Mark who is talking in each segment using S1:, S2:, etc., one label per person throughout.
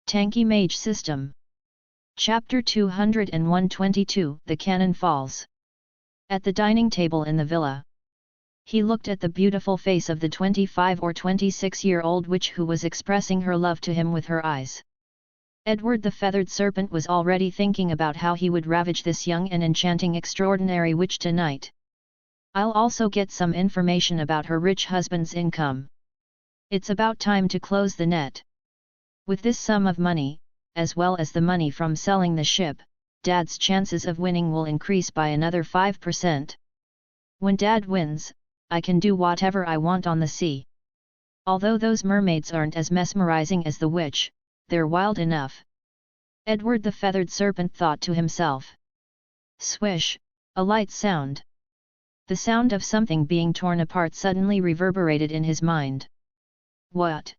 S1: Tanky Mage System. Chapter 222 The Cannon Falls. At the dining table in the villa, he looked at the beautiful face of the 25 or 26-year-old witch who was expressing her love to him with her eyes. Edward the Feathered Serpent was already thinking about how he would ravage this young and enchanting extraordinary witch tonight. I'll also get some information about her rich husband's income. It's about time to close the net. With this sum of money, as well as the money from selling the ship, Dad's chances of winning will increase by another 5%. When Dad wins, I can do whatever I want on the sea. Although those mermaids aren't as mesmerizing as the witch, they're wild enough. Edward the Feathered Serpent thought to himself. Swish, a light sound. The sound of something being torn apart suddenly reverberated in his mind. What?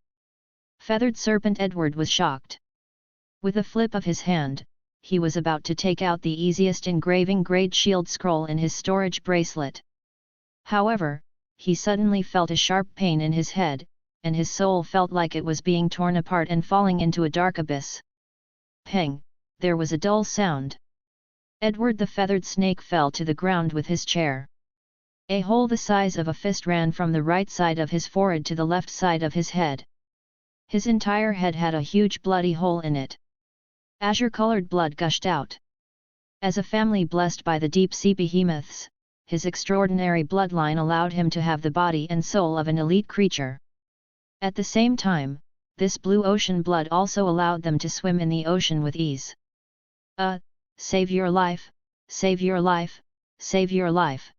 S1: Feathered Serpent Edward was shocked. With a flip of his hand, he was about to take out the easiest engraving grade shield scroll in his storage bracelet. However, he suddenly felt a sharp pain in his head, and his soul felt like it was being torn apart and falling into a dark abyss. Ping! There was a dull sound. Edward the Feathered Snake fell to the ground with his chair. A hole the size of a fist ran from the right side of his forehead to the left side of his head. His entire head had a huge bloody hole in it. Azure-colored blood gushed out. As a family blessed by the deep-sea behemoths, his extraordinary bloodline allowed him to have the body and soul of an elite creature. At the same time, this blue ocean blood also allowed them to swim in the ocean with ease. Save your life, save your life, save your life.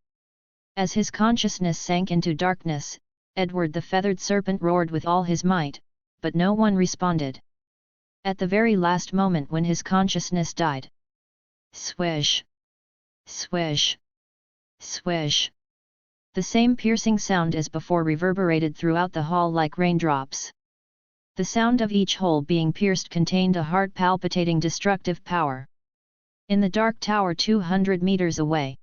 S1: As his consciousness sank into darkness, Edward the Feathered Serpent roared with all his might, but no one responded. At the very last moment when his consciousness died. Swish! Swish! Swish! The same piercing sound as before reverberated throughout the hall like raindrops. The sound of each hole being pierced contained a heart-palpitating destructive power. In the dark tower 200 meters away.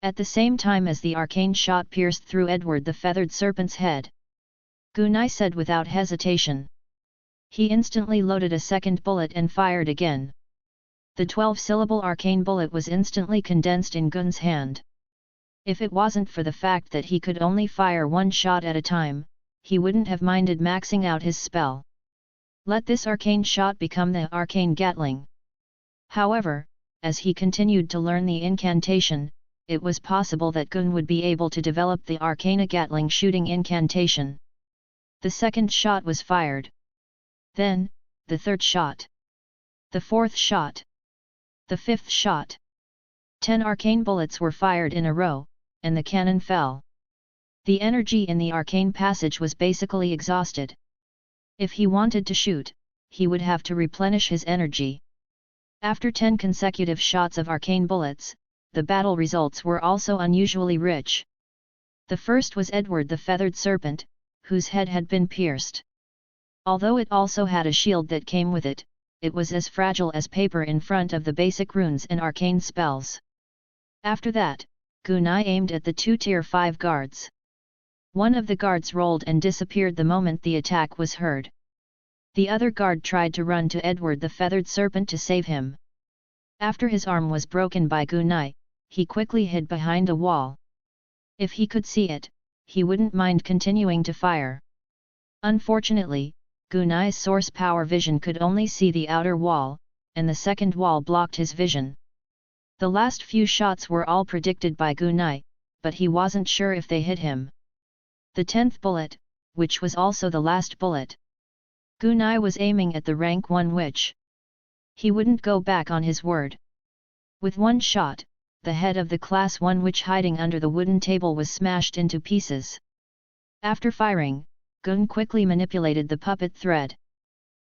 S1: At the same time as the arcane shot pierced through Edward the Feathered Serpent's head. Gunai said without hesitation. He instantly loaded a second bullet and fired again. The 12-syllable arcane bullet was instantly condensed in Gun's hand. If it wasn't for the fact that he could only fire one shot at a time, he wouldn't have minded maxing out his spell. Let this arcane shot become the arcane Gatling. However, as he continued to learn the incantation, it was possible that Gun would be able to develop the Arcana Gatling shooting incantation. The second shot was fired. Then, the third shot. The fourth shot. The fifth shot. 10 arcane bullets were fired in a row, and the cannon fell. The energy in the arcane passage was basically exhausted. If he wanted to shoot, he would have to replenish his energy. After 10 consecutive shots of arcane bullets, the battle results were also unusually rich. The first was Edward the Feathered Serpent, whose head had been pierced. Although it also had a shield that came with it, it was as fragile as paper in front of the basic runes and arcane spells. After that, Gunai aimed at the 2 Tier 5 guards. One of the guards rolled and disappeared the moment the attack was heard. The other guard tried to run to Edward the Feathered Serpent to save him. After his arm was broken by Gunai, he quickly hid behind a wall. If he could see it, he wouldn't mind continuing to fire. Unfortunately, Gunai's source power vision could only see the outer wall, and the second wall blocked his vision. The last few shots were all predicted by Gunai, but he wasn't sure if they hit him. The 10th bullet, which was also the last bullet. Gunai was aiming at the rank 1 witch. He wouldn't go back on his word. With one shot, the head of the class 1 witch hiding under the wooden table was smashed into pieces. After firing, Gun quickly manipulated the puppet thread.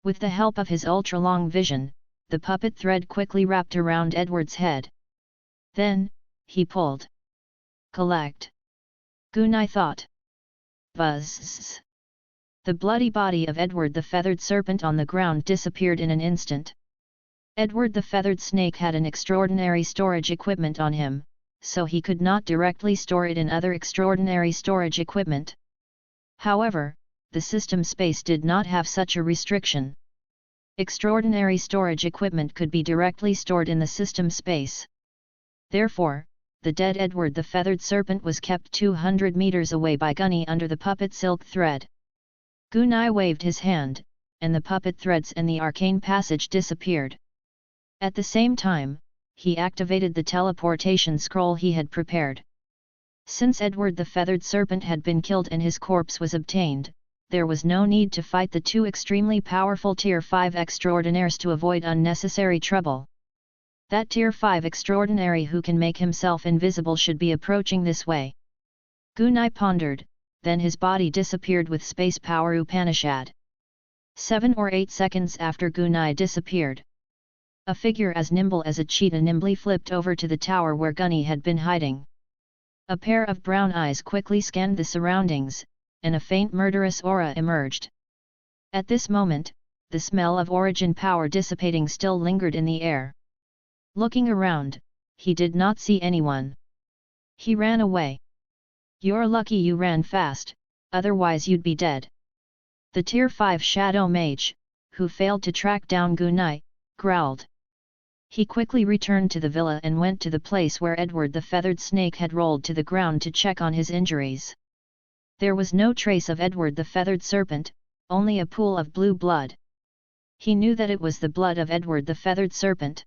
S1: With the help of his ultra-long vision, the puppet thread quickly wrapped around Edward's head. Then, he pulled. Collect. Gunai thought. Buzz. The bloody body of Edward the Feathered Serpent on the ground disappeared in an instant. Edward the Feathered Snake had an extraordinary storage equipment on him, so he could not directly store it in other extraordinary storage equipment. However, the system space did not have such a restriction. Extraordinary storage equipment could be directly stored in the system space. Therefore, the dead Edward the Feathered Serpent was kept 200 meters away by Gunny under the puppet silk thread. Gunai waved his hand, and the puppet threads and the arcane passage disappeared. At the same time, he activated the teleportation scroll he had prepared. Since Edward the Feathered Serpent had been killed and his corpse was obtained, there was no need to fight the two extremely powerful Tier 5 extraordinaires to avoid unnecessary trouble. That Tier 5 extraordinary who can make himself invisible should be approaching this way. Gunai pondered, then his body disappeared with space power Upanishad. 7 or 8 seconds after Gunai disappeared, a figure as nimble as a cheetah nimbly flipped over to the tower where Gunny had been hiding. A pair of brown eyes quickly scanned the surroundings, and a faint murderous aura emerged. At this moment, the smell of origin power dissipating still lingered in the air. Looking around, he did not see anyone. He ran away. "You're lucky you ran fast, otherwise you'd be dead." The Tier 5 Shadow Mage, who failed to track down Gunai, growled. He quickly returned to the villa and went to the place where Edward the Feathered Snake had rolled to the ground to check on his injuries. There was no trace of Edward the Feathered Serpent, only a pool of blue blood. He knew that it was the blood of Edward the Feathered Serpent.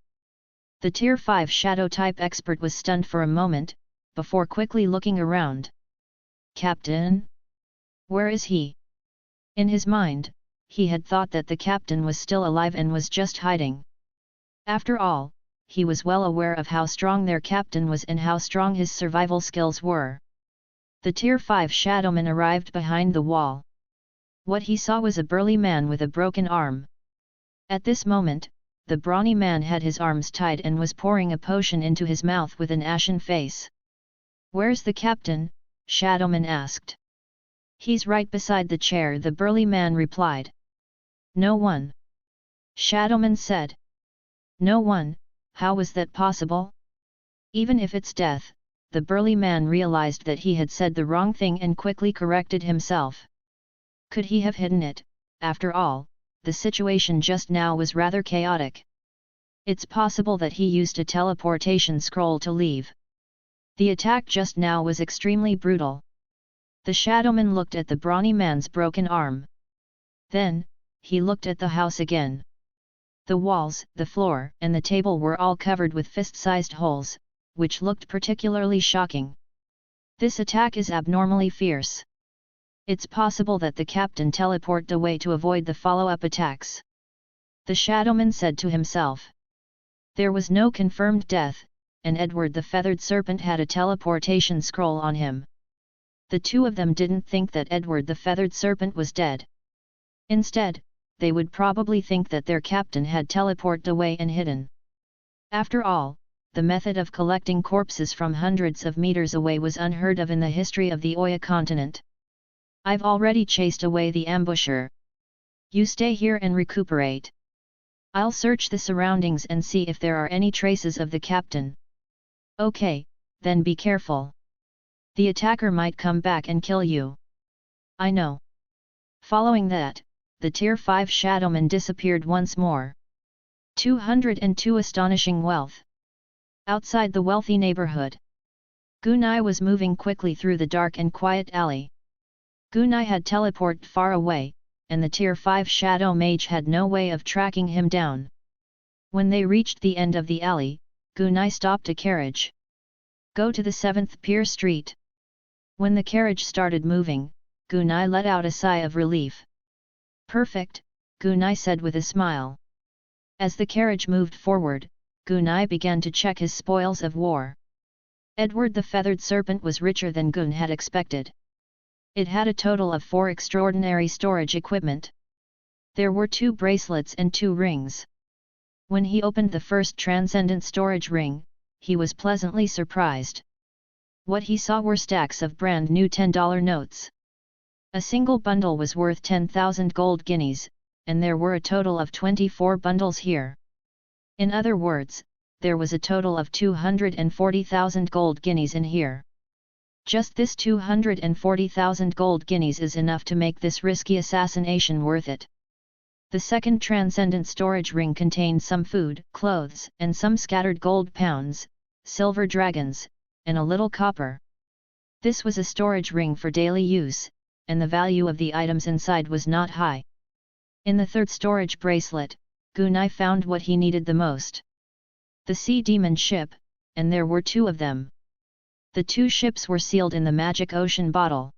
S1: The Tier 5 Shadow-type expert was stunned for a moment, before quickly looking around. "Captain? Where is he?" In his mind, he had thought that the captain was still alive and was just hiding. After all, he was well aware of how strong their captain was and how strong his survival skills were. The Tier 5 Shadowman arrived behind the wall. What he saw was a burly man with a broken arm. At this moment, the brawny man had his arms tied and was pouring a potion into his mouth with an ashen face. "Where's the captain?" Shadowman asked. "He's right beside the chair," the burly man replied. "No one?" Shadowman said. "No one? How was that possible?" Even if it's death, the burly man realized that he had said the wrong thing and quickly corrected himself. Could he have hidden it? After all, the situation just now was rather chaotic. It's possible that he used a teleportation scroll to leave. The attack just now was extremely brutal. The Shadowman looked at the brawny man's broken arm. Then, he looked at the house again. The walls, the floor, and the table were all covered with fist-sized holes, which looked particularly shocking. This attack is abnormally fierce. It's possible that the captain teleported away to avoid the follow-up attacks. The Shadowman said to himself. There was no confirmed death, and Edward the Feathered Serpent had a teleportation scroll on him. The two of them didn't think that Edward the Feathered Serpent was dead. Instead, they would probably think that their captain had teleported away and hidden. After all, the method of collecting corpses from hundreds of meters away was unheard of in the history of the Oya continent. "I've already chased away the ambusher. You stay here and recuperate. I'll search the surroundings and see if there are any traces of the captain." "Okay, then be careful. The attacker might come back and kill you." "I know." Following that, the Tier 5 Shadowman disappeared once more. 202 Astonishing Wealth. Outside the wealthy neighborhood, Gunai was moving quickly through the dark and quiet alley. Gunai had teleported far away, and the Tier 5 Shadow Mage had no way of tracking him down. When they reached the end of the alley, Gunai stopped a carriage. "Go to the 7th Pier Street." When the carriage started moving, Gunai let out a sigh of relief. "Perfect," Gunai said with a smile. As the carriage moved forward, Gunai began to check his spoils of war. Edward the Feathered Serpent was richer than Gun had expected. It had a total of 4 extraordinary storage equipment. There were 2 bracelets and 2 rings. When he opened the first transcendent storage ring, he was pleasantly surprised. What he saw were stacks of brand new $10 notes. A single bundle was worth 10,000 gold guineas, and there were a total of 24 bundles here. In other words, there was a total of 240,000 gold guineas in here. Just this 240,000 gold guineas is enough to make this risky assassination worth it. The second transcendent storage ring contained some food, clothes, and some scattered gold pounds, silver dragons, and a little copper. This was a storage ring for daily use, and the value of the items inside was not high. In the third storage bracelet, Gunai found what he needed the most. The sea demon ship, and there were 2 of them. The 2 ships were sealed in the magic ocean bottle.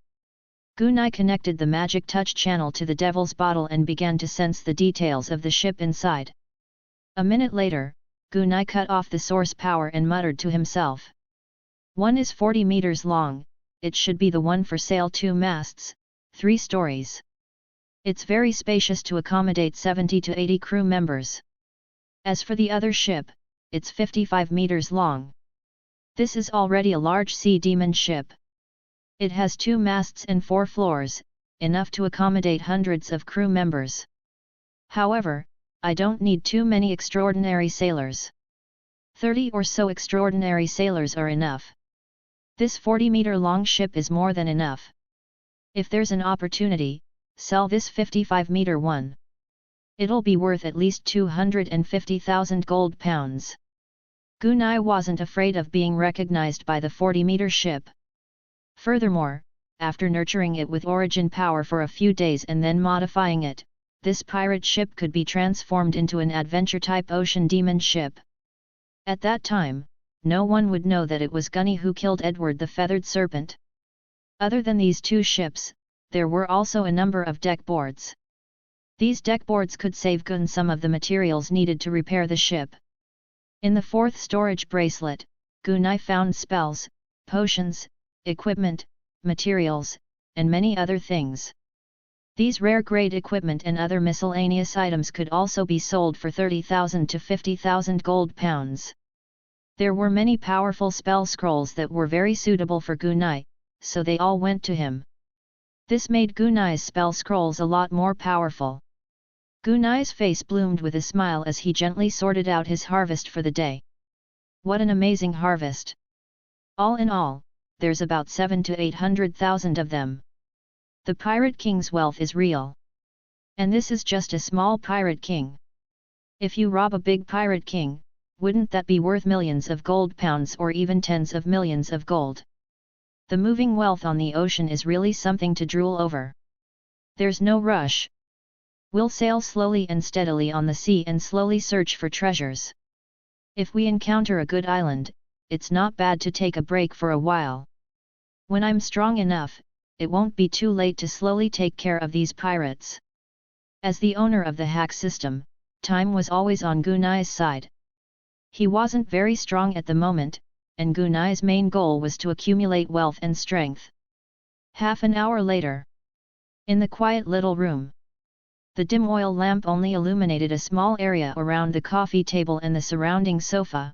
S1: Gunai connected the magic touch channel to the devil's bottle and began to sense the details of the ship inside. A minute later, Gunai cut off the source power and muttered to himself. One is 40 meters long, it should be the one for sail 2 masts, 3 stories. It's very spacious to accommodate 70 to 80 crew members. As for the other ship, it's 55 meters long. This is already a large sea demon ship. It has 2 masts and 4 floors, enough to accommodate hundreds of crew members. However, I don't need too many extraordinary sailors. 30 or so extraordinary sailors are enough. This 40-meter-long ship is more than enough. If there's an opportunity, sell this 55-meter one. It'll be worth at least 250,000 gold pounds. Gunai wasn't afraid of being recognized by the 40-meter ship. Furthermore, after nurturing it with origin power for a few days and then modifying it, this pirate ship could be transformed into an adventure-type ocean demon ship. At that time, no one would know that it was Gunny who killed Edward the Feathered Serpent. Other than these 2 ships, there were also a number of deck boards. These deck boards could save Gun some of the materials needed to repair the ship. In the 4th storage bracelet, Gunai found spells, potions, equipment, materials, and many other things. These rare-grade equipment and other miscellaneous items could also be sold for 30,000 to 50,000 gold pounds. There were many powerful spell scrolls that were very suitable for Gunai, so they all went to him. This made Gunai's spell scrolls a lot more powerful. Gunai's face bloomed with a smile as he gently sorted out his harvest for the day. What an amazing harvest! All in all, there's about 700,000 to 800,000 of them. The Pirate King's wealth is real. And this is just a small Pirate King. If you rob a big Pirate King, wouldn't that be worth millions of gold pounds or even tens of millions of gold? The moving wealth on the ocean is really something to drool over. There's no rush. We'll sail slowly and steadily on the sea and slowly search for treasures. If we encounter a good island, it's not bad to take a break for a while. When I'm strong enough, it won't be too late to slowly take care of these pirates. As the owner of the hack system, time was always on Gunai's side. He wasn't very strong at the moment, and Gunai's main goal was to accumulate wealth and strength. Half an hour later. In the quiet little room. The dim oil lamp only illuminated a small area around the coffee table and the surrounding sofa.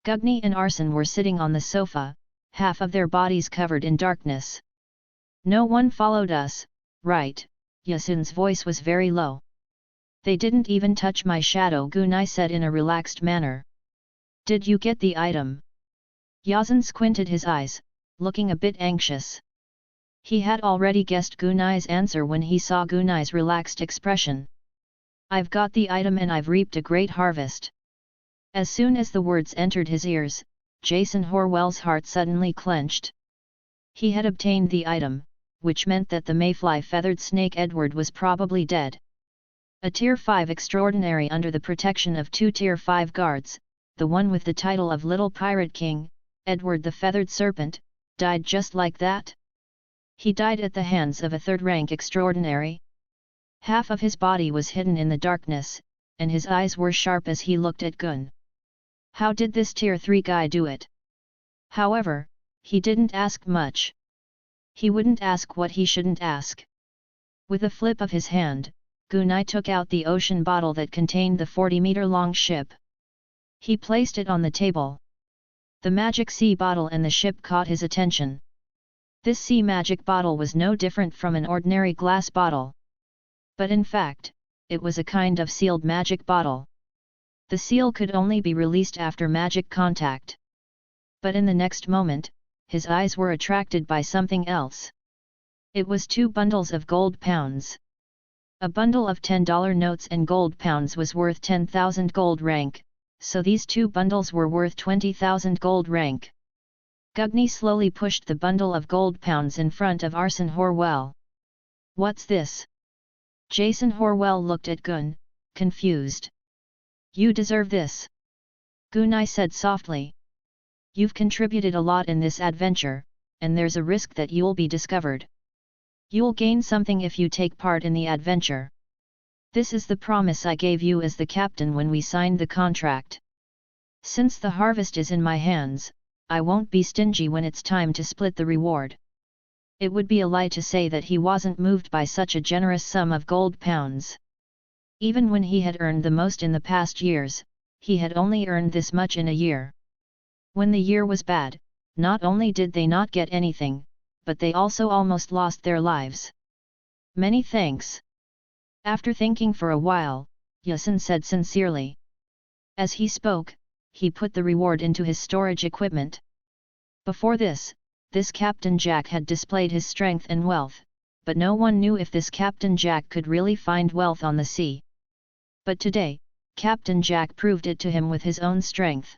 S1: Gugni and Arson were sitting on the sofa, half of their bodies covered in darkness. No one followed us, right? Yasun's voice was very low. They didn't even touch my shadow, Gunai said in a relaxed manner. Did you get the item? Yasun squinted his eyes, looking a bit anxious. He had already guessed Gunai's answer when he saw Gunai's relaxed expression. I've got the item and I've reaped a great harvest. As soon as the words entered his ears, Jason Horwell's heart suddenly clenched. He had obtained the item, which meant that the mayfly feathered snake Edward was probably dead. A Tier 5 extraordinary under the protection of 2 Tier 5 guards, the one with the title of Little Pirate King, Edward the Feathered Serpent, died just like that. He died at the hands of a third-rank extraordinary. Half of his body was hidden in the darkness, and his eyes were sharp as he looked at Gun. How did this Tier 3 guy do it? However, he didn't ask much. He wouldn't ask what he shouldn't ask. With a flip of his hand, Gunai took out the ocean bottle that contained the 40-meter-long ship. He placed it on the table. The magic sea bottle and the ship caught his attention. This sea magic bottle was no different from an ordinary glass bottle. But in fact, it was a kind of sealed magic bottle. The seal could only be released after magic contact. But in the next moment, his eyes were attracted by something else. It was 2 bundles of gold pounds. A bundle of $10 notes and gold pounds was worth 10,000 gold rank, so these two bundles were worth 20,000 gold rank. Gugni slowly pushed the bundle of gold pounds in front of Arsene Horwell. "What's this?" Jason Horwell looked at Gun, confused. "You deserve this," Gunai said softly. "You've contributed a lot in this adventure, and there's a risk that you'll be discovered. You'll gain something if you take part in the adventure. This is the promise I gave you as the captain when we signed the contract. Since the harvest is in my hands, I won't be stingy when it's time to split the reward." It would be a lie to say that he wasn't moved by such a generous sum of gold pounds. Even when he had earned the most in the past years, he had only earned this much in a year. When the year was bad, not only did they not get anything, but they also almost lost their lives. "Many thanks." After thinking for a while, Yasin said sincerely. As he spoke, he put the reward into his storage equipment. Before this Captain Jack had displayed his strength and wealth, but no one knew if this Captain Jack could really find wealth on the sea. But today, Captain Jack proved it to him with his own strength.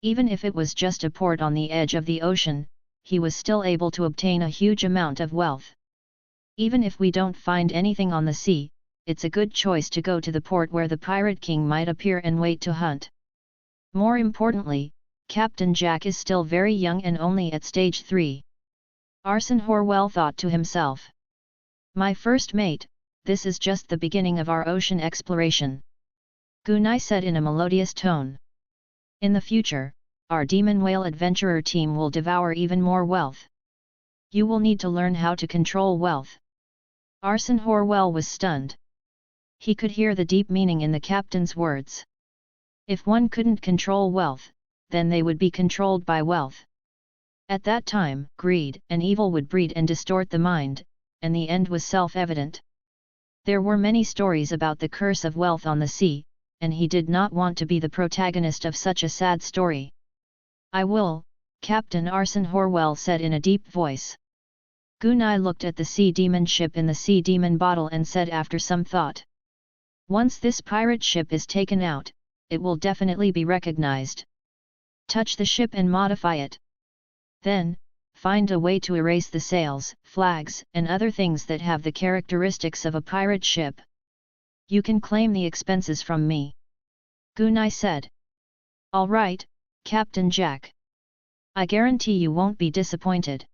S1: Even if it was just a port on the edge of the ocean, he was still able to obtain a huge amount of wealth. "Even if we don't find anything on the sea, it's a good choice to go to the port where the Pirate King might appear and wait to hunt. More importantly, Captain Jack is still very young and only at stage 3. Arsene Horwell thought to himself. "My first mate, this is just the beginning of our ocean exploration," Gunai said in a melodious tone. "In the future, our demon whale adventurer team will devour even more wealth. You will need to learn how to control wealth." Arsene Horwell was stunned. He could hear the deep meaning in the captain's words. If one couldn't control wealth, then they would be controlled by wealth. At that time, greed and evil would breed and distort the mind, and the end was self-evident. There were many stories about the curse of wealth on the sea, and he did not want to be the protagonist of such a sad story. "I will," Captain Arsene Horwell said in a deep voice. Gunai looked at the sea demon ship in the sea demon bottle and said after some thought. "Once this pirate ship is taken out, it will definitely be recognized. Touch the ship and modify it. Then, find a way to erase the sails, flags, and other things that have the characteristics of a pirate ship. You can claim the expenses from me," Gunai said. "All right, Captain Jack. I guarantee you won't be disappointed."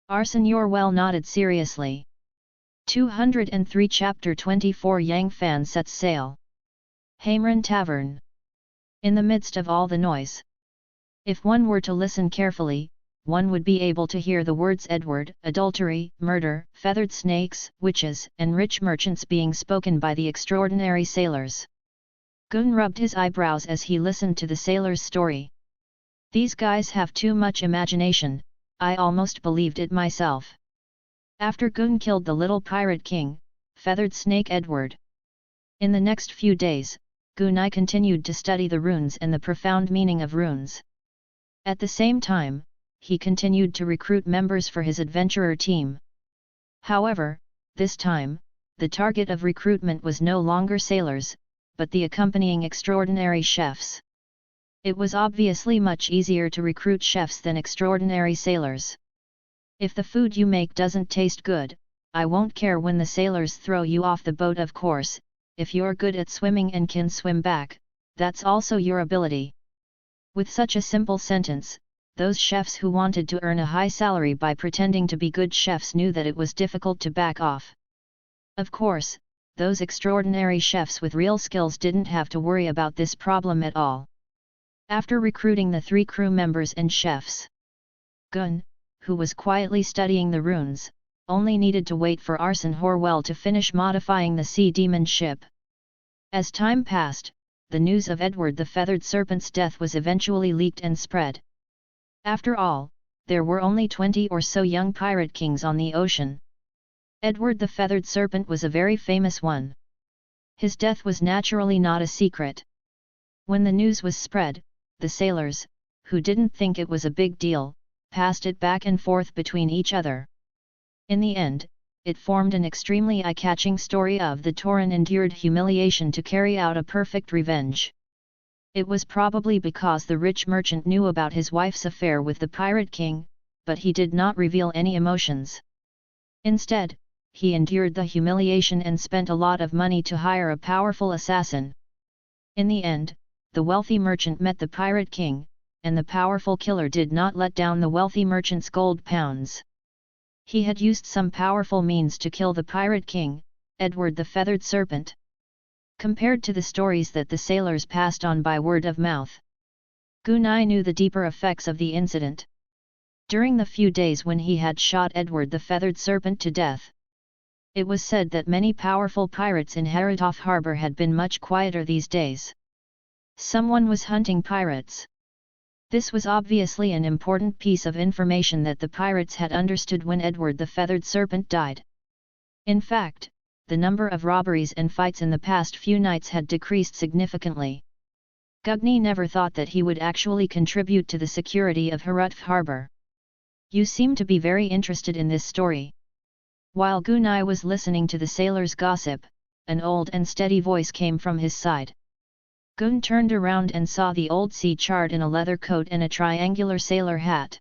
S1: Arsene Horwell nodded seriously. 203 Chapter 24 Yang Fan sets sail. Hamran Tavern. In the midst of all the noise, if one were to listen carefully, one would be able to hear the words Edward, adultery, murder, feathered snakes, witches, and rich merchants being spoken by the extraordinary sailors. Gun rubbed his eyebrows as he listened to the sailors' story. "These guys have too much imagination, I almost believed it myself." After Gun killed the little pirate king, feathered snake Edward. In the next few days, Gunai continued to study the runes and the profound meaning of runes. At the same time, he continued to recruit members for his adventurer team. However, this time, the target of recruitment was no longer sailors, but the accompanying extraordinary chefs. It was obviously much easier to recruit chefs than extraordinary sailors. "If the food you make doesn't taste good, I won't care when the sailors throw you off the boat. Of course, if you're good at swimming and can swim back, that's also your ability." With such a simple sentence, those chefs who wanted to earn a high salary by pretending to be good chefs knew that it was difficult to back off. Of course, those extraordinary chefs with real skills didn't have to worry about this problem at all. After recruiting the 3 crew members and chefs, Gun, who was quietly studying the runes, only needed to wait for Arsene Horwell to finish modifying the sea demon ship. As time passed, the news of Edward the Feathered Serpent's death was eventually leaked and spread. After all, there were only 20 or so young pirate kings on the ocean. Edward the Feathered Serpent was a very famous one. His death was naturally not a secret. When the news was spread, the sailors, who didn't think it was a big deal, passed it back and forth between each other. In the end, it formed an extremely eye-catching story of the Tauren endured humiliation to carry out a perfect revenge. It was probably because the rich merchant knew about his wife's affair with the Pirate King, but he did not reveal any emotions. Instead, he endured the humiliation and spent a lot of money to hire a powerful assassin. In the end, the wealthy merchant met the Pirate King, and the powerful killer did not let down the wealthy merchant's gold pounds. He had used some powerful means to kill the Pirate King, Edward the Feathered Serpent. Compared to the stories that the sailors passed on by word of mouth, Gunai knew the deeper effects of the incident. During the few days when he had shot Edward the Feathered Serpent to death, it was said that many powerful pirates in Haratoff Harbor had been much quieter these days. Someone was hunting pirates. This was obviously an important piece of information that the pirates had understood when Edward the Feathered Serpent died. In fact, the number of robberies and fights in the past few nights had decreased significantly. Gugni never thought that he would actually contribute to the security of Haratoff Harbor. You seem to be very interested in this story. While Gunai was listening to the sailor's gossip, an old and steady voice came from his side. Gun turned around and saw the old sea chart in a leather coat and a triangular sailor hat.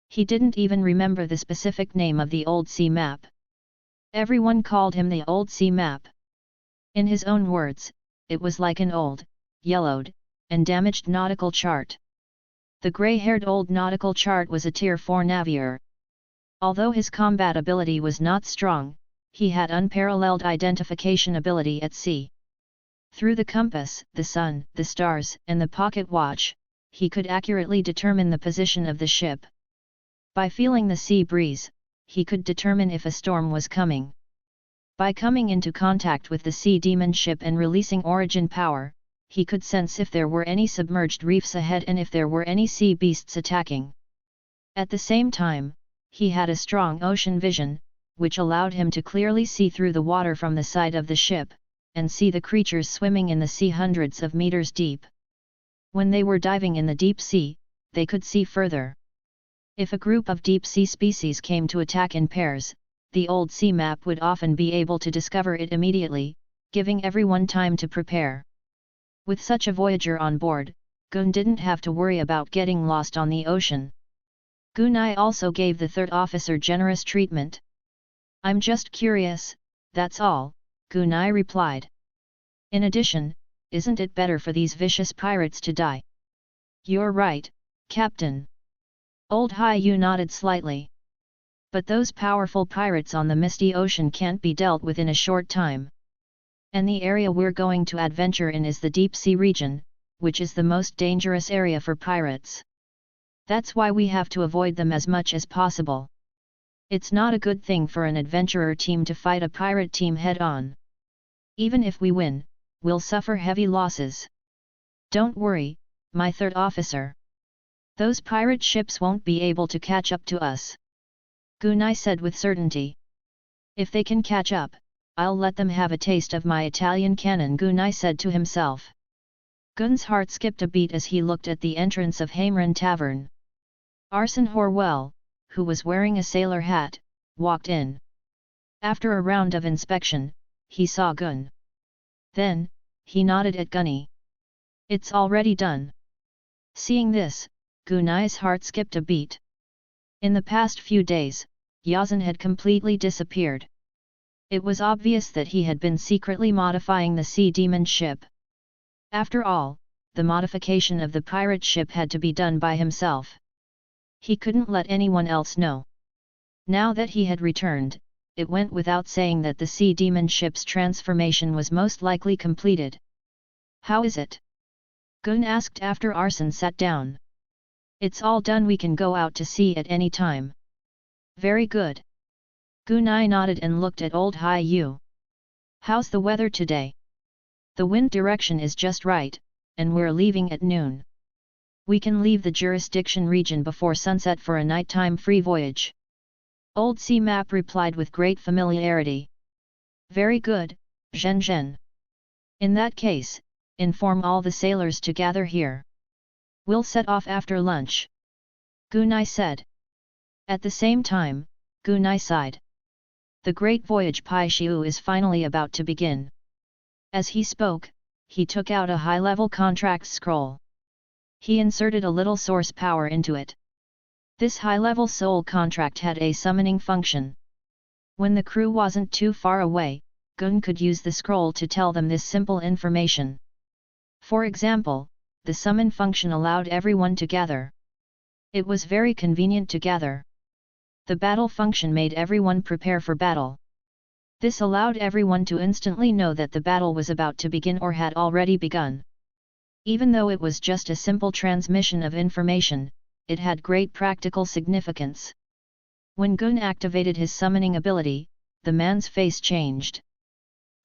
S1: He didn't even remember the specific name of the old sea map. Everyone called him the old sea map. In his own words, it was like an old, yellowed, and damaged nautical chart. The grey-haired old nautical chart was a Tier 4 navier. Although his combat ability was not strong, he had unparalleled identification ability at sea. Through the compass, the sun, the stars, and the pocket watch, he could accurately determine the position of the ship. By feeling the sea breeze, he could determine if a storm was coming. By coming into contact with the sea demon ship and releasing origin power, he could sense if there were any submerged reefs ahead and if there were any sea beasts attacking. At the same time, he had a strong ocean vision, which allowed him to clearly see through the water from the side of the ship, and see the creatures swimming in the sea hundreds of meters deep. When they were diving in the deep sea, they could see further. If a group of deep-sea species came to attack in pairs, the old sea map would often be able to discover it immediately, giving everyone time to prepare. With such a voyager on board, Gun didn't have to worry about getting lost on the ocean. Gunai also gave the third officer generous treatment. "I'm just curious, that's all," Gunai replied. "In addition, isn't it better for these vicious pirates to die?" "You're right, Captain." Old Haiyu nodded slightly. "But those powerful pirates on the misty ocean can't be dealt with in a short time. And the area we're going to adventure in is the deep sea region, which is the most dangerous area for pirates. That's why we have to avoid them as much as possible. It's not a good thing for an adventurer team to fight a pirate team head-on. Even if we win, we'll suffer heavy losses. Don't worry, my third officer. Those pirate ships won't be able to catch up to us," Gunai said with certainty. "If they can catch up, I'll let them have a taste of my Italian cannon," Gunai said to himself. Gun's heart skipped a beat as he looked at the entrance of Hamran Tavern. Arsene Horwell, who was wearing a sailor hat, walked in. After a round of inspection, he saw Gun. Then, he nodded at Gunny. "It's already done." Seeing this, Gunai's heart skipped a beat. In the past few days, Yazan had completely disappeared. It was obvious that he had been secretly modifying the sea demon ship. After all, the modification of the pirate ship had to be done by himself. He couldn't let anyone else know. Now that he had returned, it went without saying that the sea demon ship's transformation was most likely completed. "How is it?" Gun asked after Arsene sat down. "It's all done, we can go out to sea at any time." "Very good." Gunai nodded and looked at old Haiyu. "How's the weather today?" "The wind direction is just right, and we're leaving at noon. We can leave the jurisdiction region before sunset for a nighttime free voyage." Old Sea Map replied with great familiarity. "Very good, Zhen Zhen. In that case, inform all the sailors to gather here. We'll set off after lunch," Gunai said. At the same time, Gunai sighed. The great voyage Pai Shiu is finally about to begin. As he spoke, he took out a high-level contract scroll. He inserted a little source power into it. This high-level soul contract had a summoning function. When the crew wasn't too far away, Gun could use the scroll to tell them this simple information. For example, the summon function allowed everyone to gather. It was very convenient to gather. The battle function made everyone prepare for battle. This allowed everyone to instantly know that the battle was about to begin or had already begun. Even though it was just a simple transmission of information, it had great practical significance. When Gun activated his summoning ability, the man's face changed.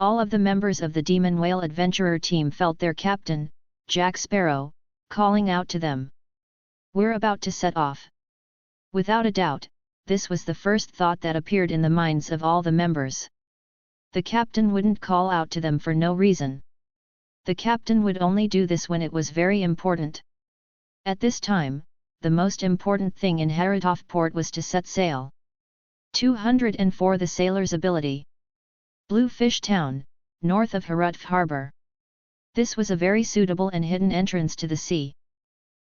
S1: All of the members of the Demon Whale Adventurer team felt their captain, Jack Sparrow, calling out to them. "We're about to set off." Without a doubt, this was the first thought that appeared in the minds of all the members. The captain wouldn't call out to them for no reason. The captain would only do this when it was very important. At this time, the most important thing in Haratov port was to set sail. 204 The sailor's ability. Bluefish Town, north of Haratv Harbor. This was a very suitable and hidden entrance to the sea.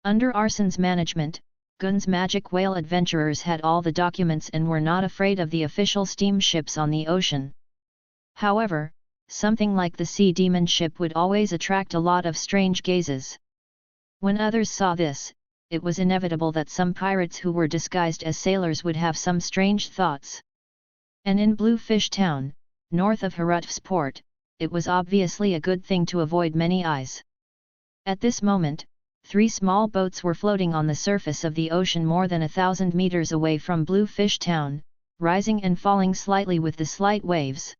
S1: Under Arson's management, Gun's magic whale adventurers had all the documents and were not afraid of the official steamships on the ocean. However, something like the sea demon ship would always attract a lot of strange gazes. When others saw this, it was inevitable that some pirates who were disguised as sailors would have some strange thoughts. And in Bluefish Town, north of Haratv's port, it was obviously a good thing to avoid many eyes. At this moment, 3 small boats were floating on the surface of the ocean more than 1,000 meters away from Bluefish Town, rising and falling slightly with the slight waves.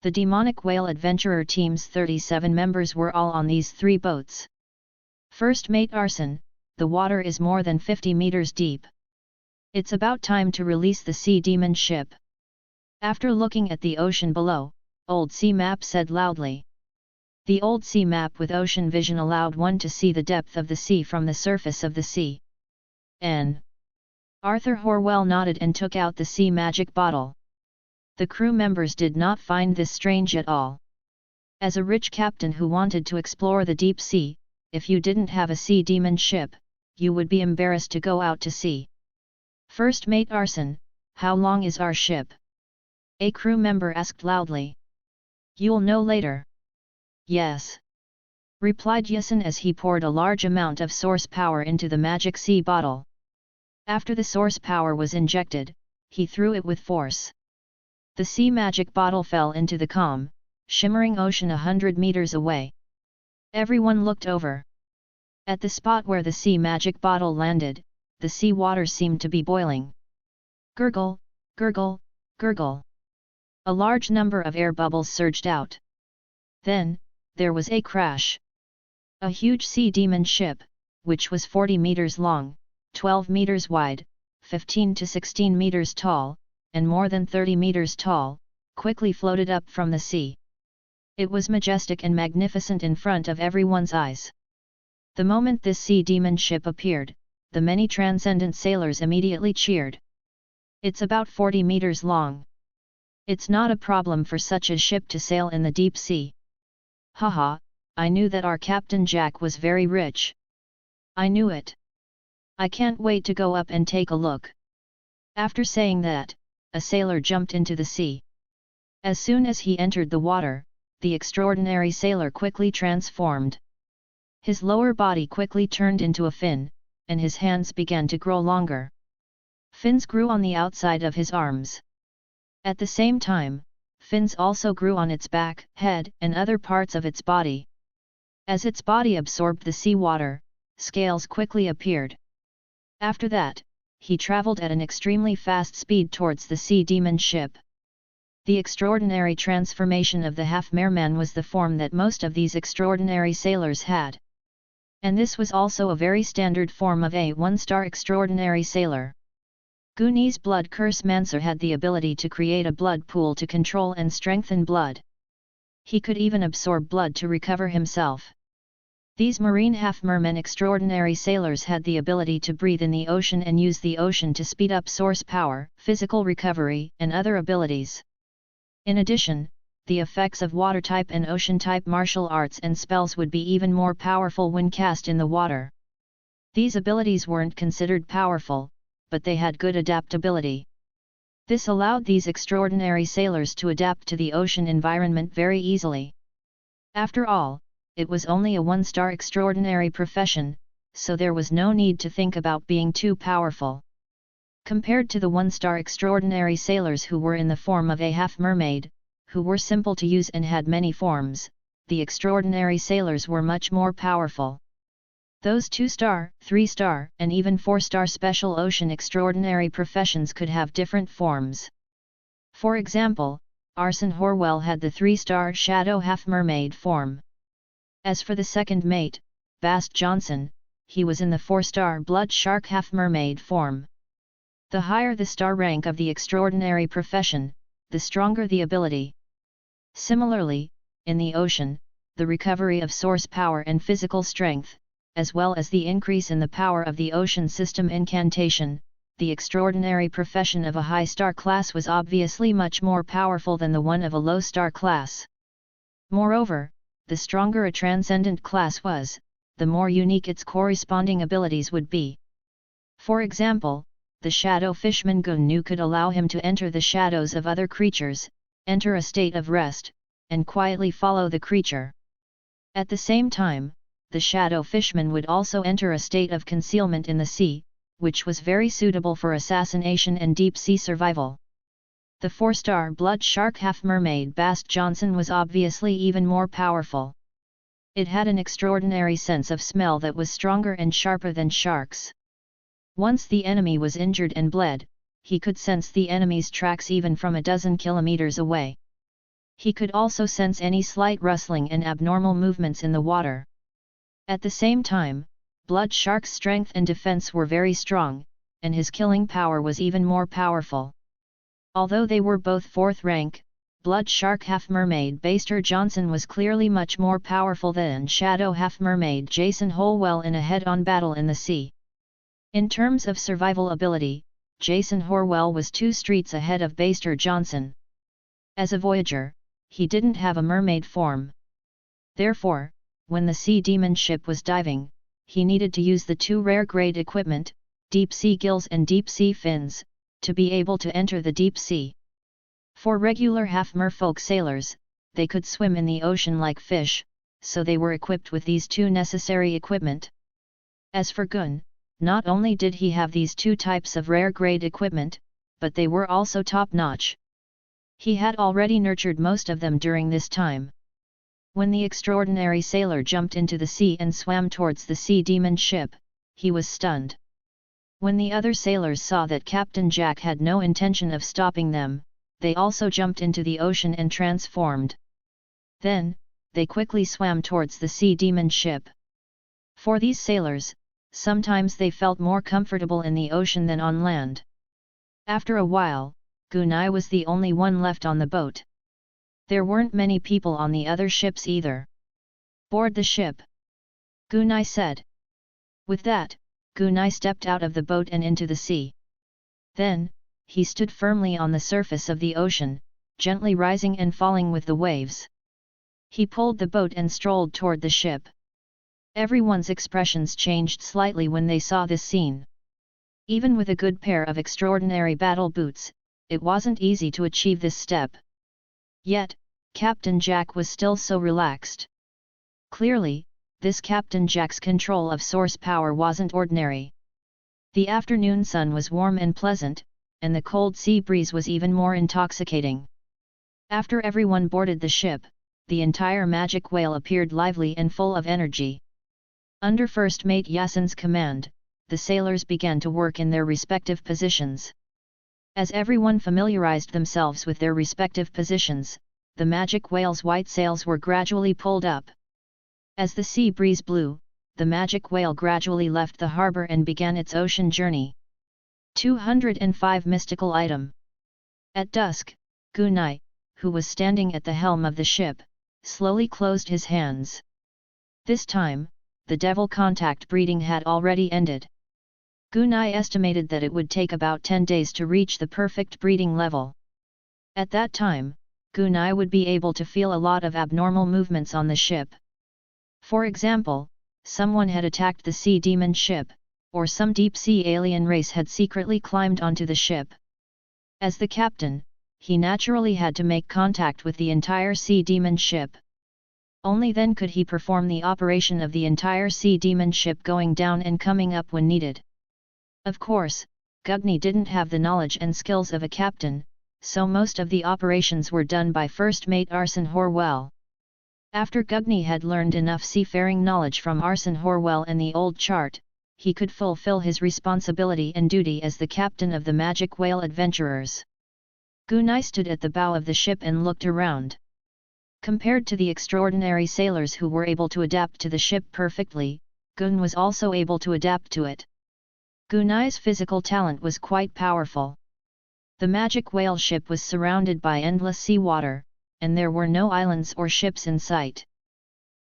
S1: The Demonic Whale Adventurer team's 37 members were all on these 3 boats. First Mate Arson, the water is more than 50 meters deep. It's about time to release the sea demon ship. After looking at the ocean below, Old Sea Map said loudly. The Old Sea Map with ocean vision allowed one to see the depth of the sea from the surface of the sea. N. Arthur Horwell nodded and took out the sea magic bottle. The crew members did not find this strange at all. As a rich captain who wanted to explore the deep sea, if you didn't have a sea demon ship, you would be embarrassed to go out to sea. First Mate Arson, how long is our ship? A crew member asked loudly. You'll know later. Yes. Replied Yasin as he poured a large amount of source power into the magic sea bottle. After the source power was injected, he threw it with force. The sea magic bottle fell into the calm, shimmering ocean 100 meters away. Everyone looked over. At the spot where the sea magic bottle landed, the sea water seemed to be boiling. Gurgle, gurgle, gurgle. A large number of air bubbles surged out. Then, there was a crash. A huge sea demon ship, which was 40 meters long, 12 meters wide, 15 to 16 meters tall, and more than 30 meters tall, quickly floated up from the sea. It was majestic and magnificent in front of everyone's eyes. The moment this sea demon ship appeared, the many transcendent sailors immediately cheered. It's about 40 meters long. It's not a problem for such a ship to sail in the deep sea. Haha, I knew that our Captain Jack was very rich. I knew it. I can't wait to go up and take a look. After saying that, a sailor jumped into the sea. As soon as he entered the water, the extraordinary sailor quickly transformed. His lower body quickly turned into a fin, and his hands began to grow longer. Fins grew on the outside of his arms. At the same time, fins also grew on its back, head, and other parts of its body. As its body absorbed the seawater, scales quickly appeared. After that, he traveled at an extremely fast speed towards the sea demon ship. The extraordinary transformation of the half-merman was the form that most of these extraordinary sailors had. And this was also a very standard form of a one-star extraordinary sailor. Guni's blood curse Mancer had the ability to create a blood pool to control and strengthen blood. He could even absorb blood to recover himself. These marine half-mermen extraordinary sailors had the ability to breathe in the ocean and use the ocean to speed up source power, physical recovery, and other abilities. In addition, the effects of water-type and ocean-type martial arts and spells would be even more powerful when cast in the water. These abilities weren't considered powerful, but they had good adaptability. This allowed these extraordinary sailors to adapt to the ocean environment very easily. After all, it was only a one-star extraordinary profession, so there was no need to think about being too powerful. Compared to the one-star extraordinary sailors who were in the form of a half-mermaid, who were simple to use and had many forms, the extraordinary sailors were much more powerful. Those 2-star, 3-star, and even 4-star special ocean extraordinary professions could have different forms. For example, Arson Horwell had the 3-star Shadow Half-Mermaid form. As for the second mate, Bast Johnson, he was in the 4-star Blood Shark Half-Mermaid form. The higher the star rank of the extraordinary profession, the stronger the ability. Similarly, in the ocean, the recovery of source power and physical strength, as well as the increase in the power of the ocean system incantation, the extraordinary profession of a high-star class was obviously much more powerful than the one of a low-star class. Moreover, the stronger a transcendent class was, the more unique its corresponding abilities would be. For example, the shadow fishman Gunnu could allow him to enter the shadows of other creatures, enter a state of rest, and quietly follow the creature. At the same time, the shadow fishman would also enter a state of concealment in the sea, which was very suitable for assassination and deep-sea survival. The 4-star Blood Shark Half-Mermaid Bast Johnson was obviously even more powerful. It had an extraordinary sense of smell that was stronger and sharper than sharks. Once the enemy was injured and bled, he could sense the enemy's tracks even from a dozen kilometers away. He could also sense any slight rustling and abnormal movements in the water. At the same time, Blood Shark's strength and defense were very strong, and his killing power was even more powerful. Although they were both 4th rank, Blood Shark Half-Mermaid Baster Johnson was clearly much more powerful than Shadow Half-Mermaid Jason Holwell in a head-on battle in the sea. In terms of survival ability, Jason Horwell was 2 streets ahead of Baster Johnson. As a voyager, he didn't have a mermaid form. Therefore, when the sea demon ship was diving, he needed to use the 2 rare-grade equipment, deep sea gills and deep sea fins, to be able to enter the deep sea. For regular half-merfolk sailors, they could swim in the ocean like fish, so they were equipped with these 2 necessary equipment. As for Gun, not only did he have these 2 types of rare-grade equipment, but they were also top-notch. He had already nurtured most of them during this time. When the extraordinary sailor jumped into the sea and swam towards the sea demon ship, he was stunned. When the other sailors saw that Captain Jack had no intention of stopping them, they also jumped into the ocean and transformed. Then, they quickly swam towards the sea demon ship. For these sailors, sometimes they felt more comfortable in the ocean than on land. After a while, Gunai was the only one left on the boat. There weren't many people on the other ships either. "Board the ship," Gunai said. With that, Gunai stepped out of the boat and into the sea. Then, he stood firmly on the surface of the ocean, gently rising and falling with the waves. He pulled the boat and strolled toward the ship. Everyone's expressions changed slightly when they saw this scene. Even with a good pair of extraordinary battle boots, it wasn't easy to achieve this step. Yet, Captain Jack was still so relaxed. Clearly, this Captain Jack's control of source power wasn't ordinary. The afternoon sun was warm and pleasant, and the cold sea breeze was even more intoxicating. After everyone boarded the ship, the entire magic whale appeared lively and full of energy. Under First Mate Yasin's command, the sailors began to work in their respective positions. As everyone familiarized themselves with their respective positions, the magic whale's white sails were gradually pulled up. As the sea breeze blew, the magic whale gradually left the harbor and began its ocean journey. 205 Mystical Item. At dusk, Gunai, who was standing at the helm of the ship, slowly closed his hands. This time, the devil contact breeding had already ended. Gunai estimated that it would take about 10 days to reach the perfect breeding level. At that time, Gunai would be able to feel a lot of abnormal movements on the ship. For example, someone had attacked the sea demon ship, or some deep-sea alien race had secretly climbed onto the ship. As the captain, he naturally had to make contact with the entire sea demon ship. Only then could he perform the operation of the entire sea demon ship going down and coming up when needed. Of course, Gugni didn't have the knowledge and skills of a captain, so most of the operations were done by First Mate Arsene Horwell. After Gugni had learned enough seafaring knowledge from Arsene Horwell and the old chart, he could fulfill his responsibility and duty as the captain of the Magic Whale adventurers. Gunai stood at the bow of the ship and looked around. Compared to the extraordinary sailors who were able to adapt to the ship perfectly, Gun was also able to adapt to it. Gunai's physical talent was quite powerful. The Magic Whale ship was surrounded by endless seawater, and there were no islands or ships in sight.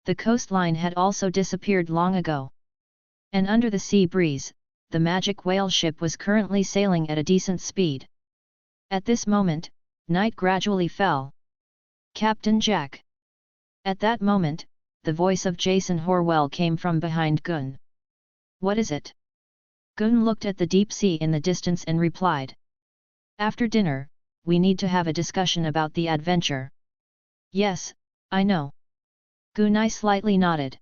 S1: The coastline had also disappeared long ago. And under the sea breeze, the Magic Whale ship was currently sailing at a decent speed. At this moment, night gradually fell. "Captain Jack!" At that moment, the voice of Jason Horwell came from behind Gun. "What is it?" Gun looked at the deep sea in the distance and replied. "After dinner, we need to have a discussion about the adventure." "Yes, I know." Gunai slightly nodded.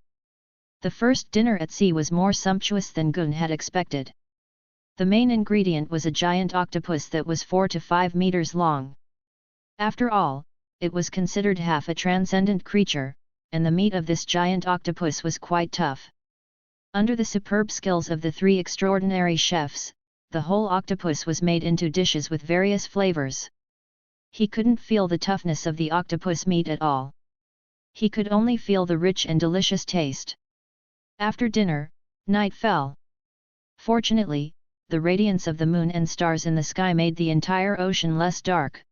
S1: The first dinner at sea was more sumptuous than Gun had expected. The main ingredient was a giant octopus that was 4 to 5 meters long. After all, it was considered half a transcendent creature, and the meat of this giant octopus was quite tough. Under the superb skills of the 3 extraordinary chefs, the whole octopus was made into dishes with various flavors. He couldn't feel the toughness of the octopus meat at all. He could only feel the rich and delicious taste. After dinner, night fell. Fortunately, the radiance of the moon and stars in the sky made the entire ocean less dark.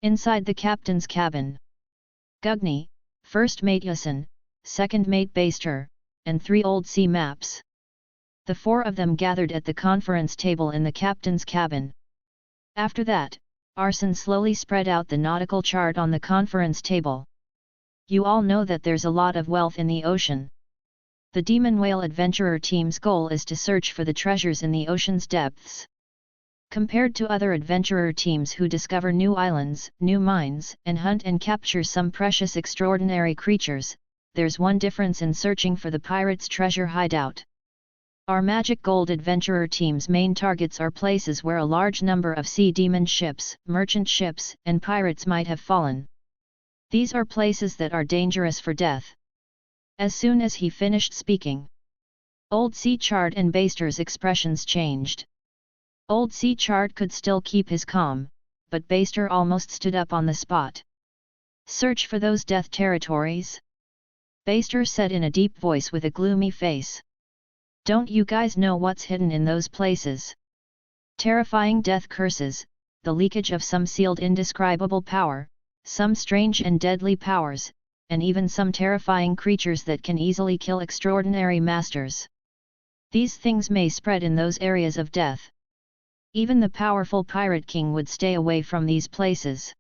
S1: Inside the captain's cabin, Gugni, First Mate Yasin, Second Mate Baster, and 3 old sea maps. The 4 of them gathered at the conference table in the captain's cabin. After that, Arsene slowly spread out the nautical chart on the conference table. "You all know that there's a lot of wealth in the ocean. The Demon Whale Adventurer team's goal is to search for the treasures in the ocean's depths. Compared to other adventurer teams who discover new islands, new mines, and hunt and capture some precious extraordinary creatures, there's one difference in searching for the pirates' treasure hideout. Our Magic Gold Adventurer team's main targets are places where a large number of sea demon ships, merchant ships, and pirates might have fallen. These are places that are dangerous for death." As soon as he finished speaking, Old Sea Chart and Baster's expressions changed. Old Sea Chart could still keep his calm, but Baster almost stood up on the spot. "Search for those death territories?" Baster said in a deep voice with a gloomy face. "Don't you guys know what's hidden in those places? Terrifying death curses, the leakage of some sealed indescribable power, some strange and deadly powers, and even some terrifying creatures that can easily kill extraordinary masters. These things may spread in those areas of death. Even the powerful Pirate King would stay away from these places.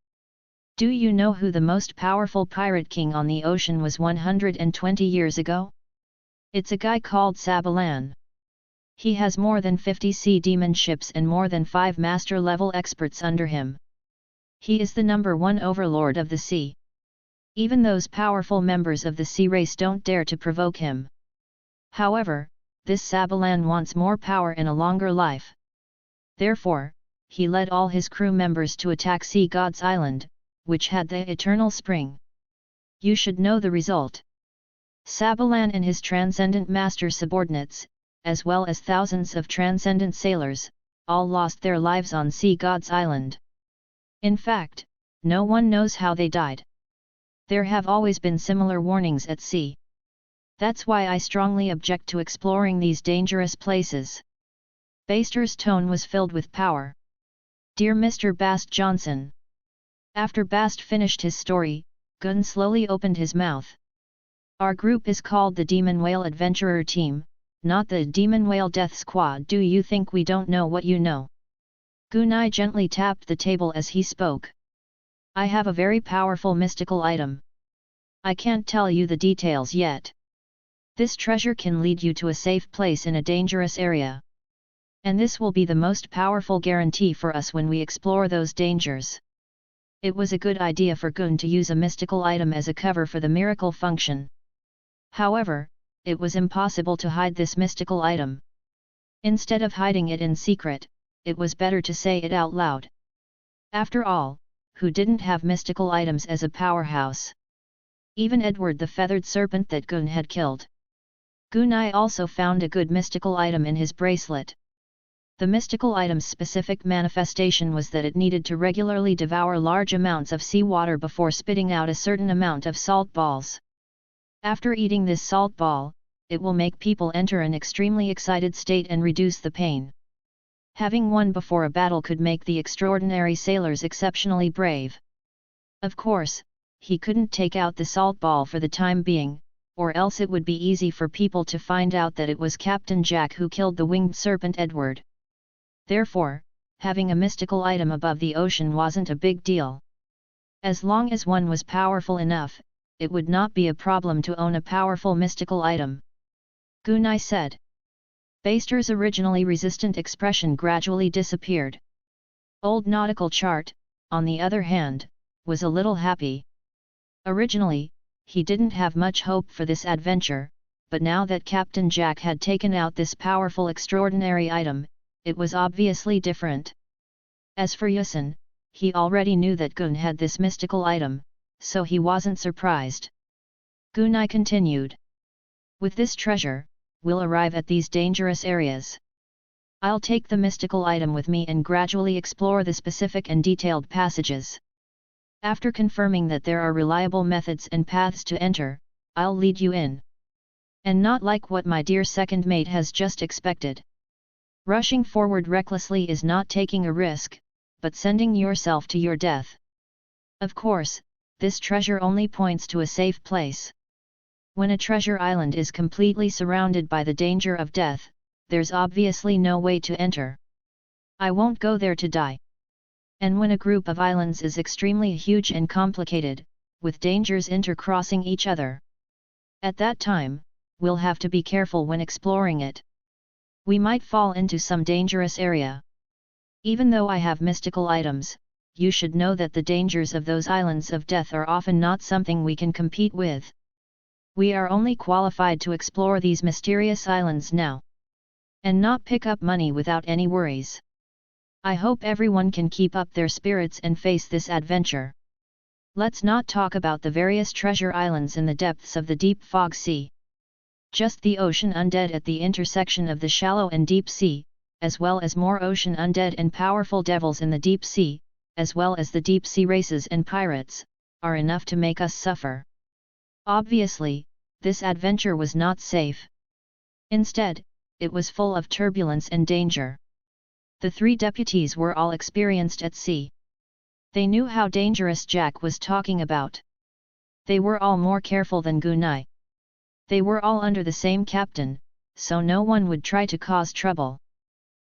S1: Do you know who the most powerful Pirate King on the ocean was 120 years ago? It's a guy called Sabalan. He has more than 50 sea demon ships and more than 5 master-level experts under him. He is the #1 overlord of the sea. Even those powerful members of the sea race don't dare to provoke him. However, this Sabalan wants more power and a longer life. Therefore, he led all his crew members to attack Sea God's Island, which had the Eternal Spring. You should know the result. Sabalan and his transcendent master subordinates, as well as thousands of transcendent sailors, all lost their lives on Sea God's Island. In fact, no one knows how they died. There have always been similar warnings at sea. That's why I strongly object to exploring these dangerous places." Baster's tone was filled with power. "Dear Mr. Bast Johnson." After Bast finished his story, Gun slowly opened his mouth. Our group is called the Demon Whale Adventurer Team, not the Demon Whale Death Squad. Do you think we don't know what you know? Gunai gently tapped the table as he spoke. I have a very powerful mystical item. I can't tell you the details yet. This treasure can lead you to a safe place in a dangerous area. And this will be the most powerful guarantee for us when we explore those dangers. It was a good idea for Gun to use a mystical item as a cover for the miracle function. However, it was impossible to hide this mystical item. Instead of hiding it in secret, it was better to say it out loud. After all, who didn't have mystical items as a powerhouse? Even Edward the feathered serpent that Gun had killed. Gunai also found a good mystical item in his bracelet. The mystical item's specific manifestation was that it needed to regularly devour large amounts of seawater before spitting out a certain amount of salt balls. After eating this salt ball, it will make people enter an extremely excited state and reduce the pain. Having one before a battle could make the extraordinary sailors exceptionally brave. Of course, he couldn't take out the salt ball for the time being, or else it would be easy for people to find out that it was Captain Jack who killed the winged serpent Edward. Therefore, having a mystical item above the ocean wasn't a big deal. As long as one was powerful enough, it would not be a problem to own a powerful mystical item. Gunai said. Baster's originally resistant expression gradually disappeared. Old Nautical Chart, on the other hand, was a little happy. Originally, he didn't have much hope for this adventure, but now that Captain Jack had taken out this powerful extraordinary item, it was obviously different. As for Yusin, he already knew that Gun had this mystical item, so he wasn't surprised. Gunai continued. With this treasure, we'll arrive at these dangerous areas. I'll take the mystical item with me and gradually explore the specific and detailed passages. After confirming that there are reliable methods and paths to enter, I'll lead you in. And not like what my dear second mate has just expected. Rushing forward recklessly is not taking a risk, but sending yourself to your death. Of course, this treasure only points to a safe place. When a treasure island is completely surrounded by the danger of death, there's obviously no way to enter. I won't go there to die. And when a group of islands is extremely huge and complicated, with dangers intercrossing each other. At that time, we'll have to be careful when exploring it. We might fall into some dangerous area. Even though I have mystical items, you should know that the dangers of those islands of death are often not something we can compete with. We are only qualified to explore these mysterious islands now. And not pick up money without any worries. I hope everyone can keep up their spirits and face this adventure. Let's not talk about the various treasure islands in the depths of the deep fog sea. Just the ocean undead at the intersection of the shallow and deep sea, as well as more ocean undead and powerful devils in the deep sea, as well as the deep sea races and pirates, are enough to make us suffer. Obviously, this adventure was not safe. Instead, it was full of turbulence and danger. The three deputies were all experienced at sea. They knew how dangerous Jack was talking about. They were all more careful than Gunai. They were all under the same captain, so no one would try to cause trouble.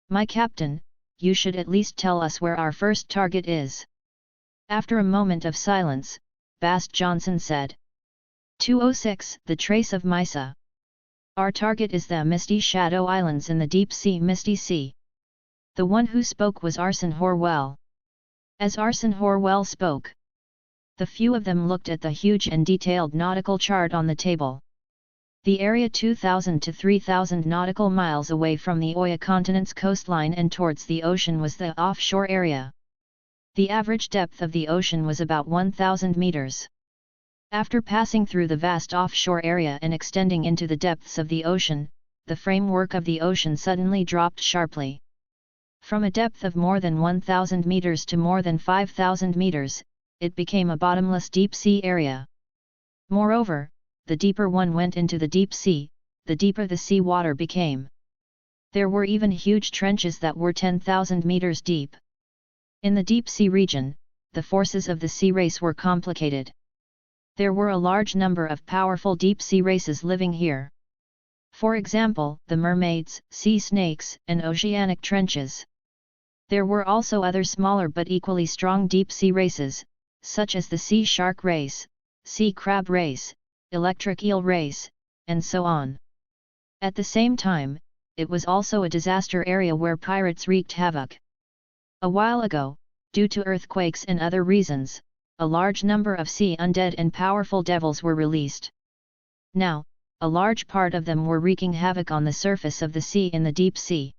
S1: My captain, you should at least tell us where our first target is. After a moment of silence, Bast Johnson said. 206, the Trace of Mysa. Our target is the Misty Shadow Islands in the deep sea Misty Sea. The one who spoke was Arson Horwell. As Arson Horwell spoke, the few of them looked at the huge and detailed nautical chart on the table. The area 2,000 to 3,000 nautical miles away from the Oya continent's coastline and towards the ocean was the offshore area. The average depth of the ocean was about 1,000 meters. After passing through the vast offshore area and extending into the depths of the ocean, the framework of the ocean suddenly dropped sharply. From a depth of more than 1,000 meters to more than 5,000 meters, it became a bottomless deep sea area. Moreover, the deeper one went into the deep sea, the deeper the sea water became. There were even huge trenches that were 10,000 meters deep. In the deep sea region, the forces of the sea race were complicated. There were a large number of powerful deep-sea races living here. For example, the mermaids, sea snakes, and oceanic trenches. There were also other smaller but equally strong deep-sea races, such as the sea shark race, sea crab race, electric eel race, and so on. At the same time, it was also a disaster area where pirates wreaked havoc. A while ago, due to earthquakes and other reasons, a large number of sea undead and powerful devils were released. Now, a large part of them were wreaking havoc on the surface of the sea in the deep sea.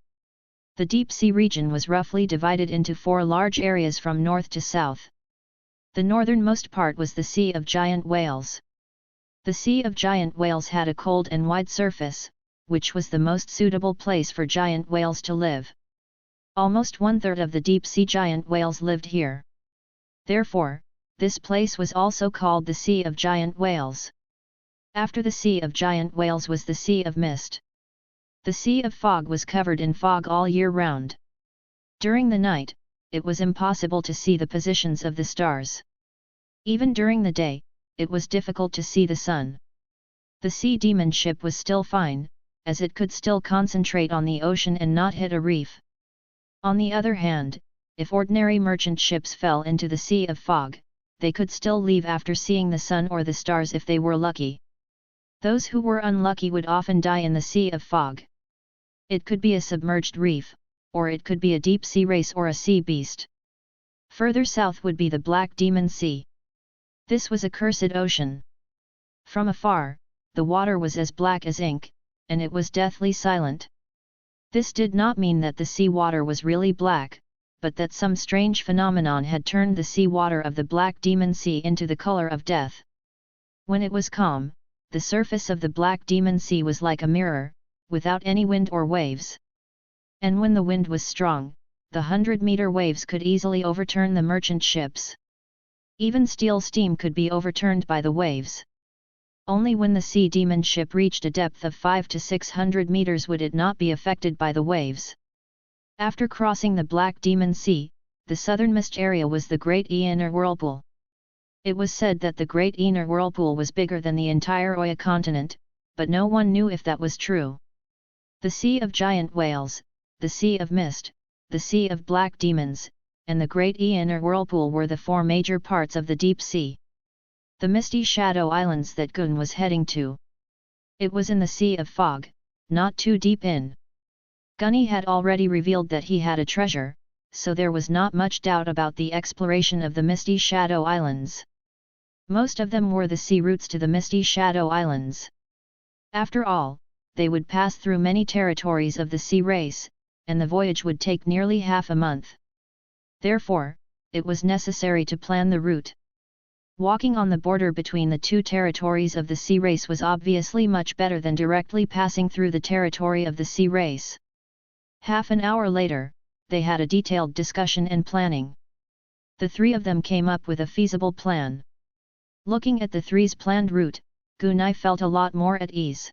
S1: The deep sea region was roughly divided into 4 large areas from north to south. The northernmost part was the Sea of Giant Whales. The Sea of Giant Whales had a cold and wide surface, which was the most suitable place for giant whales to live. Almost 1/3 of the deep-sea giant whales lived here. Therefore, this place was also called the Sea of Giant Whales. After the Sea of Giant Whales was the Sea of Mist. The Sea of Fog was covered in fog all year round. During the night, it was impossible to see the positions of the stars. Even during the day, it was difficult to see the sun. The sea demon ship was still fine, as it could still concentrate on the ocean and not hit a reef. On the other hand, if ordinary merchant ships fell into the Sea of Fog, they could still leave after seeing the sun or the stars if they were lucky. Those who were unlucky would often die in the Sea of Fog. It could be a submerged reef, or it could be a deep-sea race or a sea beast. Further south would be the Black Demon Sea. This was a cursed ocean. From afar, the water was as black as ink, and it was deathly silent. This did not mean that the sea water was really black, but that some strange phenomenon had turned the sea water of the Black Demon Sea into the color of death. When it was calm, the surface of the Black Demon Sea was like a mirror, without any wind or waves. And when the wind was strong, the 100-meter waves could easily overturn the merchant ships. Even steel steam could be overturned by the waves. Only when the sea demon ship reached a depth of 500 to 600 meters would it not be affected by the waves. After crossing the Black Demon Sea, the southernmost area was the Great Inner Whirlpool. It was said that the Great Inner Whirlpool was bigger than the entire Oya continent, but no one knew if that was true. The Sea of Giant Whales, the Sea of Mist, the Sea of Black Demons, and the Great Inner Whirlpool were the 4 major parts of the deep sea. The misty shadow islands that Gun was heading to. It was in the Sea of Fog, not too deep in. Gunny had already revealed that he had a treasure, so there was not much doubt about the exploration of the misty shadow islands. Most of them were the sea routes to the misty shadow islands. After all, they would pass through many territories of the sea race, and the voyage would take nearly half a month. Therefore, it was necessary to plan the route. Walking on the border between the 2 territories of the sea race was obviously much better than directly passing through the territory of the sea race. Half an hour later, they had a detailed discussion and planning. The 3 of them came up with a feasible plan. Looking at the 3's planned route, Gunai felt a lot more at ease.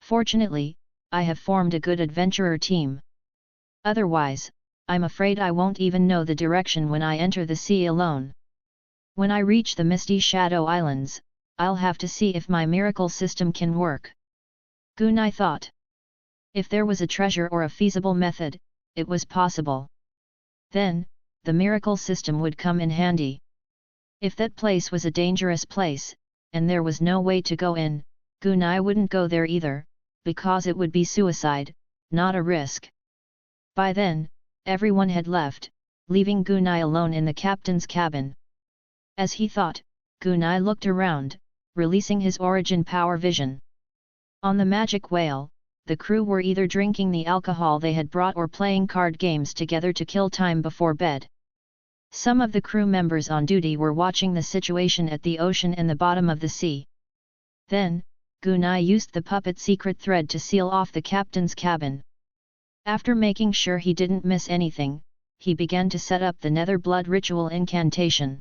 S1: Fortunately, I have formed a good adventurer team. Otherwise, I'm afraid I won't even know the direction when I enter the sea alone. When I reach the Misty Shadow Islands, I'll have to see if my miracle system can work. Gunai thought. If there was a treasure or a feasible method, it was possible. Then, the miracle system would come in handy. If that place was a dangerous place, and there was no way to go in, Gunai wouldn't go there either, because it would be suicide, not a risk. By then, everyone had left, leaving Gunai alone in the captain's cabin. As he thought, Gunai looked around, releasing his origin power vision. On the magic whale, the crew were either drinking the alcohol they had brought or playing card games together to kill time before bed. Some of the crew members on duty were watching the situation at the ocean and the bottom of the sea. Then, Gunai used the puppet secret thread to seal off the captain's cabin. After making sure he didn't miss anything, he began to set up the nether blood ritual incantation.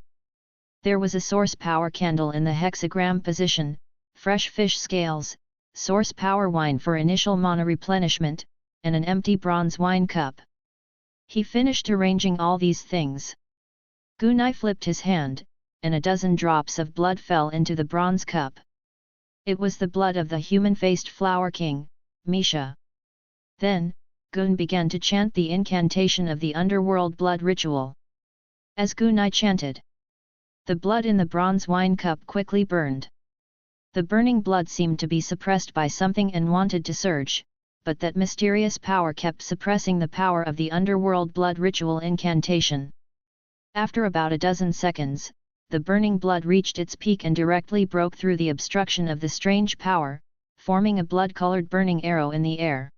S1: There was a source power candle in the hexagram position, fresh fish scales, source power wine for initial mana replenishment, and an empty bronze wine cup. He finished arranging all these things. Gunai flipped his hand, and a dozen drops of blood fell into the bronze cup. It was the blood of the human-faced flower king, Misha. Then, Gun began to chant the incantation of the underworld blood ritual. As Gunai chanted, the blood in the bronze wine cup quickly burned. The burning blood seemed to be suppressed by something and wanted to surge, but that mysterious power kept suppressing the power of the underworld blood ritual incantation. After about a dozen seconds, the burning blood reached its peak and directly broke through the obstruction of the strange power, forming a blood-colored burning arrow in the air.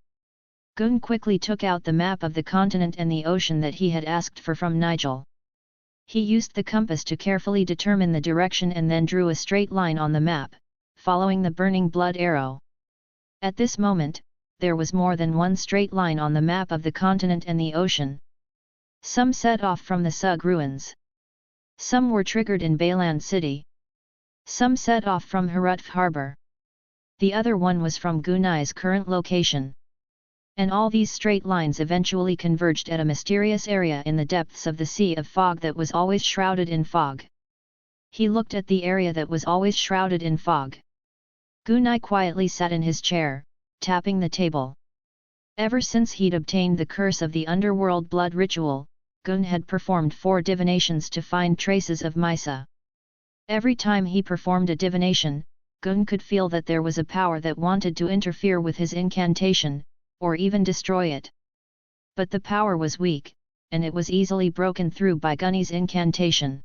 S1: Gun quickly took out the map of the continent and the ocean that he had asked for from Nigel. He used the compass to carefully determine the direction and then drew a straight line on the map, following the burning blood arrow. At this moment, there was more than one straight line on the map of the continent and the ocean. Some set off from the Sug ruins. Some were triggered in Bayland City. Some set off from Harutf Harbor. The other one was from Gunai's current location. And all these straight lines eventually converged at a mysterious area in the depths of the sea of fog that was always shrouded in fog. He looked at the area that was always shrouded in fog. Gunai quietly sat in his chair, tapping the table. Ever since he'd obtained the curse of the underworld blood ritual, Gun had performed 4 divinations to find traces of Misa. Every time he performed a divination, Gun could feel that there was a power that wanted to interfere with his incantation, or even destroy it. But the power was weak, and it was easily broken through by Gunai's incantation.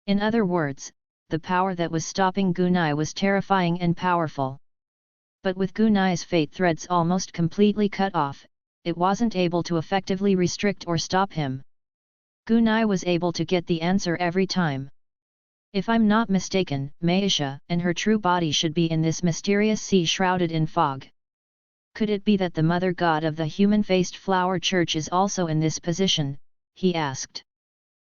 S1: In other words, the power that was stopping Gunai was terrifying and powerful. But with Gunai's fate threads almost completely cut off, it wasn't able to effectively restrict or stop him. Gunai was able to get the answer every time. If I'm not mistaken, Maisha and her true body should be in this mysterious sea shrouded in fog. Could it be that the mother god of the human-faced flower church is also in this position? He asked.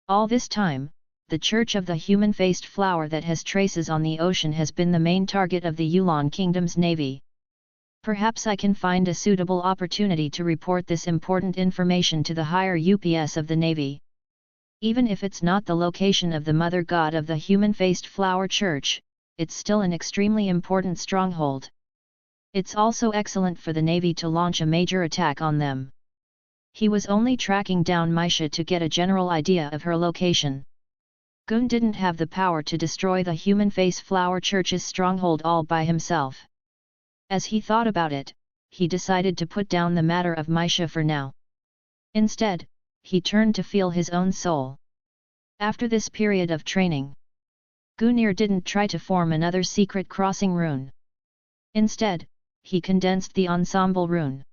S1: All this time, the church of the human-faced flower that has traces on the ocean has been the main target of the Yulan Kingdom's navy. Perhaps I can find a suitable opportunity to report this important information to the higher UPS of the navy. Even if it's not the location of the mother god of the human-faced flower church, it's still an extremely important stronghold. It's also excellent for the navy to launch a major attack on them. He was only tracking down Misha to get a general idea of her location. Gun didn't have the power to destroy the human-face flower church's stronghold all by himself. As he thought about it, he decided to put down the matter of Misha for now. Instead, he turned to feel his own soul. After this period of training, Gunir didn't try to form another secret crossing rune. Instead, he condensed the ensemble rune.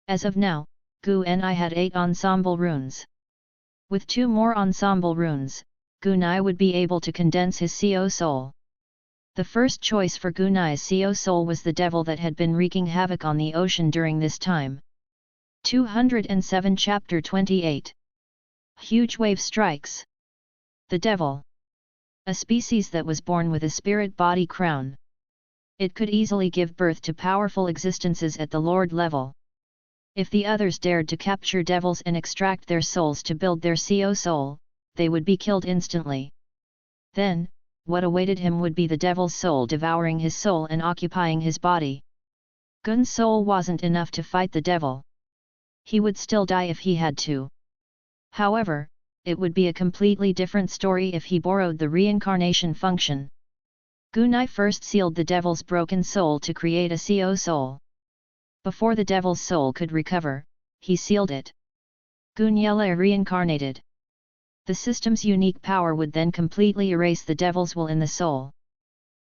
S1: As of now, Gunai had 8 ensemble runes. With 2 more ensemble runes, Gunai would be able to condense his CO soul. The first choice for Gunai's CO soul was the devil that had been wreaking havoc on the ocean during this time. 207 Chapter 28. Huge wave strikes. The devil. A species that was born with a spirit body crown. It could easily give birth to powerful existences at the Lord level. If the others dared to capture devils and extract their souls to build their CO soul, they would be killed instantly. Then, what awaited him would be the devil's soul devouring his soul and occupying his body. Gun's soul wasn't enough to fight the devil. He would still die if he had to. However, it would be a completely different story if he borrowed the reincarnation function. Gunai first sealed the devil's broken soul to create a CO soul. Before the devil's soul could recover, he sealed it. Gunyele reincarnated. The system's unique power would then completely erase the devil's will in the soul.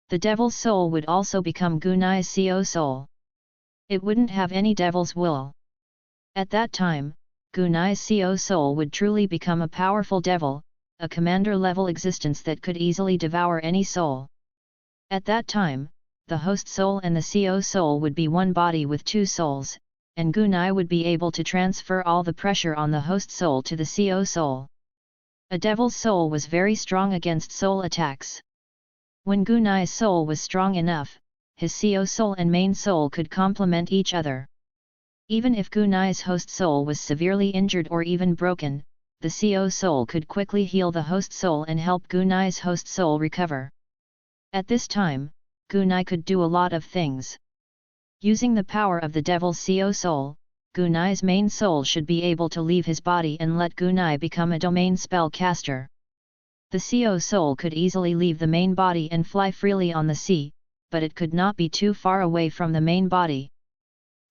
S1: The devil's soul would also become Gunai's CO soul. It wouldn't have any devil's will. At that time, Gunai's CO soul would truly become a powerful devil, a commander-level existence that could easily devour any soul. At that time, the host soul and the CO soul would be one body with 2 souls, and Gunai would be able to transfer all the pressure on the host soul to the CO soul. A devil's soul was very strong against soul attacks. When Gunai's soul was strong enough, his CO soul and main soul could complement each other. Even if Gunai's host soul was severely injured or even broken, the CO soul could quickly heal the host soul and help Gunai's host soul recover. At this time, Gunai could do a lot of things. Using the power of the devil's CO soul, Gunai's main soul should be able to leave his body and let Gunai become a domain spell caster. The CO soul could easily leave the main body and fly freely on the sea, but it could not be too far away from the main body.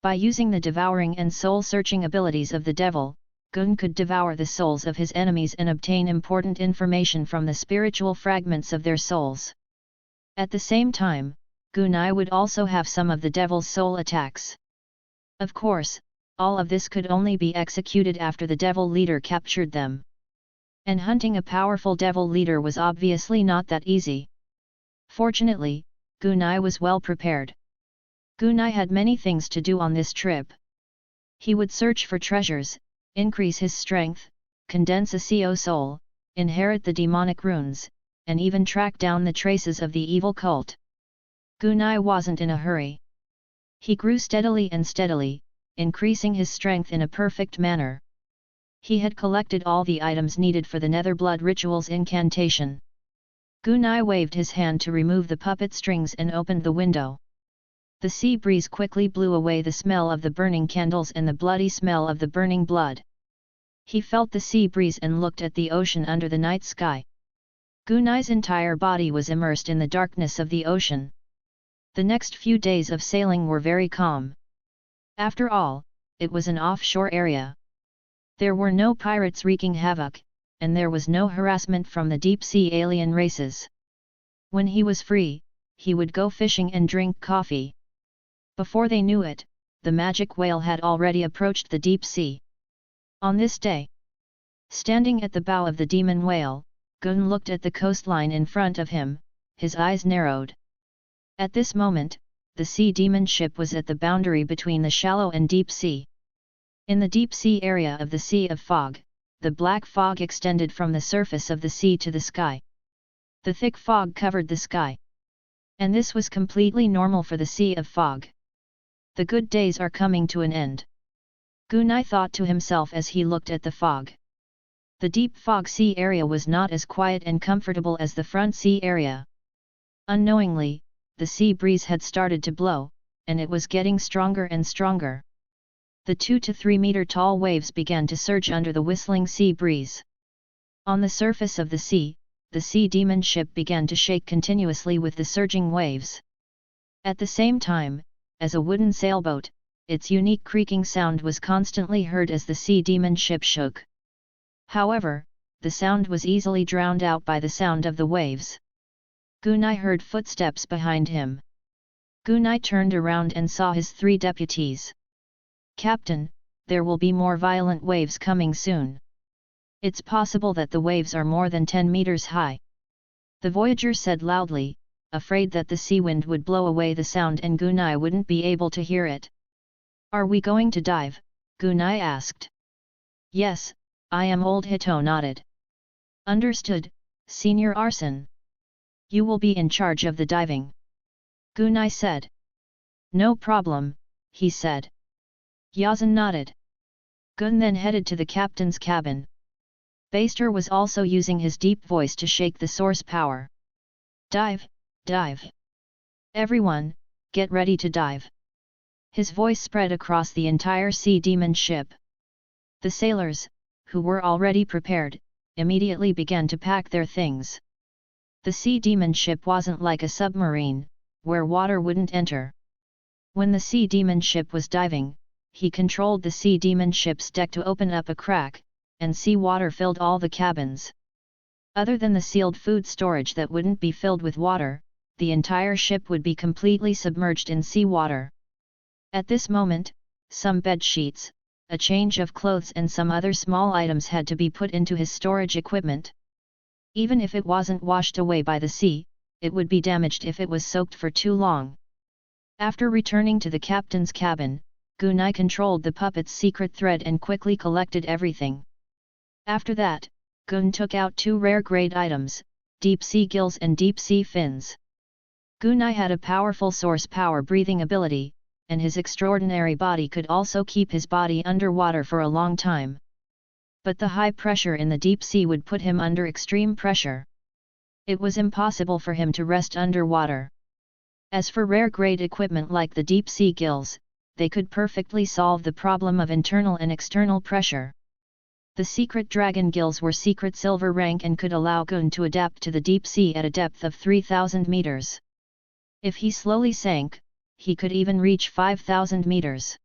S1: By using the devouring and soul-searching abilities of the devil, Gun could devour the souls of his enemies and obtain important information from the spiritual fragments of their souls. At the same time, Gunai would also have some of the devil's soul attacks. Of course, all of this could only be executed after the devil leader captured them. And hunting a powerful devil leader was obviously not that easy. Fortunately, Gunai was well prepared. Gunai had many things to do on this trip. He would search for treasures, increase his strength, condense a CO soul, inherit the demonic runes, and even track down the traces of the evil cult. Gunai wasn't in a hurry. He grew steadily and steadily, increasing his strength in a perfect manner. He had collected all the items needed for the Netherblood ritual's incantation. Gunai waved his hand to remove the puppet strings and opened the window. The sea breeze quickly blew away the smell of the burning candles and the bloody smell of the burning blood. He felt the sea breeze and looked at the ocean under the night sky. Gunai's entire body was immersed in the darkness of the ocean. The next few days of sailing were very calm. After all, it was an offshore area. There were no pirates wreaking havoc, and there was no harassment from the deep-sea alien races. When he was free, he would go fishing and drink coffee. Before they knew it, the magic whale had already approached the deep sea. On this day, standing at the bow of the demon whale, Gun looked at the coastline in front of him, his eyes narrowed. At this moment, the sea demon ship was at the boundary between the shallow and deep sea. In the deep sea area of the Sea of Fog, the black fog extended from the surface of the sea to the sky. The thick fog covered the sky. And this was completely normal for the Sea of Fog. The good days are coming to an end. Gunai thought to himself as he looked at the fog. The deep fog sea area was not as quiet and comfortable as the front sea area. Unknowingly, the sea breeze had started to blow, and it was getting stronger and stronger. The 2 to 3 meter tall waves began to surge under the whistling sea breeze. On the surface of the sea demon ship began to shake continuously with the surging waves. At the same time, as a wooden sailboat, its unique creaking sound was constantly heard as the sea demon ship shook. However, the sound was easily drowned out by the sound of the waves. Gunai heard footsteps behind him. Gunai turned around and saw his 3 deputies. "Captain, there will be more violent waves coming soon. It's possible that the waves are more than 10 meters high," the voyager said loudly, afraid that the sea wind would blow away the sound and Gunai wouldn't be able to hear it. "Are we going to dive?" Gunai asked. "Yes, I am." Old Hito nodded. "Understood, Senior Arson. You will be in charge of the diving," Gunai said. "No problem," he said. Yazan nodded. Gun then headed to the captain's cabin. Baster was also using his deep voice to shake the source power. "Dive, dive. Everyone, get ready to dive." His voice spread across the entire sea demon ship. The sailors, who were already prepared, immediately began to pack their things. The sea demon ship wasn't like a submarine, where water wouldn't enter. When the sea demon ship was diving, he controlled the sea demon ship's deck to open up a crack, and sea water filled all the cabins. Other than the sealed food storage that wouldn't be filled with water, the entire ship would be completely submerged in sea water. At this moment, some bed sheets, a change of clothes and some other small items had to be put into his storage equipment. Even if it wasn't washed away by the sea, it would be damaged if it was soaked for too long. After returning to the captain's cabin, Gunai controlled the puppet's secret thread and quickly collected everything. After that, Gun took out 2 rare grade items, deep sea gills and deep sea fins. Gunai had a powerful source power breathing ability, and his extraordinary body could also keep his body underwater for a long time. But the high pressure in the deep sea would put him under extreme pressure. It was impossible for him to rest underwater. As for rare-grade equipment like the deep-sea gills, they could perfectly solve the problem of internal and external pressure. The secret dragon gills were secret silver rank and could allow Gun to adapt to the deep sea at a depth of 3,000 meters. If he slowly sank, he could even reach 5,000 meters.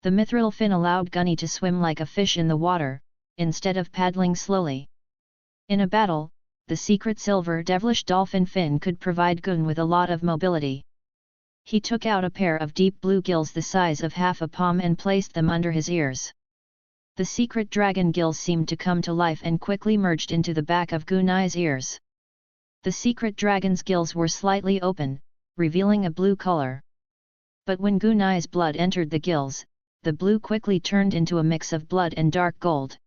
S1: The mithril fin allowed Gunny to swim like a fish in the water, instead of paddling slowly. In a battle, the secret silver devilish dolphin fin could provide Gun with a lot of mobility. He took out a pair of deep blue gills the size of half a palm and placed them under his ears. The secret dragon gills seemed to come to life and quickly merged into the back of Gunai's ears. The secret dragon's gills were slightly open, revealing a blue color. But when Gunai's blood entered the gills, the blue quickly turned into a mix of blood and dark gold.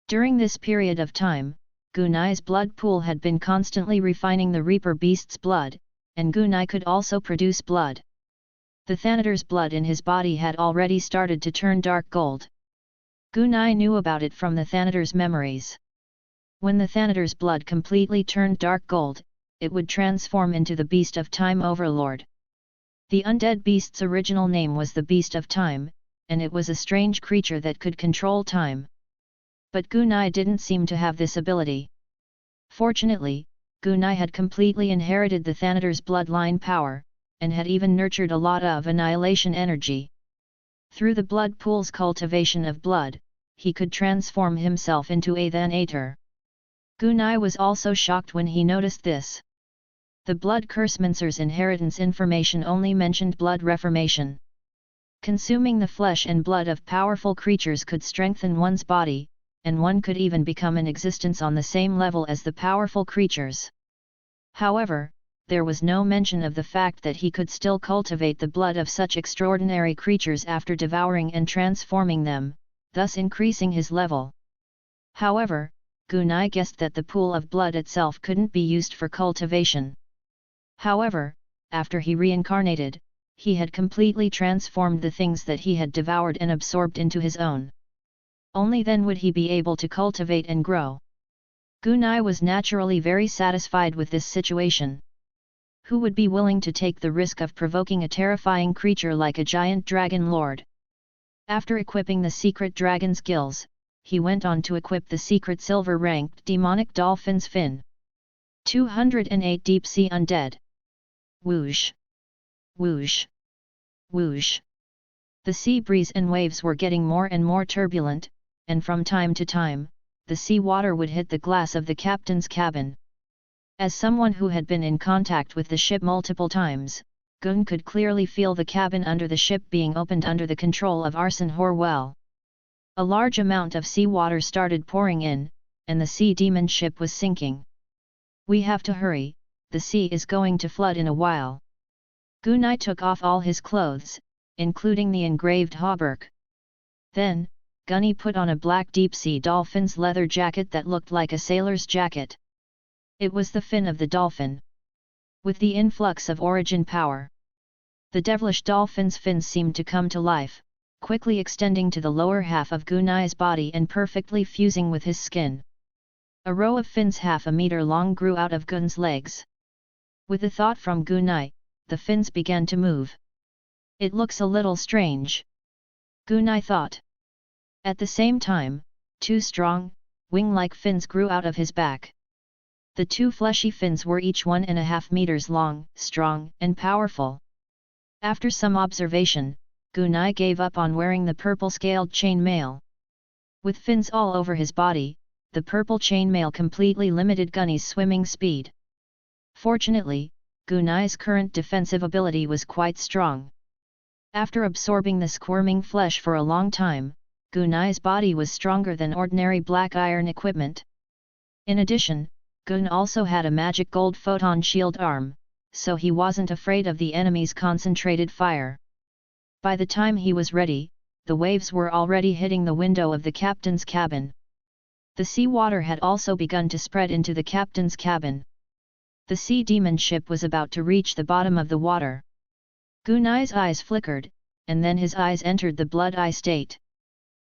S1: During this period of time, Gunai's blood pool had been constantly refining the Reaper beast's blood, and Gunai could also produce blood. The Thanator's blood in his body had already started to turn dark gold. Gunai knew about it from the Thanator's memories. When the Thanator's blood completely turned dark gold, it would transform into the Beast of Time Overlord. The undead beast's original name was the Beast of Time, and it was a strange creature that could control time. But Gunai didn't seem to have this ability. Fortunately, Gunai had completely inherited the Thanator's bloodline power, and had even nurtured a lot of annihilation energy. Through the blood pool's cultivation of blood, he could transform himself into a Thanator. Gunai was also shocked when he noticed this. The Blood Cursemancer's inheritance information only mentioned blood reformation. Consuming the flesh and blood of powerful creatures could strengthen one's body, and one could even become in existence on the same level as the powerful creatures. However, there was no mention of the fact that he could still cultivate the blood of such extraordinary creatures after devouring and transforming them, thus increasing his level. However, Gunai guessed that the pool of blood itself couldn't be used for cultivation. However, after he reincarnated, he had completely transformed the things that he had devoured and absorbed into his own. Only then would he be able to cultivate and grow. Gunai was naturally very satisfied with this situation. Who would be willing to take the risk of provoking a terrifying creature like a giant dragon lord? After equipping the secret dragon's gills, he went on to equip the secret silver-ranked demonic dolphin's fin. 208 Deep Sea Undead. Whoosh! Whoosh! Whoosh! The sea breeze and waves were getting more and more turbulent, and from time to time, the sea water would hit the glass of the captain's cabin. As someone who had been in contact with the ship multiple times, Gun could clearly feel the cabin under the ship being opened under the control of Arson Horwell. A large amount of seawater started pouring in, and the sea demon ship was sinking. "We have to hurry, the sea is going to flood in a while." Gunai took off all his clothes, including the engraved hauberk. Then, Gunny put on a black deep-sea dolphin's leather jacket that looked like a sailor's jacket. It was the fin of the dolphin. With the influx of origin power, the devilish dolphin's fins seemed to come to life, quickly extending to the lower half of Gunai's body and perfectly fusing with his skin. A row of fins half a meter long grew out of Gun's legs. With a thought from Gunai, the fins began to move. "It looks a little strange," Gunai thought. At the same time, two strong, wing-like fins grew out of his back. The two fleshy fins were each 1.5 meters long, strong, and powerful. After some observation, Gunai gave up on wearing the purple-scaled chainmail. With fins all over his body, the purple chainmail completely limited Gunny's swimming speed. Fortunately, Gunai's current defensive ability was quite strong. After absorbing the squirming flesh for a long time, Gunai's body was stronger than ordinary black iron equipment. In addition, Gun also had a magic gold photon shield arm, so he wasn't afraid of the enemy's concentrated fire. By the time he was ready, the waves were already hitting the window of the captain's cabin. The seawater had also begun to spread into the captain's cabin. The sea demon ship was about to reach the bottom of the water. Gunai's eyes flickered, and then his eyes entered the blood eye state.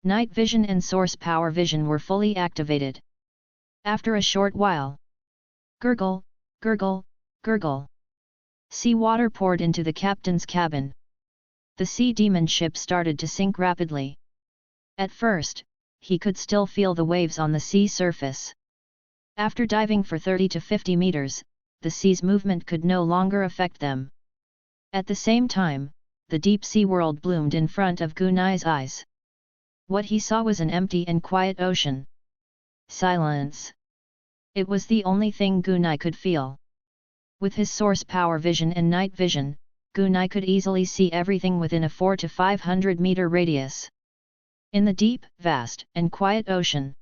S1: Night vision and source power vision were fully activated. After a short while, gurgle, gurgle, gurgle. Sea water poured into the captain's cabin. The sea demon ship started to sink rapidly. At first, he could still feel the waves on the sea surface. After diving for 30 to 50 meters, the sea's movement could no longer affect them. At the same time, the deep sea world bloomed in front of Gunai's eyes. What he saw was an empty and quiet ocean. Silence. It was the only thing Gunai could feel. With his source power vision and night vision, Gunai could easily see everything within a 4 to 500 meter radius. In the deep, vast, and quiet ocean,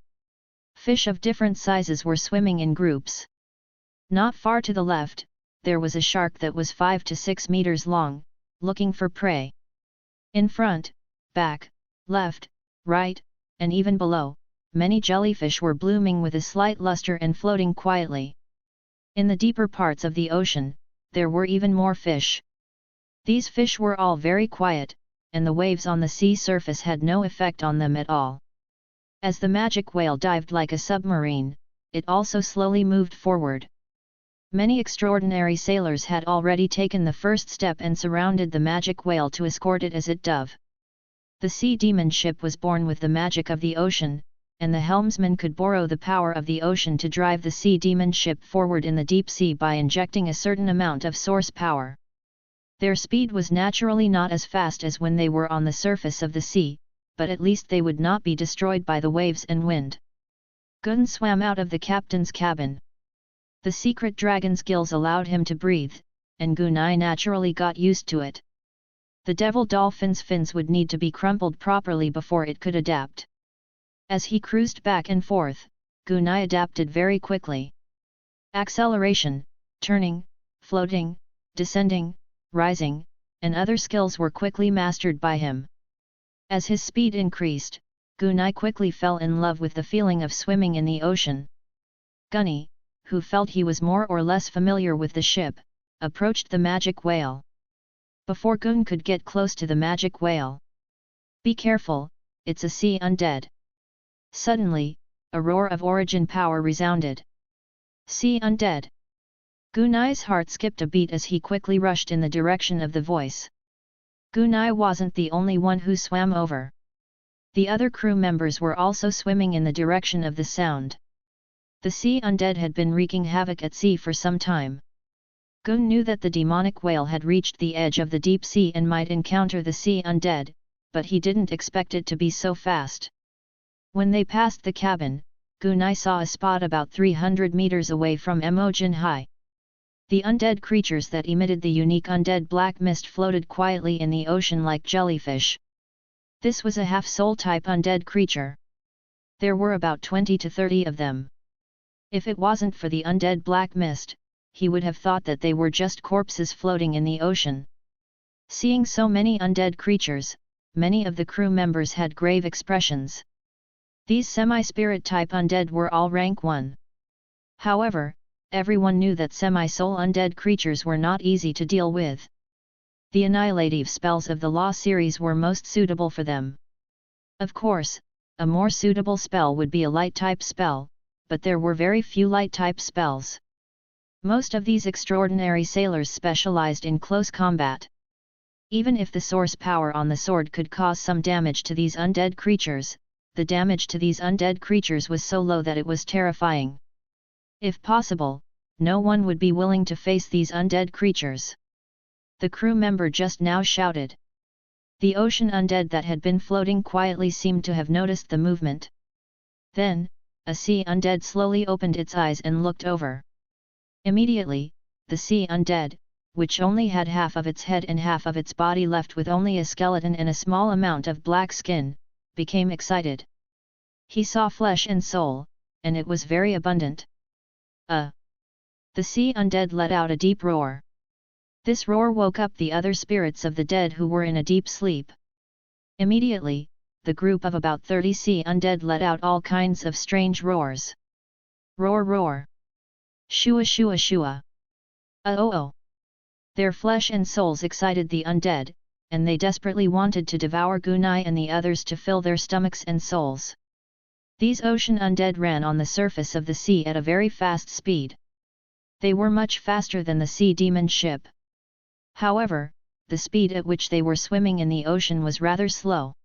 S1: fish of different sizes were swimming in groups. Not far to the left, there was a shark that was 5 to 6 meters long, looking for prey. In front, back, left, right, and even below, many jellyfish were blooming with a slight luster and floating quietly. In the deeper parts of the ocean, there were even more fish. These fish were all very quiet, and the waves on the sea surface had no effect on them at all. As the magic whale dived like a submarine, it also slowly moved forward. Many extraordinary sailors had already taken the first step and surrounded the magic whale to escort it as it dove. The sea demon ship was born with the magic of the ocean, and the helmsman could borrow the power of the ocean to drive the sea demon ship forward in the deep sea by injecting a certain amount of source power. Their speed was naturally not as fast as when they were on the surface of the sea, but at least they would not be destroyed by the waves and wind. Gun swam out of the captain's cabin. The secret dragon's gills allowed him to breathe, and Gunai naturally got used to it. The devil dolphin's fins would need to be crumpled properly before it could adapt. As he cruised back and forth, Gunai adapted very quickly. Acceleration, turning, floating, descending, rising, and other skills were quickly mastered by him. As his speed increased, Gunai quickly fell in love with the feeling of swimming in the ocean. Gunny, who felt he was more or less familiar with the ship, approached the magic whale. Before Gun could get close to the magic whale, "Be careful, it's a sea undead." Suddenly, a roar of origin power resounded. Sea undead! Gunai's heart skipped a beat as he quickly rushed in the direction of the voice. Gunai wasn't the only one who swam over. The other crew members were also swimming in the direction of the sound. The sea undead had been wreaking havoc at sea for some time. Gun knew that the demonic whale had reached the edge of the deep sea and might encounter the sea undead, but he didn't expect it to be so fast. When they passed the cabin, Gunai saw a spot about 300 meters away from Emojin High. The undead creatures that emitted the unique undead black mist floated quietly in the ocean like jellyfish. This was a half-soul type undead creature. There were about 20 to 30 of them. If it wasn't for the undead black mist, he would have thought that they were just corpses floating in the ocean. Seeing so many undead creatures, many of the crew members had grave expressions. These semi-spirit type undead were all rank 1. However, everyone knew that semi-soul undead creatures were not easy to deal with. The annihilative spells of the Law series were most suitable for them. Of course, a more suitable spell would be a light type spell, but there were very few light type spells. Most of these extraordinary sailors specialized in close combat. Even if the source power on the sword could cause some damage to these undead creatures, the damage to these undead creatures was so low that it was terrifying. If possible, no one would be willing to face these undead creatures. The crew member just now shouted. The ocean undead that had been floating quietly seemed to have noticed the movement. Then, a sea undead slowly opened its eyes and looked over. Immediately, the sea undead, which only had half of its head and half of its body left with only a skeleton and a small amount of black skin, became excited. He saw flesh and soul, and it was very abundant. The sea undead let out a deep roar. This roar woke up the other spirits of the dead who were in a deep sleep. Immediately, the group of about 30 sea undead let out all kinds of strange roars. Roar roar! Shua shua shua! Oh oh! Their flesh and souls excited the undead, and they desperately wanted to devour Gunai and the others to fill their stomachs and souls. These ocean undead ran on the surface of the sea at a very fast speed. They were much faster than the sea demon ship. However, the speed at which they were swimming in the ocean was rather slow.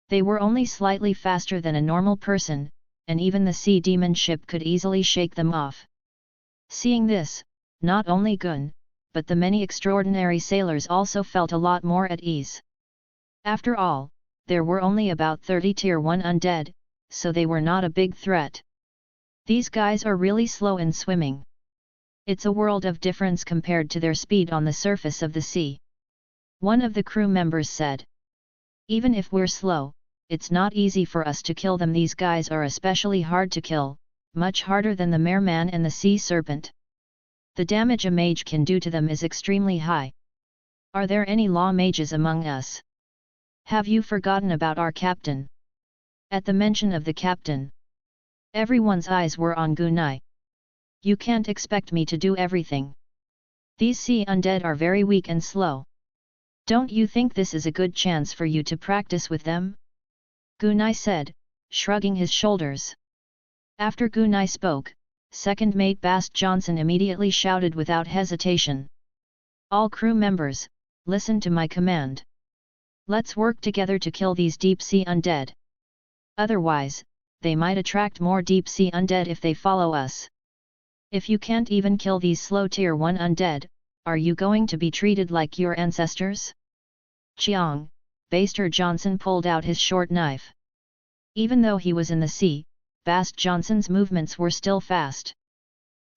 S1: They were only slightly faster than a normal person, and even the sea demon ship could easily shake them off. Seeing this, not only Gun, but the many extraordinary sailors also felt a lot more at ease. After all, there were only about 30 Tier 1 undead, so they were not a big threat. These guys are really slow in swimming. It's a world of difference compared to their speed on the surface of the sea. One of the crew members said. Even if we're slow, it's not easy for us to kill them. These guys are especially hard to kill, much harder than the merman and the sea serpent. The damage a mage can do to them is extremely high. Are there any law mages among us? Have you forgotten about our captain? At the mention of the captain, everyone's eyes were on Gunai. You can't expect me to do everything. These sea undead are very weak and slow. Don't you think this is a good chance for you to practice with them? Gunai said, shrugging his shoulders. After Gunai spoke, second mate Bast Johnson immediately shouted without hesitation. All crew members, listen to my command. Let's work together to kill these deep-sea undead. Otherwise, they might attract more deep-sea undead if they follow us. If you can't even kill these slow Tier 1 undead, are you going to be treated like your ancestors? Chiang, Baster Johnson pulled out his short knife. Even though he was in the sea, Bast Johnson's movements were still fast.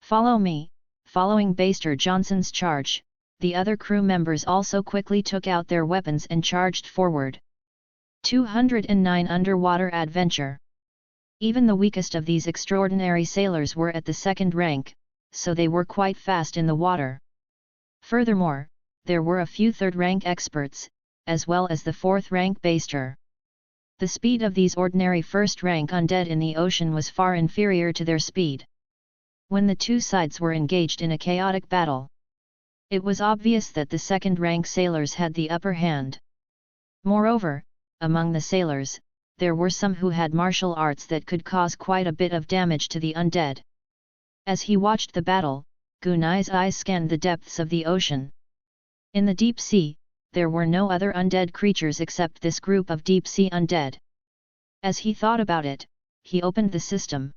S1: Follow me. Following Baster Johnson's charge, the other crew members also quickly took out their weapons and charged forward. 209 Underwater Adventure. Even the weakest of these extraordinary sailors were at the second rank, so they were quite fast in the water. Furthermore, there were a few third-rank experts, as well as the fourth-rank baster. The speed of these ordinary first-rank undead in the ocean was far inferior to their speed. When the two sides were engaged in a chaotic battle, it was obvious that the second-rank sailors had the upper hand. Moreover, among the sailors, there were some who had martial arts that could cause quite a bit of damage to the undead. As he watched the battle, Gunai's eyes scanned the depths of the ocean. In the deep sea, there were no other undead creatures except this group of deep-sea undead. As he thought about it, he opened the system.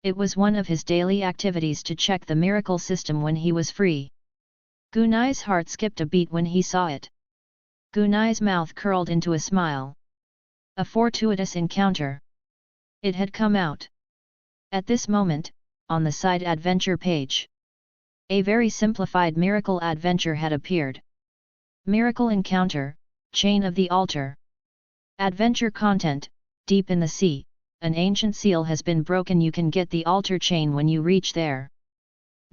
S1: It was one of his daily activities to check the miracle system when he was free. Gunai's heart skipped a beat when he saw it. Gunai's mouth curled into a smile. A fortuitous encounter. It had come out. At this moment, on the side adventure page, a very simplified miracle adventure had appeared. Miracle Encounter, Chain of the Altar. Adventure content, deep in the sea, an ancient seal has been broken. You can get the altar chain when you reach there.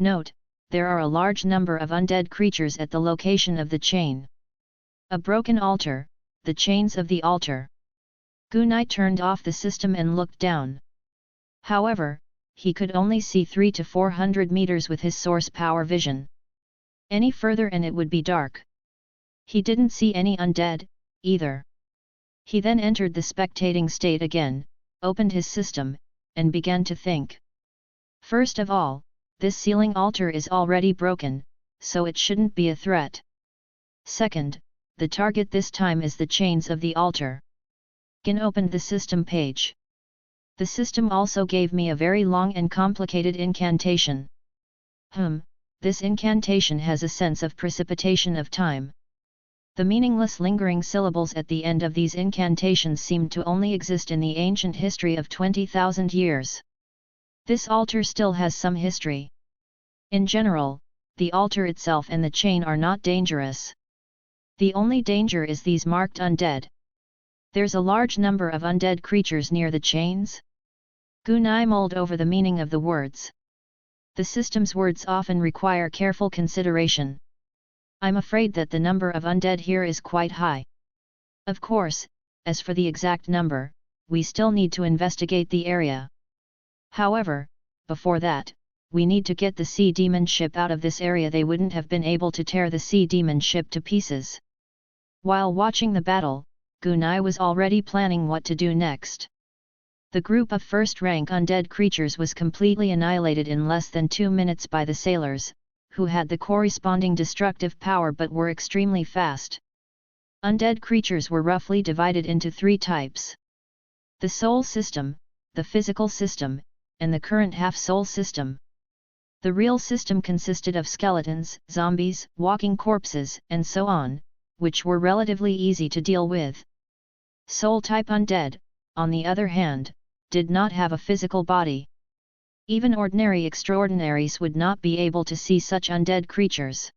S1: Note, there are a large number of undead creatures at the location of the chain. A broken altar, the chains of the altar. Gunai turned off the system and looked down. However, he could only see 300 to 400 meters with his source power vision. Any further and it would be dark. He didn't see any undead, either. He then entered the spectating state again, opened his system, and began to think. First of all, this ceiling altar is already broken, so it shouldn't be a threat. Second, the target this time is the chains of the altar. Gin opened the system page. The system also gave me a very long and complicated incantation. This incantation has a sense of precipitation of time. The meaningless lingering syllables at the end of these incantations seemed to only exist in the ancient history of 20,000 years. This altar still has some history. In general, the altar itself and the chain are not dangerous. The only danger is these marked undead. There's a large number of undead creatures near the chains. Gunai mulled over the meaning of the words. The system's words often require careful consideration. I'm afraid that the number of undead here is quite high. Of course, as for the exact number, we still need to investigate the area. However, before that, we need to get the sea demon ship out of this area. They wouldn't have been able to tear the sea demon ship to pieces. While watching the battle, Gunai was already planning what to do next. The group of first-rank undead creatures was completely annihilated in less than 2 minutes by the sailors, who had the corresponding destructive power but were extremely fast. Undead creatures were roughly divided into 3 types. The soul system, the physical system, and the current half-soul system. The real system consisted of skeletons, zombies, walking corpses, and so on, which were relatively easy to deal with. Soul-type undead, on the other hand, did not have a physical body. Even ordinary extraordinaries would not be able to see such undead creatures.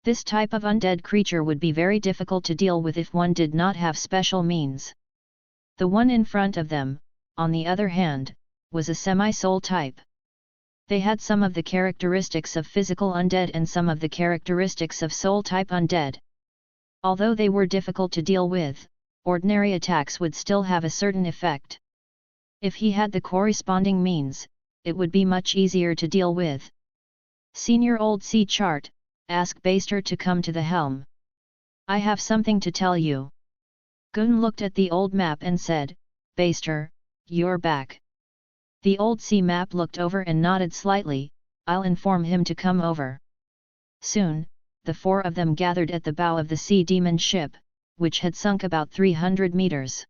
S1: This type of undead creature would be very difficult to deal with if one did not have special means. The one in front of them, on the other hand, was a semi-soul type. They had some of the characteristics of physical undead and some of the characteristics of soul-type undead. Although they were difficult to deal with, ordinary attacks would still have a certain effect. If he had the corresponding means, it would be much easier to deal with. Senior Old Sea Chart, ask Baster to come to the helm. I have something to tell you. Gun looked at the old map and said, Baster, you're back. The old sea map looked over and nodded slightly, I'll inform him to come over. Soon, the 4 of them gathered at the bow of the sea demon ship, which had sunk about 300 meters.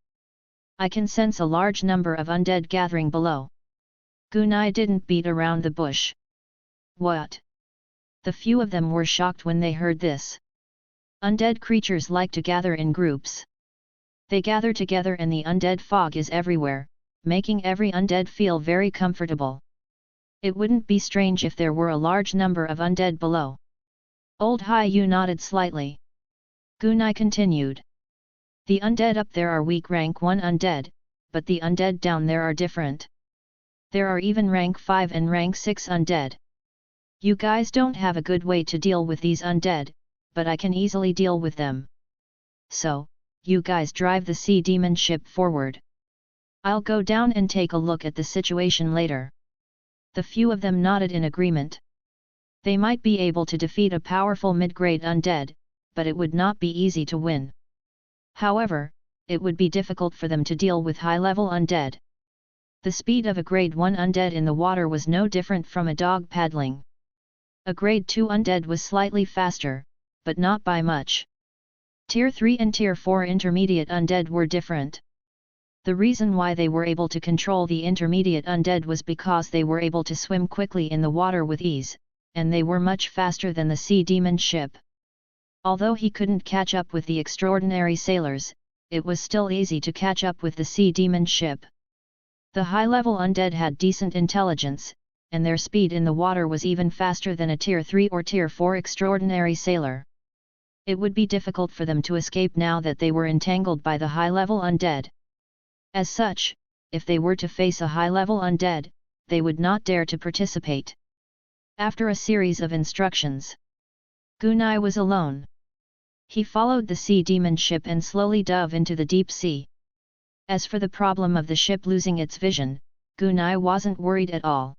S1: I can sense a large number of undead gathering below. Gunai didn't beat around the bush. What? The few of them were shocked when they heard this. Undead creatures like to gather in groups. They gather together and the undead fog is everywhere, making every undead feel very comfortable. It wouldn't be strange if there were a large number of undead below. Old Haiyu nodded slightly. Gunai continued. The undead up there are weak rank 1 undead, but the undead down there are different. There are even rank 5 and rank 6 undead. You guys don't have a good way to deal with these undead, but I can easily deal with them. So, you guys drive the sea demon ship forward. I'll go down and take a look at the situation later. The few of them nodded in agreement. They might be able to defeat a powerful mid-grade undead, but it would not be easy to win. However, it would be difficult for them to deal with high-level undead. The speed of a grade 1 undead in the water was no different from a dog paddling. A grade 2 undead was slightly faster, but not by much. Tier 3 and Tier 4 intermediate undead were different. The reason why they were able to control the intermediate undead was because they were able to swim quickly in the water with ease, and they were much faster than the sea demon ship. Although he couldn't catch up with the extraordinary sailors, it was still easy to catch up with the sea demon ship. The high-level undead had decent intelligence, and their speed in the water was even faster than a Tier 3 or Tier 4 extraordinary sailor. It would be difficult for them to escape now that they were entangled by the high-level undead. As such, if they were to face a high-level undead, they would not dare to participate. After a series of instructions, Gunai was alone. He followed the sea demon ship and slowly dove into the deep sea. As for the problem of the ship losing its vision, Gunai wasn't worried at all.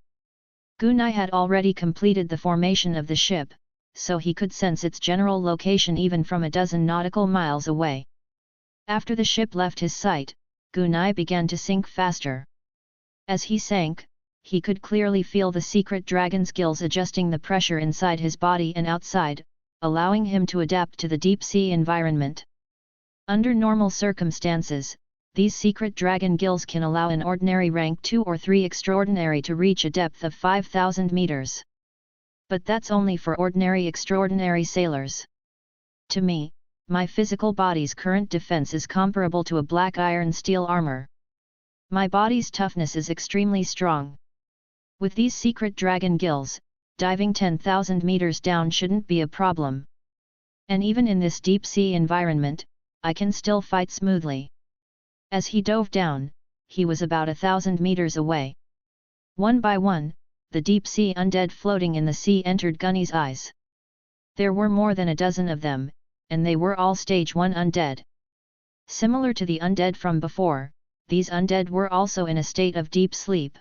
S1: Gunai had already completed the formation of the ship, so he could sense its general location even from a dozen nautical miles away. After the ship left his sight, Gunai began to sink faster. As he sank, he could clearly feel the secret dragon's gills adjusting the pressure inside his body and outside, allowing him to adapt to the deep-sea environment. Under normal circumstances, these secret dragon gills can allow an ordinary rank 2 or 3 extraordinary to reach a depth of 5,000 meters. But that's only for ordinary extraordinary sailors. To me, my physical body's current defense is comparable to a black iron steel armor. My body's toughness is extremely strong. With these secret dragon gills, diving 10,000 meters down shouldn't be a problem. And even in this deep-sea environment, I can still fight smoothly. As he dove down, he was about 1,000 meters away. One by one, the deep-sea undead floating in the sea entered Gunny's eyes. There were more than a dozen of them, and they were all stage 1 undead. Similar to the undead from before, these undead were also in a state of deep sleep.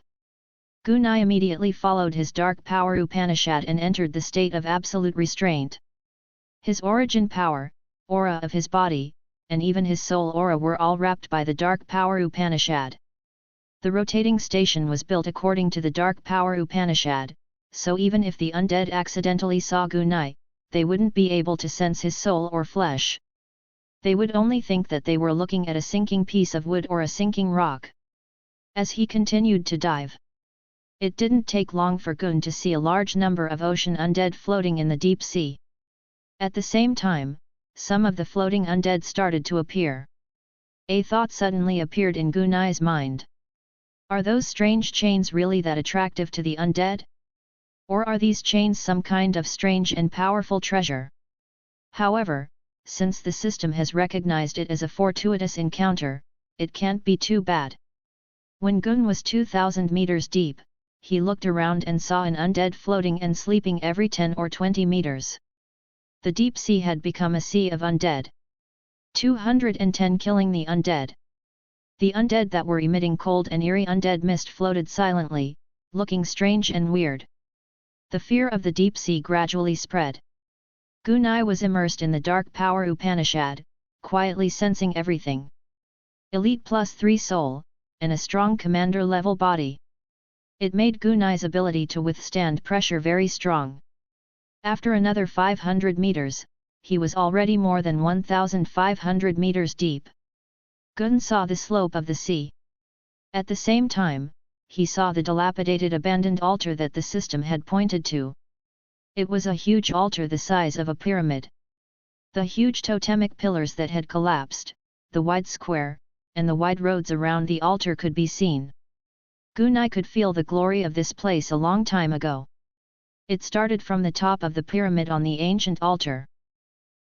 S1: Gunai immediately followed his dark power Upanishad and entered the state of absolute restraint. His origin power, aura of his body, and even his soul aura were all wrapped by the Dark Power Upanishad. The rotating station was built according to the Dark Power Upanishad, so even if the undead accidentally saw Gunai, they wouldn't be able to sense his soul or flesh. They would only think that they were looking at a sinking piece of wood or a sinking rock. As he continued to dive, it didn't take long for Gun to see a large number of ocean undead floating in the deep sea. At the same time, some of the floating undead started to appear. A thought suddenly appeared in Gunai's mind. Are those strange chains really that attractive to the undead? Or are these chains some kind of strange and powerful treasure? However, since the system has recognized it as a fortuitous encounter, it can't be too bad. When Gun was 2,000 meters deep, he looked around and saw an undead floating and sleeping every 10 or 20 meters. The deep sea had become a sea of undead. 210 killing the undead. The undead that were emitting cold and eerie undead mist floated silently, looking strange and weird. The fear of the deep sea gradually spread. Gunai was immersed in the Dark Power Upanishad, quietly sensing everything. Elite +3 soul, and a strong commander-level body. It made Gunai's ability to withstand pressure very strong. After another 500 meters, he was already more than 1,500 meters deep. Gun saw the slope of the sea. At the same time, he saw the dilapidated abandoned altar that the system had pointed to. It was a huge altar the size of a pyramid. The huge totemic pillars that had collapsed, the wide square, and the wide roads around the altar could be seen. Gunai could feel the glory of this place a long time ago. It started from the top of the pyramid on the ancient altar.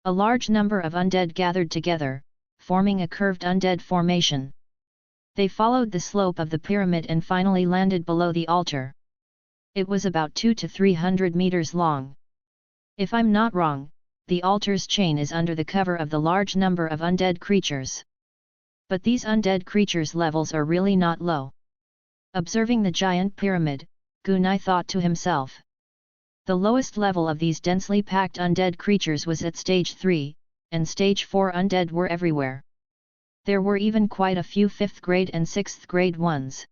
S1: A large number of undead gathered together, forming a curved undead formation. They followed the slope of the pyramid and finally landed below the altar. It was about 200 to 300 meters long. If I'm not wrong, the altar's chain is under the cover of the large number of undead creatures. But these undead creatures' levels are really not low. Observing the giant pyramid, Gunai thought to himself. The lowest level of these densely packed undead creatures was at stage 3, and stage 4 undead were everywhere. There were even quite a few 5th grade and 6th grade ones.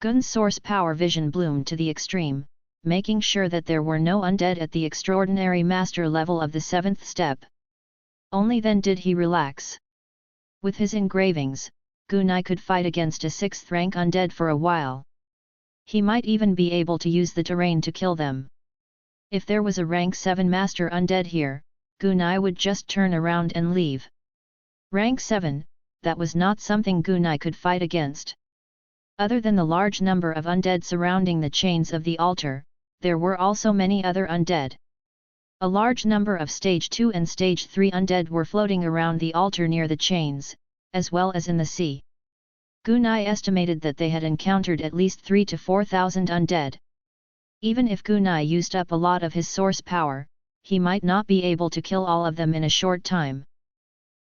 S1: Gun's source power vision bloomed to the extreme, making sure that there were no undead at the extraordinary master level of the 7th step. Only then did he relax. With his engravings, Gunai could fight against a 6th rank undead for a while. He might even be able to use the terrain to kill them. If there was a rank 7 master undead here, Gunai would just turn around and leave. Rank 7, that was not something Gunai could fight against. Other than the large number of undead surrounding the chains of the altar, there were also many other undead. A large number of stage 2 and stage 3 undead were floating around the altar near the chains, as well as in the sea. Gunai estimated that they had encountered at least 3,000 to 4,000 undead. Even if Gunai used up a lot of his source power, he might not be able to kill all of them in a short time.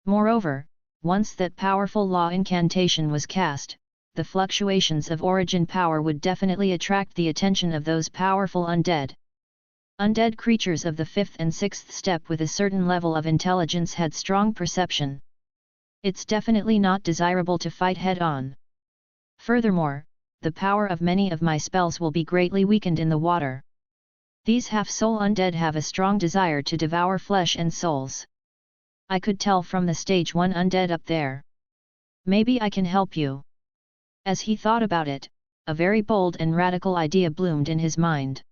S1: Moreover, once that powerful law incantation was cast, the fluctuations of origin power would definitely attract the attention of those powerful undead. Undead creatures of the 5th and 6th step with a certain level of intelligence had strong perception. It's definitely not desirable to fight head-on. Furthermore, the power of many of my spells will be greatly weakened in the water. These half-soul undead have a strong desire to devour flesh and souls. I could tell from the stage 1 undead up there. Maybe I can help you. As he thought about it, a very bold and radical idea bloomed in his mind.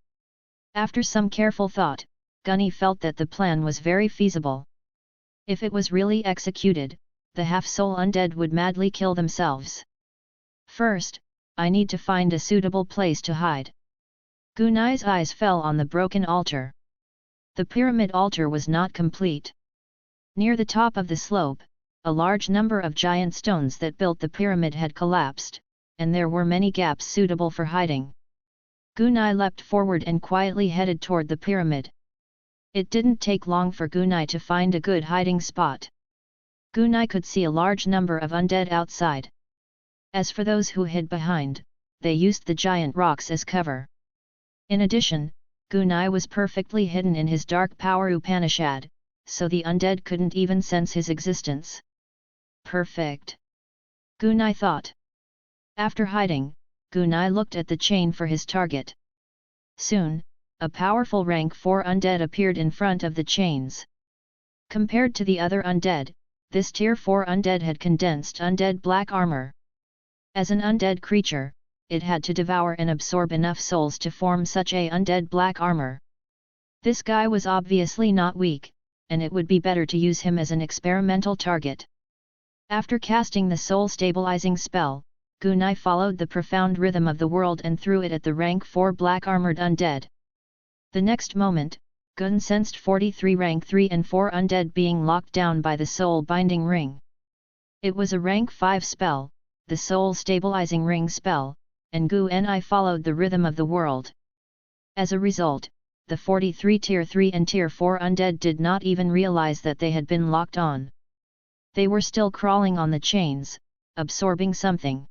S1: After some careful thought, Gunny felt that the plan was very feasible. If it was really executed, the half-soul undead would madly kill themselves. First, I need to find a suitable place to hide. Gunai's eyes fell on the broken altar. The pyramid altar was not complete. Near the top of the slope, a large number of giant stones that built the pyramid had collapsed, and there were many gaps suitable for hiding. Gunai leapt forward and quietly headed toward the pyramid. It didn't take long for Gunai to find a good hiding spot. Gunai could see a large number of undead outside. As for those who hid behind, they used the giant rocks as cover. In addition, Gunai was perfectly hidden in his dark power Upanishad, so the undead couldn't even sense his existence. Perfect. Gunai thought. After hiding, Gunai looked at the chain for his target. Soon, a powerful rank 4 undead appeared in front of the chains. Compared to the other undead, this tier 4 undead had condensed undead black armor. As an undead creature, it had to devour and absorb enough souls to form such a undead black armor. This guy was obviously not weak, and it would be better to use him as an experimental target. After casting the soul-stabilizing spell, Gunai followed the profound rhythm of the world and threw it at the rank 4 black-armored undead. The next moment, Gun sensed 43 rank 3 and 4 undead being locked down by the soul-binding ring. It was a rank 5 spell, the soul-stabilizing ring spell, and Gunai followed the rhythm of the world. As a result, the 43 Tier 3 and Tier 4 undead did not even realize that they had been locked on. They were still crawling on the chains, absorbing something.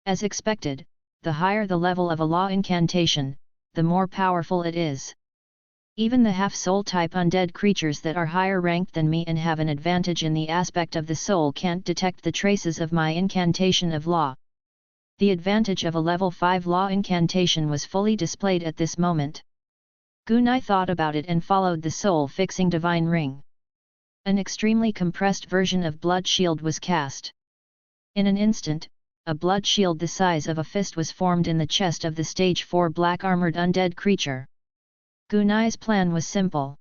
S1: As expected, the higher the level of a law incantation, the more powerful it is. Even the half-soul type undead creatures that are higher ranked than me and have an advantage in the aspect of the soul can't detect the traces of my incantation of law. The advantage of a level 5 law incantation was fully displayed at this moment. Gunai thought about it and followed the soul-fixing divine ring. An extremely compressed version of Blood Shield was cast. In an instant, a blood shield the size of a fist was formed in the chest of the stage 4 black-armored undead creature. Gunai's plan was simple.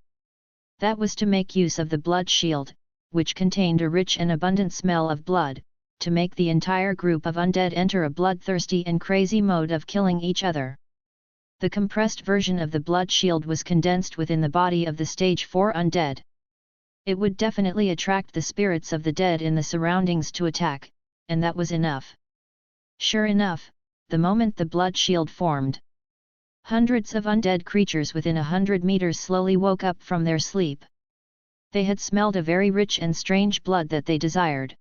S1: That was to make use of the blood shield, which contained a rich and abundant smell of blood, to make the entire group of undead enter a bloodthirsty and crazy mode of killing each other. The compressed version of the blood shield was condensed within the body of the stage 4 undead. It would definitely attract the spirits of the dead in the surroundings to attack, and that was enough. Sure enough, the moment the blood shield formed, hundreds of undead creatures within 100 meters slowly woke up from their sleep. They had smelled a very rich and strange blood that they desired.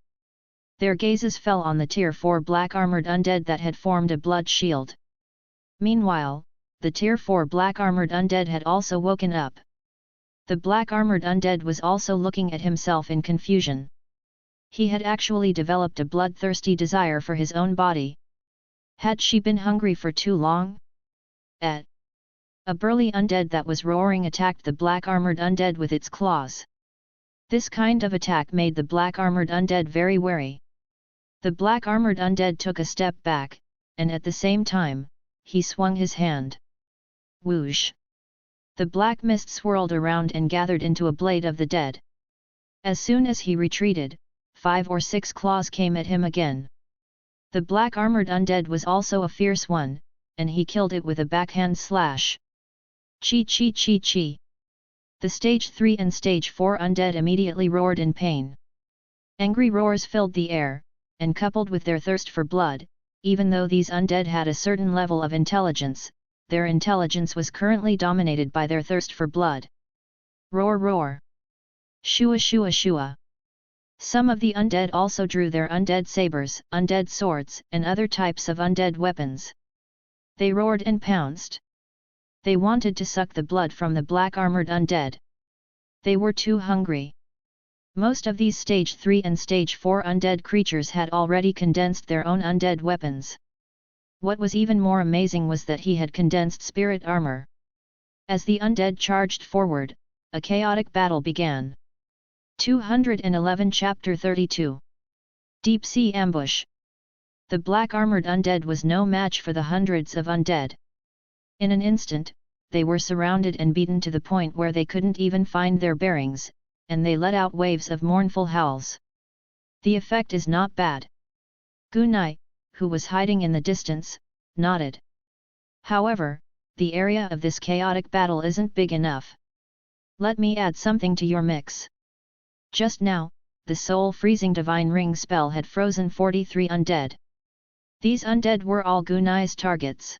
S1: Their gazes fell on the Tier 4 black-armored undead that had formed a blood shield. Meanwhile, the Tier 4 black-armored undead had also woken up. The black-armored undead was also looking at himself in confusion. He had actually developed a bloodthirsty desire for his own body. Had she been hungry for too long? A burly undead that was roaring attacked the black-armored undead with its claws. This kind of attack made the black-armored undead very wary. The black-armored undead took a step back, and at the same time, he swung his hand. Whoosh! The black mist swirled around and gathered into a blade of the dead. As soon as he retreated, 5 or 6 claws came at him again. The black-armored undead was also a fierce one, and he killed it with a backhand slash. Chi chi chi chi! The stage 3 and stage 4 undead immediately roared in pain. Angry roars filled the air, and coupled with their thirst for blood, even though these undead had a certain level of intelligence, their intelligence was currently dominated by their thirst for blood. Roar roar! Shua shua shua! Some of the undead also drew their undead sabers, undead swords, and other types of undead weapons. They roared and pounced. They wanted to suck the blood from the black-armored undead. They were too hungry. Most of these stage 3 and stage 4 undead creatures had already condensed their own undead weapons. What was even more amazing was that he had condensed spirit armor. As the undead charged forward, a chaotic battle began. 211 Chapter 32 Deep Sea Ambush. The black-armored undead was no match for the hundreds of undead. In an instant, they were surrounded and beaten to the point where they couldn't even find their bearings, and they let out waves of mournful howls. The effect is not bad. Gunai, who was hiding in the distance, nodded. However, the area of this chaotic battle isn't big enough. Let me add something to your mix. Just now, the soul-freezing divine ring spell had frozen 43 undead. These undead were all Gunai's targets.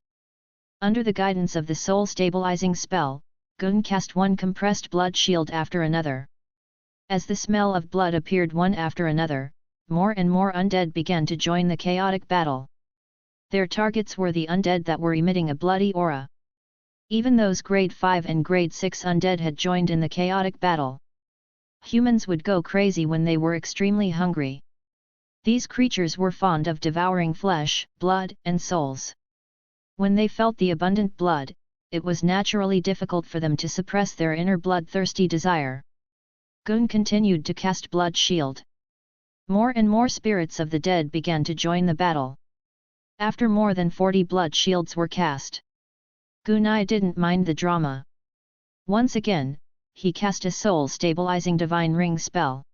S1: Under the guidance of the soul-stabilizing spell, Gun cast one compressed blood shield after another. As the smell of blood appeared one after another, more and more undead began to join the chaotic battle. Their targets were the undead that were emitting a bloody aura. Even those grade 5 and grade 6 undead had joined in the chaotic battle. Humans would go crazy when they were extremely hungry. These creatures were fond of devouring flesh, blood, and souls. When they felt the abundant blood, it was naturally difficult for them to suppress their inner bloodthirsty desire. Gun continued to cast Blood Shield. More and more spirits of the dead began to join the battle. After more than 40 blood shields were cast, Gunai didn't mind the drama. Once again, he cast a soul-stabilizing divine ring spell.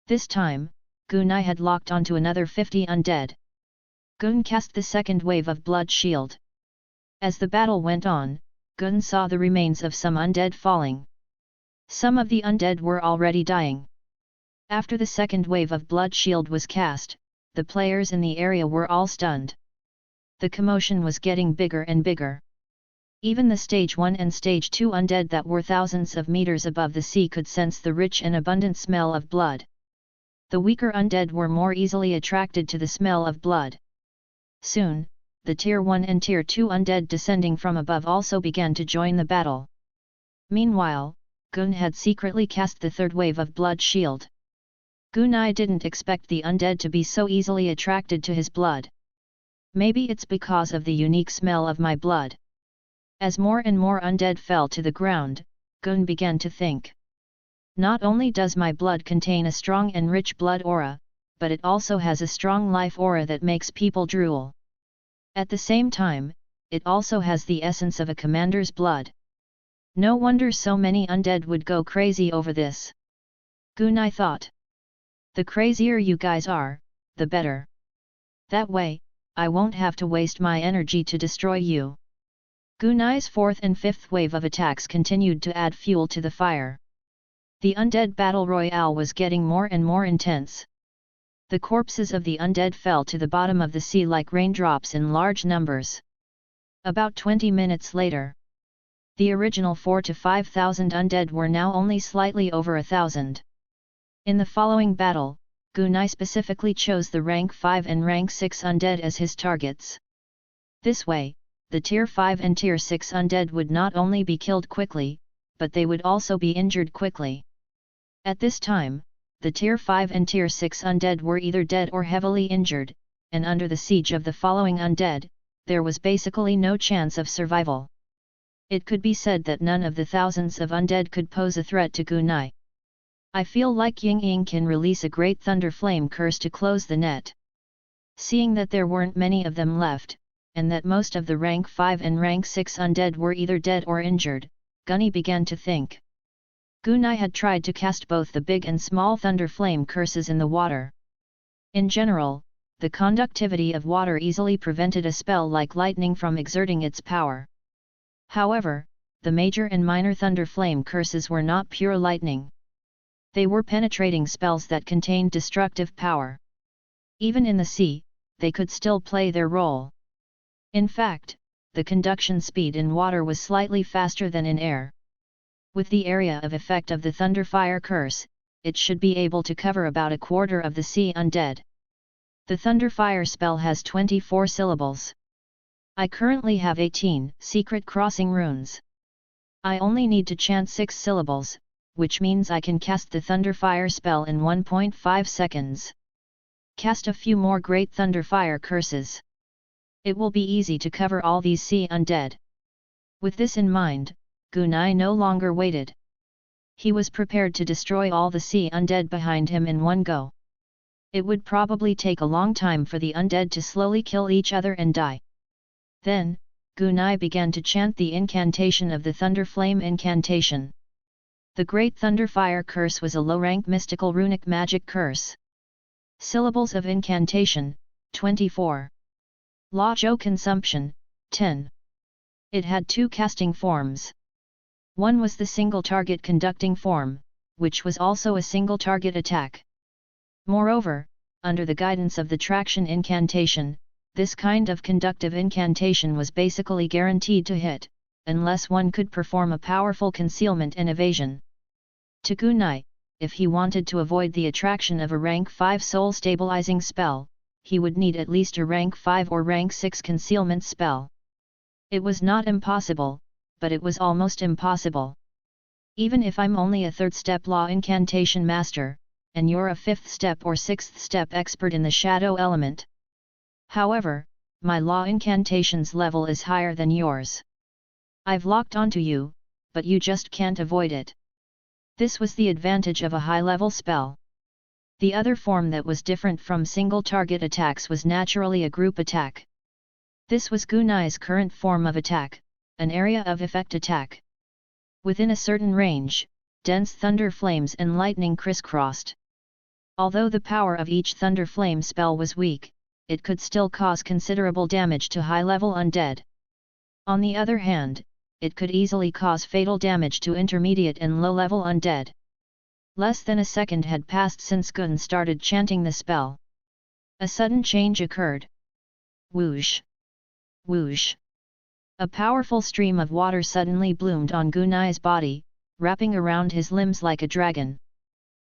S1: This time, Gunai had locked onto another 50 undead. Gun cast the second wave of Blood Shield. As the battle went on, Gun saw the remains of some undead falling. Some of the undead were already dying. After the second wave of Blood Shield was cast, the players in the area were all stunned. The commotion was getting bigger and bigger. Even the Stage 1 and Stage 2 undead that were thousands of meters above the sea could sense the rich and abundant smell of blood. The weaker undead were more easily attracted to the smell of blood. Soon, the Tier 1 and Tier 2 undead descending from above also began to join the battle. Meanwhile, Gun had secretly cast the third wave of Blood Shield. Gunai didn't expect the undead to be so easily attracted to his blood. Maybe it's because of the unique smell of my blood. As more and more undead fell to the ground, Gun began to think. Not only does my blood contain a strong and rich blood aura, but it also has a strong life aura that makes people drool. At the same time, it also has the essence of a commander's blood. No wonder so many undead would go crazy over this. Gunai thought. The crazier you guys are, the better. That way, I won't have to waste my energy to destroy you. Gunai's fourth and fifth wave of attacks continued to add fuel to the fire. The undead battle royale was getting more and more intense. The corpses of the undead fell to the bottom of the sea like raindrops in large numbers. About 20 minutes later, the original 4,000 to 5,000 undead were now only slightly over 1,000. In the following battle, Gunai specifically chose the rank 5 and rank 6 undead as his targets. This way, the Tier 5 and Tier 6 undead would not only be killed quickly, but they would also be injured quickly. At this time, the Tier 5 and Tier 6 undead were either dead or heavily injured, and under the siege of the following undead, there was basically no chance of survival. It could be said that none of the thousands of undead could pose a threat to Gunai. I feel like Ying Ying can release a great thunder flame curse to close the net. Seeing that there weren't many of them left, and that most of the rank 5 and rank 6 undead were either dead or injured, Gunai began to think. Gunai had tried to cast both the big and small thunder flame curses in the water. In general, the conductivity of water easily prevented a spell like lightning from exerting its power. However, the major and minor thunder flame curses were not pure lightning. They were penetrating spells that contained destructive power. Even in the sea, they could still play their role. In fact, the conduction speed in water was slightly faster than in air. With the area of effect of the Thunderfire curse, it should be able to cover about a quarter of the sea undead. The Thunderfire spell has 24 syllables. I currently have 18 secret crossing runes. I only need to chant 6 syllables, which means I can cast the Thunderfire spell in 1.5 seconds. Cast a few more great Thunderfire curses. It will be easy to cover all these sea undead. With this in mind, Gunai no longer waited. He was prepared to destroy all the sea undead behind him in one go. It would probably take a long time for the undead to slowly kill each other and die. Then, Gunai began to chant the incantation of the Thunderflame incantation. The Great Thunderfire curse was a low-rank mystical runic magic curse. Syllables of incantation, 24. Law Jo consumption, 10. It had 2 casting forms. One was the single target conducting form, which was also a single target attack. Moreover, under the guidance of the traction incantation, this kind of conductive incantation was basically guaranteed to hit, unless one could perform a powerful concealment and evasion. To Gunai, if he wanted to avoid the attraction of a rank 5 soul stabilizing spell, he would need at least a rank 5 or rank 6 concealment spell. It was not impossible, but it was almost impossible. Even if I'm only a 3rd step law incantation master, and you're a 5th step or 6th step expert in the shadow element. However, my law incantations level is higher than yours. I've locked onto you, but you just can't avoid it. This was the advantage of a high-level spell. The other form that was different from single-target attacks was naturally a group attack. This was Gunai's current form of attack, an area of effect attack. Within a certain range, dense thunder flames and lightning crisscrossed. Although the power of each thunder flame spell was weak, it could still cause considerable damage to high-level undead. On the other hand, it could easily cause fatal damage to intermediate and low-level undead. Less than a second had passed since Gun started chanting the spell. A sudden change occurred. Whoosh! Whoosh! A powerful stream of water suddenly bloomed on Gunai's body, wrapping around his limbs like a dragon.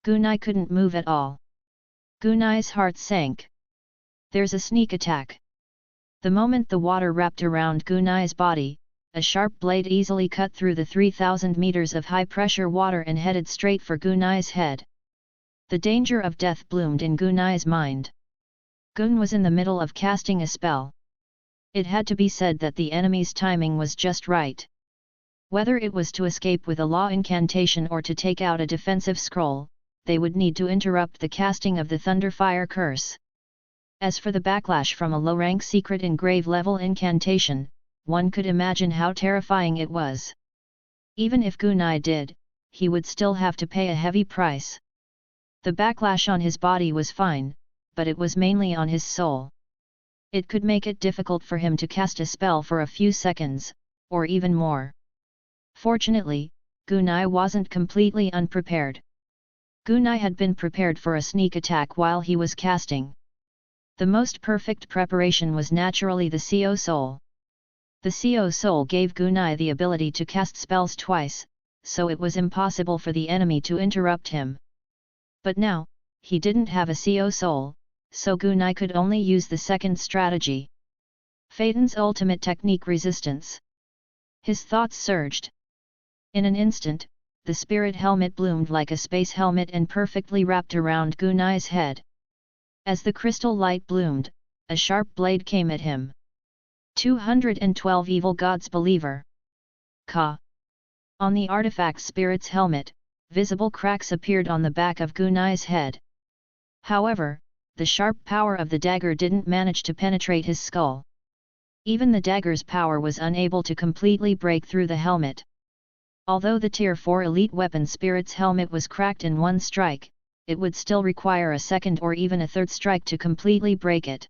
S1: Gunai couldn't move at all. Gunai's heart sank. There's a sneak attack. The moment the water wrapped around Gunai's body, a sharp blade easily cut through the 3,000 meters of high-pressure water and headed straight for Gunai's head. The danger of death bloomed in Gunai's mind. Gun was in the middle of casting a spell. It had to be said that the enemy's timing was just right. Whether it was to escape with a law incantation or to take out a defensive scroll, they would need to interrupt the casting of the Thunderfire curse. As for the backlash from a low-rank secret engrave level incantation, one could imagine how terrifying it was. Even if Gunai did, he would still have to pay a heavy price. The backlash on his body was fine, but it was mainly on his soul. It could make it difficult for him to cast a spell for a few seconds, or even more. Fortunately, Gunai wasn't completely unprepared. Gunai had been prepared for a sneak attack while he was casting. The most perfect preparation was naturally the CO Soul. The CO Soul gave Gunai the ability to cast spells twice, so it was impossible for the enemy to interrupt him. But now, he didn't have a CO Soul, so Gunai could only use the second strategy. Phaeton's ultimate technique resistance. His thoughts surged. In an instant, the spirit helmet bloomed like a space helmet and perfectly wrapped around Gunai's head. As the crystal light bloomed, a sharp blade came at him. 212 Evil Gods Believer. Ka. On the artifact spirit's helmet, visible cracks appeared on the back of Gunai's head. However, the sharp power of the dagger didn't manage to penetrate his skull. Even the dagger's power was unable to completely break through the helmet. Although the Tier 4 elite weapon spirit's helmet was cracked in one strike, it would still require a second or even a third strike to completely break it.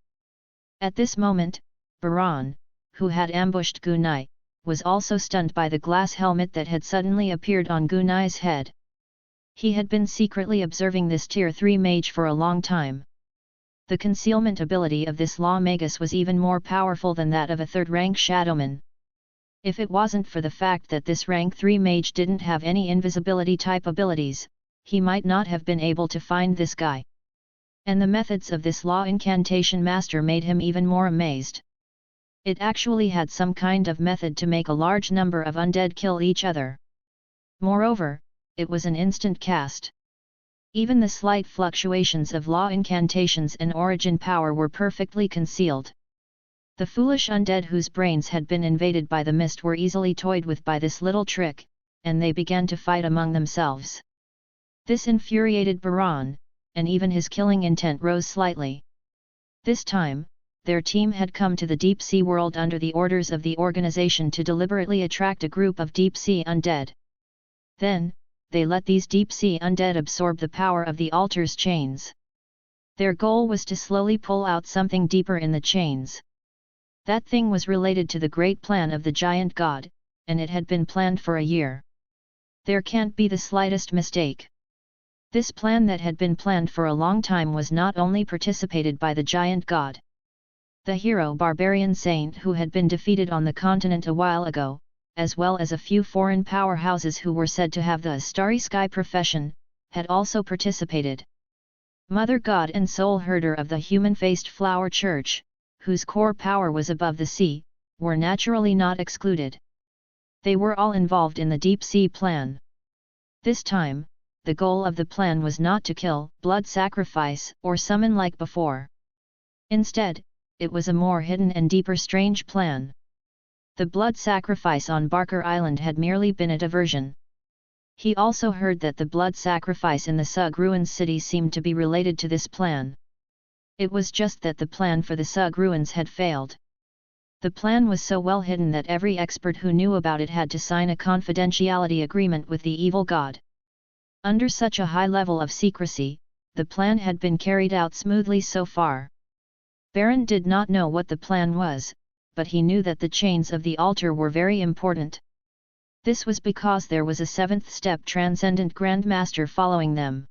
S1: At this moment, Baran, who had ambushed Gunai, was also stunned by the glass helmet that had suddenly appeared on Gunai's head. He had been secretly observing this Tier 3 mage for a long time. The concealment ability of this Law Magus was even more powerful than that of a third-rank Shadowman. If it wasn't for the fact that this rank 3 mage didn't have any invisibility-type abilities, he might not have been able to find this guy. And the methods of this Law Incantation Master made him even more amazed. It actually had some kind of method to make a large number of undead kill each other. Moreover, it was an instant cast. Even the slight fluctuations of law incantations and origin power were perfectly concealed. The foolish undead whose brains had been invaded by the mist were easily toyed with by this little trick, and they began to fight among themselves. This infuriated Baran, and even his killing intent rose slightly. This time, their team had come to the deep sea world under the orders of the organization to deliberately attract a group of deep sea undead. Then, they let these deep sea undead absorb the power of the altar's chains. Their goal was to slowly pull out something deeper in the chains. That thing was related to the great plan of the giant god, and it had been planned for a year. There can't be the slightest mistake. This plan that had been planned for a long time was not only participated by the giant god. The hero barbarian saint who had been defeated on the continent a while ago, as well as a few foreign powerhouses who were said to have the starry sky profession, had also participated. Mother God and soul herder of the human-faced flower church, whose core power was above the sea, were naturally not excluded. They were all involved in the deep sea plan. This time, the goal of the plan was not to kill, blood sacrifice, or summon like before. Instead, it was a more hidden and deeper strange plan. The blood sacrifice on Barker Island had merely been a diversion. He also heard that the blood sacrifice in the Sug Ruins city seemed to be related to this plan. It was just that the plan for the Sug Ruins had failed. The plan was so well hidden that every expert who knew about it had to sign a confidentiality agreement with the evil god. Under such a high level of secrecy, the plan had been carried out smoothly so far. Baron did not know what the plan was, but he knew that the chains of the altar were very important. This was because there was a seventh step Transcendent Grand Master following them.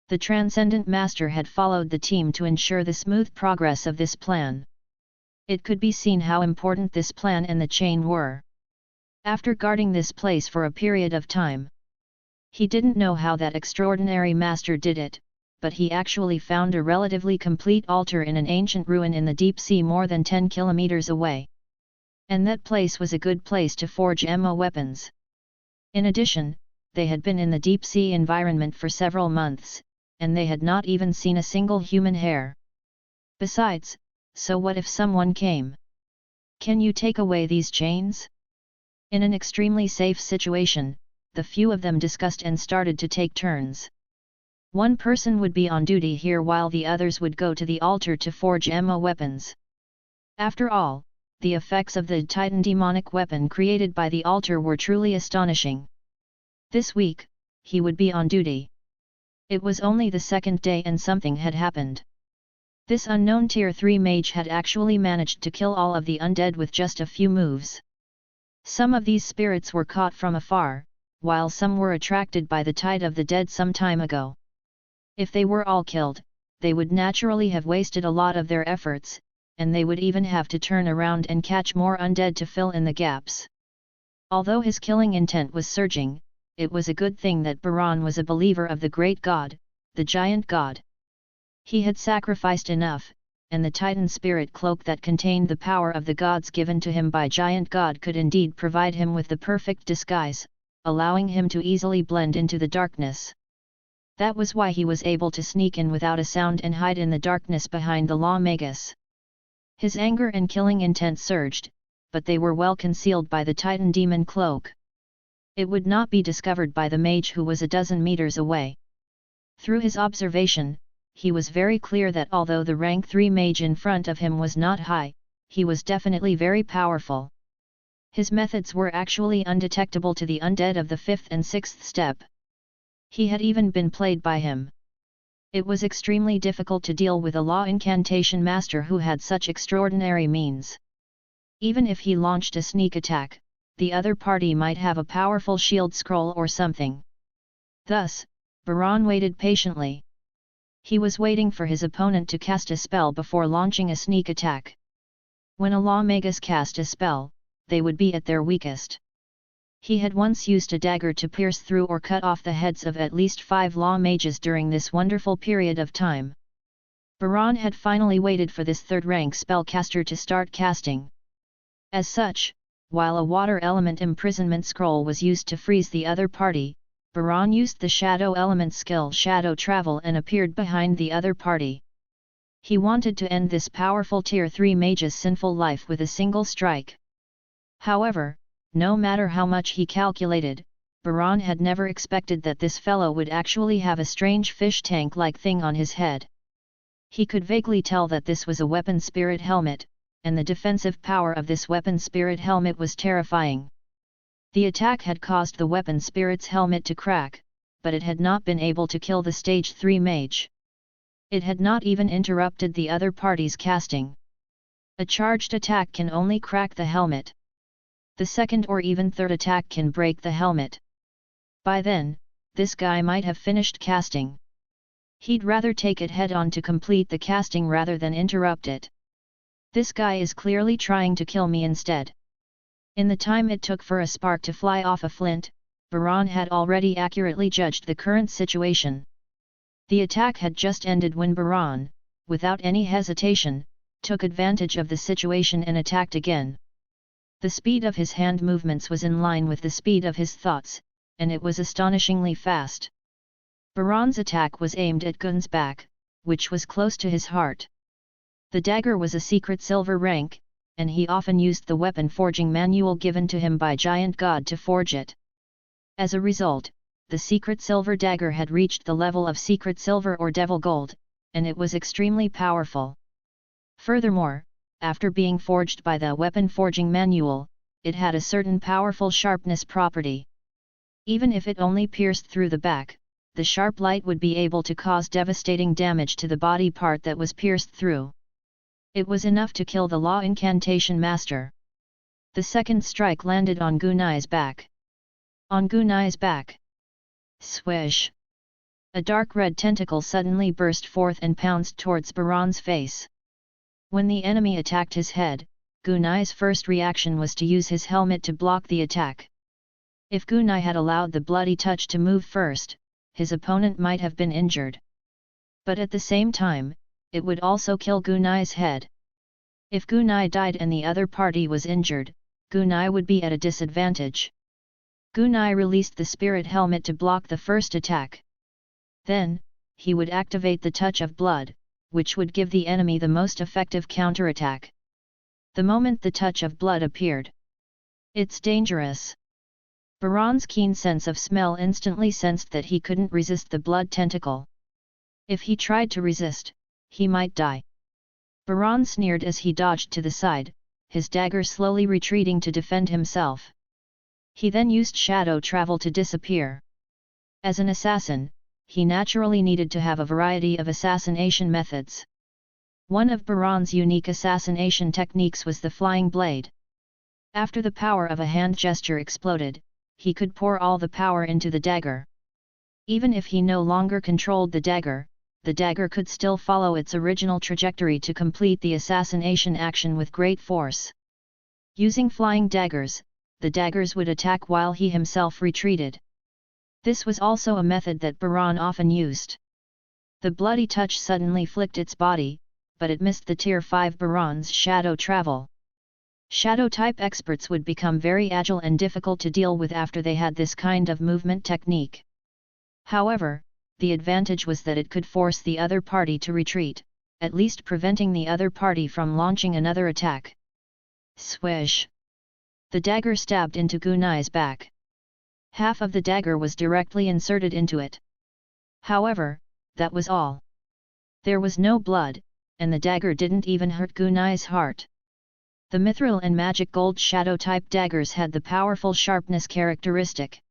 S1: The Transcendent Master had followed the team to ensure the smooth progress of this plan. It could be seen how important this plan and the chain were. After guarding this place for a period of time, he didn't know how that extraordinary master did it, but he actually found a relatively complete altar in an ancient ruin in the deep sea more than 10 kilometers away. And that place was a good place to forge MO weapons. In addition, they had been in the deep sea environment for several months, and they had not even seen a single human hair. Besides, so what if someone came? Can you take away these chains? In an extremely safe situation, the few of them discussed and started to take turns. One person would be on duty here while the others would go to the altar to forge MO weapons. After all, the effects of the Titan demonic weapon created by the altar were truly astonishing. This week, he would be on duty. It was only the second day and something had happened. This unknown Tier 3 mage had actually managed to kill all of the undead with just a few moves. Some of these spirits were caught from afar, while some were attracted by the tide of the dead some time ago. If they were all killed, they would naturally have wasted a lot of their efforts, and they would even have to turn around and catch more undead to fill in the gaps. Although his killing intent was surging, it was a good thing that Baran was a believer of the great god, the giant god. He had sacrificed enough, and the Titan spirit cloak that contained the power of the gods given to him by giant god could indeed provide him with the perfect disguise, allowing him to easily blend into the darkness. That was why he was able to sneak in without a sound and hide in the darkness behind the Law Magus. His anger and killing intent surged, but they were well concealed by the Titan demon cloak. It would not be discovered by the mage who was a dozen meters away. Through his observation, he was very clear that although the rank 3 mage in front of him was not high, he was definitely very powerful. His methods were actually undetectable to the undead of the 5th and 6th step. He had even been played by him. It was extremely difficult to deal with a law incantation master who had such extraordinary means. Even if he launched a sneak attack, the other party might have a powerful shield scroll or something. Thus, Baran waited patiently. He was waiting for his opponent to cast a spell before launching a sneak attack. When a Law Magus cast a spell, they would be at their weakest. He had once used a dagger to pierce through or cut off the heads of at least 5 Law Mages during this wonderful period of time. Baran had finally waited for this third-rank spellcaster to start casting. As such, while a water element imprisonment scroll was used to freeze the other party, Baran used the shadow element skill Shadow Travel and appeared behind the other party. He wanted to end this powerful Tier 3 mage's sinful life with a single strike. However, no matter how much he calculated, Baran had never expected that this fellow would actually have a strange fish tank-like thing on his head. He could vaguely tell that this was a weapon spirit helmet, and the defensive power of this weapon spirit helmet was terrifying. The attack had caused the weapon spirit's helmet to crack, but it had not been able to kill the stage 3 mage. It had not even interrupted the other party's casting. A charged attack can only crack the helmet. The second or even third attack can break the helmet. By then, this guy might have finished casting. He'd rather take it head-on to complete the casting rather than interrupt it. This guy is clearly trying to kill me instead. In the time it took for a spark to fly off a flint, Baran had already accurately judged the current situation. The attack had just ended when Baran, without any hesitation, took advantage of the situation and attacked again. The speed of his hand movements was in line with the speed of his thoughts, and it was astonishingly fast. Baron's attack was aimed at Gun's back, which was close to his heart. The dagger was a secret silver rank, and he often used the weapon forging manual given to him by Giant God to forge it. As a result, the secret silver dagger had reached the level of secret silver or devil gold, and it was extremely powerful. Furthermore, after being forged by the weapon forging manual, it had a certain powerful sharpness property. Even if it only pierced through the back, the sharp light would be able to cause devastating damage to the body part that was pierced through. It was enough to kill the law incantation master. The second strike landed on Gunai's back. On Gunai's back. Swish! A dark red tentacle suddenly burst forth and pounced towards Baron's face. When the enemy attacked his head, Gunai's first reaction was to use his helmet to block the attack. If Gunai had allowed the bloody touch to move first, his opponent might have been injured. But at the same time, it would also kill Gunai's head. If Gunai died and the other party was injured, Gunai would be at a disadvantage. Gunai released the spirit helmet to block the first attack. Then, he would activate the touch of blood, which would give the enemy the most effective counterattack. The moment the touch of blood appeared, it's dangerous. Baron's keen sense of smell instantly sensed that he couldn't resist the blood tentacle. If he tried to resist, he might die. Baron sneered as he dodged to the side, his dagger slowly retreating to defend himself. He then used shadow travel to disappear. As an assassin, he naturally needed to have a variety of assassination methods. One of Baron's unique assassination techniques was the flying blade. After the power of a hand gesture exploded, he could pour all the power into the dagger. Even if he no longer controlled the dagger could still follow its original trajectory to complete the assassination action with great force. Using flying daggers, the daggers would attack while he himself retreated. This was also a method that Baron often used. The bloody touch suddenly flicked its body, but it missed the Tier 5 Baron's shadow travel. Shadow-type experts would become very agile and difficult to deal with after they had this kind of movement technique. However, the advantage was that it could force the other party to retreat, at least preventing the other party from launching another attack. Swish! The dagger stabbed into Gunai's back. Half of the dagger was directly inserted into it. However, that was all. There was no blood, and the dagger didn't even hurt Gunai's heart. The mithril and magic gold shadow-type daggers had the powerful sharpness characteristic.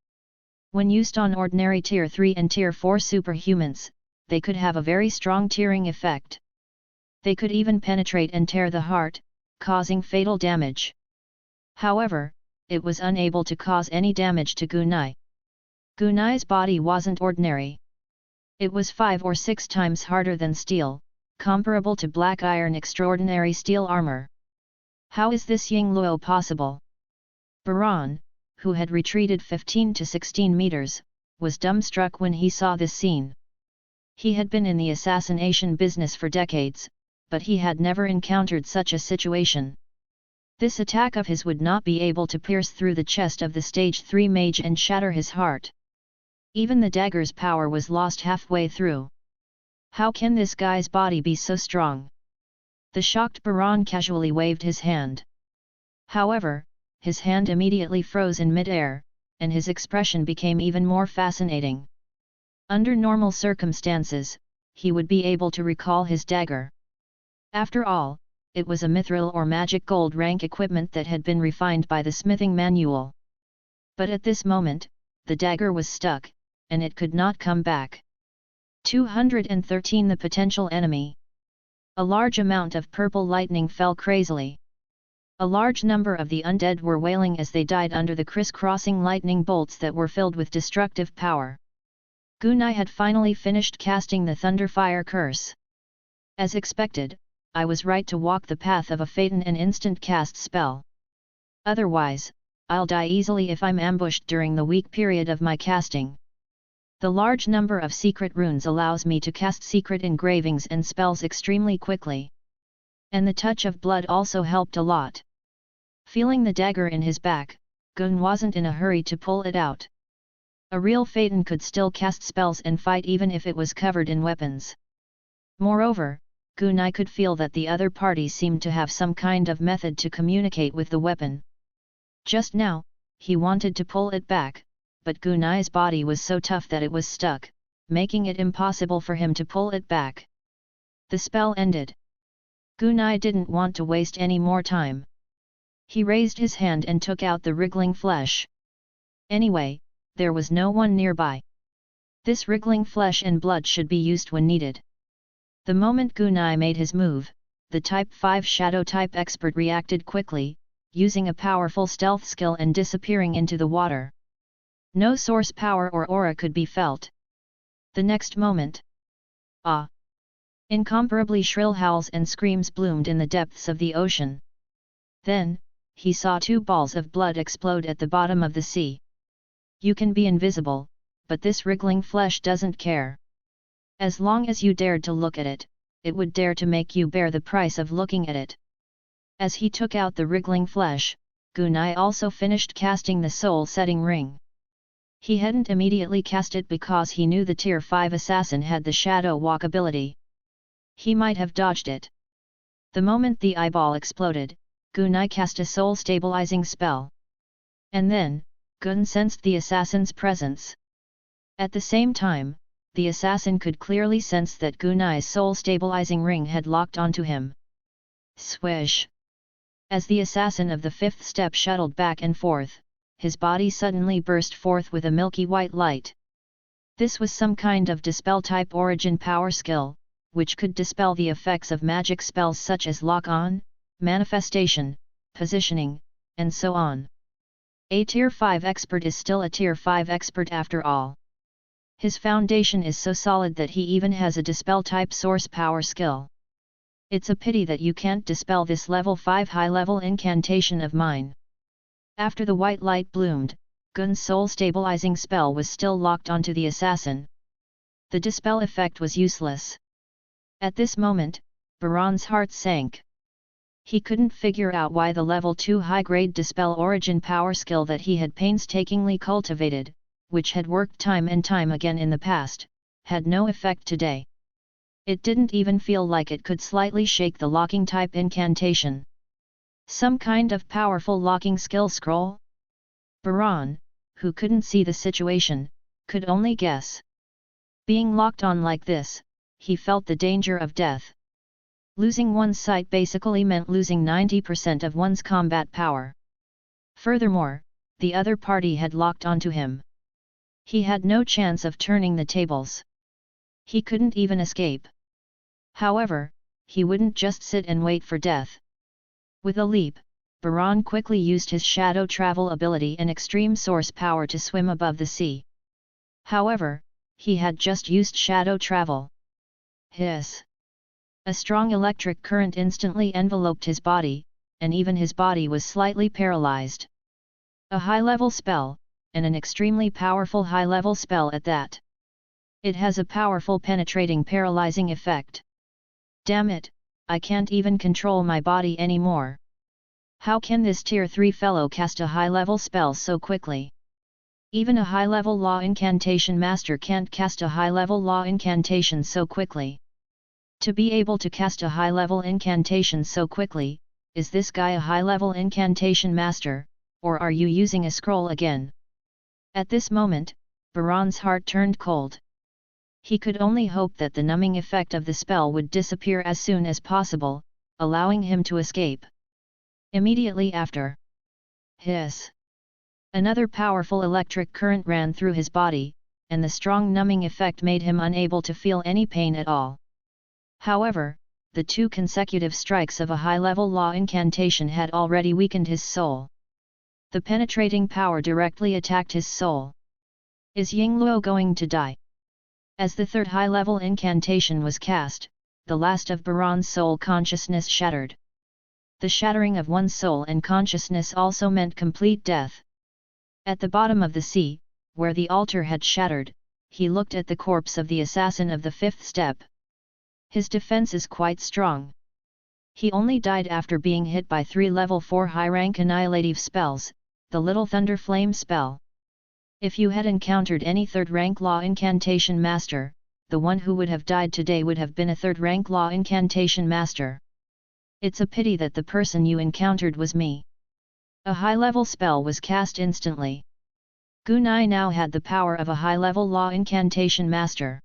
S1: When used on ordinary Tier 3 and Tier 4 superhumans, they could have a very strong tearing effect. They could even penetrate and tear the heart, causing fatal damage. However, it was unable to cause any damage to Gunai. Gunai's body wasn't ordinary. It was 5 or 6 times harder than steel, comparable to black iron extraordinary steel armor. How is this Yingluo possible? Baron, who had retreated 15 to 16 meters, was dumbstruck when he saw this scene. He had been in the assassination business for decades, but he had never encountered such a situation. This attack of his would not be able to pierce through the chest of the Stage 3 mage and shatter his heart. Even the dagger's power was lost halfway through. How can this guy's body be so strong? The shocked Baron casually waved his hand. However, his hand immediately froze in mid-air, and his expression became even more fascinating. Under normal circumstances, he would be able to recall his dagger. After all, it was a mithril or magic gold rank equipment that had been refined by the smithing manual. But at this moment, the dagger was stuck, and it could not come back. 213 The potential enemy. A large amount of purple lightning fell crazily. A large number of the undead were wailing as they died under the criss-crossing lightning bolts that were filled with destructive power. Gunai had finally finished casting the Thunderfire curse. As expected, I was right to walk the path of a Phaeton and instant cast spell. Otherwise, I'll die easily if I'm ambushed during the weak period of my casting. The large number of secret runes allows me to cast secret engravings and spells extremely quickly. And the touch of blood also helped a lot. Feeling the dagger in his back, Gun wasn't in a hurry to pull it out. A real Phaeton could still cast spells and fight even if it was covered in weapons. Moreover, Gunai could feel that the other party seemed to have some kind of method to communicate with the weapon. Just now, he wanted to pull it back, but Gunai's body was so tough that it was stuck, making it impossible for him to pull it back. The spell ended. Gunai didn't want to waste any more time. He raised his hand and took out the wriggling flesh. Anyway, there was no one nearby. This wriggling flesh and blood should be used when needed. The moment Gunai made his move, the Type 5 Shadow Type expert reacted quickly, using a powerful stealth skill and disappearing into the water. No source power or aura could be felt. The next moment, ah! Incomparably shrill howls and screams bloomed in the depths of the ocean. Then, he saw two balls of blood explode at the bottom of the sea. You can be invisible, but this wriggling flesh doesn't care. As long as you dared to look at it, it would dare to make you bear the price of looking at it. As he took out the wriggling flesh, Gunai also finished casting the soul-setting ring. He hadn't immediately cast it because he knew the Tier 5 assassin had the shadow walk ability. He might have dodged it. The moment the eyeball exploded, Gunai cast a soul-stabilizing spell. And then, Gun sensed the assassin's presence. At the same time, the assassin could clearly sense that Gunai's soul-stabilizing ring had locked onto him. Swish! As the assassin of the fifth step shuttled back and forth, his body suddenly burst forth with a milky white light. This was some kind of dispel-type origin power skill, which could dispel the effects of magic spells such as lock-on, manifestation, positioning, and so on. A Tier 5 expert is still a Tier 5 expert after all. His foundation is so solid that he even has a dispel-type source power skill. It's a pity that you can't dispel this level 5 high-level incantation of mine. After the white light bloomed, Gun's soul-stabilizing spell was still locked onto the assassin. The dispel effect was useless. At this moment, Baron's heart sank. He couldn't figure out why the level 2 high-grade dispel origin power skill that he had painstakingly cultivated, which had worked time and time again in the past, had no effect today. It didn't even feel like it could slightly shake the locking type incantation. Some kind of powerful locking skill scroll? Baron, who couldn't see the situation, could only guess. Being locked on like this, he felt the danger of death. Losing one's sight basically meant losing 90% of one's combat power. Furthermore, the other party had locked onto him. He had no chance of turning the tables. He couldn't even escape. However, he wouldn't just sit and wait for death. With a leap, Baron quickly used his shadow travel ability and extreme source power to swim above the sea. However, he had just used shadow travel. Hiss! A strong electric current instantly enveloped his body, and even his body was slightly paralyzed. A high-level spell, and an extremely powerful high-level spell at that. It has a powerful penetrating paralyzing effect. Damn it, I can't even control my body anymore. How can this Tier 3 fellow cast a high-level spell so quickly? Even a high-level law incantation master can't cast a high-level law incantation so quickly. To be able to cast a high-level incantation so quickly, is this guy a high-level incantation master, or are you using a scroll again? At this moment, Baron's heart turned cold. He could only hope that the numbing effect of the spell would disappear as soon as possible, allowing him to escape. Immediately after. Hiss! Another powerful electric current ran through his body, and the strong numbing effect made him unable to feel any pain at all. However, the 2 consecutive strikes of a high-level law incantation had already weakened his soul. The penetrating power directly attacked his soul. Is Yingluo going to die? As the third high-level incantation was cast, the last of Baron's soul consciousness shattered. The shattering of one's soul and consciousness also meant complete death. At the bottom of the sea, where the altar had shattered, he looked at the corpse of the assassin of the fifth step. His defense is quite strong. He only died after being hit by 3 level 4 high-rank annihilative spells, the Little Thunder Flame spell. If you had encountered any third-rank law incantation master, the one who would have died today would have been a third-rank law incantation master. It's a pity that the person you encountered was me. A high-level spell was cast instantly. Gunai now had the power of a high-level law incantation master.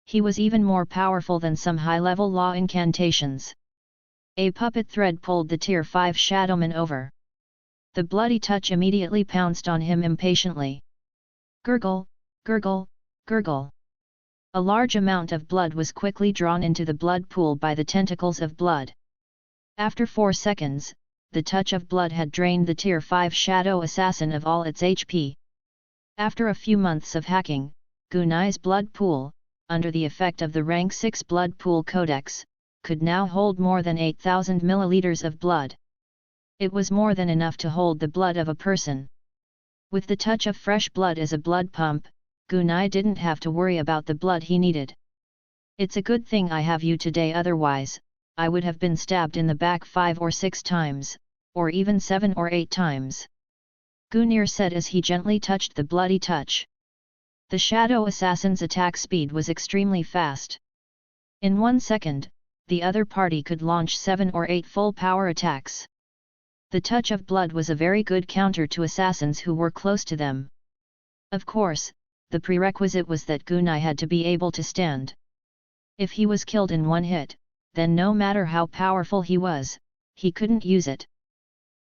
S1: He was even more powerful than some high-level law incantations. A puppet thread pulled the Tier 5 Shadowman over. The bloody touch immediately pounced on him impatiently. Gurgle, gurgle, gurgle. A large amount of blood was quickly drawn into the blood pool by the tentacles of blood. After 4 seconds, the touch of blood had drained the Tier 5 Shadow Assassin of all its HP. After a few months of hacking, Gunai's blood pool, under the effect of the Rank 6 Blood Pool Codex, could now hold more than 8,000 milliliters of blood. It was more than enough to hold the blood of a person. With the touch of fresh blood as a blood pump, Gunai didn't have to worry about the blood he needed. It's a good thing I have you today, otherwise, I would have been stabbed in the back 5 or 6 times, or even 7 or 8 times. Gunir said as he gently touched the bloody touch. The Shadow Assassin's attack speed was extremely fast. In 1 second, the other party could launch 7 or 8 full power attacks. The touch of blood was a very good counter to assassins who were close to them. Of course, the prerequisite was that Gunai had to be able to stand. If he was killed in 1 hit, then no matter how powerful he was, he couldn't use it.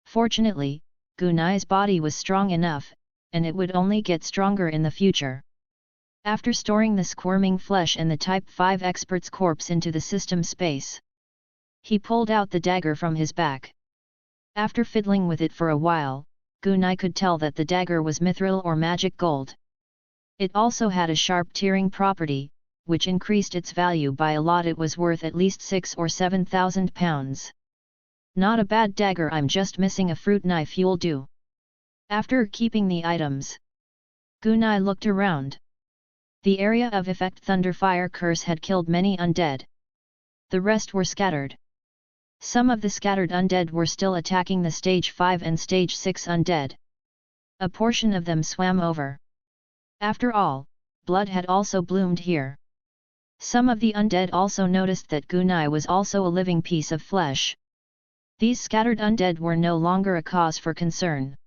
S1: Fortunately, Gunai's body was strong enough, and it would only get stronger in the future. After storing the squirming flesh and the Type 5 expert's corpse into the system space, he pulled out the dagger from his back. After fiddling with it for a while, Gunai could tell that the dagger was mithril or magic gold. It also had a sharp tearing property, which increased its value by a lot. It was worth at least 6,000 or 7,000 pounds. Not a bad dagger, I'm just missing a fruit knife, you'll do. After keeping the items, Gunai looked around. The area of effect Thunderfire Curse had killed many undead. The rest were scattered. Some of the scattered undead were still attacking the Stage 5 and Stage 6 undead. A portion of them swam over. After all, blood had also bloomed here. Some of the undead also noticed that Gunai was also a living piece of flesh. These scattered undead were no longer a cause for concern.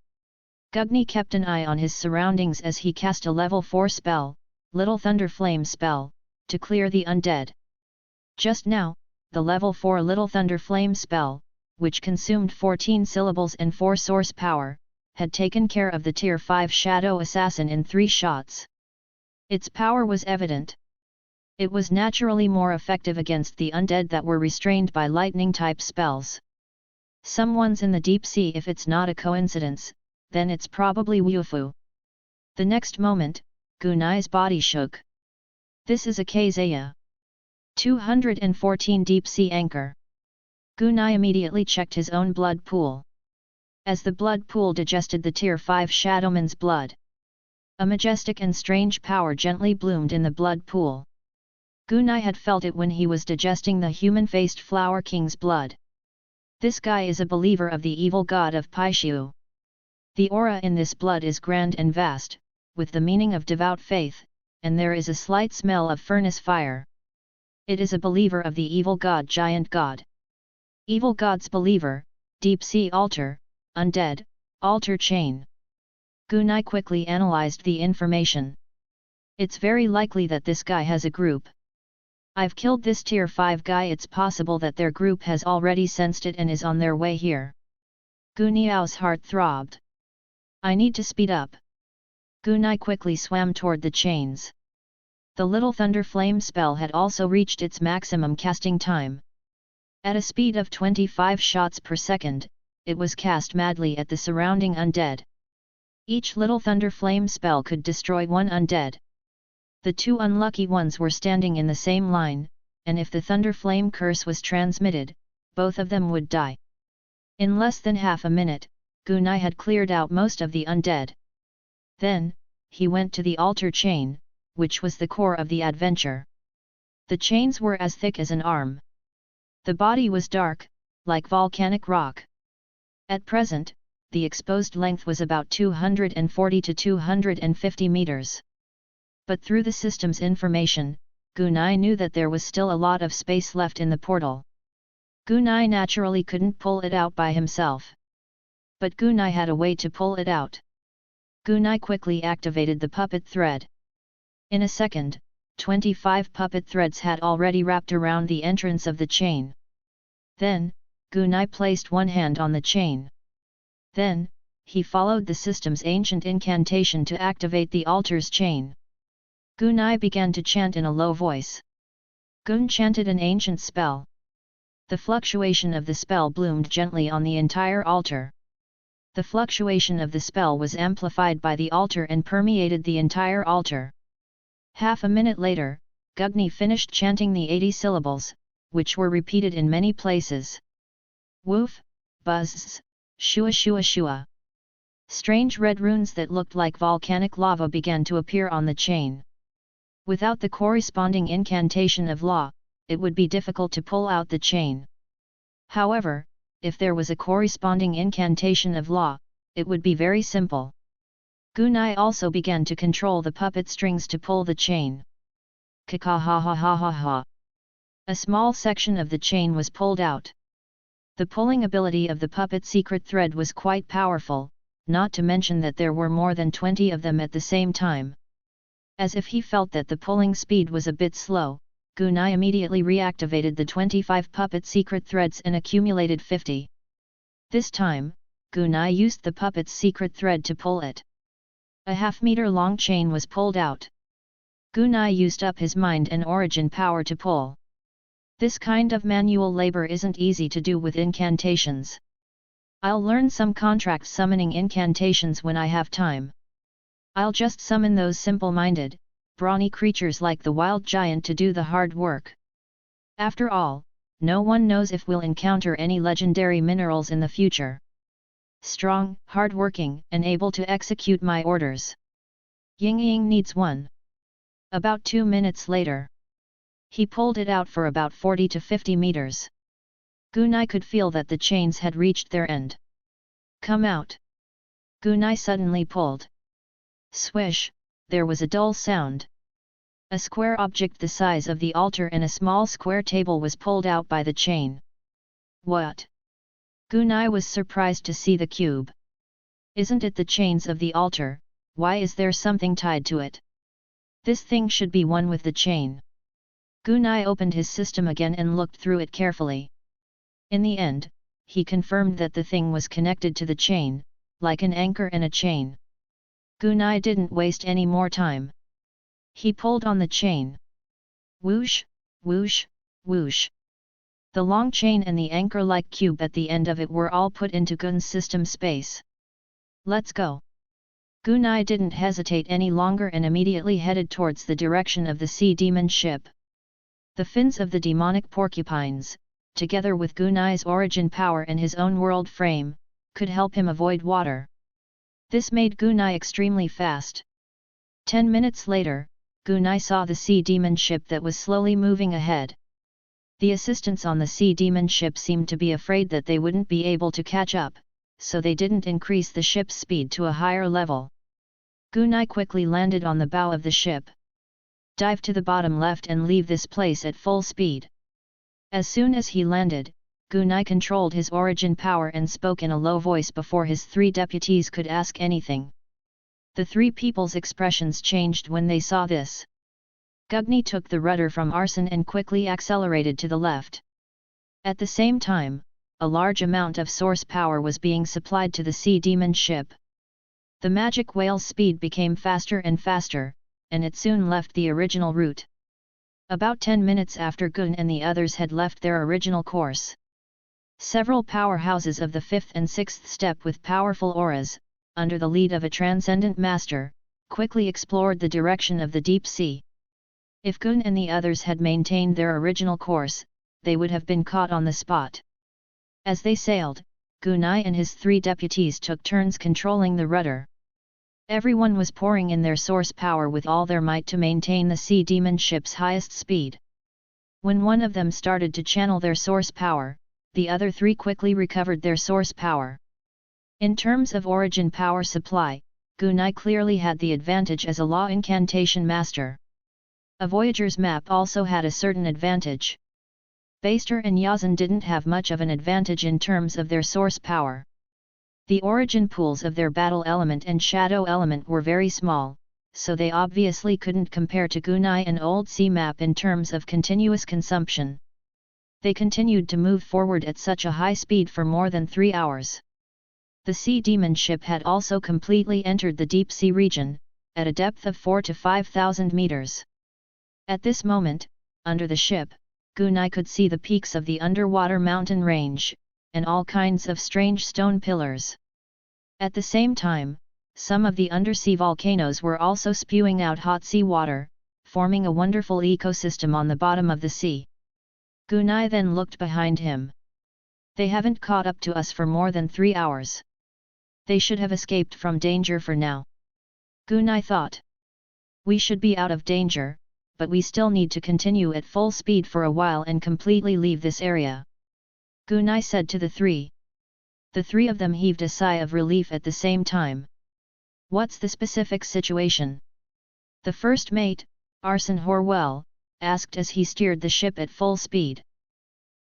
S1: Gugni kept an eye on his surroundings as he cast a level 4 spell, Little Thunder Flame spell, to clear the undead. Just now, the level 4 Little Thunder Flame spell, which consumed 14 syllables and 4 source power, had taken care of the Tier 5 Shadow Assassin in 3 shots. Its power was evident. It was naturally more effective against the undead that were restrained by lightning-type spells. Someone's in the deep sea. If it's not a coincidence, then it's probably Wufu. The next moment, Gunai's body shook. This is a Kazaya. 214 Deep Sea Anchor. Gunai immediately checked his own blood pool. As the blood pool digested the Tier 5 Shadowman's blood, a majestic and strange power gently bloomed in the blood pool. Gunai had felt it when he was digesting the human-faced Flower King's blood. This guy is a believer of the evil god of Paishu. The aura in this blood is grand and vast, with the meaning of devout faith, and there is a slight smell of furnace fire. It is a believer of the evil god Giant God. Evil god's believer, deep sea altar, undead, altar chain. Gunai quickly analyzed the information. It's very likely that this guy has a group. I've killed this Tier 5 guy. It's possible that their group has already sensed it and is on their way here. Guniao's heart throbbed. I need to speed up. Gunai quickly swam toward the chains. The Little Thunder Flame spell had also reached its maximum casting time. At a speed of 25 shots per second, it was cast madly at the surrounding undead. Each Little Thunder Flame spell could destroy 1 undead. The 2 unlucky ones were standing in the same line, and if the Thunder Flame curse was transmitted, both of them would die. In less than half a minute, Gunai had cleared out most of the undead. Then, he went to the altar chain, which was the core of the adventure. The chains were as thick as an arm. The body was dark, like volcanic rock. At present, the exposed length was about 240 to 250 meters. But through the system's information, Gunai knew that there was still a lot of space left in the portal. Gunai naturally couldn't pull it out by himself. But Gunai had a way to pull it out. Gunai quickly activated the puppet thread. In a second, 25 puppet threads had already wrapped around the entrance of the chain. Then, Gunai placed one hand on the chain. Then, he followed the system's ancient incantation to activate the altar's chain. Gunai began to chant in a low voice. Gun chanted an ancient spell. The fluctuation of the spell bloomed gently on the entire altar. The fluctuation of the spell was amplified by the altar and permeated the entire altar. Half a minute later, Gugni finished chanting the 80 syllables, which were repeated in many places. Woof, buzz, shua shua shua. Strange red runes that looked like volcanic lava began to appear on the chain. Without the corresponding incantation of law, it would be difficult to pull out the chain. However, if there was a corresponding incantation of law, it would be very simple. Gunai also began to control the puppet strings to pull the chain. Kaka ha ha ha ha ha. A small section of the chain was pulled out. The pulling ability of the puppet secret thread was quite powerful, not to mention that there were more than 20 of them at the same time. As if he felt that the pulling speed was a bit slow, Gunai immediately reactivated the 25 puppet secret threads and accumulated 50. This time, Gunai used the puppet's secret thread to pull it. A half-meter long chain was pulled out. Gunai used up his mind and origin power to pull. This kind of manual labor isn't easy to do with incantations. I'll learn some contract summoning incantations when I have time. I'll just summon those simple-minded, brawny creatures like the wild giant to do the hard work. After all, no one knows if we'll encounter any legendary minerals in the future. Strong, hard-working, and able to execute my orders. Ying Ying needs one. About 2 minutes later. He pulled it out for about 40 to 50 meters. Gunai could feel that the chains had reached their end. Come out! Gunai suddenly pulled. Swish, there was a dull sound. A square object the size of the altar and a small square table was pulled out by the chain. What? Gunai was surprised to see the cube. Isn't it the chains of the altar? Why is there something tied to it? This thing should be one with the chain. Gunai opened his system again and looked through it carefully. In the end, he confirmed that the thing was connected to the chain, like an anchor and a chain. Gunai didn't waste any more time. He pulled on the chain. Whoosh, whoosh, whoosh. The long chain and the anchor-like cube at the end of it were all put into Gun's system space. Let's go. Gunai didn't hesitate any longer and immediately headed towards the direction of the sea demon ship. The fins of the demonic porcupines, together with Gunai's origin power and his own world frame, could help him avoid water. This made Gunai extremely fast. 10 minutes later, Gunai saw the sea demon ship that was slowly moving ahead. The assistants on the sea demon ship seemed to be afraid that they wouldn't be able to catch up, so they didn't increase the ship's speed to a higher level. Gunai quickly landed on the bow of the ship. Dive to the bottom left and leave this place at full speed. As soon as he landed, Gunai controlled his origin power and spoke in a low voice before his 3 deputies could ask anything. The 3 people's expressions changed when they saw this. Gugni took the rudder from Arson and quickly accelerated to the left. At the same time, a large amount of source power was being supplied to the sea demon ship. The magic whale's speed became faster and faster, and it soon left the original route. About 10 minutes after Gun and the others had left their original course. Several powerhouses of the 5th and 6th step with powerful auras, under the lead of a transcendent master, quickly explored the direction of the deep sea. If Gun and the others had maintained their original course, they would have been caught on the spot. As they sailed, Gunai and his 3 deputies took turns controlling the rudder. Everyone was pouring in their source power with all their might to maintain the sea demon ship's highest speed. When one of them started to channel their source power, the other 3 quickly recovered their source power. In terms of origin power supply, Gunai clearly had the advantage as a law incantation master. A Voyager's map also had a certain advantage. Baster and Yazan didn't have much of an advantage in terms of their source power. The origin pools of their battle element and shadow element were very small, so they obviously couldn't compare to Gunai and Old Sea map in terms of continuous consumption. They continued to move forward at such a high speed for more than 3 hours. The Sea Demon ship had also completely entered the deep sea region, at a depth of 4 to 5,000 meters. At this moment, under the ship, Gunai could see the peaks of the underwater mountain range, and all kinds of strange stone pillars. At the same time, some of the undersea volcanoes were also spewing out hot sea water, forming a wonderful ecosystem on the bottom of the sea. Gunai then looked behind him. They haven't caught up to us for more than 3 hours. They should have escaped from danger for now. Gunai thought. We should be out of danger, but we still need to continue at full speed for a while and completely leave this area. Gunai said to the three. The three of them heaved a sigh of relief at the same time. What's the specific situation? The first mate, Arsene Horwell, asked as he steered the ship at full speed.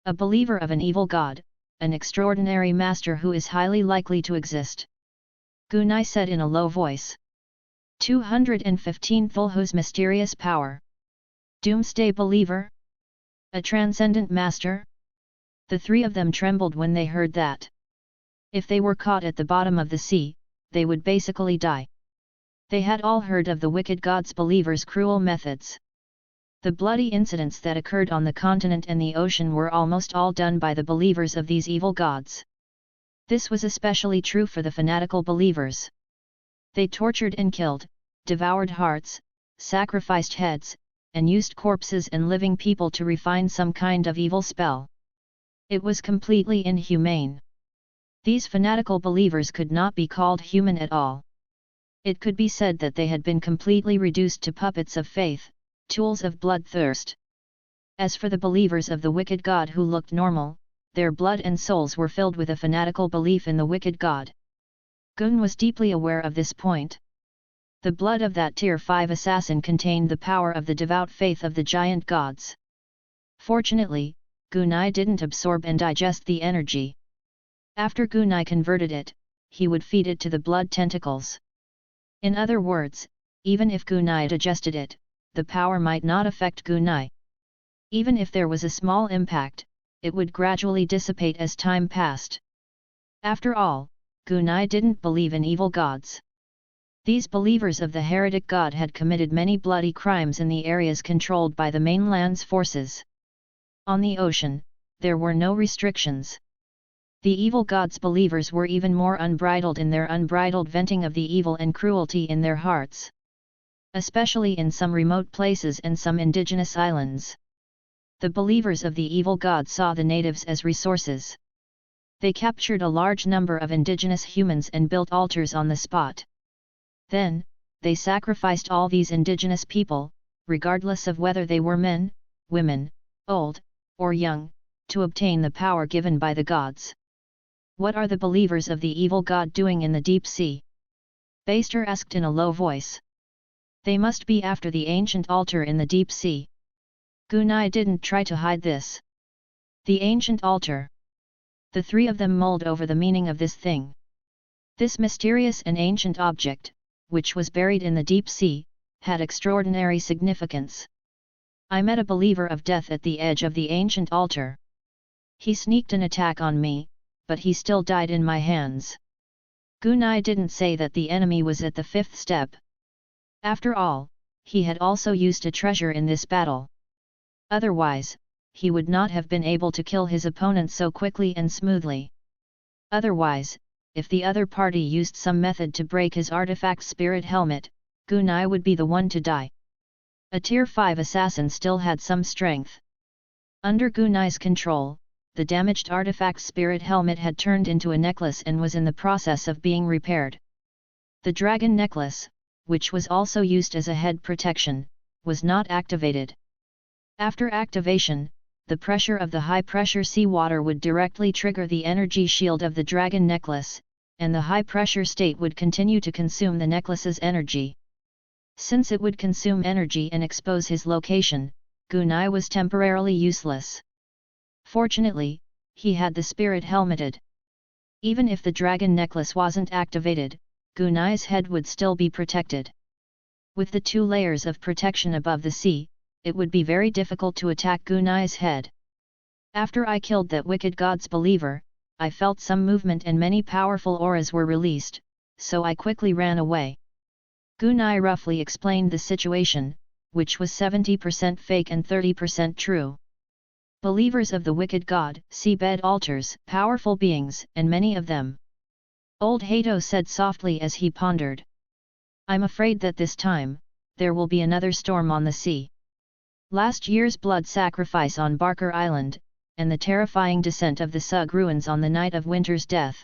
S1: A believer of an evil god, an extraordinary master who is highly likely to exist. Gunai said in a low voice. 215 Thulhu's mysterious power. Doomsday believer? A transcendent master? The three of them trembled when they heard that. If they were caught at the bottom of the sea, they would basically die. They had all heard of the wicked god's believers' cruel methods. The bloody incidents that occurred on the continent and the ocean were almost all done by the believers of these evil gods. This was especially true for the fanatical believers. They tortured and killed, devoured hearts, sacrificed heads, and used corpses and living people to refine some kind of evil spell. It was completely inhumane. These fanatical believers could not be called human at all. It could be said that they had been completely reduced to puppets of faith, tools of bloodthirst. As for the believers of the wicked god who looked normal, their blood and souls were filled with a fanatical belief in the wicked god. Gun was deeply aware of this point. The blood of that Tier 5 assassin contained the power of the devout faith of the giant gods. Fortunately, Gunai didn't absorb and digest the energy. After Gunai converted it, he would feed it to the blood tentacles. In other words, even if Gunai digested it, the power might not affect Gunai. Even if there was a small impact, it would gradually dissipate as time passed. After all, Gunai didn't believe in evil gods. These believers of the heretic god had committed many bloody crimes in the areas controlled by the mainland's forces. On the ocean, there were no restrictions. The evil god's believers were even more unbridled in their unbridled venting of the evil and cruelty in their hearts. Especially in some remote places and some indigenous islands. The believers of the evil god saw the natives as resources. They captured a large number of indigenous humans and built altars on the spot. Then, they sacrificed all these indigenous people, regardless of whether they were men, women, old, or young, to obtain the power given by the gods. What are the believers of the evil god doing in the deep sea? Baster asked in a low voice. They must be after the ancient altar in the deep sea. Gunai didn't try to hide this. The ancient altar. The three of them mulled over the meaning of this thing. This mysterious and ancient object, which was buried in the deep sea, had extraordinary significance. I met a believer of death at the edge of the ancient altar. He sneaked an attack on me, but he still died in my hands. Gunai didn't say that the enemy was at the fifth step. After all, he had also used a treasure in this battle. Otherwise, he would not have been able to kill his opponent so quickly and smoothly. Otherwise, if the other party used some method to break his artifact spirit helmet, Gunai would be the one to die. A Tier 5 assassin still had some strength. Under Gunai's control, the damaged artifact spirit helmet had turned into a necklace and was in the process of being repaired. The dragon necklace, which was also used as a head protection, was not activated. After activation, the pressure of the high-pressure seawater would directly trigger the energy shield of the dragon necklace, and the high-pressure state would continue to consume the necklace's energy. Since it would consume energy and expose his location, Gunai was temporarily useless. Fortunately, he had the spirit helmeted. Even if the dragon necklace wasn't activated, Gunai's head would still be protected. With the 2 layers of protection above the sea, it would be very difficult to attack Gunai's head. After I killed that wicked god's believer, I felt some movement and many powerful auras were released, so I quickly ran away. Gunai roughly explained the situation, which was 70% fake and 30% true. Believers of the wicked god, seabed altars, powerful beings, and many of them. Old Hato said softly as he pondered. I'm afraid that this time, there will be another storm on the sea. Last year's blood sacrifice on Barker Island, and the terrifying descent of the Sug ruins on the night of Winter's death.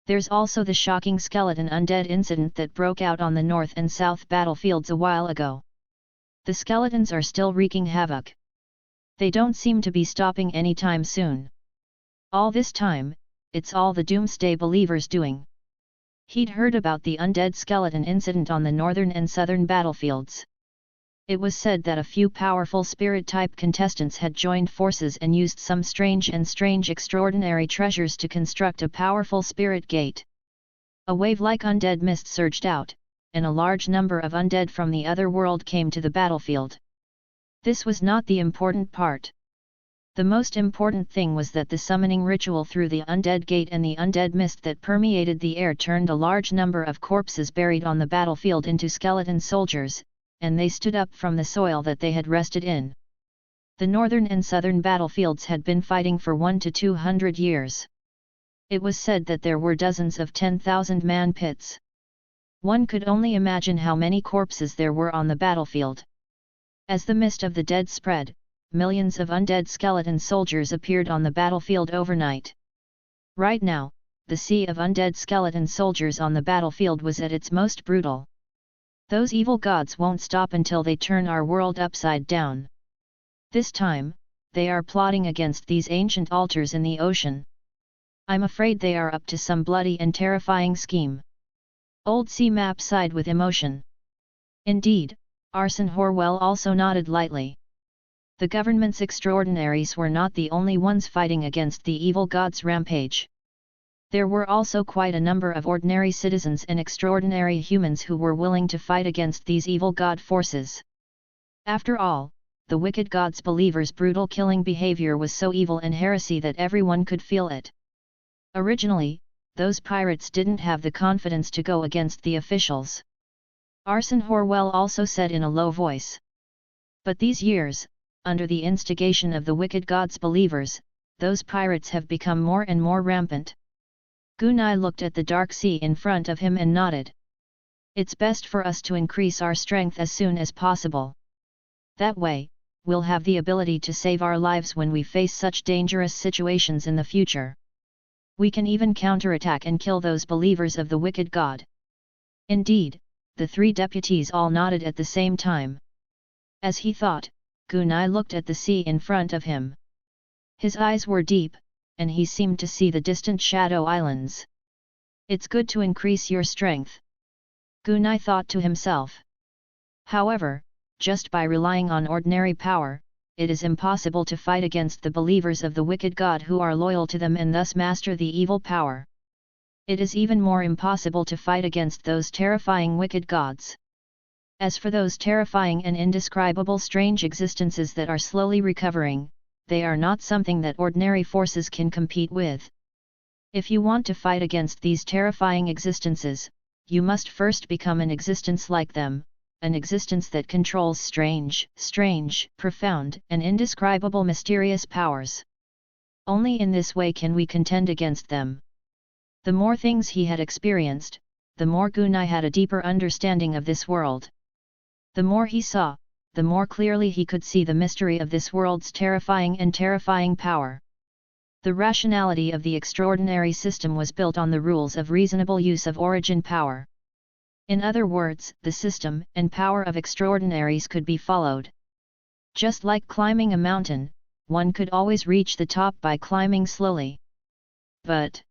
S1: There's also the shocking skeleton undead incident that broke out on the north and south battlefields a while ago. The skeletons are still wreaking havoc. They don't seem to be stopping anytime soon. All this time, it's all the Doomsday Believers doing. He'd heard about the undead skeleton incident on the northern and southern battlefields. It was said that a few powerful spirit-type contestants had joined forces and used some strange extraordinary treasures to construct a powerful spirit gate. A wave-like undead mist surged out, and a large number of undead from the other world came to the battlefield. This was not the important part. The most important thing was that the summoning ritual through the undead gate and the undead mist that permeated the air turned a large number of corpses buried on the battlefield into skeleton soldiers, and they stood up from the soil that they had rested in. The northern and southern battlefields had been fighting for 100 to 200 years. It was said that there were dozens of 10,000-man pits. One could only imagine how many corpses there were on the battlefield. As the mist of the dead spread, millions of undead skeleton soldiers appeared on the battlefield overnight. Right now, the sea of undead skeleton soldiers on the battlefield was at its most brutal. Those evil gods won't stop until they turn our world upside down. This time, they are plotting against these ancient altars in the ocean. I'm afraid they are up to some bloody and terrifying scheme. Old Sea Map sighed with emotion. Indeed, Arson Horwell also nodded lightly. The government's extraordinaries were not the only ones fighting against the evil god's rampage. There were also quite a number of ordinary citizens and extraordinary humans who were willing to fight against these evil god forces. After all, the wicked god's believers' brutal killing behavior was so evil and heresy that everyone could feel it. Originally, those pirates didn't have the confidence to go against the officials. Arson Horwell also said in a low voice. But these years, under the instigation of the wicked god's believers, those pirates have become more and more rampant. Gunai looked at the dark sea in front of him and nodded. It's best for us to increase our strength as soon as possible. That way, we'll have the ability to save our lives when we face such dangerous situations in the future. We can even counterattack and kill those believers of the wicked god. Indeed, the 3 deputies all nodded at the same time. As he thought, Gunai looked at the sea in front of him. His eyes were deep, and he seemed to see the distant shadow islands. It's good to increase your strength, Gunai thought to himself. However, just by relying on ordinary power, it is impossible to fight against the believers of the wicked god who are loyal to them and thus master the evil power. It is even more impossible to fight against those terrifying wicked gods. As for those terrifying and indescribable strange existences that are slowly recovering, they are not something that ordinary forces can compete with. If you want to fight against these terrifying existences, you must first become an existence like them, an existence that controls strange, profound, and indescribable mysterious powers. Only in this way can we contend against them. The more things he had experienced, the more Gunai had a deeper understanding of this world. The more he saw, the more clearly he could see the mystery of this world's terrifying power. The rationality of the extraordinary system was built on the rules of reasonable use of origin power. In other words, the system and power of extraordinaries could be followed. Just like climbing a mountain, one could always reach the top by climbing slowly. But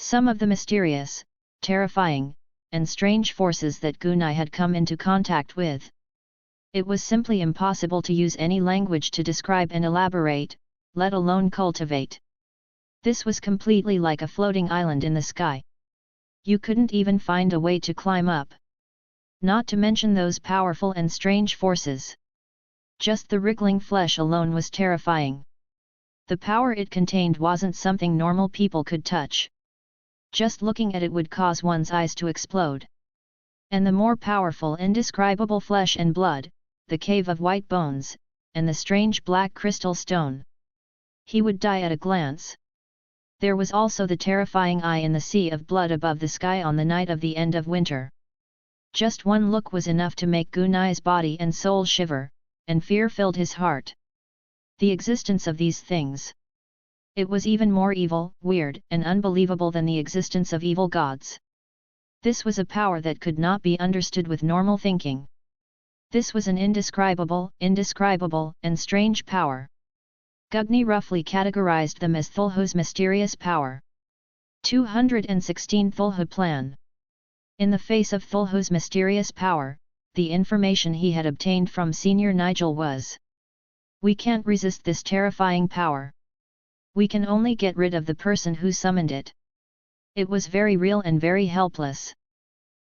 S1: Some of the mysterious, terrifying, and strange forces that Gunai had come into contact with. It was simply impossible to use any language to describe and elaborate, let alone cultivate. This was completely like a floating island in the sky. You couldn't even find a way to climb up. Not to mention those powerful and strange forces. Just the wriggling flesh alone was terrifying. The power it contained wasn't something normal people could touch. Just looking at it would cause one's eyes to explode. And the more powerful indescribable flesh and blood, the cave of white bones, and the strange black crystal stone. He would die at a glance. There was also the terrifying eye in the sea of blood above the sky on the night of the end of winter. Just one look was enough to make Gunai's body and soul shiver, and fear filled his heart. The existence of these things. It was even more evil, weird, and unbelievable than the existence of evil gods. This was a power that could not be understood with normal thinking. This was an indescribable, and strange power. Gugni roughly categorized them as Thulhu's mysterious power. 216 Thulhu Plan. In the face of Thulhu's mysterious power, the information he had obtained from Senior Nigel was: we can't resist this terrifying power. We can only get rid of the person who summoned it. It was very real and very helpless.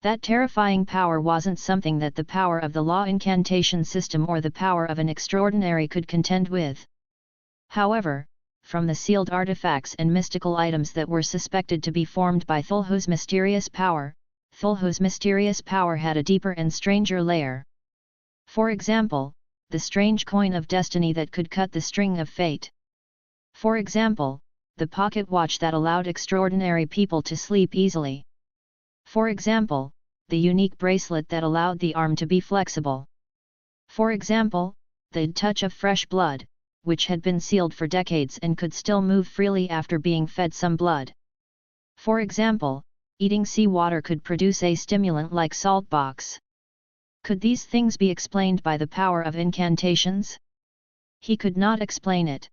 S1: That terrifying power wasn't something that the power of the law incantation system or the power of an extraordinary could contend with. However, from the sealed artifacts and mystical items that were suspected to be formed by Thulhu's mysterious power had a deeper and stranger layer. For example, the strange coin of destiny that could cut the string of fate. For example, the pocket watch that allowed extraordinary people to sleep easily. For example, the unique bracelet that allowed the arm to be flexible. For example, the touch of fresh blood, which had been sealed for decades and could still move freely after being fed some blood. For example, eating seawater could produce a stimulant like saltbox. Could these things be explained by the power of incantations? He could not explain it.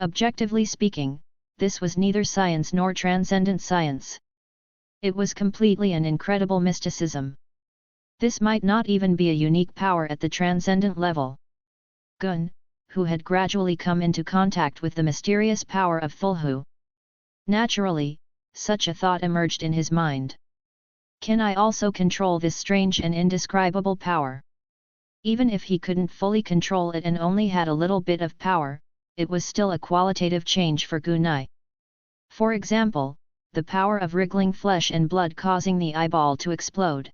S1: Objectively speaking, this was neither science nor transcendent science. It was completely an incredible mysticism. This might not even be a unique power at the transcendent level. Gun, who had gradually come into contact with the mysterious power of Thulhu. Naturally, such a thought emerged in his mind. Can I also control this strange and indescribable power? Even if he couldn't fully control it and only had a little bit of power, it was still a qualitative change for Gunai. For example, the power of wriggling flesh and blood causing the eyeball to explode.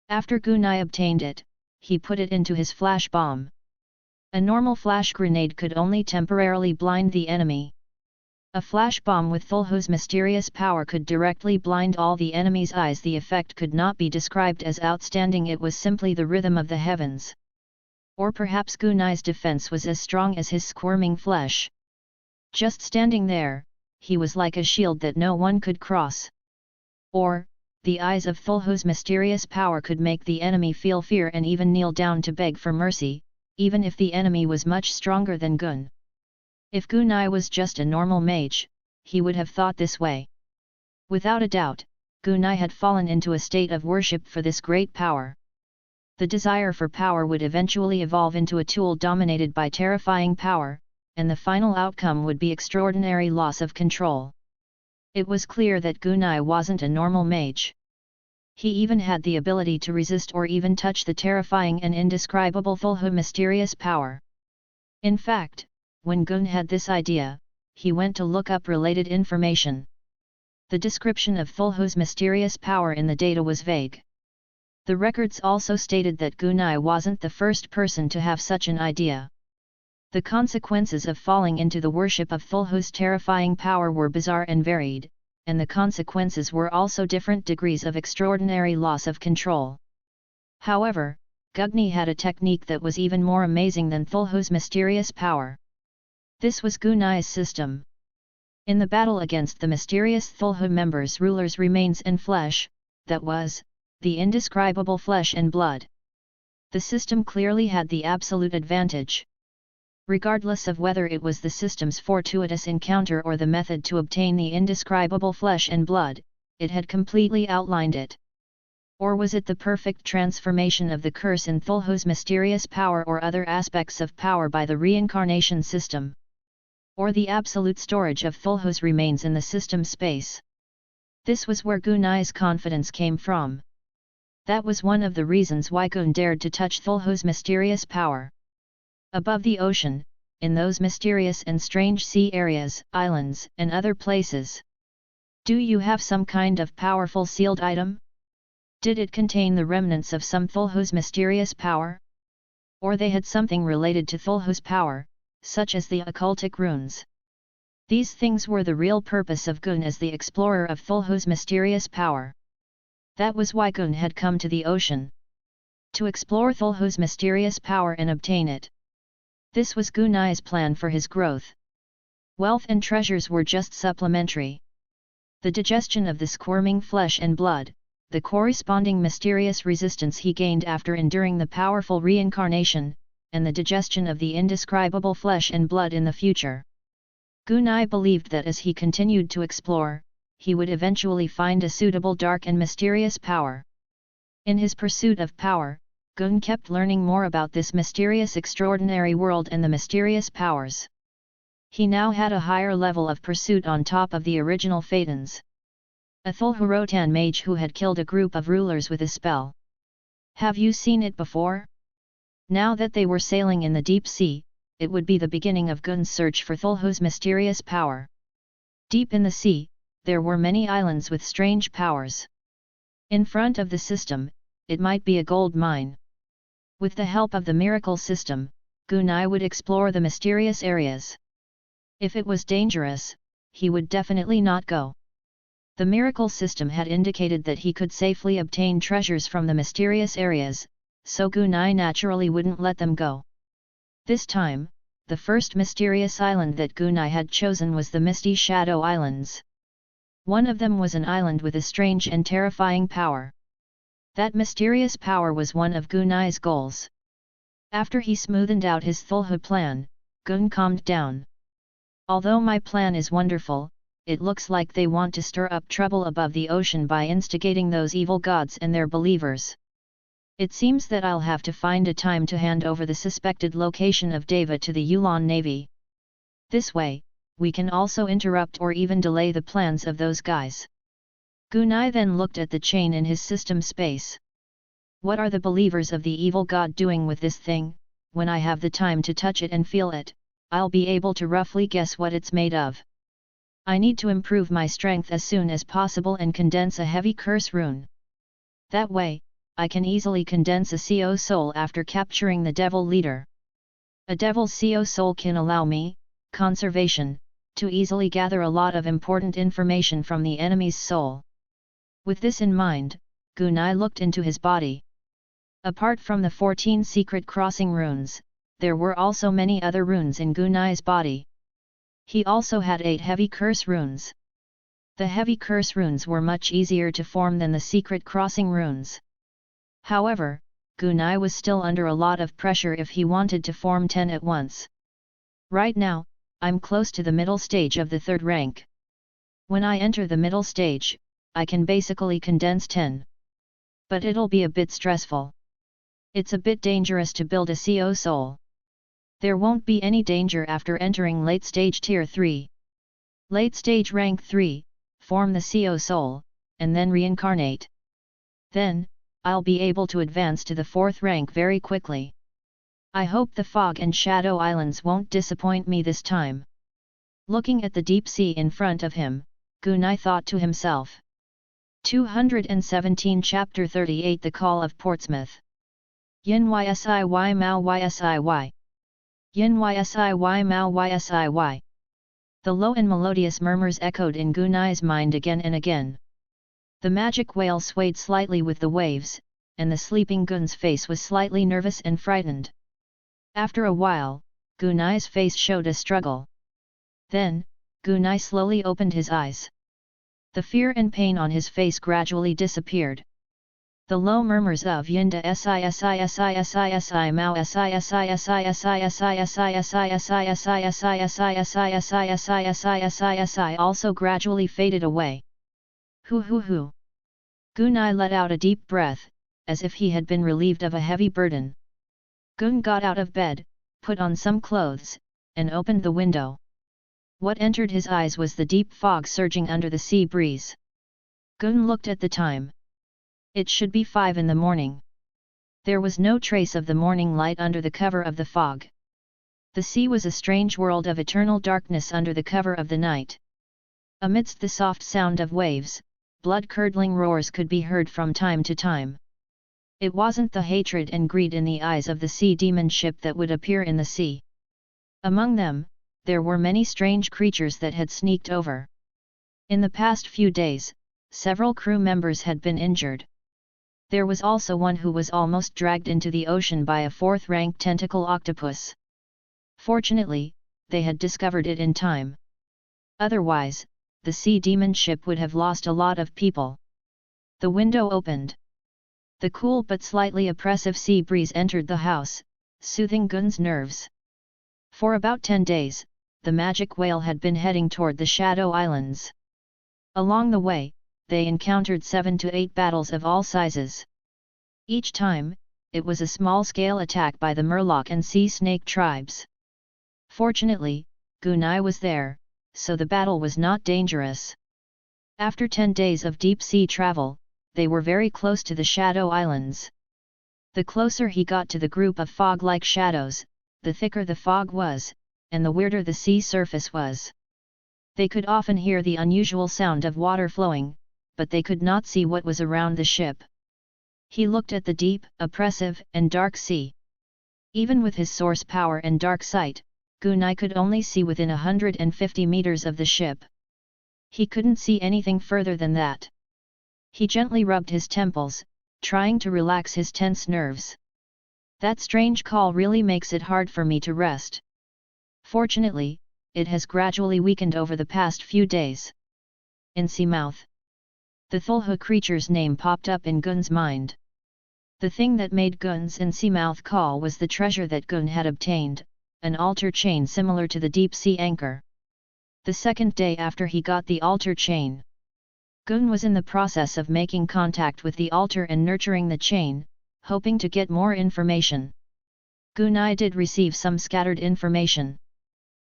S1: After Gunai obtained it, he put it into his flash bomb. A normal flash grenade could only temporarily blind the enemy. A flash bomb with Thulhu's mysterious power could directly blind all the enemy's eyes. The effect could not be described as outstanding, it was simply the rhythm of the heavens. Or perhaps Gunai's defense was as strong as his squirming flesh. Just standing there, he was like a shield that no one could cross. Or, the eyes of Thulhu's mysterious power could make the enemy feel fear and even kneel down to beg for mercy, even if the enemy was much stronger than Gun. If Gunai was just a normal mage, he would have thought this way. Without a doubt, Gunai had fallen into a state of worship for this great power. The desire for power would eventually evolve into a tool dominated by terrifying power, and the final outcome would be extraordinary loss of control. It was clear that Gunai wasn't a normal mage. He even had the ability to resist or even touch the terrifying and indescribable Thulhu mysterious power. In fact, when Gun had this idea, he went to look up related information. The description of Thulhu's mysterious power in the data was vague. The records also stated that Gunai wasn't the first person to have such an idea. The consequences of falling into the worship of Thulhu's terrifying power were bizarre and varied, and the consequences were also different degrees of extraordinary loss of control. However, Gugni had a technique that was even more amazing than Thulhu's mysterious power. This was Gunai's system. In the battle against the mysterious Thulhu members' rulers' remains and flesh, that was, the indescribable flesh and blood. The system clearly had the absolute advantage. Regardless of whether it was the system's fortuitous encounter or the method to obtain the indescribable flesh and blood, it had completely outlined it. Or was it the perfect transformation of the curse in Thulhu's mysterious power or other aspects of power by the reincarnation system? Or the absolute storage of Thulhu's remains in the system space? This was where Gunai's confidence came from. That was one of the reasons why Gun dared to touch Thulhu's mysterious power. Above the ocean, in those mysterious and strange sea areas, islands, and other places. Do you have some kind of powerful sealed item? Did it contain the remnants of some Thulhu's mysterious power? Or they had something related to Thulhu's power, such as the occultic runes. These things were the real purpose of Gun as the explorer of Thulhu's mysterious power. That was why Gun had come to the ocean. To explore Thulhu's mysterious power and obtain it. This was Gunai's plan for his growth. Wealth and treasures were just supplementary. The digestion of the squirming flesh and blood, the corresponding mysterious resistance he gained after enduring the powerful reincarnation, and the digestion of the indescribable flesh and blood in the future. Gunai believed that as he continued to explore, he would eventually find a suitable dark and mysterious power. In his pursuit of power, Gun kept learning more about this mysterious extraordinary world and the mysterious powers. He now had a higher level of pursuit on top of the original Phaetons. A Thulhu mage who had killed a group of rulers with a spell. Have you seen it before? Now that they were sailing in the deep sea, it would be the beginning of Gun's search for Thulhu's mysterious power. Deep in the sea, there were many islands with strange powers. In front of the system, it might be a gold mine. With the help of the miracle system, Gunai would explore the mysterious areas. If it was dangerous, he would definitely not go. The miracle system had indicated that he could safely obtain treasures from the mysterious areas, so Gunai naturally wouldn't let them go. This time, the first mysterious island that Gunai had chosen was the Misty Shadow Islands. One of them was an island with a strange and terrifying power. That mysterious power was one of Gunai's goals. After he smoothed out his Thulhu plan, Gun calmed down. Although my plan is wonderful, it looks like they want to stir up trouble above the ocean by instigating those evil gods and their believers. It seems that I'll have to find a time to hand over the suspected location of Deva to the Yulan Navy. This way, we can also interrupt or even delay the plans of those guys. Gunai then looked at the chain in his system space. What are the believers of the evil god doing with this thing? When I have the time to touch it and feel it, I'll be able to roughly guess what it's made of. I need to improve my strength as soon as possible and condense a heavy curse rune. That way, I can easily condense a CO soul after capturing the devil leader. A devil's CO soul can allow me, conservation, to easily gather a lot of important information from the enemy's soul. With this in mind, Gunai looked into his body. Apart from the 14 secret crossing runes, there were also many other runes in Gunai's body. He also had 8 heavy curse runes. The heavy curse runes were much easier to form than the secret crossing runes. However, Gunai was still under a lot of pressure if he wanted to form 10 at once. Right now, I'm close to the middle stage of the 3rd rank. When I enter the middle stage, I can basically condense 10. But it'll be a bit stressful. It's a bit dangerous to build a CO soul. There won't be any danger after entering late stage tier 3. Late stage rank 3, form the CO soul, and then reincarnate. Then, I'll be able to advance to the 4th rank very quickly. I hope the Fog and Shadow Islands won't disappoint me this time. Looking at the deep sea in front of him, Gunai thought to himself. 217 Chapter 38 The Call of Portsmouth. Yin ysiy mao ysiy. Yin ysiy mao ysiy. The low and melodious murmurs echoed in Gunai's mind again and again. The magic whale swayed slightly with the waves, and the sleeping Gun's face was slightly nervous and frightened. After a while, Gunai's face showed a struggle. Then, Gunai slowly opened his eyes. The fear and pain on his face gradually disappeared. The low murmurs of Yinda si Mao si also gradually faded away. Hu. Gunai let out a deep breath, as if he had been relieved of a heavy burden. Gun got out of bed, put on some clothes, and opened the window. What entered his eyes was the deep fog surging under the sea breeze. Gun looked at the time. It should be 5 in the morning. There was no trace of the morning light under the cover of the fog. The sea was a strange world of eternal darkness under the cover of the night. Amidst the soft sound of waves, blood-curdling roars could be heard from time to time. It wasn't the hatred and greed in the eyes of the sea demon ship that would appear in the sea. Among them, there were many strange creatures that had sneaked over. In the past few days, several crew members had been injured. There was also one who was almost dragged into the ocean by a 4th-rank tentacle octopus. Fortunately, they had discovered it in time. Otherwise, the sea demon ship would have lost a lot of people. The window opened. The cool but slightly oppressive sea breeze entered the house, soothing Gun's nerves. For about 10 days, the magic whale had been heading toward the Shadow Islands. Along the way, they encountered 7 to 8 battles of all sizes. Each time, it was a small-scale attack by the Murloc and Sea Snake tribes. Fortunately, Gunai was there, so the battle was not dangerous. After 10 days of deep-sea travel, they were very close to the Shadow Islands. The closer he got to the group of fog-like shadows, the thicker the fog was, and the weirder the sea surface was. They could often hear the unusual sound of water flowing, but they could not see what was around the ship. He looked at the deep, oppressive, and dark sea. Even with his source power and dark sight, Gunai could only see within 150 meters of the ship. He couldn't see anything further than that. He gently rubbed his temples, trying to relax his tense nerves. That strange call really makes it hard for me to rest. Fortunately, it has gradually weakened over the past few days. In Seamouth. The Thulhu creature's name popped up in Gun's mind. The thing that made Gun's in Seamouth call was the treasure that Gun had obtained, an altar chain similar to the deep-sea anchor. The second day after he got the altar chain, Gun was in the process of making contact with the altar and nurturing the chain, hoping to get more information. Gunai did receive some scattered information.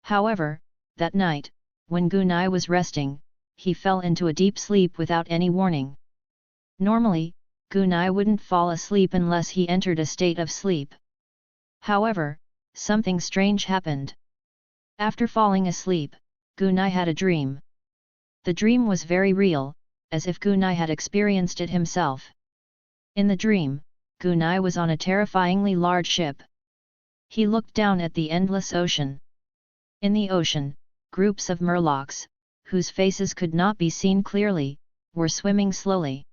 S1: However, that night, when Gunai was resting, he fell into a deep sleep without any warning. Normally, Gunai wouldn't fall asleep unless he entered a state of sleep. However, something strange happened. After falling asleep, Gunai had a dream. The dream was very real, as if Gunai had experienced it himself. In the dream, Gunai was on a terrifyingly large ship. He looked down at the endless ocean. In the ocean, groups of Murlocs, whose faces could not be seen clearly, were swimming slowly.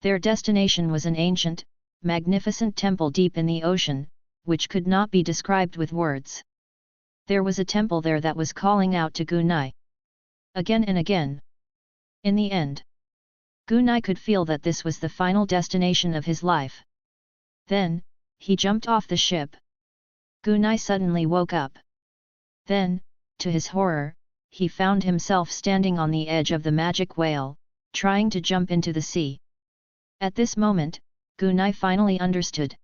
S1: Their destination was an ancient, magnificent temple deep in the ocean, which could not be described with words. There was a temple there that was calling out to Gunai. Again and again. In the end, Gunai could feel that this was the final destination of his life. Then, he jumped off the ship. Gunai suddenly woke up. Then, to his horror, he found himself standing on the edge of the magic whale, trying to jump into the sea. At this moment, Gunai finally understood.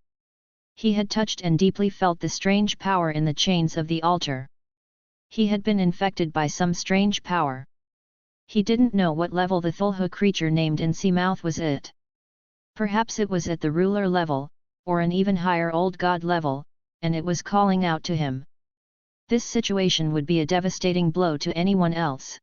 S1: He had touched and deeply felt the strange power in the chains of the altar. He had been infected by some strange power. He didn't know what level the Thulhu creature named in Seamouth was at. Perhaps it was at the ruler level, or an even higher old god level, and it was calling out to him. This situation would be a devastating blow to anyone else.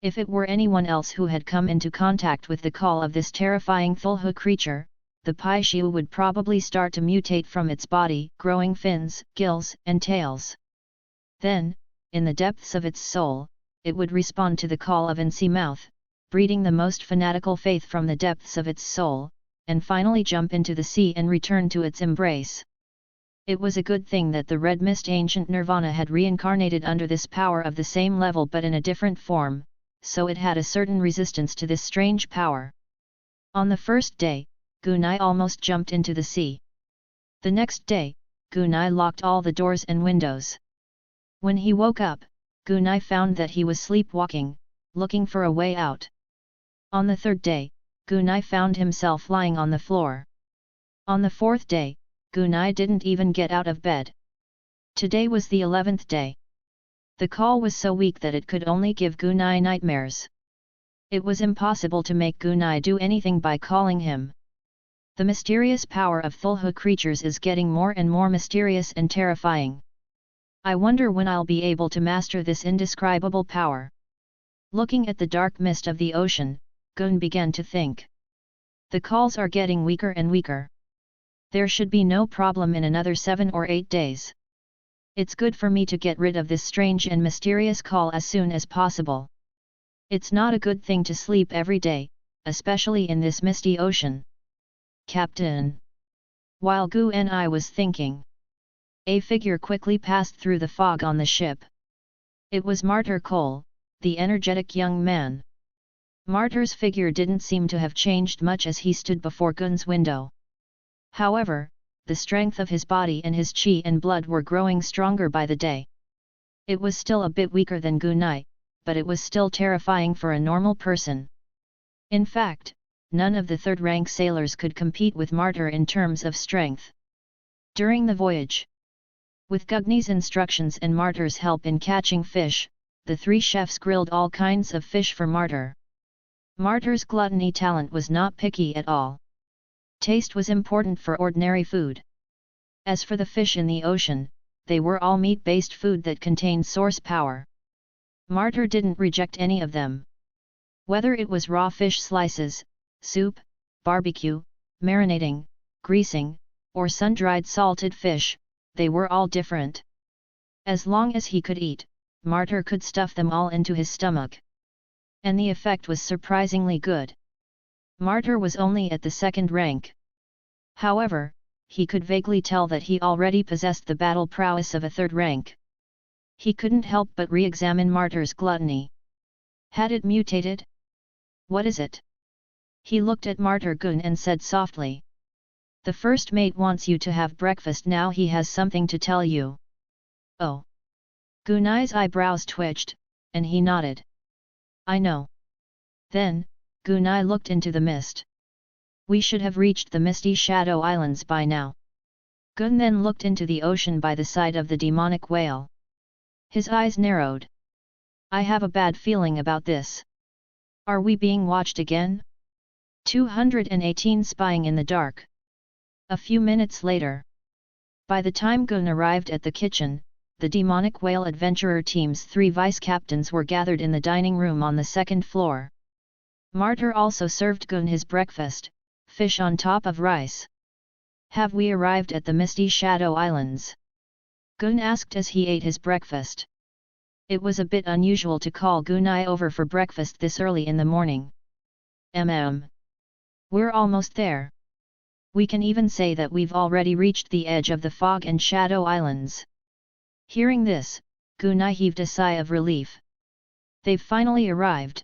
S1: If it were anyone else who had come into contact with the call of this terrifying Thulhu creature, the Paishiu would probably start to mutate from its body, growing fins, gills, and tails. Then, in the depths of its soul, it would respond to the call of Seamouth, breeding the most fanatical faith from the depths of its soul, and finally jump into the sea and return to its embrace. It was a good thing that the Red Mist ancient Nirvana had reincarnated under this power of the same level but in a different form, so it had a certain resistance to this strange power. On the first day, Gunai almost jumped into the sea. The next day, Gunai locked all the doors and windows. When he woke up, Gunai found that he was sleepwalking, looking for a way out. On the third day, Gunai found himself lying on the floor. On the fourth day, Gunai didn't even get out of bed. Today was the 11th day. The call was so weak that it could only give Gunai nightmares. It was impossible to make Gunai do anything by calling him. The mysterious power of Thulhu creatures is getting more and more mysterious and terrifying. I wonder when I'll be able to master this indescribable power. Looking at the dark mist of the ocean, Gun began to think. The calls are getting weaker and weaker. There should be no problem in another 7 or 8 days. It's good for me to get rid of this strange and mysterious call as soon as possible. It's not a good thing to sleep every day, especially in this misty ocean. Captain. While Gu and I was thinking, a figure quickly passed through the fog on the ship. It was Martyr Cole, the energetic young man. Martyr's figure didn't seem to have changed much as he stood before Gun's window. However, the strength of his body and his chi and blood were growing stronger by the day. It was still a bit weaker than Gunai, but it was still terrifying for a normal person. In fact, none of the third-rank sailors could compete with Martyr in terms of strength. During the voyage, with Gugni's instructions and Martyr's help in catching fish, the 3 chefs grilled all kinds of fish for Martyr. Martyr's gluttony talent was not picky at all. Taste was important for ordinary food. As for the fish in the ocean, they were all meat-based food that contained source power. Martyr didn't reject any of them. Whether it was raw fish slices, soup, barbecue, marinating, greasing, or sun-dried salted fish, they were all different. As long as he could eat, Martyr could stuff them all into his stomach. And the effect was surprisingly good. Martyr was only at the 2nd rank. However, he could vaguely tell that he already possessed the battle prowess of a 3rd rank. He couldn't help but re-examine Martyr's gluttony. Had it mutated? What is it? He looked at Martyr Gun and said softly. The first mate wants you to have breakfast now, he has something to tell you. Oh. Gunai's eyebrows twitched, and he nodded. I know. Then, Gunai looked into the mist. We should have reached the misty shadow islands by now. Gun then looked into the ocean by the side of the demonic whale. His eyes narrowed. I have a bad feeling about this. Are we being watched again? 218 Spying in the dark. A few minutes later. By the time Gun arrived at the kitchen, the demonic whale adventurer team's 3 vice-captains were gathered in the dining room on the 2nd floor. Martyr also served Gun his breakfast, fish on top of rice. Have we arrived at the misty shadow islands? Gun asked as he ate his breakfast. It was a bit unusual to call Gunai over for breakfast this early in the morning. We're almost there. We can even say that we've already reached the edge of the fog and shadow islands. Hearing this, Gunai heaved a sigh of relief. They've finally arrived.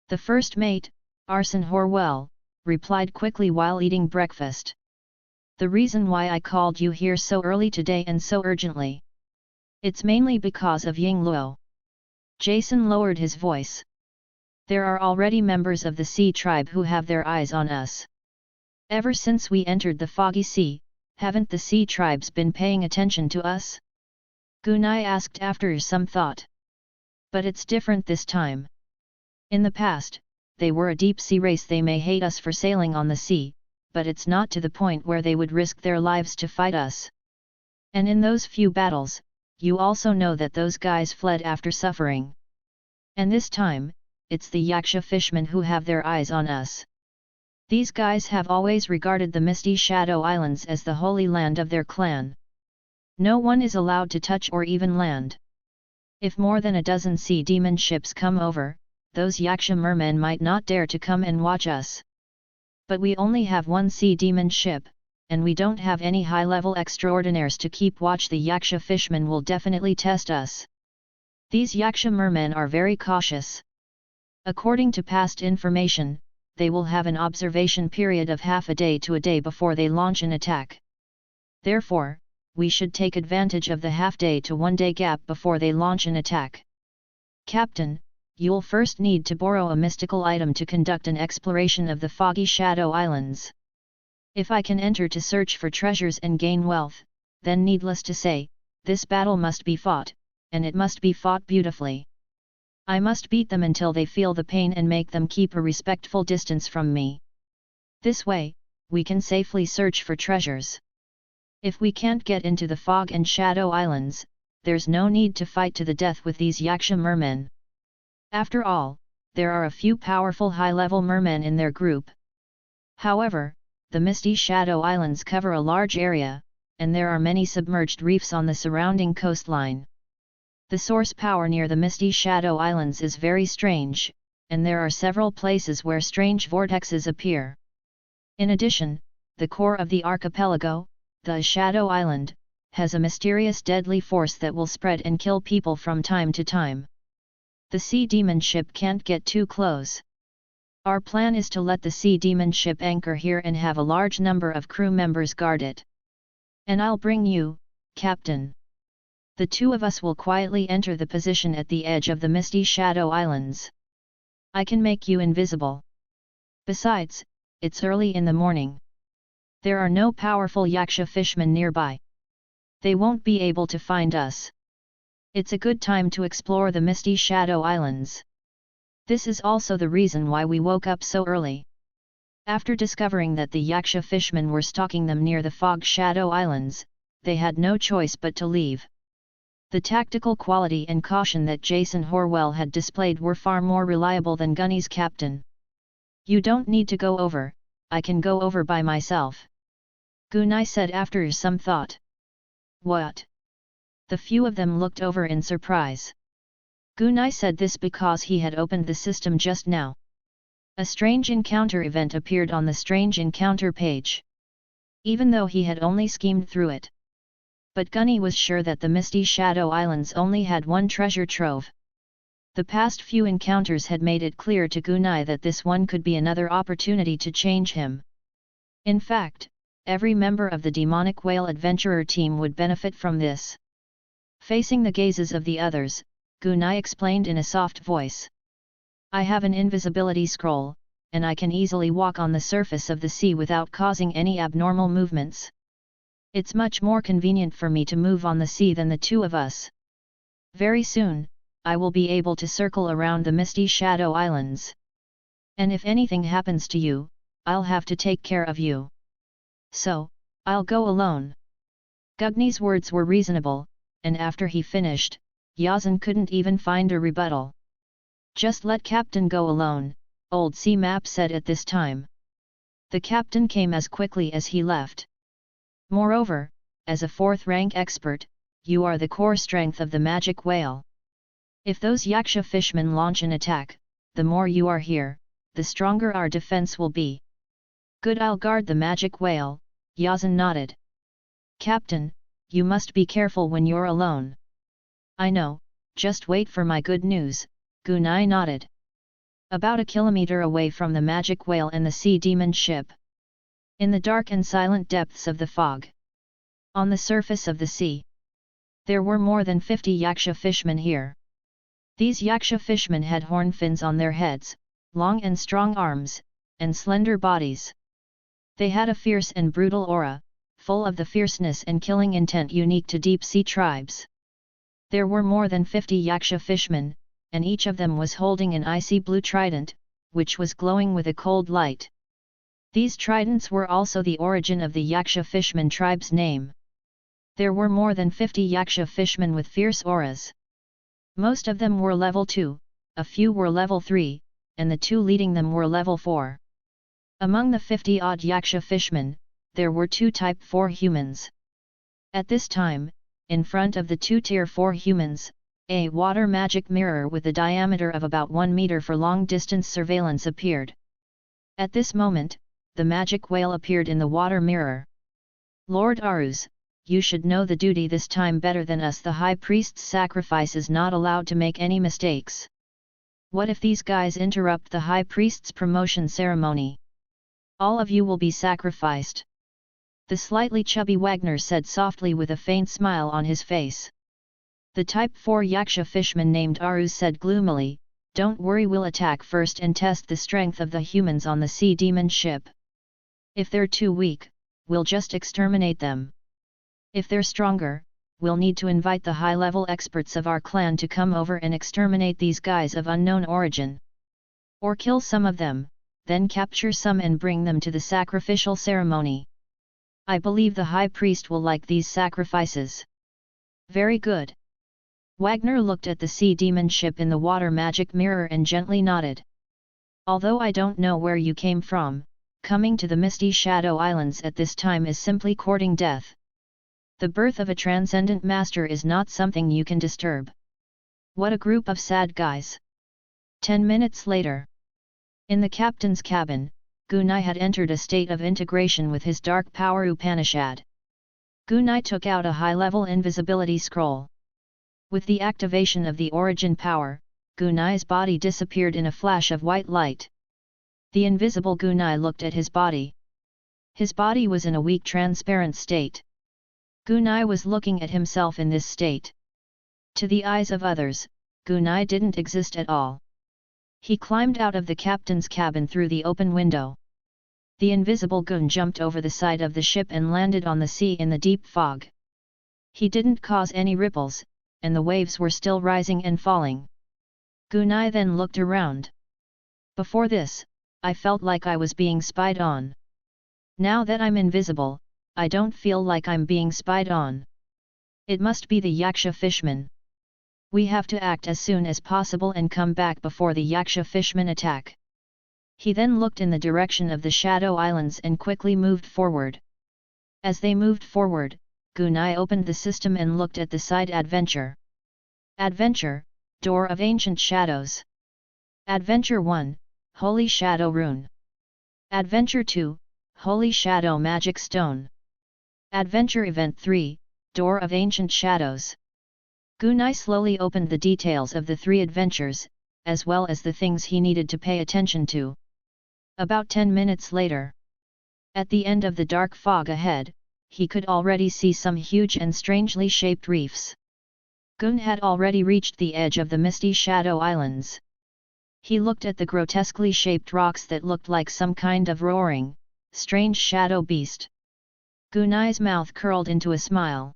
S1: The first mate, Arson Horwell, replied quickly while eating breakfast. The reason why I called you here so early today and so urgently. It's mainly because of Ying Luo. Jason lowered his voice. There are already members of the Sea Tribe who have their eyes on us. Ever since we entered the Foggy Sea, haven't the Sea Tribes been paying attention to us? Gunai asked after some thought. But it's different this time. In the past, they were a deep-sea race. They may hate us for sailing on the sea, but it's not to the point where they would risk their lives to fight us. And in those few battles, you also know that those guys fled after suffering. And this time, it's the Yaksha fishmen who have their eyes on us. These guys have always regarded the misty shadow islands as the holy land of their clan. No one is allowed to touch or even land. If more than a dozen sea demon ships come over, those Yaksha mermen might not dare to come and watch us. But we only have 1 sea demon ship, and we don't have any high-level extraordinaires to keep watch. The Yaksha fishmen will definitely test us. These Yaksha mermen are very cautious. According to past information, they will have an observation period of half a day to a day before they launch an attack. Therefore, we should take advantage of the half-day to one-day gap before they launch an attack. Captain, you'll first need to borrow a mystical item to conduct an exploration of the foggy Shadow Islands. If I can enter to search for treasures and gain wealth, then needless to say, this battle must be fought, and it must be fought beautifully. I must beat them until they feel the pain and make them keep a respectful distance from me. This way, we can safely search for treasures. If we can't get into the Fog and Shadow Islands, there's no need to fight to the death with these Yaksha mermen. After all, there are a few powerful high-level mermen in their group. However, the misty Shadow Islands cover a large area, and there are many submerged reefs on the surrounding coastline. The source power near the misty Shadow Islands is very strange, and there are several places where strange vortexes appear. In addition, the core of the archipelago, the Shadow Island, has a mysterious deadly force that will spread and kill people from time to time. The sea demon ship can't get too close. Our plan is to let the sea demon ship anchor here and have a large number of crew members guard it. And I'll bring you, Captain. The two of us will quietly enter the position at the edge of the misty Shadow Islands. I can make you invisible. Besides, it's early in the morning. There are no powerful Yaksha fishmen nearby. They won't be able to find us. It's a good time to explore the misty Shadow Islands. This is also the reason why we woke up so early. After discovering that the Yaksha fishmen were stalking them near the Fog Shadow Islands, they had no choice but to leave. The tactical quality and caution that Jason Horwell had displayed were far more reliable than Gunny's captain. You don't need to go over, I can go over by myself. Gunai said after some thought. What? The few of them looked over in surprise. Gunai said this because he had opened the system just now. A strange encounter event appeared on the strange encounter page. Even though he had only skimmed through it. But Gunny was sure that the misty Shadow Islands only had one treasure trove. The past few encounters had made it clear to Gunai that this one could be another opportunity to change him. In fact, every member of the demonic whale adventurer team would benefit from this. Facing the gazes of the others, Gunai explained in a soft voice. I have an invisibility scroll, and I can easily walk on the surface of the sea without causing any abnormal movements. It's much more convenient for me to move on the sea than the two of us. Very soon, I will be able to circle around the misty Shadow Islands. And if anything happens to you, I'll have to take care of you. So, I'll go alone. Gugni's words were reasonable, and after he finished, Yazan couldn't even find a rebuttal. Just let Captain go alone, Old Sea Map said at this time. The captain came as quickly as he left. Moreover, as a fourth-rank expert, you are the core strength of the magic whale. If those Yaksha fishmen launch an attack, the more you are here, the stronger our defense will be. Good, I'll guard the magic whale, Yazan nodded. Captain, you must be careful when you're alone. I know, just wait for my good news, Gunai nodded. About a kilometer away from the magic whale and the sea demon ship. In the dark and silent depths of the fog. On the surface of the sea. There were more than 50 Yaksha fishmen here. These Yaksha fishmen had horn fins on their heads, long and strong arms, and slender bodies. They had a fierce and brutal aura, full of the fierceness and killing intent unique to deep-sea tribes. There were more than 50 Yaksha fishmen, and each of them was holding an icy blue trident, which was glowing with a cold light. These tridents were also the origin of the Yaksha Fishman tribe's name. There were more than 50 Yaksha fishmen with fierce auras. Most of them were level 2, a few were level 3, and the two leading them were level 4. Among the 50-odd Yaksha fishmen, there were 2 Type 4 humans. At this time, in front of the 2 Tier 4 humans, a water magic mirror with a diameter of about 1 meter for long-distance surveillance appeared. At this moment, the magic whale appeared in the water mirror. Lord Aruz, you should know the duty this time better than us. The high priest's sacrifice is not allowed to make any mistakes. What if these guys interrupt the high priest's promotion ceremony? All of you will be sacrificed. The slightly chubby Wagner said softly with a faint smile on his face. The Type 4 Yaksha fishman named Aru said gloomily, "Don't worry, we'll attack first and test the strength of the humans on the sea demon ship. If they're too weak, we'll just exterminate them. If they're stronger, we'll need to invite the high-level experts of our clan to come over and exterminate these guys of unknown origin. Or kill some of them, then capture some and bring them to the sacrificial ceremony. I believe the high priest will like these sacrifices." "Very good." Wagner looked at the sea demon ship in the water magic mirror and gently nodded. "Although I don't know where you came from, coming to the Misty Shadow Islands at this time is simply courting death. The birth of a transcendent master is not something you can disturb. What a group of sad guys." 10 minutes later. In the captain's cabin, Gunai had entered a state of integration with his dark power Upanishad. Gunai took out a high-level invisibility scroll. With the activation of the origin power, Gunai's body disappeared in a flash of white light. The invisible Gunai looked at his body. His body was in a weak transparent state. Gunai was looking at himself in this state. To the eyes of others, Gunai didn't exist at all. He climbed out of the captain's cabin through the open window. The invisible Gun jumped over the side of the ship and landed on the sea in the deep fog. He didn't cause any ripples, and the waves were still rising and falling. Gunai then looked around. "Before this, I felt like I was being spied on. Now that I'm invisible, I don't feel like I'm being spied on. It must be the Yaksha fishman. We have to act as soon as possible and come back before the Yaksha fishmen attack." He then looked in the direction of the Shadow Islands and quickly moved forward. As they moved forward, Gunai opened the system and looked at the side adventure. Adventure, Door of Ancient Shadows. Adventure 1, Holy Shadow Rune. Adventure 2, Holy Shadow Magic Stone. Adventure Event 3, Door of Ancient Shadows. Gunai slowly opened the details of the 3 adventures, as well as the things he needed to pay attention to. About 10 minutes later. At the end of the dark fog ahead, he could already see some huge and strangely shaped reefs. Gun had already reached the edge of the Misty Shadow Islands. He looked at the grotesquely shaped rocks that looked like some kind of roaring, strange shadow beast. Gunai's mouth curled into a smile.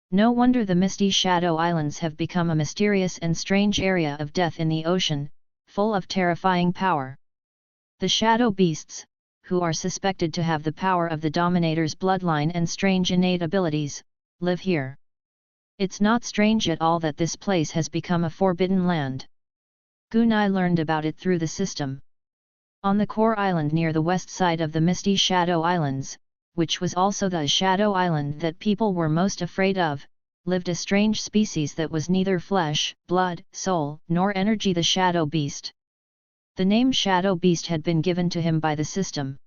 S1: No wonder the Misty Shadow Islands have become a mysterious and strange area of death in the ocean, full of terrifying power. The shadow beasts, who are suspected to have the power of the Dominator's bloodline and strange innate abilities, live here. It's not strange at all that this place has become a forbidden land. Gunai learned about it through the system. On the core island near the west side of the Misty Shadow Islands, which was also the shadow island that people were most afraid of, lived a strange species that was neither flesh, blood, soul, nor energy, the shadow beast. The name shadow beast had been given to him by the system.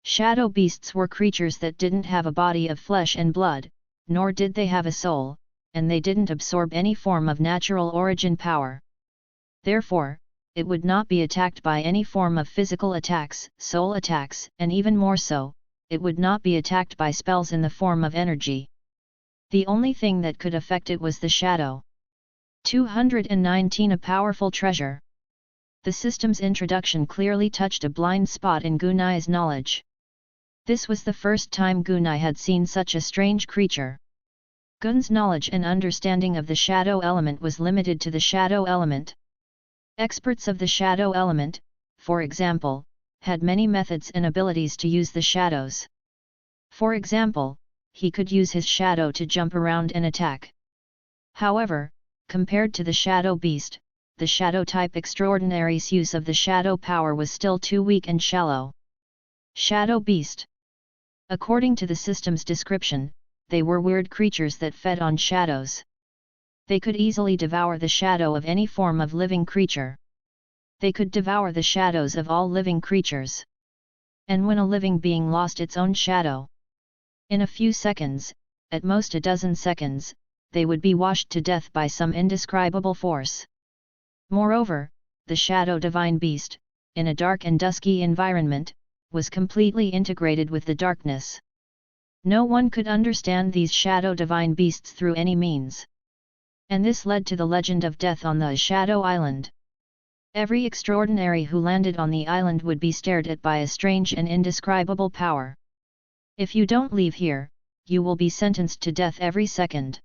S1: Shadow beasts were creatures that didn't have a body of flesh and blood, nor did they have a soul, and they didn't absorb any form of natural origin power. Therefore, it would not be attacked by any form of physical attacks, soul attacks, and even more so, it would not be attacked by spells in the form of energy. The only thing that could affect it was the shadow. 219 A powerful treasure. The system's introduction clearly touched a blind spot in Gunai's knowledge. This was the first time Gunai had seen such a strange creature. Gun's knowledge and understanding of the shadow element was limited to the shadow element. Experts of the shadow element, for example, had many methods and abilities to use the shadows. For example, he could use his shadow to jump around and attack. However, compared to the shadow beast, the shadow type extraordinary's use of the shadow power was still too weak and shallow. Shadow beast. According to the system's description, they were weird creatures that fed on shadows. They could easily devour the shadow of any form of living creature. They could devour the shadows of all living creatures. And when a living being lost its own shadow, in a few seconds, at most a dozen seconds, they would be washed to death by some indescribable force. Moreover, the shadow divine beast, in a dark and dusky environment, was completely integrated with the darkness. No one could understand these shadow divine beasts through any means. And this led to the legend of death on the Shadow Island. Every extraordinary who landed on the island would be stared at by a strange and indescribable power. If you don't leave here, you will be sentenced to death every second.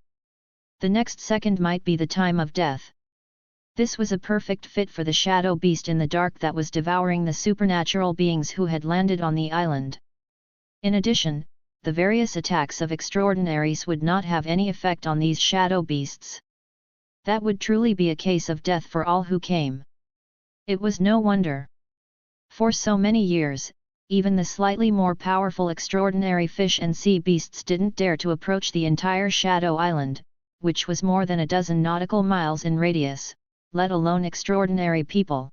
S1: The next second might be the time of death. This was a perfect fit for the shadow beast in the dark that was devouring the supernatural beings who had landed on the island. In addition, the various attacks of extraordinaries would not have any effect on these shadow beasts. That would truly be a case of death for all who came. It was no wonder. For so many years, even the slightly more powerful extraordinary fish and sea beasts didn't dare to approach the entire Shadow Island, which was more than a dozen nautical miles in radius, let alone extraordinary people.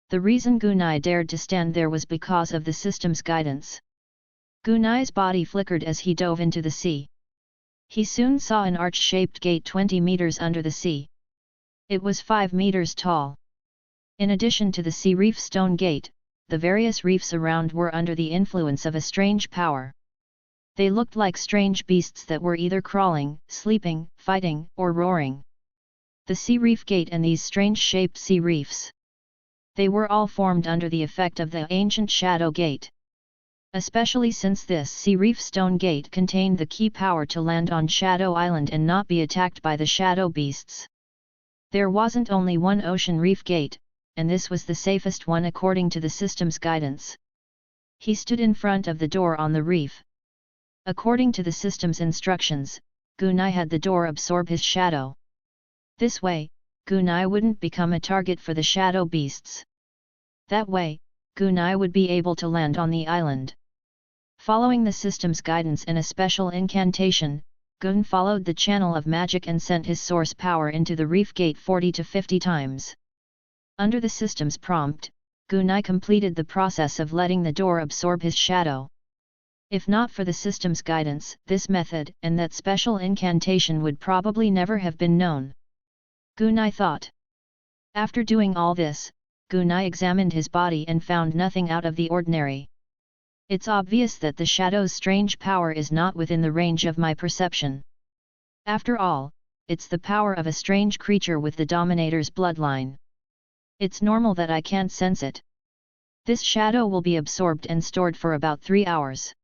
S1: The reason Gunai dared to stand there was because of the system's guidance. Gunai's body flickered as he dove into the sea. He soon saw an arch-shaped gate 20 meters under the sea. It was 5 meters tall. In addition to the sea reef stone gate, the various reefs around were under the influence of a strange power. They looked like strange beasts that were either crawling, sleeping, fighting, or roaring. The sea reef gate and these strange-shaped sea reefs. They were all formed under the effect of the ancient Shadow Gate. Especially since this sea reef stone gate contained the key power to land on Shadow Island and not be attacked by the shadow beasts. There wasn't only one ocean reef gate, and this was the safest one according to the system's guidance. He stood in front of the door on the reef. According to the system's instructions, Gunai had the door absorb his shadow. This way, Gunai wouldn't become a target for the shadow beasts. That way, Gunai would be able to land on the island. Following the system's guidance and a special incantation, Gun followed the channel of magic and sent his source power into the reef gate 40 to 50 times. Under the system's prompt, Gunai completed the process of letting the door absorb his shadow. If not for the system's guidance, this method and that special incantation would probably never have been known. Gunai thought. After doing all this, Gunai examined his body and found nothing out of the ordinary. It's obvious that the shadow's strange power is not within the range of my perception. After all, it's the power of a strange creature with the Dominator's bloodline. It's normal that I can't sense it. This shadow will be absorbed and stored for about 3 hours.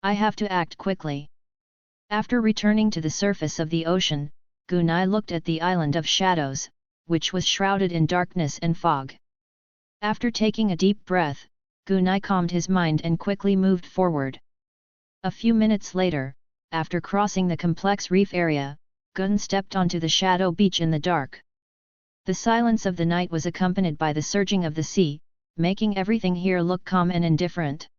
S1: I have to act quickly. After returning to the surface of the ocean, Gunai looked at the island of shadows, which was shrouded in darkness and fog. After taking a deep breath, Gunai calmed his mind and quickly moved forward. A few minutes later, after crossing the complex reef area, Gun stepped onto the shadow beach in the dark. The silence of the night was accompanied by the surging of the sea, making everything here look calm and indifferent.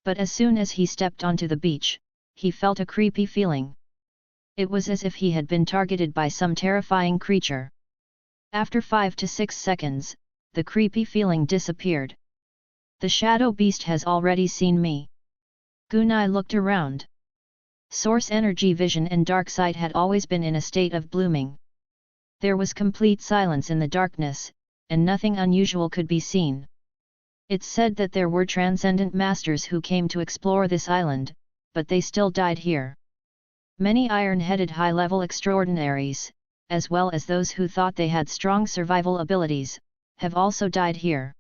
S1: But as soon as he stepped onto the beach, he felt a creepy feeling. It was as if he had been targeted by some terrifying creature. After 5 to 6 seconds, the creepy feeling disappeared. The shadow beast has already seen me. Gunai looked around. Source energy vision and dark sight had always been in a state of blooming. There was complete silence in the darkness, and nothing unusual could be seen. It's said that there were transcendent masters who came to explore this island, but they still died here. Many iron-headed high-level extraordinaries, as well as those who thought they had strong survival abilities, have also died here.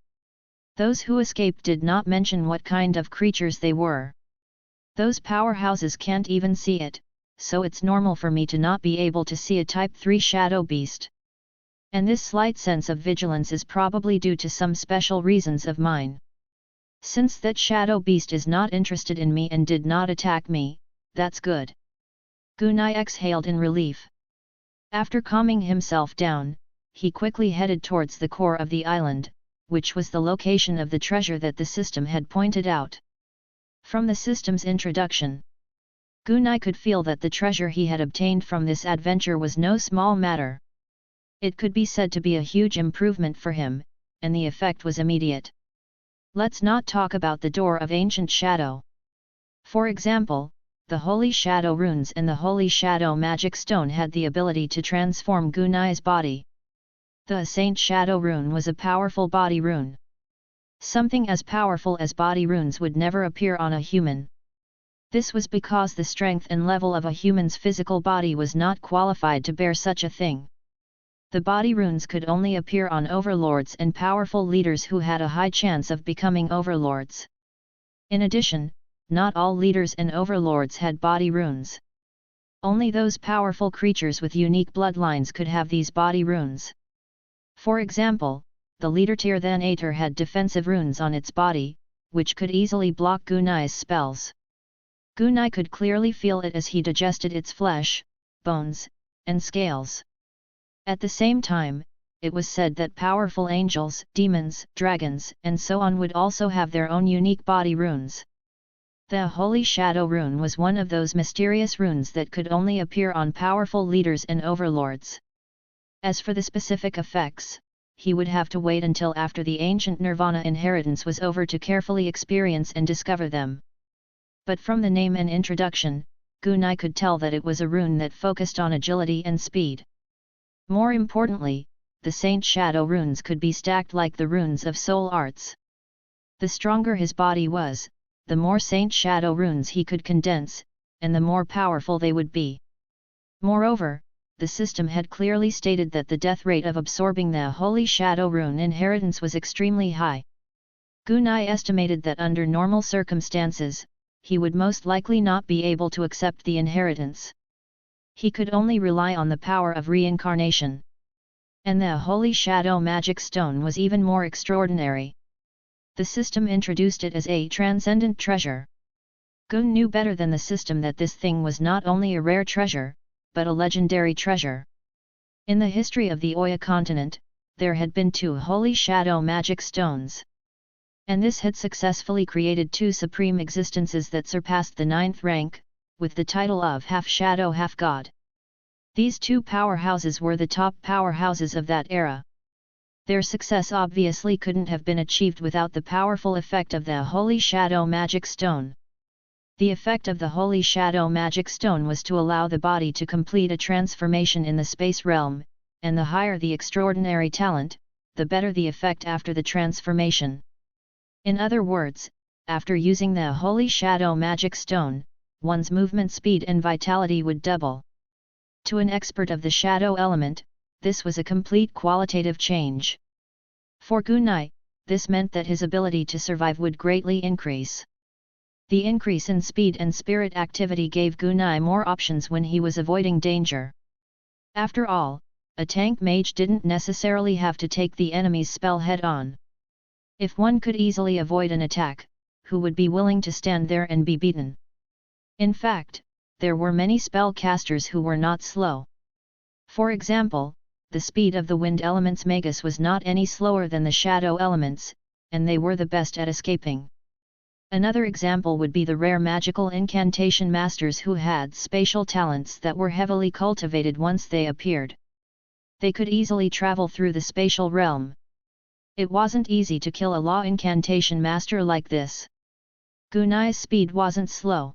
S1: Those who escaped did not mention what kind of creatures they were. Those powerhouses can't even see it, so it's normal for me to not be able to see a Type 3 shadow beast. And this slight sense of vigilance is probably due to some special reasons of mine. Since that shadow beast is not interested in me and did not attack me, that's good. Gunai exhaled in relief. After calming himself down, he quickly headed towards the core of the island, which was the location of the treasure that the system had pointed out. From the system's introduction, Gunai could feel that the treasure he had obtained from this adventure was no small matter. It could be said to be a huge improvement for him, and the effect was immediate. Let's not talk about the Door of Ancient Shadow. For example, the Holy Shadow Runes and the Holy Shadow Magic Stone had the ability to transform Gunai's body. The Saint Shadow rune was a powerful body rune. Something as powerful as body runes would never appear on a human. This was because the strength and level of a human's physical body was not qualified to bear such a thing. The body runes could only appear on overlords and powerful leaders who had a high chance of becoming overlords. In addition, not all leaders and overlords had body runes. Only those powerful creatures with unique bloodlines could have these body runes. For example, the leader Tirthanator had defensive runes on its body, which could easily block Gunai's spells. Gunai could clearly feel it as he digested its flesh, bones, and scales. At the same time, it was said that powerful angels, demons, dragons, and so on would also have their own unique body runes. The Holy Shadow rune was one of those mysterious runes that could only appear on powerful leaders and overlords. As for the specific effects, he would have to wait until after the ancient Nirvana inheritance was over to carefully experience and discover them. But from the name and introduction, Gunai could tell that it was a rune that focused on agility and speed. More importantly, the Saint Shadow runes could be stacked like the runes of soul arts. The stronger his body was, the more Saint Shadow runes he could condense, and the more powerful they would be. Moreover, the system had clearly stated that the death rate of absorbing the Holy Shadow rune inheritance was extremely high. Gunai estimated that under normal circumstances, he would most likely not be able to accept the inheritance. He could only rely on the power of reincarnation. And the Holy Shadow Magic Stone was even more extraordinary. The system introduced it as a transcendent treasure. Gun knew better than the system that this thing was not only a rare treasure, but a legendary treasure. In the history of the Oya continent, there had been 2 Holy Shadow Magic Stones. And this had successfully created 2 supreme existences that surpassed the 9th rank, with the title of half shadow half god. These 2 powerhouses were the top powerhouses of that era. Their success obviously couldn't have been achieved without the powerful effect of the Holy Shadow Magic Stone. The effect of the Holy Shadow Magic Stone was to allow the body to complete a transformation in the space realm, and the higher the extraordinary talent, the better the effect after the transformation. In other words, after using the Holy Shadow Magic Stone, one's movement speed and vitality would double. To an expert of the shadow element, this was a complete qualitative change. For Gunai, this meant that his ability to survive would greatly increase. The increase in speed and spirit activity gave Gunai more options when he was avoiding danger. After all, a tank mage didn't necessarily have to take the enemy's spell head-on. If one could easily avoid an attack, who would be willing to stand there and be beaten? In fact, there were many spellcasters who were not slow. For example, the speed of the wind element's Magus was not any slower than the shadow elements, and they were the best at escaping. Another example would be the rare magical incantation masters who had spatial talents that were heavily cultivated once they appeared. They could easily travel through the spatial realm. It wasn't easy to kill a law incantation master like this. Gunai's speed wasn't slow.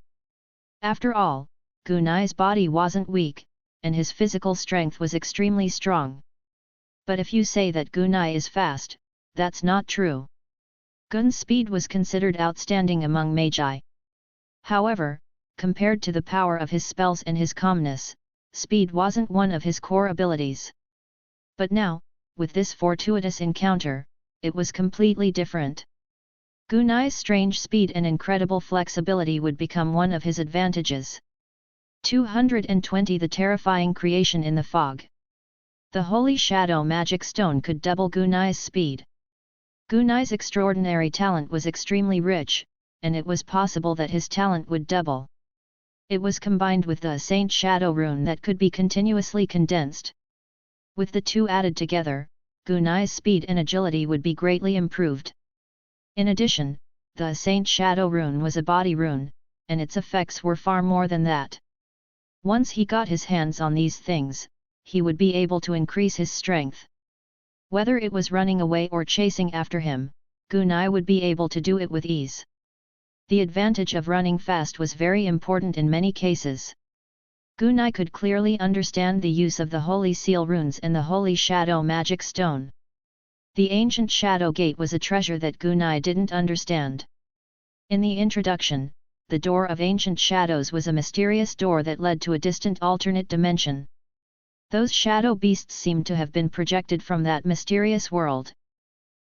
S1: After all, Gunai's body wasn't weak, and his physical strength was extremely strong. But if you say that Gunai is fast, that's not true. Gun's speed was considered outstanding among magi. However, compared to the power of his spells and his calmness, speed wasn't one of his core abilities. But now, with this fortuitous encounter, it was completely different. Gunai's strange speed and incredible flexibility would become one of his advantages. 220 The terrifying creation in the fog. The Holy Shadow Magic Stone could double Gunai's speed. Gunai's extraordinary talent was extremely rich, and it was possible that his talent would double. It was combined with the Saint Shadow rune that could be continuously condensed. With the 2 added together, Gunai's speed and agility would be greatly improved. In addition, the Saint Shadow rune was a body rune, and its effects were far more than that. Once he got his hands on these things, he would be able to increase his strength. Whether it was running away or chasing after him, Gunai would be able to do it with ease. The advantage of running fast was very important in many cases. Gunai could clearly understand the use of the Holy Seal runes and the Holy Shadow Magic Stone. The ancient Shadow Gate was a treasure that Gunai didn't understand. In the introduction, the door of ancient shadows was a mysterious door that led to a distant alternate dimension. Those shadow beasts seemed to have been projected from that mysterious world.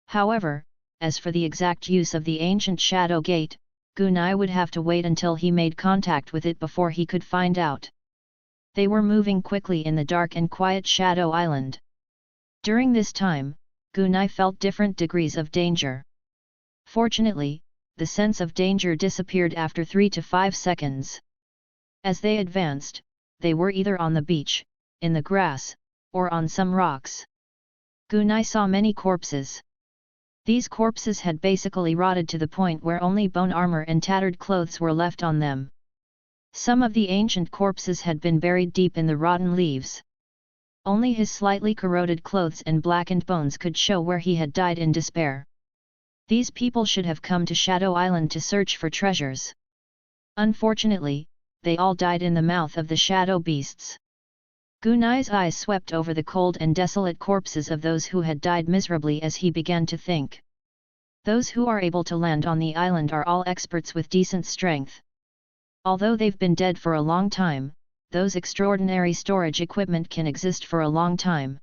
S1: However, as for the exact use of the ancient Shadow Gate, Gunai would have to wait until he made contact with it before he could find out. They were moving quickly in the dark and quiet Shadow Island. During this time, Gunai felt different degrees of danger. Fortunately, the sense of danger disappeared after 3 to 5 seconds. As they advanced, they were either on the beach, in the grass, or on some rocks. Gunai saw many corpses. These corpses had basically rotted to the point where only bone armor and tattered clothes were left on them. Some of the ancient corpses had been buried deep in the rotten leaves. Only his slightly corroded clothes and blackened bones could show where he had died in despair. These people should have come to Shadow Island to search for treasures. Unfortunately, they all died in the mouth of the shadow beasts. Gunai's eyes swept over the cold and desolate corpses of those who had died miserably as he began to think. Those who are able to land on the island are all experts with decent strength. Although they've been dead for a long time, those extraordinary storage equipment can exist for a long time.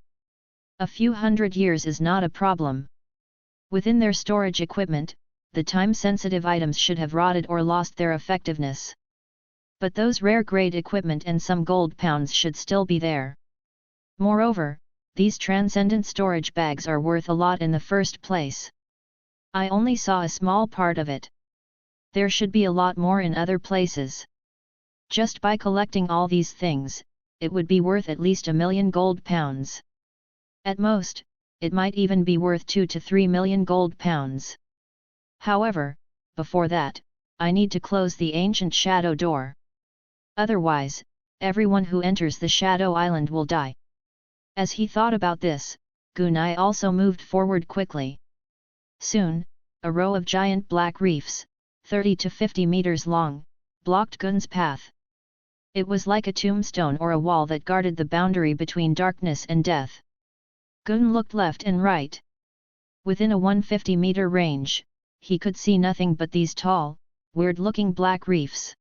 S1: A few hundred years is not a problem. Within their storage equipment, the time-sensitive items should have rotted or lost their effectiveness. But those rare-grade equipment and some gold pounds should still be there. Moreover, these transcendent storage bags are worth a lot in the first place. I only saw a small part of it. There should be a lot more in other places. Just by collecting all these things, it would be worth at least 1 million gold pounds. At most, it might even be worth 2 to 3 million gold pounds. However, before that, I need to close the ancient shadow door. Otherwise, everyone who enters the Shadow Island will die. As he thought about this, Gunai also moved forward quickly. Soon, a row of giant black reefs, 30 to 50 meters long, blocked Gun's path. It was like a tombstone or a wall that guarded the boundary between darkness and death. Gun looked left and right. Within a 150-meter range, he could see nothing but these tall, weird-looking black reefs.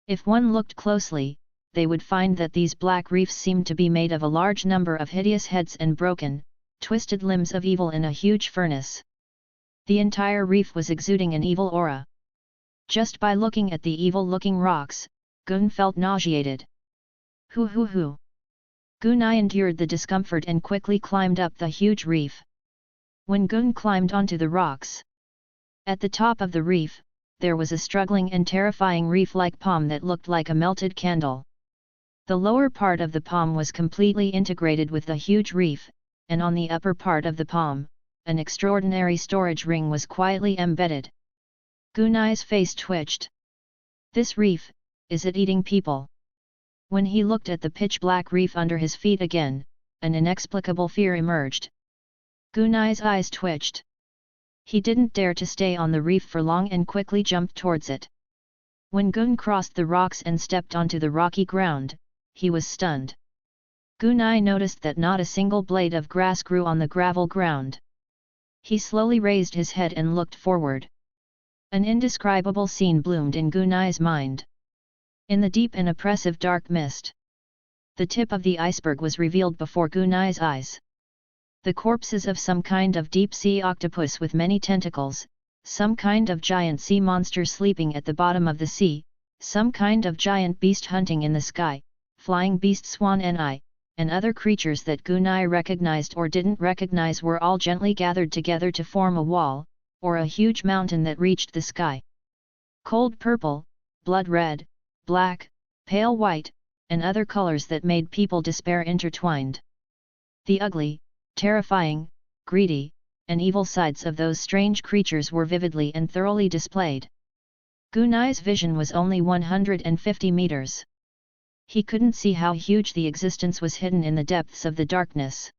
S1: If one looked closely, they would find that these black reefs seemed to be made of a large number of hideous heads and broken, twisted limbs of evil in a huge furnace. The entire reef was exuding an evil aura. Just by looking at the evil-looking rocks, Gun felt nauseated. Hoo. Gunai endured the discomfort and quickly climbed up the huge reef. When Gun climbed onto the rocks, at the top of the reef, there was a struggling and terrifying reef-like palm that looked like a melted candle. The lower part of the palm was completely integrated with the huge reef, and on the upper part of the palm, an extraordinary storage ring was quietly embedded. Gunai's face twitched. This reef, is it eating people? When he looked at the pitch-black reef under his feet again, an inexplicable fear emerged. Gunai's eyes twitched. He didn't dare to stay on the reef for long and quickly jumped towards it. When Gun crossed the rocks and stepped onto the rocky ground, he was stunned. Gunai noticed that not a single blade of grass grew on the gravel ground. He slowly raised his head and looked forward. An indescribable scene bloomed in Gunai's mind. In the deep and oppressive dark mist, the tip of the iceberg was revealed before Gunai's eyes. The corpses of some kind of deep-sea octopus with many tentacles, some kind of giant sea monster sleeping at the bottom of the sea, some kind of giant beast hunting in the sky, flying beast swan and other creatures that Gunai recognized or didn't recognize were all gently gathered together to form a wall, or a huge mountain that reached the sky. Cold purple, blood red, black, pale white, and other colors that made people despair intertwined. The ugly, terrifying, greedy, and evil sides of those strange creatures were vividly and thoroughly displayed. Gunai's vision was only 150 meters. He couldn't see how huge the existence was hidden in the depths of the darkness.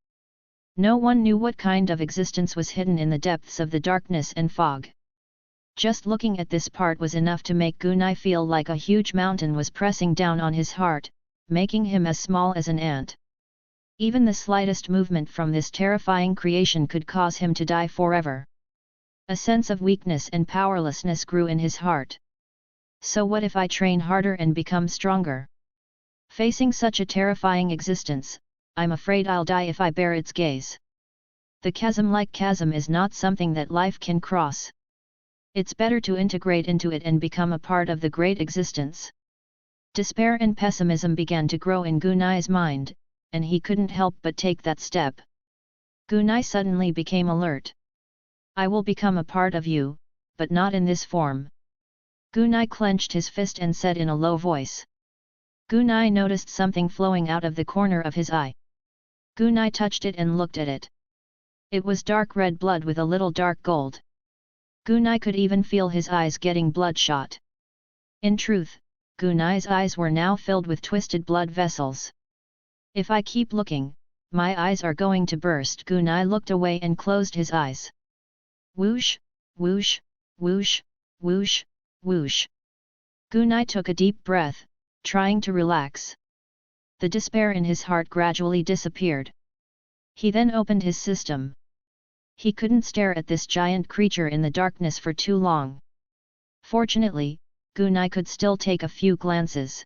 S1: No one knew what kind of existence was hidden in the depths of the darkness and fog. Just looking at this part was enough to make Gunai feel like a huge mountain was pressing down on his heart, making him as small as an ant. Even the slightest movement from this terrifying creation could cause him to die forever. A sense of weakness and powerlessness grew in his heart. So what if I train harder and become stronger? Facing such a terrifying existence, I'm afraid I'll die if I bear its gaze. The chasm-like chasm is not something that life can cross. It's better to integrate into it and become a part of the great existence. Despair and pessimism began to grow in Gunai's mind, and he couldn't help but take that step. Gunai suddenly became alert. I will become a part of you, but not in this form. Gunai clenched his fist and said in a low voice. Gunai noticed something flowing out of the corner of his eye. Gunai touched it and looked at it. It was dark red blood with a little dark gold. Gunai could even feel his eyes getting bloodshot. In truth, Gunai's eyes were now filled with twisted blood vessels. If I keep looking, my eyes are going to burst. Gunai looked away and closed his eyes. Whoosh, whoosh, whoosh, whoosh, whoosh. Gunai took a deep breath, trying to relax. The despair in his heart gradually disappeared. He then opened his system. He couldn't stare at this giant creature in the darkness for too long. Fortunately, Gunai could still take a few glances.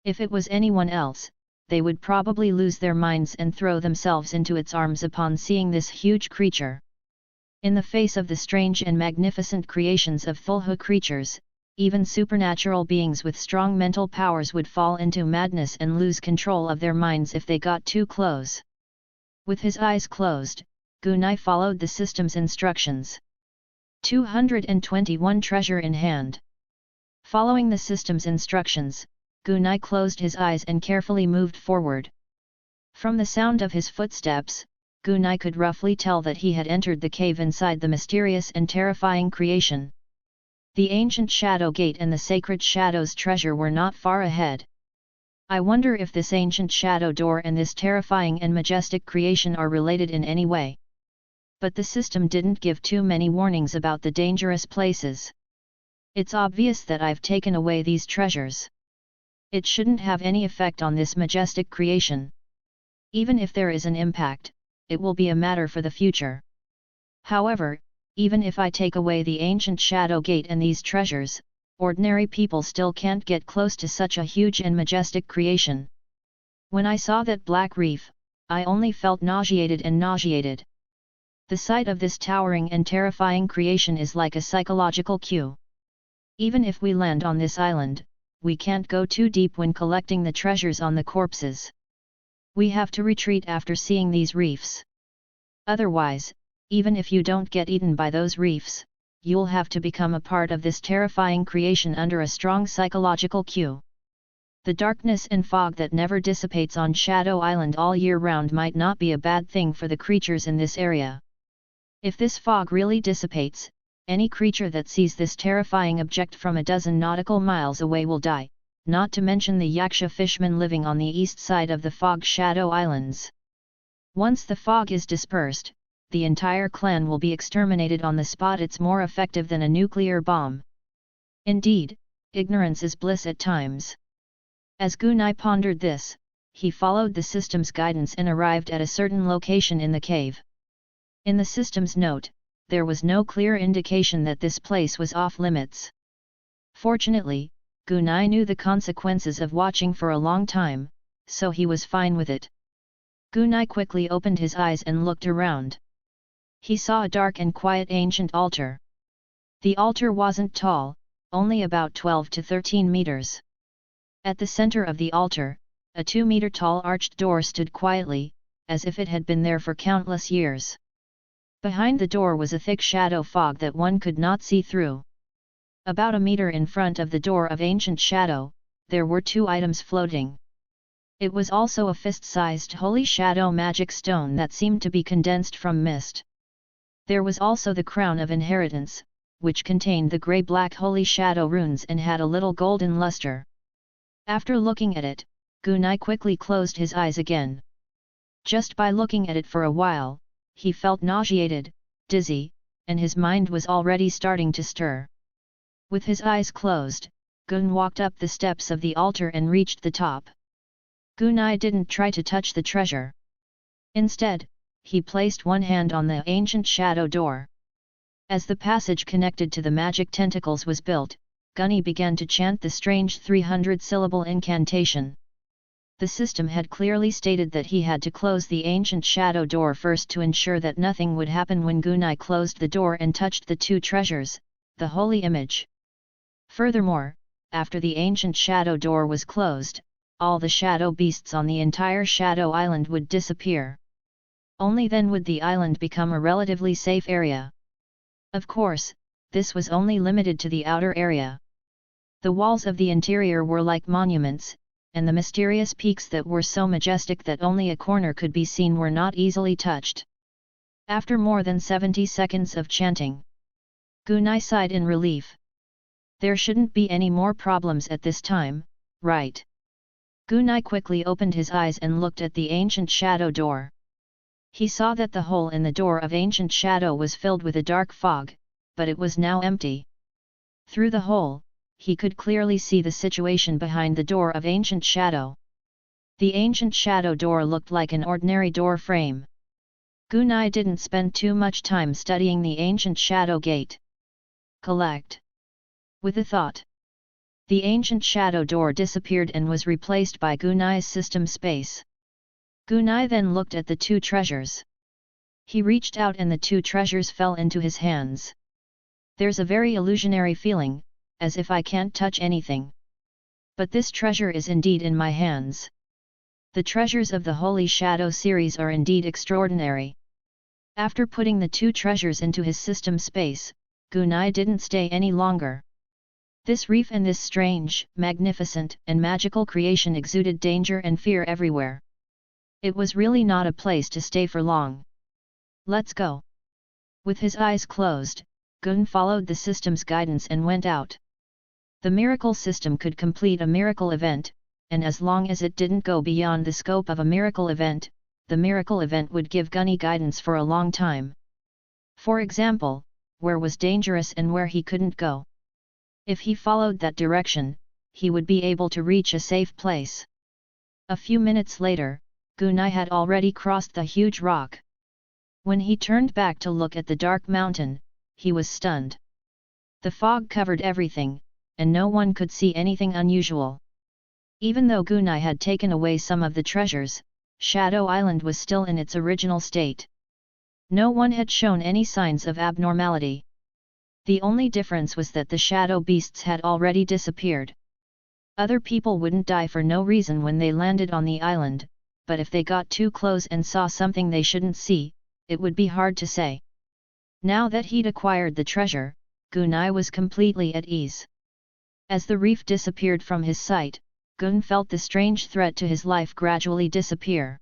S1: If it was anyone else, they would probably lose their minds and throw themselves into its arms upon seeing this huge creature. In the face of the strange and magnificent creations of Thulhu creatures, even supernatural beings with strong mental powers would fall into madness and lose control of their minds if they got too close. With his eyes closed, Gunai followed the system's instructions. 221 Treasure in hand. Following the system's instructions, Gunai closed his eyes and carefully moved forward. From the sound of his footsteps, Gunai could roughly tell that he had entered the cave inside the mysterious and terrifying creation. The ancient Shadow Gate and the sacred Shadow's treasure were not far ahead. I wonder if this ancient shadow door and this terrifying and majestic creation are related in any way. But the system didn't give too many warnings about the dangerous places. It's obvious that I've taken away these treasures. It shouldn't have any effect on this majestic creation. Even if there is an impact, it will be a matter for the future. However, even if I take away the ancient Shadow Gate and these treasures, ordinary people still can't get close to such a huge and majestic creation. When I saw that black reef, I only felt nauseated and nauseated. The sight of this towering and terrifying creation is like a psychological cue. Even if we land on this island, we can't go too deep when collecting the treasures on the corpses. We have to retreat after seeing these reefs. Otherwise, even if you don't get eaten by those reefs, you'll have to become a part of this terrifying creation under a strong psychological cue. The darkness and fog that never dissipates on Shadow Island all year round might not be a bad thing for the creatures in this area. If this fog really dissipates, any creature that sees this terrifying object from a dozen nautical miles away will die, not to mention the Yaksha fishmen living on the east side of the Fog Shadow Islands. Once the fog is dispersed, the entire clan will be exterminated on the spot. It's more effective than a nuclear bomb. Indeed, ignorance is bliss at times. As Gunai pondered this, he followed the system's guidance and arrived at a certain location in the cave. In the system's note, there was no clear indication that this place was off limits. Fortunately, Gunai knew the consequences of watching for a long time, so he was fine with it. Gunai quickly opened his eyes and looked around. He saw a dark and quiet ancient altar. The altar wasn't tall, only about 12 to 13 meters. At the center of the altar, a 2-meter-tall arched door stood quietly, as if it had been there for countless years. Behind the door was a thick shadow fog that one could not see through. About a meter in front of the door of ancient shadow, there were 2 items floating. It was also a fist-sized holy shadow magic stone that seemed to be condensed from mist. There was also the crown of inheritance, which contained the grey-black holy shadow runes and had a little golden luster. After looking at it, Gunai quickly closed his eyes again. Just by looking at it for a while, he felt nauseated, dizzy, and his mind was already starting to stir. With his eyes closed, Gun walked up the steps of the altar and reached the top. Gunai didn't try to touch the treasure. Instead, he placed one hand on the ancient shadow door. As the passage connected to the magic tentacles was built, Gunai began to chant the strange 300-syllable incantation. The system had clearly stated that he had to close the ancient shadow door first to ensure that nothing would happen when Gunai closed the door and touched the two treasures, the holy image. Furthermore, after the ancient shadow door was closed, all the shadow beasts on the entire shadow island would disappear. Only then would the island become a relatively safe area. Of course, this was only limited to the outer area. The walls of the interior were like monuments, and the mysterious peaks that were so majestic that only a corner could be seen were not easily touched. After more than 70 seconds of chanting, Gunai sighed in relief. There shouldn't be any more problems at this time, right? Gunai quickly opened his eyes and looked at the ancient shadow door. He saw that the hole in the door of ancient shadow was filled with a dark fog, but it was now empty. Through the hole, he could clearly see the situation behind the door of ancient shadow. The ancient shadow door looked like an ordinary door frame. Gunai didn't spend too much time studying the ancient shadow gate. Collect. With a thought, the ancient shadow door disappeared and was replaced by Gunai's system space. Gunai then looked at the two treasures. He reached out and the two treasures fell into his hands. There's a very illusionary feeling, as if I can't touch anything. But this treasure is indeed in my hands. The treasures of the Holy Shadow series are indeed extraordinary. After putting the two treasures into his system space, Gunai didn't stay any longer. This reef and this strange, magnificent, and magical creation exuded danger and fear everywhere. It was really not a place to stay for long. Let's go. With his eyes closed, Gun followed the system's guidance and went out. The miracle system could complete a miracle event, and as long as it didn't go beyond the scope of a miracle event, the miracle event would give Gunai guidance for a long time. For example, where was dangerous and where he couldn't go. If he followed that direction, he would be able to reach a safe place. A few minutes later, Gunai had already crossed the huge rock. When he turned back to look at the dark mountain, he was stunned. The fog covered everything, and no one could see anything unusual. Even though Gunai had taken away some of the treasures, Shadow Island was still in its original state. No one had shown any signs of abnormality. The only difference was that the shadow beasts had already disappeared. Other people wouldn't die for no reason when they landed on the island, but if they got too close and saw something they shouldn't see, it would be hard to say. Now that he'd acquired the treasure, Gunai was completely at ease. As the reef disappeared from his sight, Gun felt the strange threat to his life gradually disappear.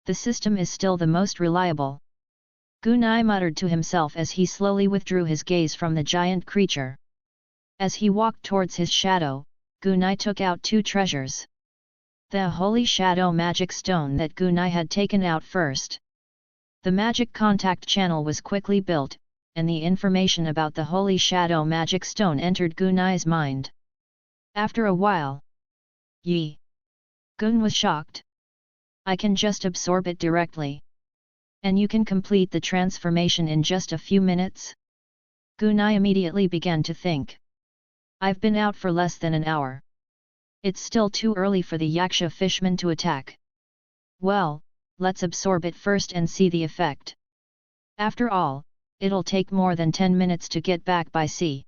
S1: The system is still the most reliable. Gunai muttered to himself as he slowly withdrew his gaze from the giant creature. As he walked towards his shadow, Gunai took out two treasures. The Holy Shadow Magic Stone that Gunai had taken out first. The magic contact channel was quickly built, and the information about the Holy Shadow Magic Stone entered Gunai's mind. After a while, Yi! Gun was shocked. I can just absorb it directly. And you can complete the transformation in just a few minutes? Gunai immediately began to think. I've been out for less than an hour. It's still too early for the Yaksha fishmen to attack. Well, let's absorb it first and see the effect. After all, it'll take more than 10 minutes to get back by sea.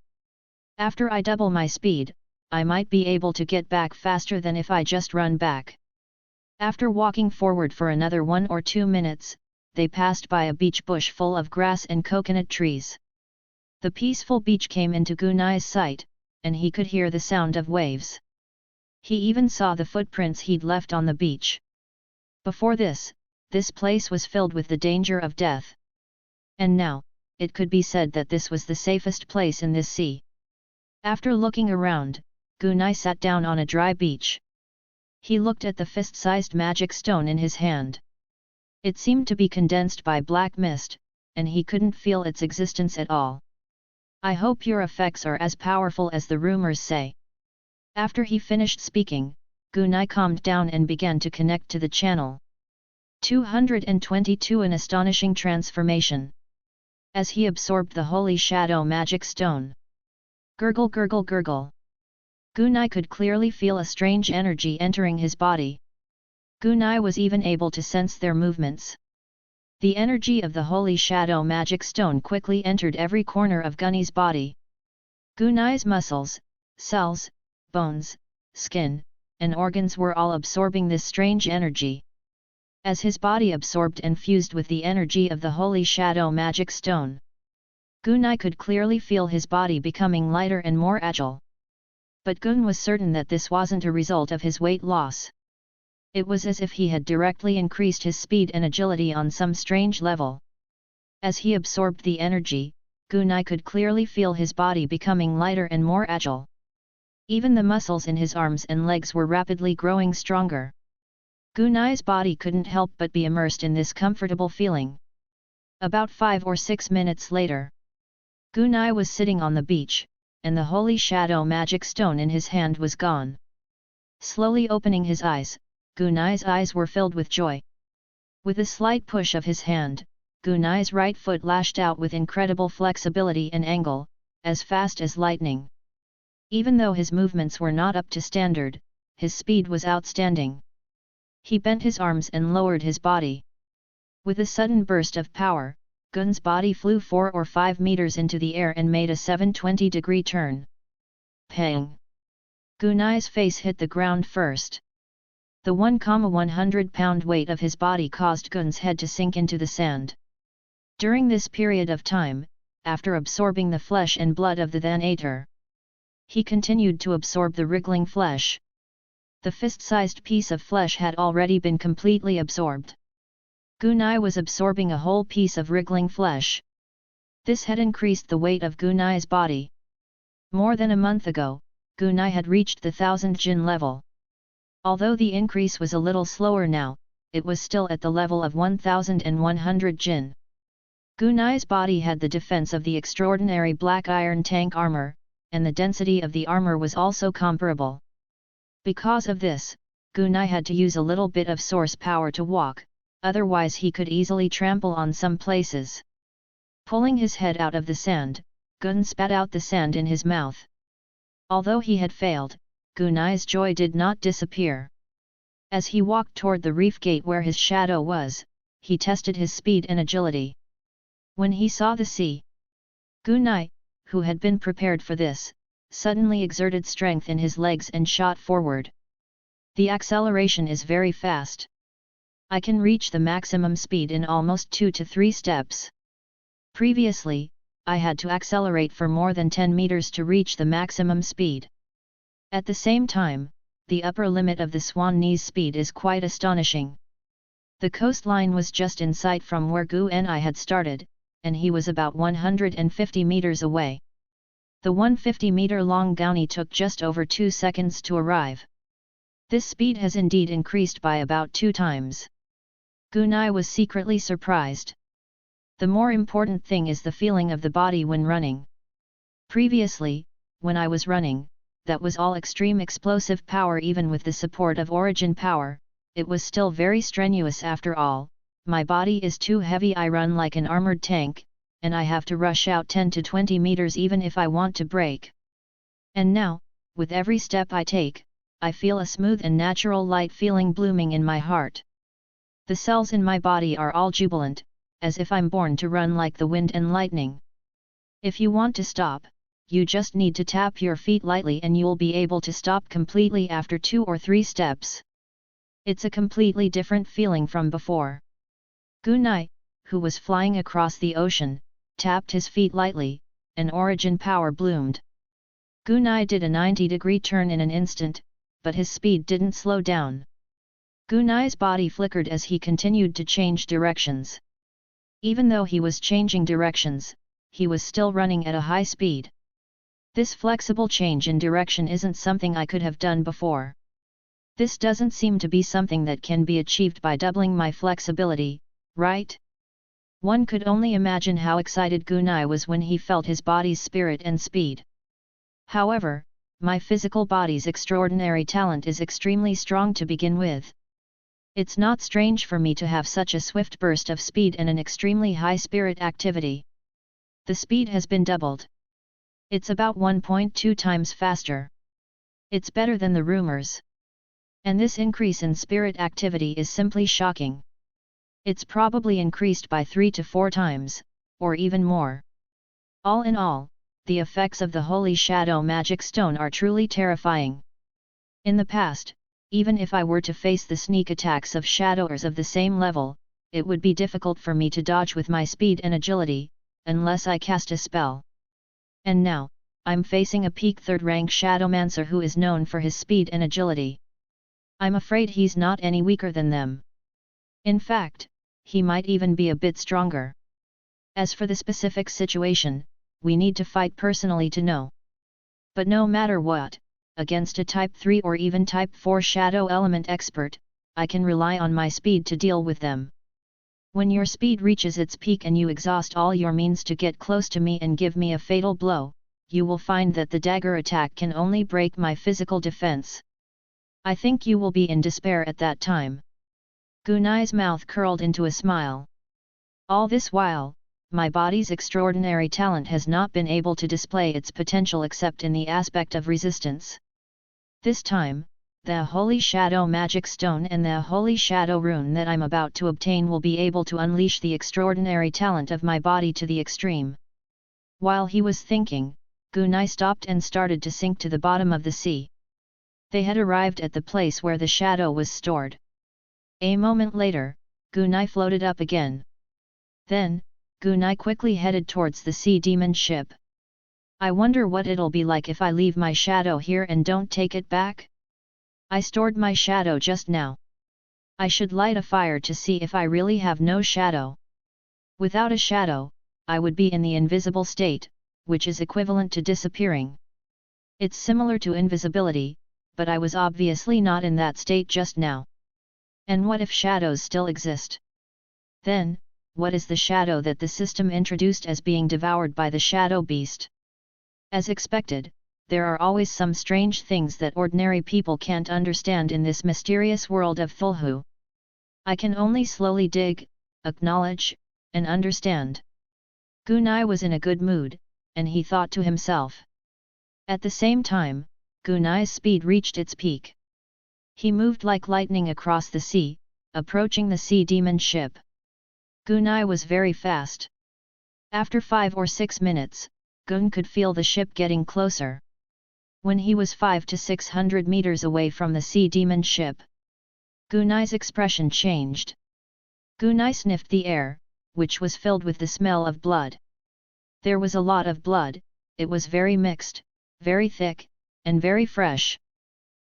S1: After I double my speed, I might be able to get back faster than if I just run back. After walking forward for another 1 or 2 minutes, they passed by a beach bush full of grass and coconut trees. The peaceful beach came into Gunai's sight, and he could hear the sound of waves. He even saw the footprints he'd left on the beach. Before this place was filled with the danger of death. And now, it could be said that this was the safest place in this sea. After looking around, Gunai sat down on a dry beach. He looked at the fist-sized magic stone in his hand. It seemed to be condensed by black mist, and he couldn't feel its existence at all. I hope your effects are as powerful as the rumors say. After he finished speaking, Gunai calmed down and began to connect to the channel. 222 An astonishing transformation. As he absorbed the holy shadow magic stone. Gurgle gurgle gurgle. Gunai could clearly feel a strange energy entering his body. Gunai was even able to sense their movements. The energy of the holy shadow magic stone quickly entered every corner of Gunai's body. Gunai's muscles, cells, bones, skin, and organs were all absorbing this strange energy. As his body absorbed and fused with the energy of the holy shadow magic stone, Gunai could clearly feel his body becoming lighter and more agile. But Gun was certain that this wasn't a result of his weight loss. It was as if he had directly increased his speed and agility on some strange level. As he absorbed the energy, Gunai could clearly feel his body becoming lighter and more agile. Even the muscles in his arms and legs were rapidly growing stronger. Gunai's body couldn't help but be immersed in this comfortable feeling. About 5 or 6 minutes later, Gunai was sitting on the beach, and the holy shadow magic stone in his hand was gone. Slowly opening his eyes, Gunai's eyes were filled with joy. With a slight push of his hand, Gunai's right foot lashed out with incredible flexibility and angle, as fast as lightning. Even though his movements were not up to standard, his speed was outstanding. He bent his arms and lowered his body. With a sudden burst of power, Gun's body flew 4 or 5 meters into the air and made a 720-degree turn. Pang! Gunai's face hit the ground first. The 1,100-pound weight of his body caused Gun's head to sink into the sand. During this period of time, after absorbing the flesh and blood of the Thanator, he continued to absorb the wriggling flesh. The fist-sized piece of flesh had already been completely absorbed. Gunai was absorbing a whole piece of wriggling flesh. This had increased the weight of Gunai's body. More than a month ago, Gunai had reached the 1000 Jin level. Although the increase was a little slower now, it was still at the level of 1100 Jin. Gunai's body had the defense of the extraordinary black iron tank armor, and the density of the armor was also comparable. Because of this, Gunai had to use a little bit of source power to walk, otherwise he could easily trample on some places. Pulling his head out of the sand, Gun spat out the sand in his mouth. Although he had failed, Gunai's joy did not disappear. As he walked toward the reef gate where his shadow was, he tested his speed and agility. When he saw the sea, Gunai, who had been prepared for this, suddenly exerted strength in his legs and shot forward. The acceleration is very fast. I can reach the maximum speed in almost 2 to 3 steps. Previously, I had to accelerate for more than 10 meters to reach the maximum speed. At the same time, the upper limit of the Swan Knee's speed is quite astonishing. The coastline was just in sight from where Gu and I had started, and he was about 150 meters away. The 150-meter-long Gauni took just over 2 seconds to arrive. This speed has indeed increased by about 2 times. Gunai was secretly surprised. The more important thing is the feeling of the body when running. Previously, when I was running, that was all extreme explosive power. Even with the support of origin power, it was still very strenuous. After all, my body is too heavy. I run like an armored tank, and I have to rush out 10 to 20 meters even if I want to brake. And now, with every step I take, I feel a smooth and natural light feeling blooming in my heart. The cells in my body are all jubilant, as if I'm born to run like the wind and lightning. If you want to stop, you just need to tap your feet lightly and you'll be able to stop completely after 2 or 3 steps. It's a completely different feeling from before. Gunai, who was flying across the ocean, tapped his feet lightly, and origin power bloomed. Gunai did a 90-degree turn in an instant, but his speed didn't slow down. Gunai's body flickered as he continued to change directions. Even though he was changing directions, he was still running at a high speed. This flexible change in direction isn't something I could have done before. This doesn't seem to be something that can be achieved by doubling my flexibility, right? One could only imagine how excited Gunai was when he felt his body's spirit and speed. However, my physical body's extraordinary talent is extremely strong to begin with. It's not strange for me to have such a swift burst of speed and an extremely high spirit activity. The speed has been doubled. It's about 1.2 times faster. It's better than the rumors. And this increase in spirit activity is simply shocking. It's probably increased by 3 to 4 times, or even more. All in all, the effects of the Holy Shadow Magic Stone are truly terrifying. In the past, even if I were to face the sneak attacks of shadowers of the same level, it would be difficult for me to dodge with my speed and agility, unless I cast a spell. And now, I'm facing a peak 3rd rank Shadowmancer who is known for his speed and agility. I'm afraid he's not any weaker than them. In fact, he might even be a bit stronger. As for the specific situation, we need to fight personally to know. But no matter what, against a Type 3 or even Type 4 Shadow Element expert, I can rely on my speed to deal with them. When your speed reaches its peak and you exhaust all your means to get close to me and give me a fatal blow, you will find that the dagger attack can only break my physical defense. I think you will be in despair at that time. Gunai's mouth curled into a smile. All this while, my body's extraordinary talent has not been able to display its potential except in the aspect of resistance. This time, the Holy Shadow Magic Stone and the Holy Shadow Rune that I'm about to obtain will be able to unleash the extraordinary talent of my body to the extreme. While he was thinking, Gunai stopped and started to sink to the bottom of the sea. They had arrived at the place where the shadow was stored. A moment later, Gunai floated up again. Then, Gunai quickly headed towards the sea demon ship. I wonder what it'll be like if I leave my shadow here and don't take it back? I stored my shadow just now. I should light a fire to see if I really have no shadow. Without a shadow, I would be in the invisible state, which is equivalent to disappearing. It's similar to invisibility, but I was obviously not in that state just now. And what if shadows still exist? Then, what is the shadow that the system introduced as being devoured by the shadow beast? As expected, there are always some strange things that ordinary people can't understand in this mysterious world of Thulhu. I can only slowly dig, acknowledge, and understand. Gunai was in a good mood, and he thought to himself. At the same time, Gunai's speed reached its peak. He moved like lightning across the sea, approaching the sea demon ship. Gunai was very fast. After 5 or 6 minutes, Gun could feel the ship getting closer. When he was 500 to 600 meters away from the sea demon ship, Gunai's expression changed. Gunai sniffed the air, which was filled with the smell of blood. There was a lot of blood, it was very mixed, very thick, and very fresh.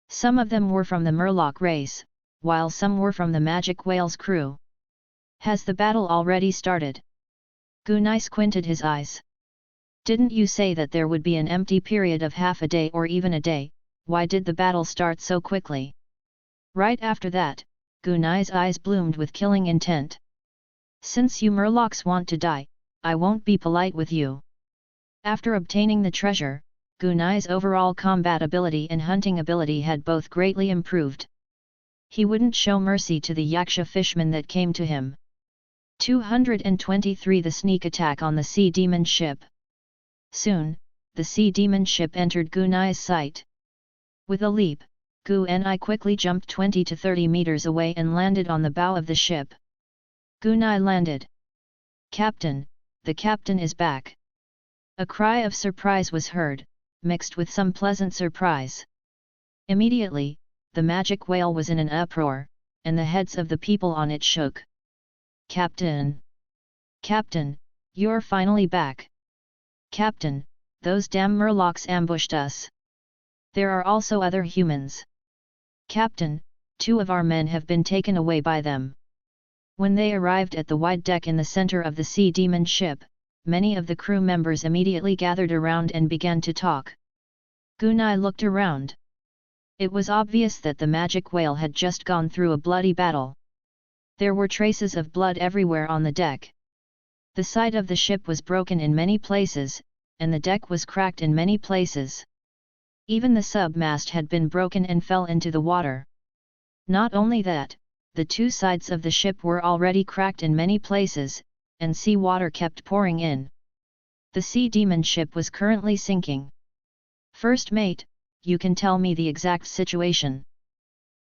S1: Some of them were from the Murloc race, while some were from the Magic Whale's crew. Has the battle already started? Gunai squinted his eyes. Didn't you say that there would be an empty period of half a day or even a day? Why did the battle start so quickly? Right after that, Gunai's eyes bloomed with killing intent. Since you Murlocs want to die, I won't be polite with you. After obtaining the treasure, Gunai's overall combat ability and hunting ability had both greatly improved. He wouldn't show mercy to the Yaksha fishmen that came to him. 223 The sneak attack on the sea demon ship. Soon, the sea demon ship entered Gunai's sight. With a leap, Gunai quickly jumped 20 to 30 meters away and landed on the bow of the ship. Gunai landed. Captain, the captain is back. A cry of surprise was heard, mixed with some pleasant surprise. Immediately, the magic whale was in an uproar, and the heads of the people on it shook. Captain! Captain, you're finally back! Captain, those damn Murlocs ambushed us. There are also other humans. Captain, 2 of our men have been taken away by them. When they arrived at the wide deck in the center of the sea demon ship, many of the crew members immediately gathered around and began to talk. Gunai looked around. It was obvious that the magic whale had just gone through a bloody battle. There were traces of blood everywhere on the deck. The side of the ship was broken in many places, and the deck was cracked in many places. Even the submast had been broken and fell into the water. Not only that, the two sides of the ship were already cracked in many places, and sea water kept pouring in. The sea demon ship was currently sinking. "First mate, you can tell me the exact situation."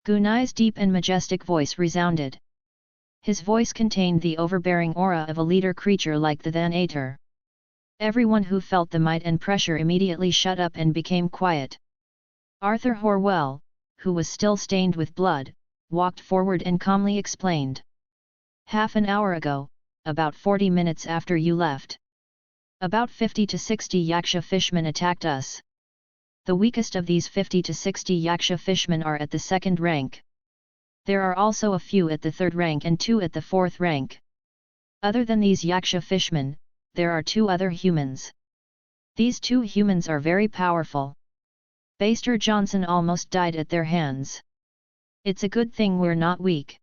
S1: Gunai's deep and majestic voice resounded. His voice contained the overbearing aura of a leader creature like the Thanator. Everyone who felt the might and pressure immediately shut up and became quiet. Arthur Horwell, who was still stained with blood, walked forward and calmly explained. "Half an hour ago, about 40 minutes after you left, about 50 to 60 Yaksha fishmen attacked us. The weakest of these 50 to 60 Yaksha fishmen are at the second rank. There are also a few at the third rank and 2 at the fourth rank. Other than these Yaksha fishmen, there are 2 other humans. These 2 humans are very powerful. Baster Johnson almost died at their hands. It's a good thing we're not weak.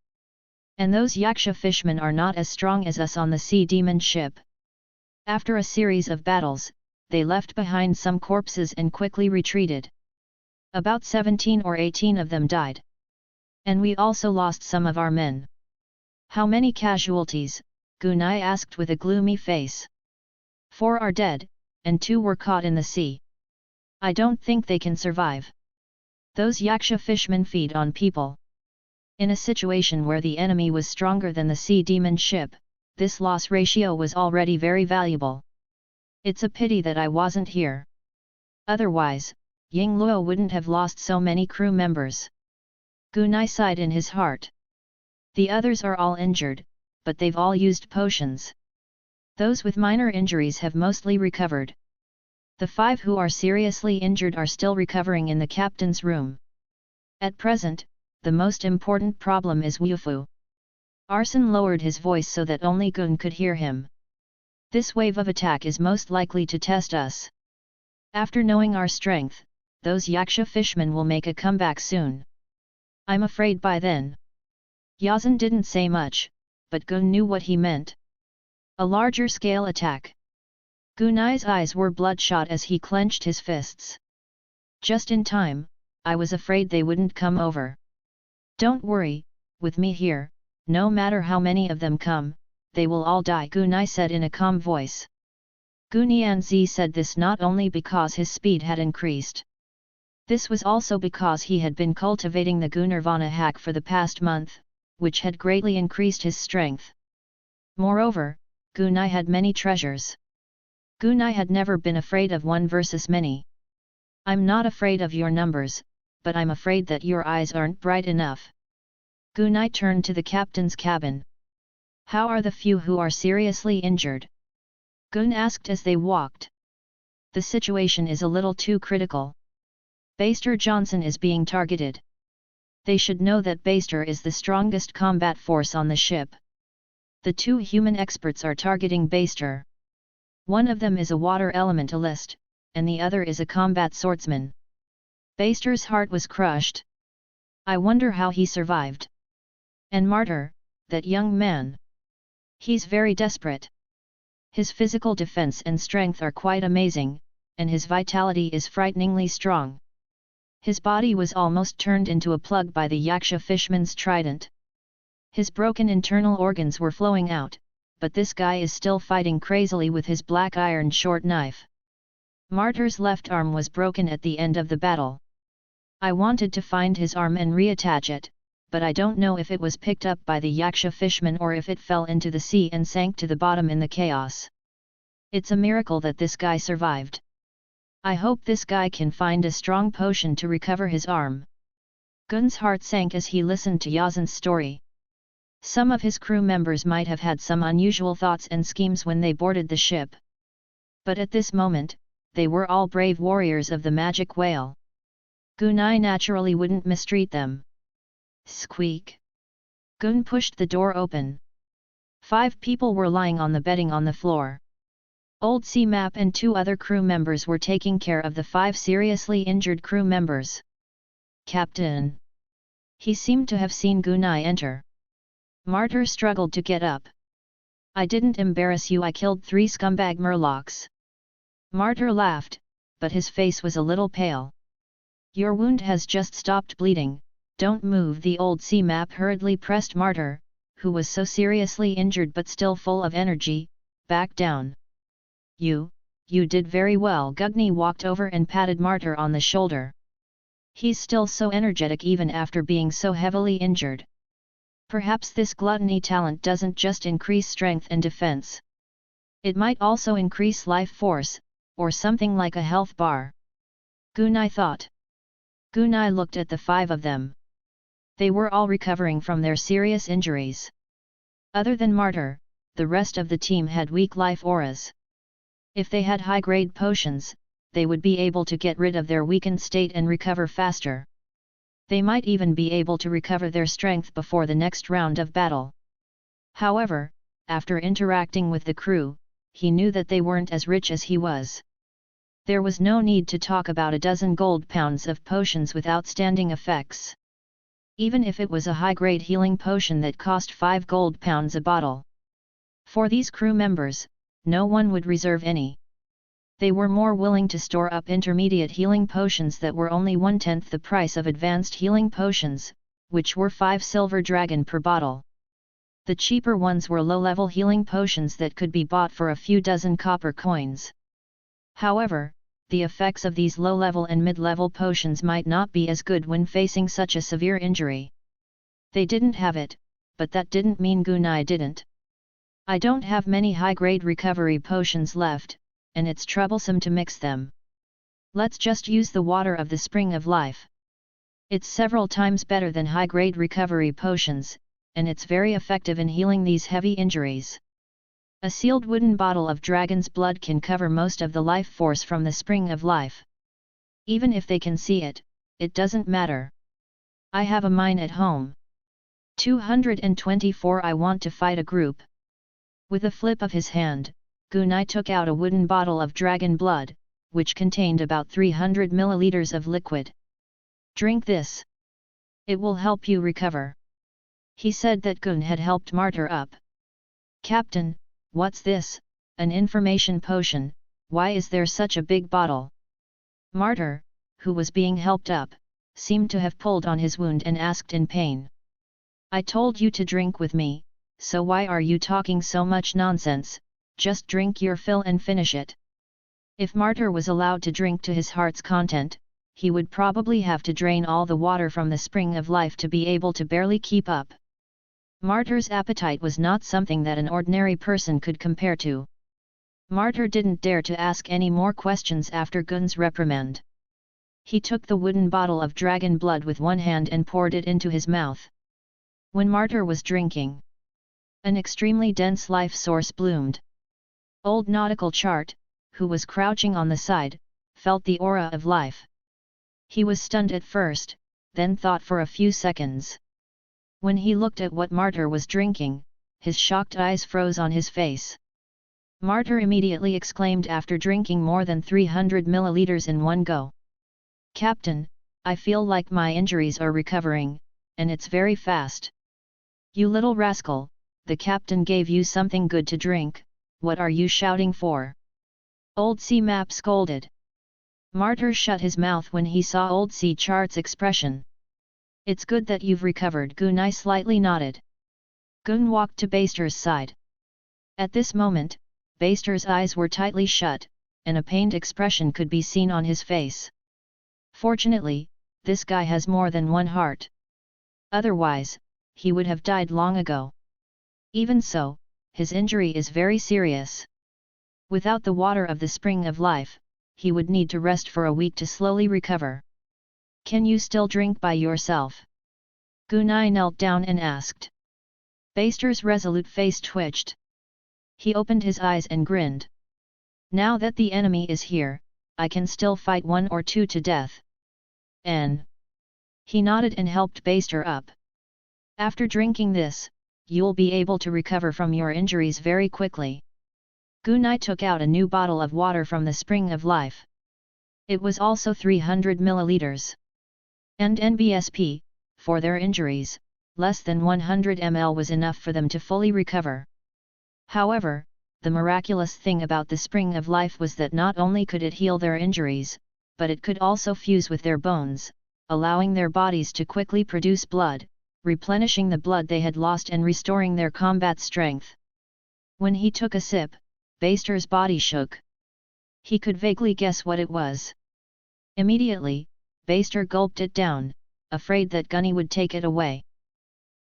S1: And those Yaksha fishmen are not as strong as us on the sea demon ship." After a series of battles, they left behind some corpses and quickly retreated. About 17 or 18 of them died. And we also lost some of our men. "How many casualties?" Gunai asked with a gloomy face. 4 are dead, and 2 were caught in the sea. I don't think they can survive. Those Yaksha fishmen feed on people. In a situation where the enemy was stronger than the sea demon ship, this loss ratio was already very valuable. It's a pity that I wasn't here. Otherwise, Ying Luo wouldn't have lost so many crew members. Gunai sighed in his heart. The others are all injured, but they've all used potions. Those with minor injuries have mostly recovered. The 5 who are seriously injured are still recovering in the captain's room. At present, the most important problem is Wufu. Arson lowered his voice so that only Gun could hear him. This wave of attack is most likely to test us. After knowing our strength, those Yaksha fishmen will make a comeback soon. I'm afraid by then. Yazan didn't say much, but Gun knew what he meant. A larger scale attack. Gunai's eyes were bloodshot as he clenched his fists. Just in time, I was afraid they wouldn't come over. Don't worry, with me here, no matter how many of them come, they will all die, Gunai said in a calm voice. Gunianzi said this not only because his speed had increased. This was also because he had been cultivating the Gunirvana hack for the past month, which had greatly increased his strength. Moreover, Gunai had many treasures. Gunai had never been afraid of 1 versus many. I'm not afraid of your numbers, but I'm afraid that your eyes aren't bright enough. Gunai turned to the captain's cabin. How are the few who are seriously injured? Gun asked as they walked. The situation is a little too critical. Baster Johnson is being targeted. They should know that Baster is the strongest combat force on the ship. The 2 human experts are targeting Baster. One of them is a water elementalist, and the other is a combat swordsman. Baster's heart was crushed. I wonder how he survived. And Martyr, that young man. He's very desperate. His physical defense and strength are quite amazing, and his vitality is frighteningly strong. His body was almost turned into a plug by the Yaksha fishman's trident. His broken internal organs were flowing out, but this guy is still fighting crazily with his black iron short knife. Martyr's left arm was broken at the end of the battle. I wanted to find his arm and reattach it, but I don't know if it was picked up by the Yaksha fishman or if it fell into the sea and sank to the bottom in the chaos. It's a miracle that this guy survived. I hope this guy can find a strong potion to recover his arm. Gun's heart sank as he listened to Yazan's story. Some of his crew members might have had some unusual thoughts and schemes when they boarded the ship. But at this moment, they were all brave warriors of the magic whale. Gunai naturally wouldn't mistreat them. Squeak! Gun pushed the door open. 5 people were lying on the bedding on the floor. Old C-Map and 2 other crew members were taking care of the 5 seriously injured crew members. Captain! He seemed to have seen Gunai enter. Martyr struggled to get up. I didn't embarrass you, I killed 3 scumbag murlocs. Martyr laughed, but his face was a little pale. Your wound has just stopped bleeding, don't move. The old sea map hurriedly pressed Martyr, who was so seriously injured but still full of energy, back down. You did very well. Gugni walked over and patted Martyr on the shoulder. He's still so energetic even after being so heavily injured. Perhaps this gluttony talent doesn't just increase strength and defense. It might also increase life force, or something like a health bar. Gunai thought. Gunai looked at the 5 of them. They were all recovering from their serious injuries. Other than Martyr, the rest of the team had weak life auras. If they had high-grade potions, they would be able to get rid of their weakened state and recover faster. They might even be able to recover their strength before the next round of battle. However, after interacting with the crew, he knew that they weren't as rich as he was. There was no need to talk about a dozen gold pounds of potions with outstanding effects. Even if it was a high-grade healing potion that cost 5 gold pounds a bottle. For these crew members, no one would reserve any. They were more willing to store up intermediate healing potions that were only 1/10 the price of advanced healing potions, which were 5 silver dragon per bottle. The cheaper ones were low-level healing potions that could be bought for a few dozen copper coins. However, the effects of these low-level and mid-level potions might not be as good when facing such a severe injury. They didn't have it, but that didn't mean Gunai didn't. I don't have many high-grade recovery potions left, and it's troublesome to mix them. Let's just use the water of the Spring of Life. It's several times better than high-grade recovery potions, and it's very effective in healing these heavy injuries. A sealed wooden bottle of dragon's blood can cover most of the life force from the Spring of Life. Even if they can see it, it doesn't matter. I have a mine at home. 224 I want to fight a group. With a flip of his hand, Gunai took out a wooden bottle of dragon blood, which contained about 300 milliliters of liquid. Drink this. It will help you recover. He said that Gun had helped Martyr up. Captain, what's this? An information potion, why is there such a big bottle? Martyr, who was being helped up, seemed to have pulled on his wound and asked in pain. I told you to drink with me, so why are you talking so much nonsense? Just drink your fill and finish it. If Martyr was allowed to drink to his heart's content, he would probably have to drain all the water from the Spring of Life to be able to barely keep up. Martyr's appetite was not something that an ordinary person could compare to. Martyr didn't dare to ask any more questions after Gun's reprimand. He took the wooden bottle of dragon blood with one hand and poured it into his mouth. When Martyr was drinking, an extremely dense life source bloomed. Old Nautical Chart, who was crouching on the side, felt the aura of life. He was stunned at first, then thought for a few seconds. When he looked at what Martyr was drinking, his shocked eyes froze on his face. Martyr immediately exclaimed after drinking more than 300 milliliters in one go. Captain, I feel like my injuries are recovering, and it's very fast. You little rascal, the captain gave you something good to drink, what are you shouting for? Old Sea Map scolded. Martyr shut his mouth when he saw Old Sea Chart's expression. It's good that you've recovered. Gunai slightly nodded. Gun walked to Baster's side. At this moment, Baster's eyes were tightly shut, and a pained expression could be seen on his face. Fortunately, this guy has more than one heart. Otherwise, he would have died long ago. Even so, his injury is very serious. Without the water of the Spring of Life, he would need to rest for a week to slowly recover. Can you still drink by yourself? Gunai knelt down and asked. Baster's resolute face twitched. He opened his eyes and grinned. Now that the enemy is here, I can still fight 1 or 2 to death. He nodded and helped Baster up. After drinking this, you'll be able to recover from your injuries very quickly. Gunai took out a new bottle of water from the Spring of Life. It was also 300 milliliters. And NBSP, for their injuries, less than 100 ml was enough for them to fully recover. However, the miraculous thing about the Spring of Life was that not only could it heal their injuries, but it could also fuse with their bones, allowing their bodies to quickly produce blood, replenishing the blood they had lost and restoring their combat strength. When he took a sip, Baster's body shook. He could vaguely guess what it was. Immediately, Baster gulped it down, afraid that Gunny would take it away.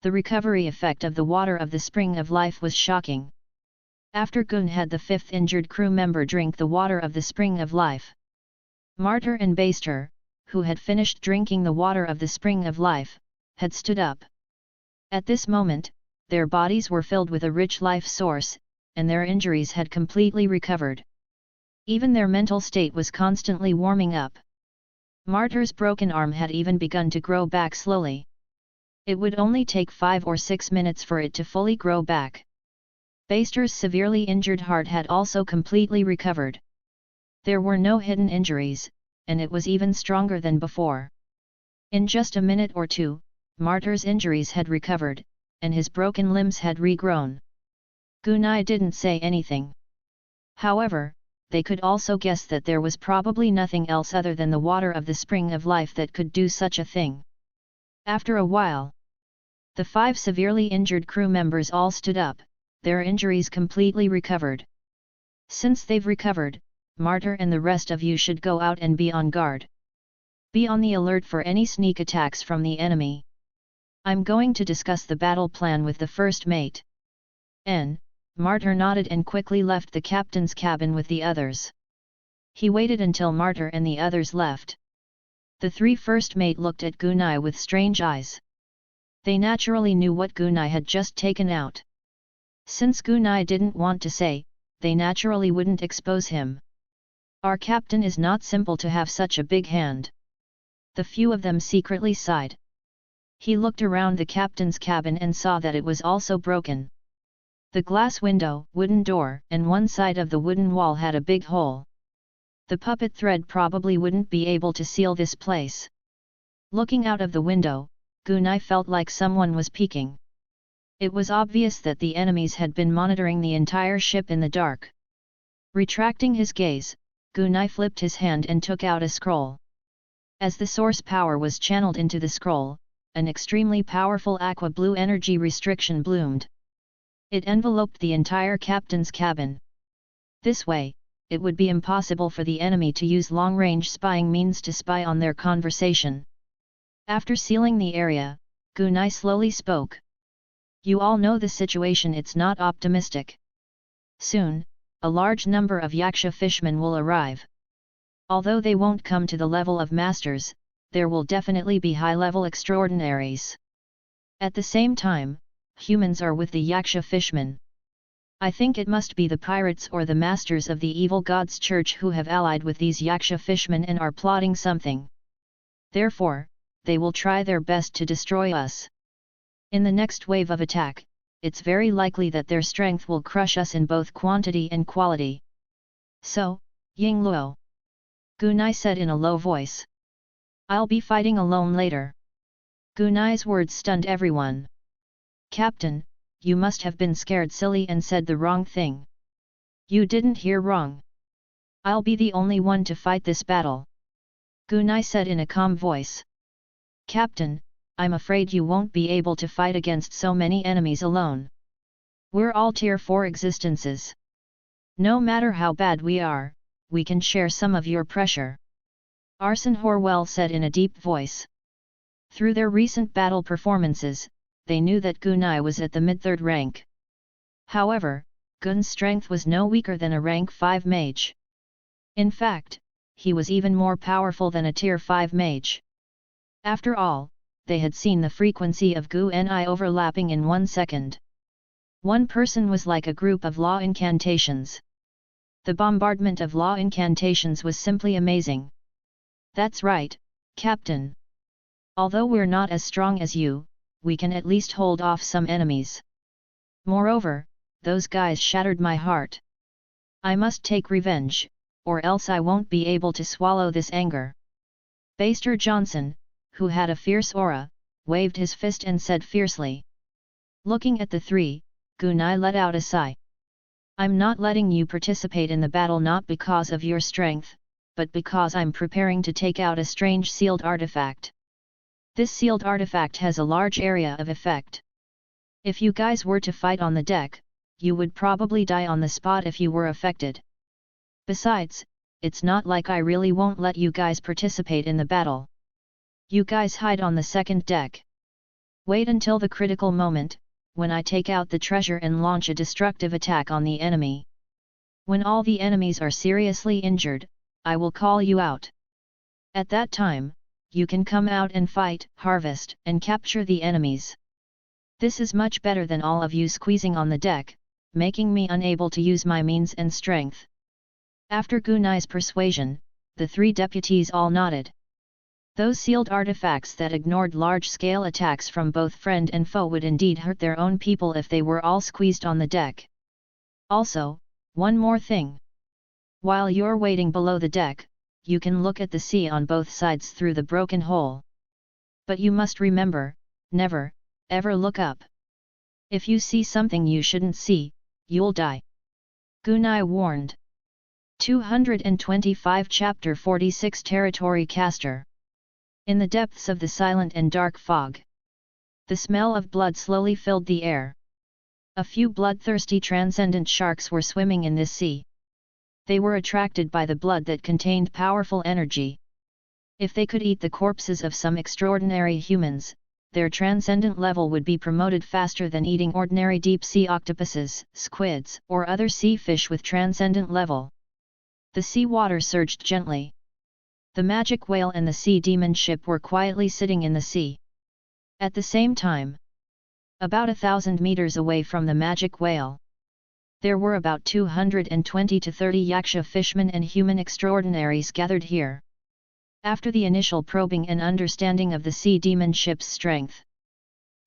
S1: The recovery effect of the water of the Spring of Life was shocking. After Gun had the fifth injured crew member drink the water of the Spring of Life, Martyr and Baster, who had finished drinking the water of the Spring of Life, had stood up. At this moment, their bodies were filled with a rich life source, and their injuries had completely recovered. Even their mental state was constantly warming up. Martyr's broken arm had even begun to grow back slowly. It would only take 5 or 6 minutes for it to fully grow back. Baster's severely injured heart had also completely recovered. There were no hidden injuries, and it was even stronger than before. In just a minute or two, Martyr's injuries had recovered, and his broken limbs had regrown. Gunai didn't say anything. However, they could also guess that there was probably nothing else other than the water of the Spring of Life that could do such a thing. After a while, the 5 severely injured crew members all stood up, their injuries completely recovered. Since they've recovered, Martyr and the rest of you should go out and be on guard. Be on the alert for any sneak attacks from the enemy. I'm going to discuss the battle plan with the first mate. Martyr nodded and quickly left the captain's cabin with the others. He waited until Martyr and the others left. The 3 first mate looked at Gunai with strange eyes. They naturally knew what Gunai had just taken out. Since Gunai didn't want to say, they naturally wouldn't expose him. Our captain is not simple to have such a big hand. The few of them secretly sighed. He looked around the captain's cabin and saw that it was also broken. The glass window, wooden door, and one side of the wooden wall had a big hole. The puppet thread probably wouldn't be able to seal this place. Looking out of the window, Gunai felt like someone was peeking. It was obvious that the enemies had been monitoring the entire ship in the dark. Retracting his gaze, Gunai flipped his hand and took out a scroll. As the source power was channeled into the scroll, an extremely powerful aqua blue energy restriction bloomed. It enveloped the entire captain's cabin. This way, it would be impossible for the enemy to use long-range spying means to spy on their conversation. After sealing the area, Gunai slowly spoke. You all know the situation, it's not optimistic. Soon, a large number of Yaksha fishmen will arrive. Although they won't come to the level of masters, there will definitely be high-level extraordinaries. At the same time, humans are with the Yaksha fishmen. I think it must be the pirates or the masters of the evil god's church who have allied with these Yaksha fishmen and are plotting something. Therefore, they will try their best to destroy us. In the next wave of attack, it's very likely that their strength will crush us in both quantity and quality. So, Ying Luo, Gunai said in a low voice. I'll be fighting alone later. Gunai's words stunned everyone. Captain, you must have been scared silly and said the wrong thing. You didn't hear wrong. I'll be the only one to fight this battle. Gunai said in a calm voice. Captain, I'm afraid you won't be able to fight against so many enemies alone. We're all tier 4 existences. No matter how bad we are, we can share some of your pressure. Arson Horwell said in a deep voice. Through their recent battle performances, they knew that Gunai was at the mid-3rd rank. However, Gun's strength was no weaker than a rank 5 mage. In fact, he was even more powerful than a tier 5 mage. After all, they had seen the frequency of Gunai overlapping in 1 second. One person was like a group of law incantations. The bombardment of law incantations was simply amazing. That's right, Captain. Although we're not as strong as you, we can at least hold off some enemies. Moreover, those guys shattered my heart. I must take revenge, or else I won't be able to swallow this anger. Baster Johnson, who had a fierce aura, waved his fist and said fiercely. Looking at the 3, Gunai let out a sigh. I'm not letting you participate in the battle not because of your strength, but because I'm preparing to take out a strange sealed artifact. This sealed artifact has a large area of effect. If you guys were to fight on the deck, you would probably die on the spot if you were affected. Besides, it's not like I really won't let you guys participate in the battle. You guys hide on the second deck. Wait until the critical moment, when I take out the treasure and launch a destructive attack on the enemy. When all the enemies are seriously injured, I will call you out. At that time, you can come out and fight, harvest, and capture the enemies. This is much better than all of you squeezing on the deck, making me unable to use my means and strength. After Gunai's persuasion, the three deputies all nodded. Those sealed artifacts that ignored large-scale attacks from both friend and foe would indeed hurt their own people if they were all squeezed on the deck. Also, one more thing. While you're waiting below the deck, you can look at the sea on both sides through the broken hole. But you must remember, never, ever look up. If you see something you shouldn't see, you'll die. Gunai warned. 225 Chapter 46 Territory Caster. In the depths of the silent and dark fog, the smell of blood slowly filled the air. A few bloodthirsty transcendent sharks were swimming in this sea. They were attracted by the blood that contained powerful energy. If they could eat the corpses of some extraordinary humans, their transcendent level would be promoted faster than eating ordinary deep-sea octopuses, squids, or other sea fish with transcendent level. The sea water surged gently. The magic whale and the sea demon ship were quietly sitting in the sea. At the same time, about 1,000 meters away from the magic whale, there were about 220 to 30 yaksha fishmen and human extraordinaries gathered here. After the initial probing and understanding of the sea demon ship's strength,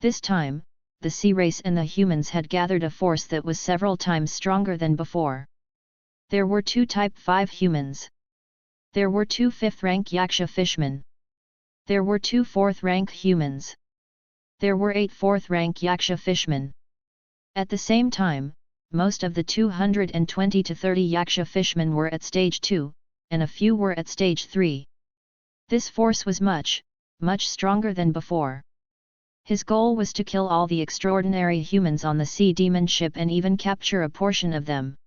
S1: this time, the sea race and the humans had gathered a force that was several times stronger than before. There were 2 Type 5 humans. There were 2 5th-rank yaksha fishmen. There were 2 4th-rank humans. There were 8 4th-rank yaksha fishmen. At the same time, most of the 220 to 30 yaksha fishmen were at stage 2, and a few were at stage 3. This force was much, much stronger than before. His goal was to kill all the extraordinary humans on the sea demon ship and even capture a portion of them.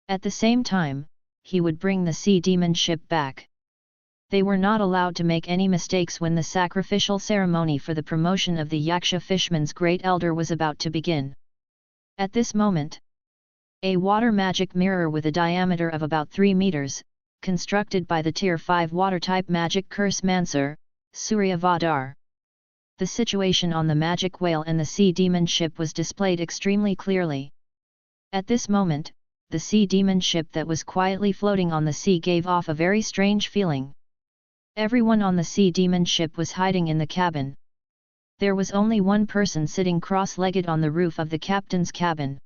S1: At the same time, he would bring the sea demon ship back. They were not allowed to make any mistakes when the sacrificial ceremony for the promotion of the yaksha fishman's great elder was about to begin. At this moment, a water magic mirror with a diameter of about 3 meters, constructed by the Tier 5 water-type magic curse mancer, Surya Vadar. The situation on the magic whale and the sea demon ship was displayed extremely clearly. At this moment, the sea demon ship that was quietly floating on the sea gave off a very strange feeling. Everyone on the sea demon ship was hiding in the cabin. There was only one person sitting cross-legged on the roof of the captain's cabin.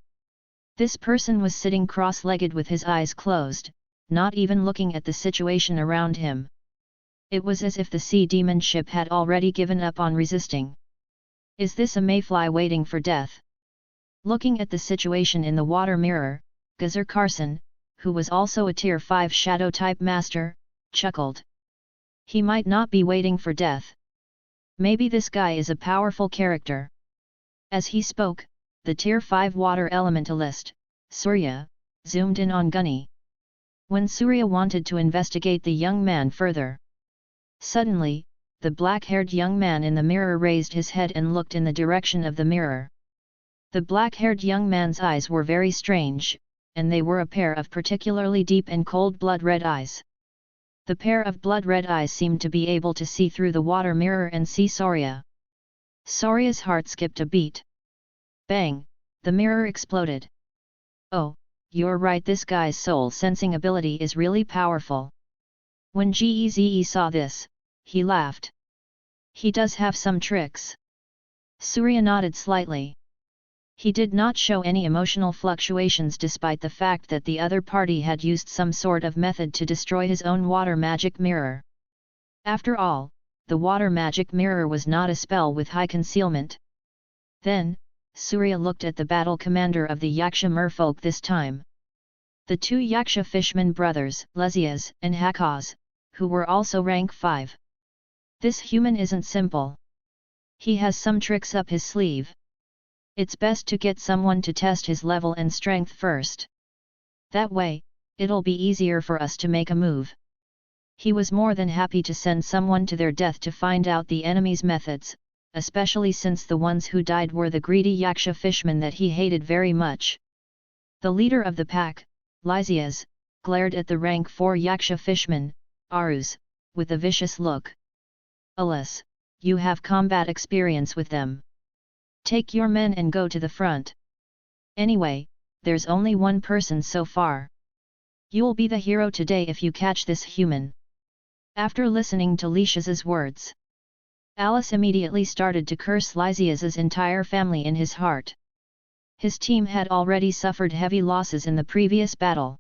S1: This person was sitting cross-legged with his eyes closed, not even looking at the situation around him. It was as if the sea demon ship had already given up on resisting. Is this a mayfly waiting for death? Looking at the situation in the water mirror, Gazar Carson, who was also a Tier 5 shadow-type master, chuckled. He might not be waiting for death. Maybe this guy is a powerful character. As he spoke, the Tier 5 water elementalist, Surya, zoomed in on Gunny. When Surya wanted to investigate the young man further, suddenly, the black-haired young man in the mirror raised his head and looked in the direction of the mirror. The black-haired young man's eyes were very strange, and they were a pair of particularly deep and cold blood-red eyes. The pair of blood-red eyes seemed to be able to see through the water mirror and see Surya. Surya's heart skipped a beat. Bang! The mirror exploded. Oh, you're right, this guy's soul-sensing ability is really powerful. When Geze saw this, he laughed. He does have some tricks. Surya nodded slightly. He did not show any emotional fluctuations despite the fact that the other party had used some sort of method to destroy his own water magic mirror. After all, the water magic mirror was not a spell with high concealment. Then, Surya looked at the battle commander of the Yaksha merfolk this time. The two Yaksha fisherman brothers, Lezias and Hakaz, who were also rank 5. This human isn't simple. He has some tricks up his sleeve. It's best to get someone to test his level and strength first. That way, it'll be easier for us to make a move. He was more than happy to send someone to their death to find out the enemy's methods, especially since the ones who died were the greedy Yaksha fishmen that he hated very much. The leader of the pack, Lysias, glared at the rank 4 Yaksha fishman, Arus, with a vicious look. Alas, you have combat experience with them. Take your men and go to the front. Anyway, there's only one person so far. You'll be the hero today if you catch this human. After listening to Lysias's words, Alice immediately started to curse Lysias's entire family in his heart. His team had already suffered heavy losses in the previous battle.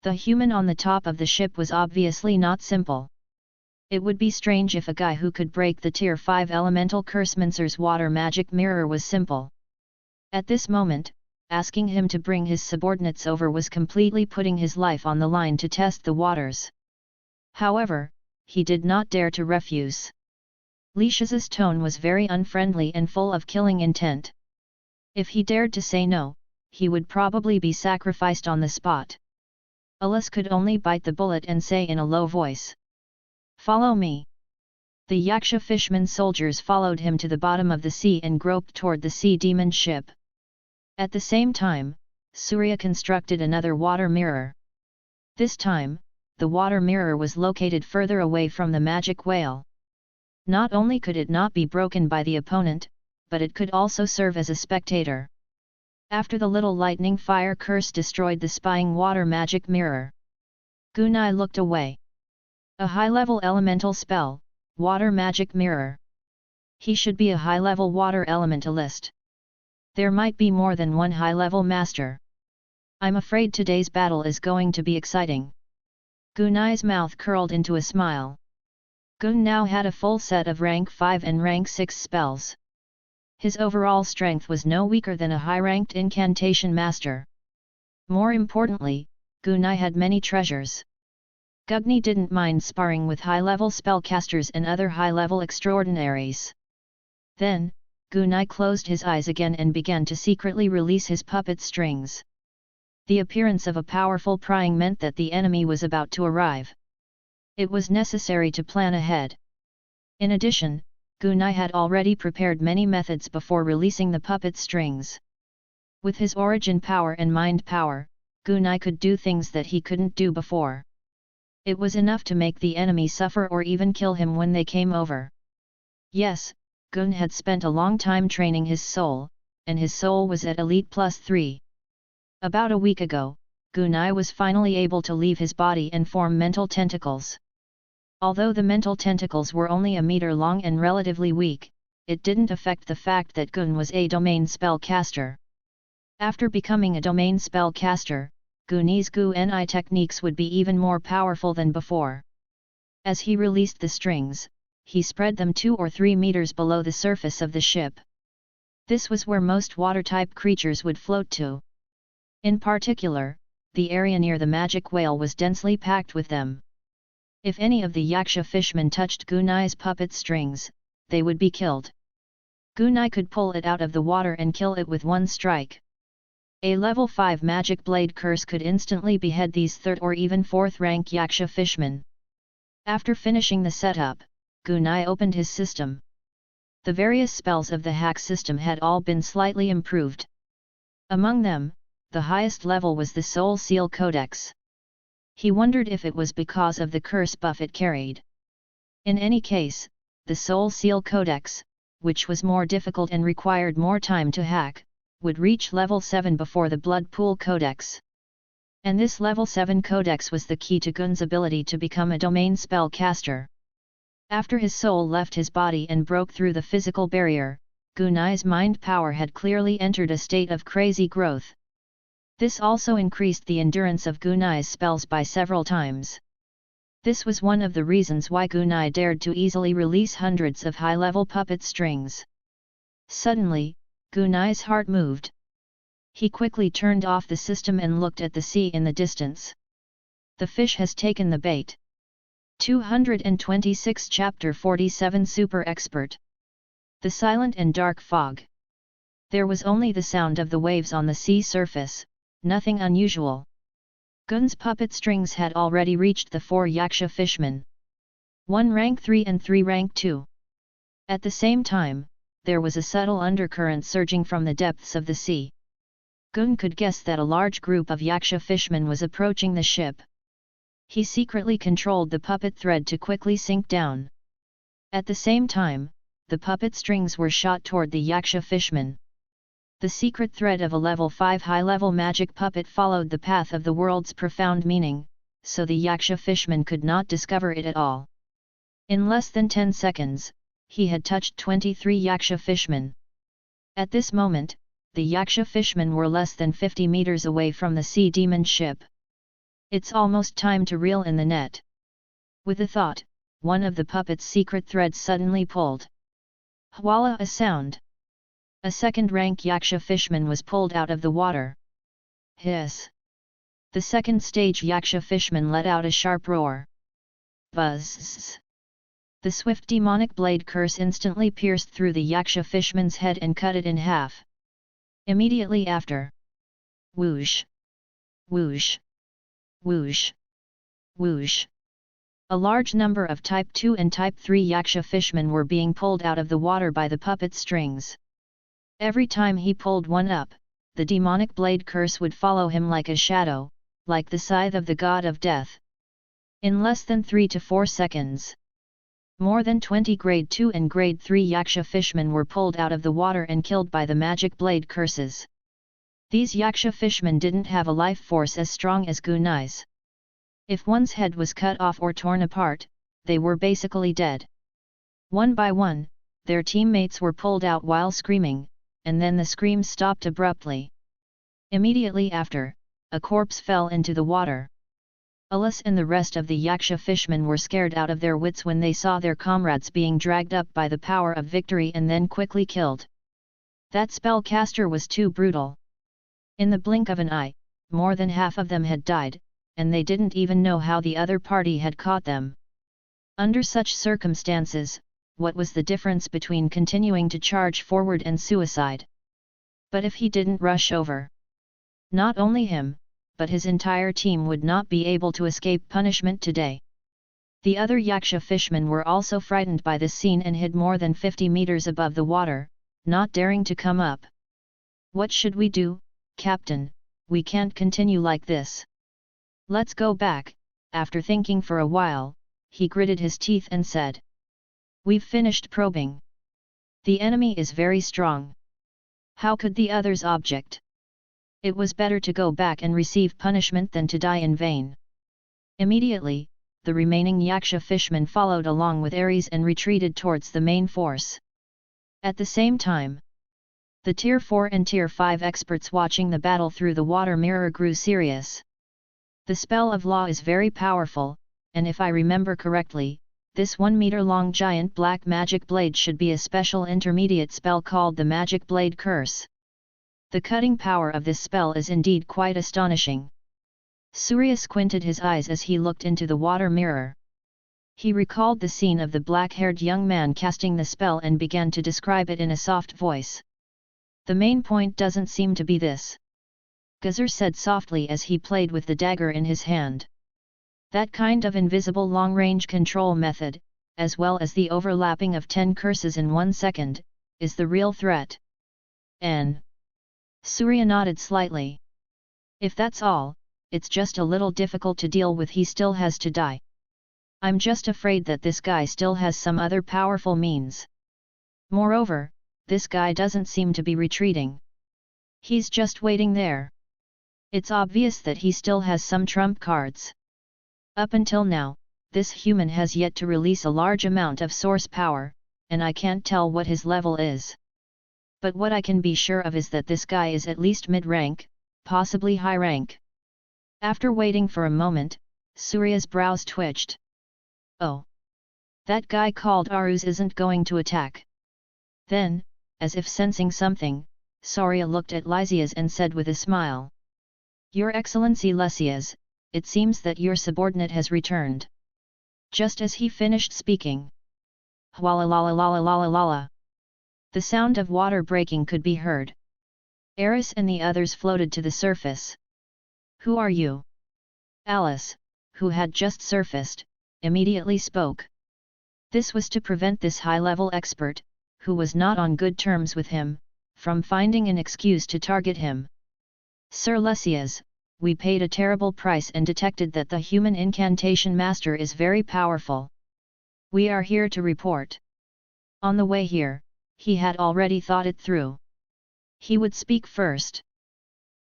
S1: The human on the top of the ship was obviously not simple. It would be strange if a guy who could break the tier 5 elemental cursemancer's water magic mirror was simple. At this moment, asking him to bring his subordinates over was completely putting his life on the line to test the waters. However, he did not dare to refuse. Lysias's tone was very unfriendly and full of killing intent. If he dared to say no, he would probably be sacrificed on the spot. Alice could only bite the bullet and say in a low voice, "Follow me." The Yaksha fishman soldiers followed him to the bottom of the sea and groped toward the sea demon ship. At the same time, Surya constructed another water mirror. This time, the water mirror was located further away from the magic whale. Not only could it not be broken by the opponent, but it could also serve as a spectator. After the little lightning fire curse destroyed the spying water magic mirror, Gunai looked away. A high-level elemental spell, water magic mirror. He should be a high-level water elementalist. There might be more than one high-level master. I'm afraid today's battle is going to be exciting. Gunai's mouth curled into a smile. Gun now had a full set of rank 5 and rank 6 spells. His overall strength was no weaker than a high-ranked incantation master. More importantly, Gunai had many treasures. Gugni didn't mind sparring with high-level spellcasters and other high-level extraordinaries. Then, Gunai closed his eyes again and began to secretly release his puppet strings. The appearance of a powerful prying meant that the enemy was about to arrive. It was necessary to plan ahead. In addition, Gunai had already prepared many methods before releasing the puppet strings. With his origin power and mind power, Gunai could do things that he couldn't do before. It was enough to make the enemy suffer or even kill him when they came over. Yes, Gun had spent a long time training his soul, and his soul was at Elite +3. About a week ago, Gunai was finally able to leave his body and form mental tentacles. Although the mental tentacles were only a meter long and relatively weak, it didn't affect the fact that Gun was a domain spellcaster. After becoming a domain spellcaster, Gunai's Gu-Ni techniques would be even more powerful than before. As he released the strings, he spread them 2 or 3 meters below the surface of the ship. This was where most water-type creatures would float to. In particular, the area near the magic whale was densely packed with them. If any of the Yaksha fishmen touched Gunai's puppet strings, they would be killed. Gunai could pull it out of the water and kill it with one strike. A level 5 magic blade curse could instantly behead these 3rd or even 4th rank Yaksha fishmen. After finishing the setup, Gunai opened his system. The various spells of the hack system had all been slightly improved. Among them, the highest level was the Soul Seal Codex. He wondered if it was because of the curse buff it carried. In any case, the Soul Seal Codex, which was more difficult and required more time to hack, would reach level 7 before the Blood Pool Codex. And this level 7 Codex was the key to Gun's ability to become a domain spell caster. After his soul left his body and broke through the physical barrier, Gunai's mind power had clearly entered a state of crazy growth. This also increased the endurance of Gunai's spells by several times. This was one of the reasons why Gunai dared to easily release hundreds of high-level puppet strings. Suddenly, Gunai's heart moved. He quickly turned off the system and looked at the sea in the distance. The fish has taken the bait. 226 Chapter 47 Super Expert. The silent and dark fog. There was only the sound of the waves on the sea surface, nothing unusual. Gun's puppet strings had already reached the 4 yaksha fishmen. 1 rank 3 and 3 rank 2. At the same time, there was a subtle undercurrent surging from the depths of the sea. Gun could guess that a large group of yaksha fishmen was approaching the ship. He secretly controlled the puppet thread to quickly sink down. At the same time, the puppet strings were shot toward the yaksha fishmen. The secret thread of a level 5 high-level magic puppet followed the path of the world's profound meaning, so the yaksha fishman could not discover it at all. In less than 10 seconds, he had touched 23 yaksha fishmen. At this moment, the yaksha fishmen were less than 50 meters away from the sea demon ship. It's almost time to reel in the net. With a thought, one of the puppet's secret threads suddenly pulled. Hwala a sound. A second-rank yaksha fishman was pulled out of the water. Hiss. The second-stage yaksha fishman let out a sharp roar. Buzz. The swift demonic blade curse instantly pierced through the yaksha fishman's head and cut it in half. Immediately after. Whoosh. Whoosh. Whoosh. Whoosh. A large number of Type 2 and Type 3 yaksha fishmen were being pulled out of the water by the puppet strings. Every time he pulled one up, the demonic blade curse would follow him like a shadow, like the scythe of the god of death. In less than 3 to 4 seconds, more than 20 Grade 2 and Grade 3 yaksha fishmen were pulled out of the water and killed by the magic blade curses. These yaksha fishmen didn't have a life force as strong as Gunai's. If one's head was cut off or torn apart, they were basically dead. One by one, their teammates were pulled out while screaming, and then the screams stopped abruptly. Immediately after, a corpse fell into the water. Alice and the rest of the yaksha fishmen were scared out of their wits when they saw their comrades being dragged up by the power of victory and then quickly killed. That spellcaster was too brutal. In the blink of an eye, more than half of them had died, and they didn't even know how the other party had caught them. Under such circumstances, what was the difference between continuing to charge forward and suicide? But if he didn't rush over, not only him, but his entire team would not be able to escape punishment today. The other yaksha fishmen were also frightened by this scene and hid more than 50 meters above the water, not daring to come up. What should we do, Captain? We can't continue like this. Let's go back. After thinking for a while, he gritted his teeth and said, "We've finished probing. The enemy is very strong. How could the others object? It was better to go back and receive punishment than to die in vain." Immediately, the remaining yaksha fishmen followed along with Ares and retreated towards the main force. At the same time, the Tier 4 and Tier 5 experts watching the battle through the water mirror grew serious. The spell of law is very powerful, and if I remember correctly, this 1-meter-long giant black magic blade should be a special intermediate spell called the Magic Blade Curse. The cutting power of this spell is indeed quite astonishing. Surya squinted his eyes as he looked into the water mirror. He recalled the scene of the black-haired young man casting the spell and began to describe it in a soft voice. The main point doesn't seem to be this, Gazar said softly as he played with the dagger in his hand. That kind of invisible long-range control method, as well as the overlapping of 10 curses in 1 second, is the real threat. Surya nodded slightly. If that's all, it's just a little difficult to deal with. He still has to die. I'm just afraid that this guy still has some other powerful means. Moreover, this guy doesn't seem to be retreating. He's just waiting there. It's obvious that he still has some trump cards. Up until now, this human has yet to release a large amount of source power, and I can't tell what his level is. But what I can be sure of is that this guy is at least mid-rank, possibly high rank. After waiting for a moment, Surya's brows twitched. Oh! That guy called Aruz isn't going to attack. Then, as if sensing something, Saria looked at Lysias and said with a smile. Your Excellency Lysias, it seems that your subordinate has returned. Just as he finished speaking. Hwala. The sound of water breaking could be heard. Eris and the others floated to the surface. Who are you? Alice, who had just surfaced, immediately spoke. This was to prevent this high-level expert, who was not on good terms with him, from finding an excuse to target him. Sir Lysias, we paid a terrible price and detected that the human incantation master is very powerful. We are here to report. On the way here, he had already thought it through. He would speak first.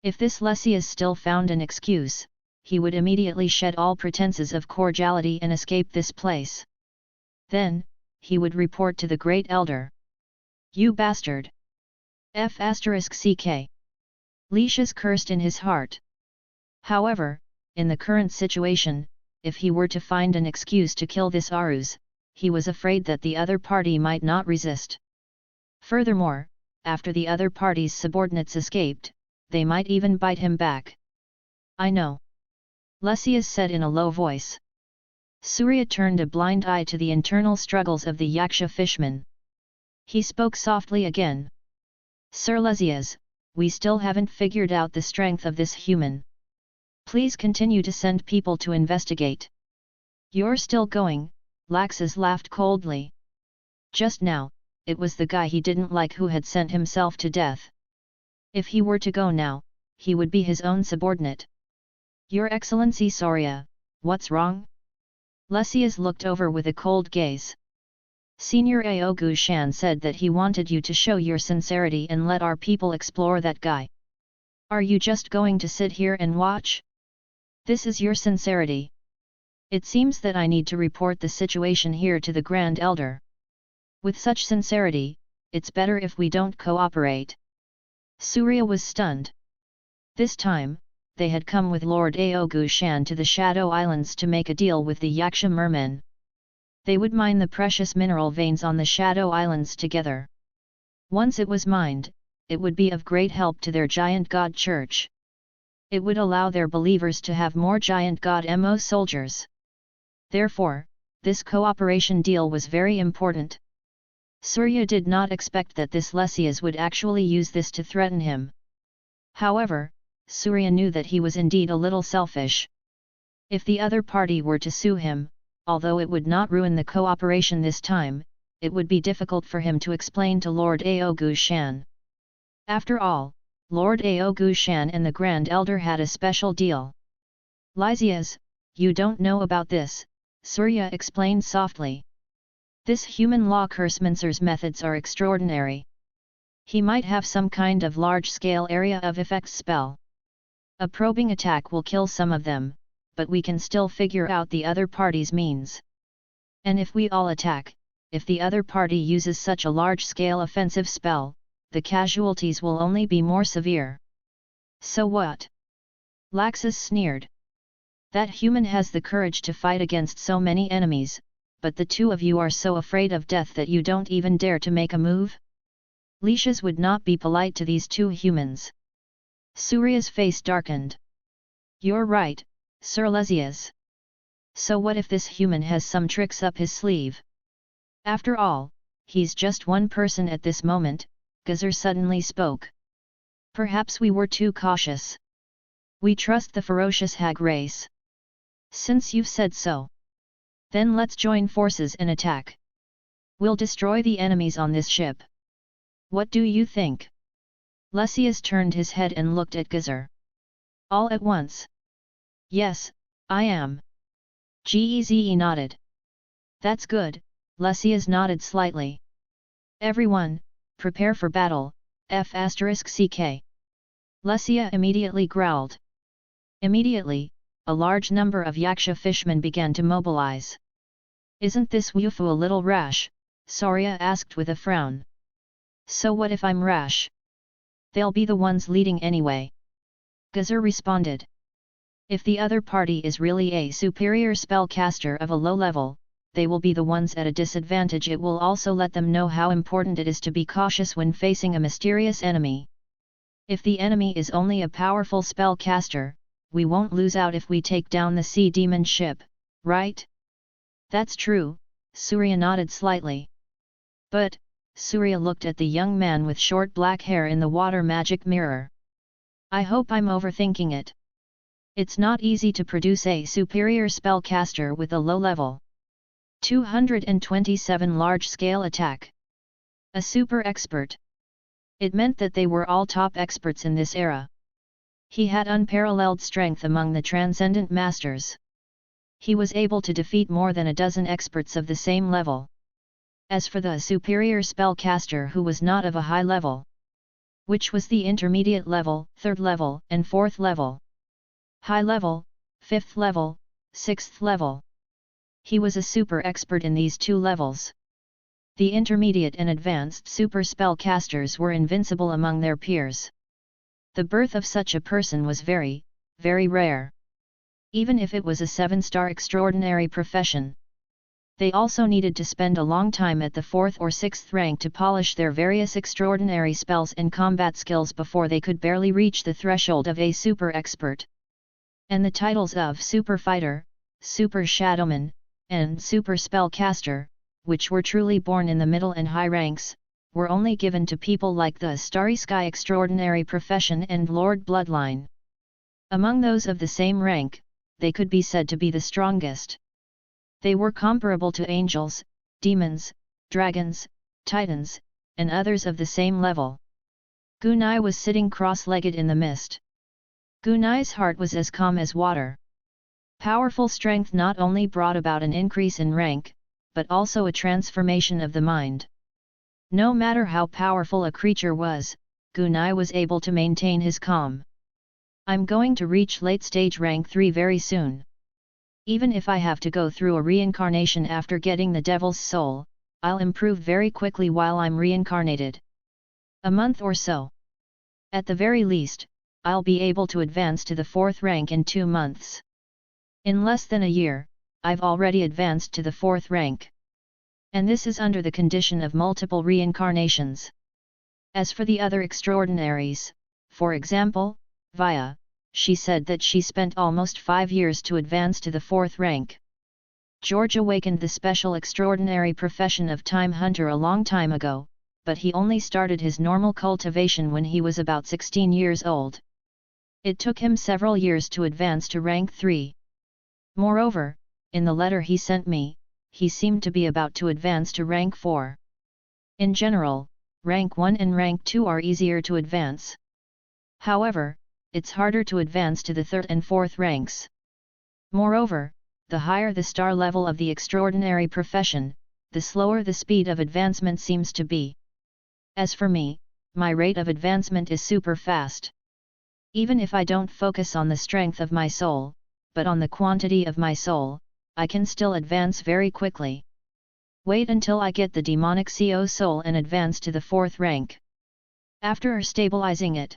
S1: If this Lysias still found an excuse, he would immediately shed all pretenses of cordiality and escape this place. Then, he would report to the great elder. You bastard! F***ck. Lysias cursed in his heart. However, in the current situation, if he were to find an excuse to kill this Arus, he was afraid that the other party might not resist. Furthermore, after the other party's subordinates escaped, they might even bite him back. I know. Lysias said in a low voice. Surya turned a blind eye to the internal struggles of the Yaksha fishman. He spoke softly again. Sir Lysias, we still haven't figured out the strength of this human. Please continue to send people to investigate. You're still going, Laxus laughed coldly. Just now, it was the guy he didn't like who had sent himself to death. If he were to go now, he would be his own subordinate. Your Excellency Saria, what's wrong? Lysias looked over with a cold gaze. Senior Aogu Shan said that he wanted you to show your sincerity and let our people explore that guy. Are you just going to sit here and watch? This is your sincerity. It seems that I need to report the situation here to the Grand Elder. With such sincerity, it's better if we don't cooperate. Surya was stunned. This time, they had come with Lord Aogu Shan to the Shadow Islands to make a deal with the Yaksha mermen. They would mine the precious mineral veins on the Shadow Islands together. Once it was mined, it would be of great help to their giant god church. It would allow their believers to have more giant god Mo soldiers. Therefore, this cooperation deal was very important. Surya did not expect that this Lysias would actually use this to threaten him. However, Surya knew that he was indeed a little selfish. If the other party were to sue him, although it would not ruin the cooperation this time, it would be difficult for him to explain to Lord Aogu Shan. After all, Lord Aogu Shan and the Grand Elder had a special deal. Lysias, you don't know about this, Surya explained softly. This human law cursemancer's methods are extraordinary. He might have some kind of large-scale area of effect spell. A probing attack will kill some of them, but we can still figure out the other party's means. And if we all attack, if the other party uses such a large-scale offensive spell, the casualties will only be more severe. So what? Laxus sneered. That human has the courage to fight against so many enemies, but the two of you are so afraid of death that you don't even dare to make a move? Lysias would not be polite to these two humans. Surya's face darkened. You're right, Sir Lysias. So what if this human has some tricks up his sleeve? After all, he's just one person at this moment, Gazar suddenly spoke. Perhaps we were too cautious. We trust the ferocious hag race. Since you've said so, then let's join forces and attack. We'll destroy the enemies on this ship. What do you think? Lysias turned his head and looked at Gazar. All at once. Yes, I am. Geze nodded. That's good, Lysias nodded slightly. Everyone, prepare for battle, F***ck. Lysia immediately growled. Immediately, a large number of Yaksha fishmen began to mobilize. Isn't this Wufu a little rash? Saria asked with a frown. So what if I'm rash? They'll be the ones leading anyway. Gazar responded. If the other party is really a superior spellcaster of a low level, they will be the ones at a disadvantage. It will also let them know how important it is to be cautious when facing a mysterious enemy. If the enemy is only a powerful spellcaster, we won't lose out if we take down the sea demon ship, right? That's true, Surya nodded slightly. But, Surya looked at the young man with short black hair in the water magic mirror. I hope I'm overthinking it. It's not easy to produce a superior spellcaster with a low level 227 large-scale attack. A super expert. It meant that they were all top experts in this era. He had unparalleled strength among the transcendent masters. He was able to defeat more than a dozen experts of the same level. As for the superior spellcaster who was not of a high level, which was the intermediate level, third level, and fourth level. High level, fifth level, sixth level. He was a super expert in these two levels. The intermediate and advanced super spellcasters were invincible among their peers. The birth of such a person was very, very rare. Even if it was a 7-star extraordinary profession. They also needed to spend a long time at the 4th or 6th rank to polish their various extraordinary spells and combat skills before they could barely reach the threshold of a super expert. And the titles of Super Fighter, Super Shadowman, and Super Spellcaster, which were truly born in the middle and high ranks, were only given to people like the Starry Sky Extraordinary Profession and Lord Bloodline. Among those of the same rank, they could be said to be the strongest. They were comparable to angels, demons, dragons, titans, and others of the same level. Gunai was sitting cross-legged in the mist. Gunai's heart was as calm as water. Powerful strength not only brought about an increase in rank, but also a transformation of the mind. No matter how powerful a creature was, Gunai was able to maintain his calm. I'm going to reach late-stage rank 3 very soon. Even if I have to go through a reincarnation after getting the devil's soul, I'll improve very quickly while I'm reincarnated. A month or so. At the very least, I'll be able to advance to the 4th rank in 2 months. In less than a year, I've already advanced to the 4th rank. And this is under the condition of multiple reincarnations. As for the other extraordinaries, for example, Vaya, she said that she spent almost 5 years to advance to the 4th rank. George awakened the special extraordinary profession of time hunter a long time ago, but he only started his normal cultivation when he was about 16 years old. It took him several years to advance to rank 3. Moreover, in the letter he sent me, he seemed to be about to advance to rank 4. In general, rank 1 and rank 2 are easier to advance. However, it's harder to advance to the 3rd and 4th ranks. Moreover, the higher the star level of the extraordinary profession, the slower the speed of advancement seems to be. As for me, my rate of advancement is super fast. Even if I don't focus on the strength of my soul, but on the quantity of my soul, I can still advance very quickly. Wait until I get the demonic CO soul and advance to the 4th rank. After stabilizing it,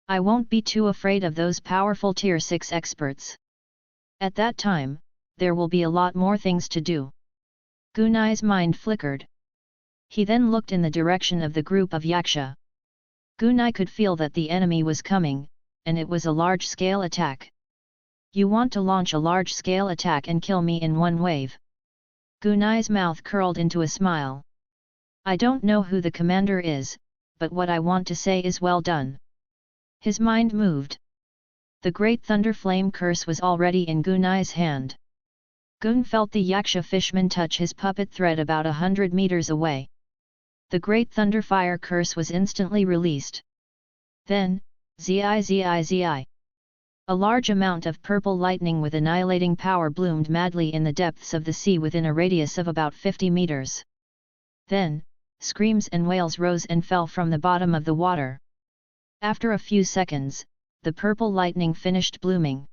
S1: I won't be too afraid of those powerful tier 6 experts. At that time, there will be a lot more things to do. Gunai's mind flickered. He then looked in the direction of the group of Yaksha. Gunai could feel that the enemy was coming, and it was a large-scale attack. You want to launch a large-scale attack and kill me in one wave? Gunai's mouth curled into a smile. I don't know who the commander is, but what I want to say is well done. His mind moved. The great thunder flame curse was already in Gunai's hand. Gun felt the Yaksha fishman touch his puppet thread about 100 meters away. The great thunder fire curse was instantly released. Then, zi. A large amount of purple lightning with annihilating power bloomed madly in the depths of the sea within a radius of about 50 meters. Then, screams and wails rose and fell from the bottom of the water. After a few seconds, the purple lightning finished blooming.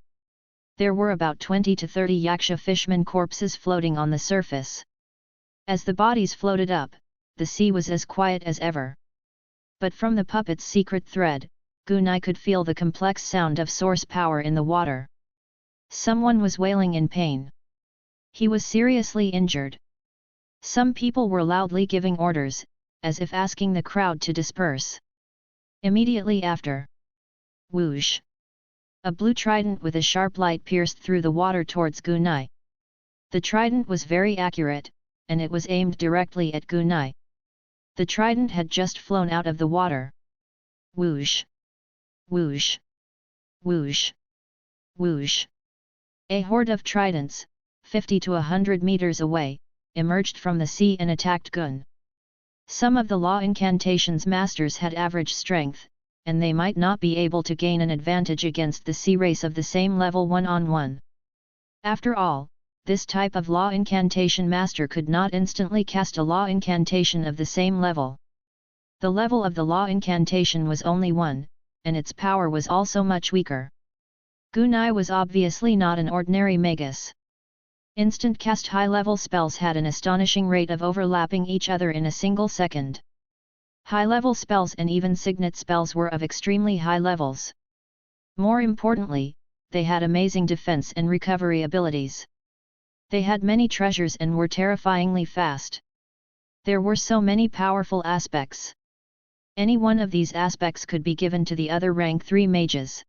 S1: There were about 20 to 30 Yaksha fishmen corpses floating on the surface. As the bodies floated up, the sea was as quiet as ever. But from the puppet's secret thread, Gunai could feel the complex sound of source power in the water. Someone was wailing in pain. He was seriously injured. Some people were loudly giving orders, as if asking the crowd to disperse. Immediately after, whoosh! A blue trident with a sharp light pierced through the water towards Gunai. The trident was very accurate, and it was aimed directly at Gunai. The trident had just flown out of the water. Whoosh! Whoosh! Whoosh! Whoosh! A horde of tridents, 50 to 100 meters away, emerged from the sea and attacked Gun. Some of the law incantation's masters had average strength, and they might not be able to gain an advantage against the sea race of the same level one-on-one. After all, this type of law incantation master could not instantly cast a law incantation of the same level. The level of the law incantation was only 1, and its power was also much weaker. Gunai was obviously not an ordinary magus. Instant cast high-level spells had an astonishing rate of overlapping each other in a single second. High-level spells and even signet spells were of extremely high levels. More importantly, they had amazing defense and recovery abilities. They had many treasures and were terrifyingly fast. There were so many powerful aspects. Any one of these aspects could be given to the other rank 3 mages.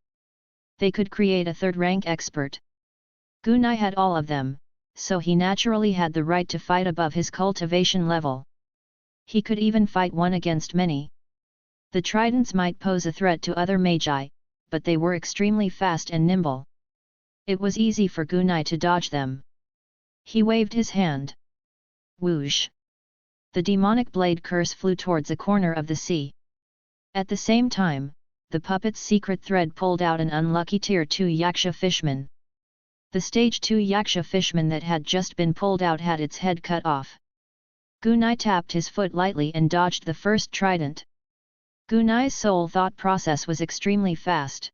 S1: They could create a third rank expert. Gunai had all of them, so he naturally had the right to fight above his cultivation level. He could even fight one against many. The tridents might pose a threat to other magi, but they were extremely fast and nimble. It was easy for Gunai to dodge them. He waved his hand. Whoosh! The demonic blade curse flew towards a corner of the sea. At the same time, the puppet's secret thread pulled out an unlucky Tier 2 Yaksha fishman. The Stage 2 Yaksha fishman that had just been pulled out had its head cut off. Gunai tapped his foot lightly and dodged the first trident. Gunai's soul thought process was extremely fast.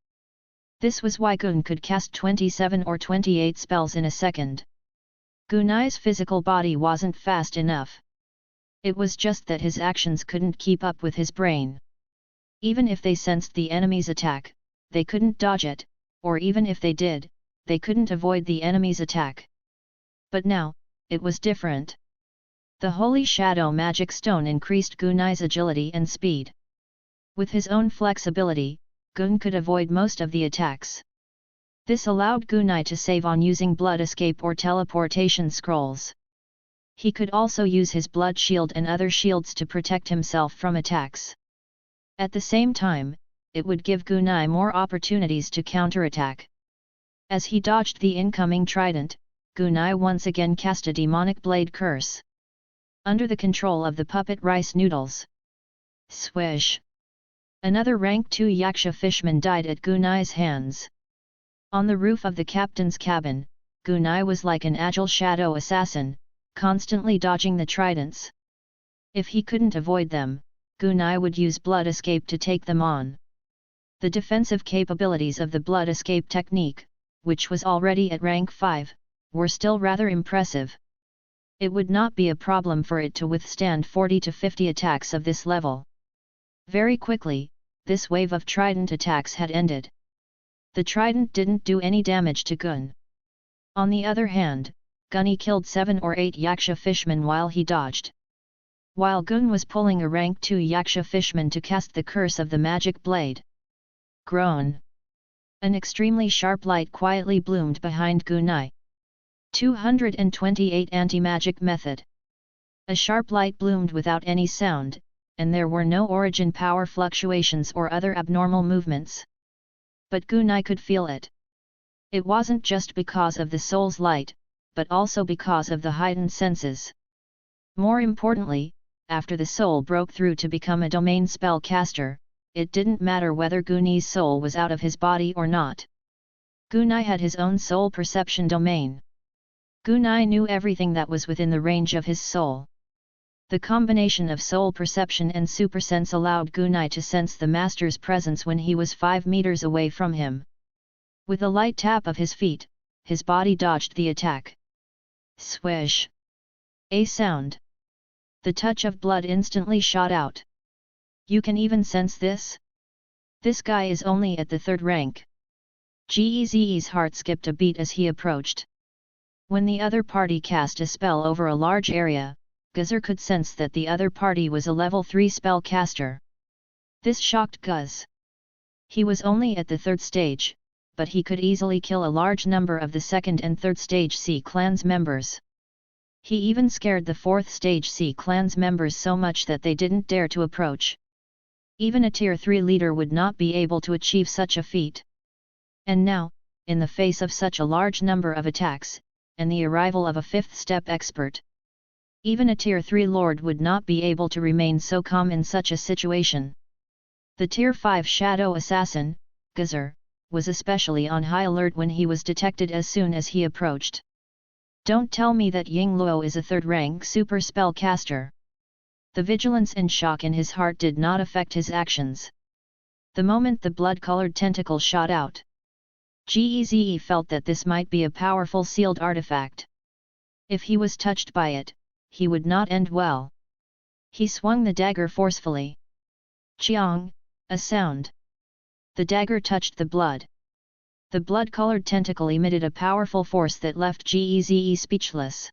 S1: This was why Gun could cast 27 or 28 spells in a second. Gunai's physical body wasn't fast enough. It was just that his actions couldn't keep up with his brain. Even if they sensed the enemy's attack, they couldn't dodge it, or even if they did, they couldn't avoid the enemy's attack. But now, it was different. The Holy Shadow Magic Stone increased Gunai's agility and speed. With his own flexibility, Gun could avoid most of the attacks. This allowed Gunai to save on using blood escape or teleportation scrolls. He could also use his blood shield and other shields to protect himself from attacks. At the same time, it would give Gunai more opportunities to counterattack. As he dodged the incoming trident, Gunai once again cast a demonic blade curse. Under the control of the puppet rice noodles. Swish! Another rank 2 Yaksha fishman died at Gunai's hands. On the roof of the captain's cabin, Gunai was like an agile shadow assassin, constantly dodging the tridents. If he couldn't avoid them, Gunai would use blood escape to take them on. The defensive capabilities of the blood escape technique, which was already at rank 5, were still rather impressive. It would not be a problem for it to withstand 40 to 50 attacks of this level. Very quickly, this wave of trident attacks had ended. The trident didn't do any damage to Gun. On the other hand, Gunny killed 7 or 8 Yaksha fishmen while he dodged. While Gun was pulling a rank 2 Yaksha fishman to cast the curse of the magic blade. Groan! An extremely sharp light quietly bloomed behind Gunai. 228 Anti-Magic Method. A sharp light bloomed without any sound, and there were no origin power fluctuations or other abnormal movements. But Gunai could feel it. It wasn't just because of the soul's light, but also because of the heightened senses. More importantly, after the soul broke through to become a domain spell caster, it didn't matter whether Gunai's soul was out of his body or not. Gunai had his own soul perception domain. Gunai knew everything that was within the range of his soul. The combination of soul perception and supersense allowed Gunai to sense the master's presence when he was 5 meters away from him. With a light tap of his feet, his body dodged the attack. Swish! A sound. The touch of blood instantly shot out. You can even sense this? This guy is only at the 3rd rank. Geze's heart skipped a beat as he approached. When the other party cast a spell over a large area, Gezer could sense that the other party was a level 3 spell caster. This shocked Guz. He was only at the third stage, but he could easily kill a large number of the second and third stage C clans members. He even scared the fourth stage C clans members so much that they didn't dare to approach. Even a tier 3 leader would not be able to achieve such a feat. And now, in the face of such a large number of attacks, and the arrival of a 5th step expert, even a tier 3 lord would not be able to remain so calm in such a situation. The tier 5 shadow assassin, Guzur, was especially on high alert when he was detected as soon as he approached. Don't tell me that Ying Luo is a 3rd rank super spell caster. The vigilance and shock in his heart did not affect his actions. The moment the blood-colored tentacle shot out, Geze felt that this might be a powerful sealed artifact. If he was touched by it, he would not end well. He swung the dagger forcefully. Chiang, a sound. The dagger touched the blood. The blood-colored tentacle emitted a powerful force that left Geze speechless.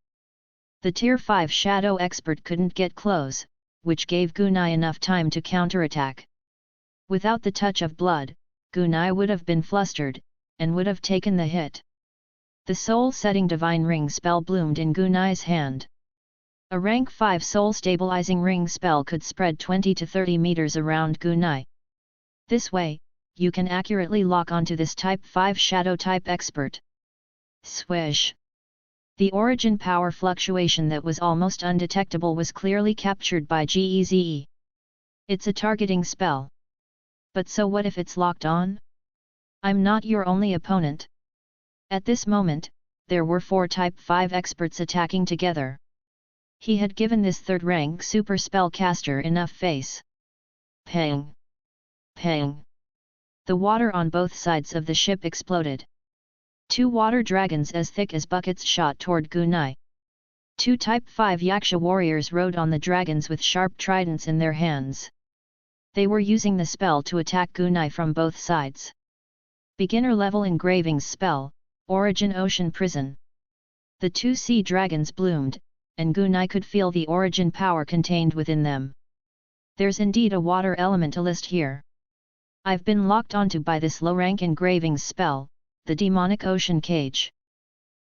S1: The tier 5 shadow expert couldn't get close, which gave Gunai enough time to counterattack. Without the touch of blood, Gunai would have been flustered, and would have taken the hit. The soul-setting divine ring spell bloomed in Gunai's hand. A rank 5 soul-stabilizing ring spell could spread 20 to 30 meters around Gunai. This way, you can accurately lock onto this type 5 shadow type expert. Swish! The origin power fluctuation that was almost undetectable was clearly captured by Geze. It's a targeting spell. But so what if it's locked on? I'm not your only opponent. At this moment, there were 4 type 5 experts attacking together. He had given this 3rd rank super spell caster enough face. Pang! Pang! The water on both sides of the ship exploded. 2 water dragons as thick as buckets shot toward Gunai. 2 type 5 Yaksha warriors rode on the dragons with sharp tridents in their hands. They were using the spell to attack Gunai from both sides. Beginner level engravings spell, Origin Ocean Prison. The 2 sea dragons bloomed, and Gunai could feel the origin power contained within them. There's indeed a water elementalist here. I've been locked onto by this low-rank engravings spell, the demonic ocean cage.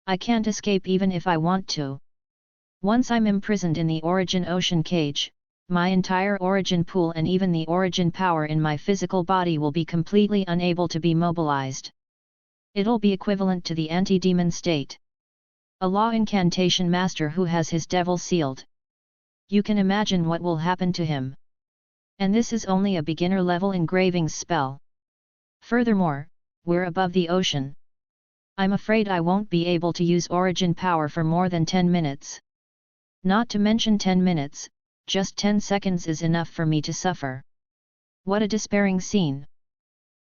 S1: I can't escape even if I want to. Once I'm imprisoned in the origin ocean cage, my entire origin pool and even the origin power in my physical body will be completely unable to be mobilized. It'll be equivalent to the anti-demon state. A law incantation master who has his devil sealed. You can imagine what will happen to him. And this is only a beginner level engravings spell. Furthermore, we're above the ocean. I'm afraid I won't be able to use origin power for more than 10 minutes. Not to mention 10 minutes, just 10 seconds is enough for me to suffer. What a despairing scene.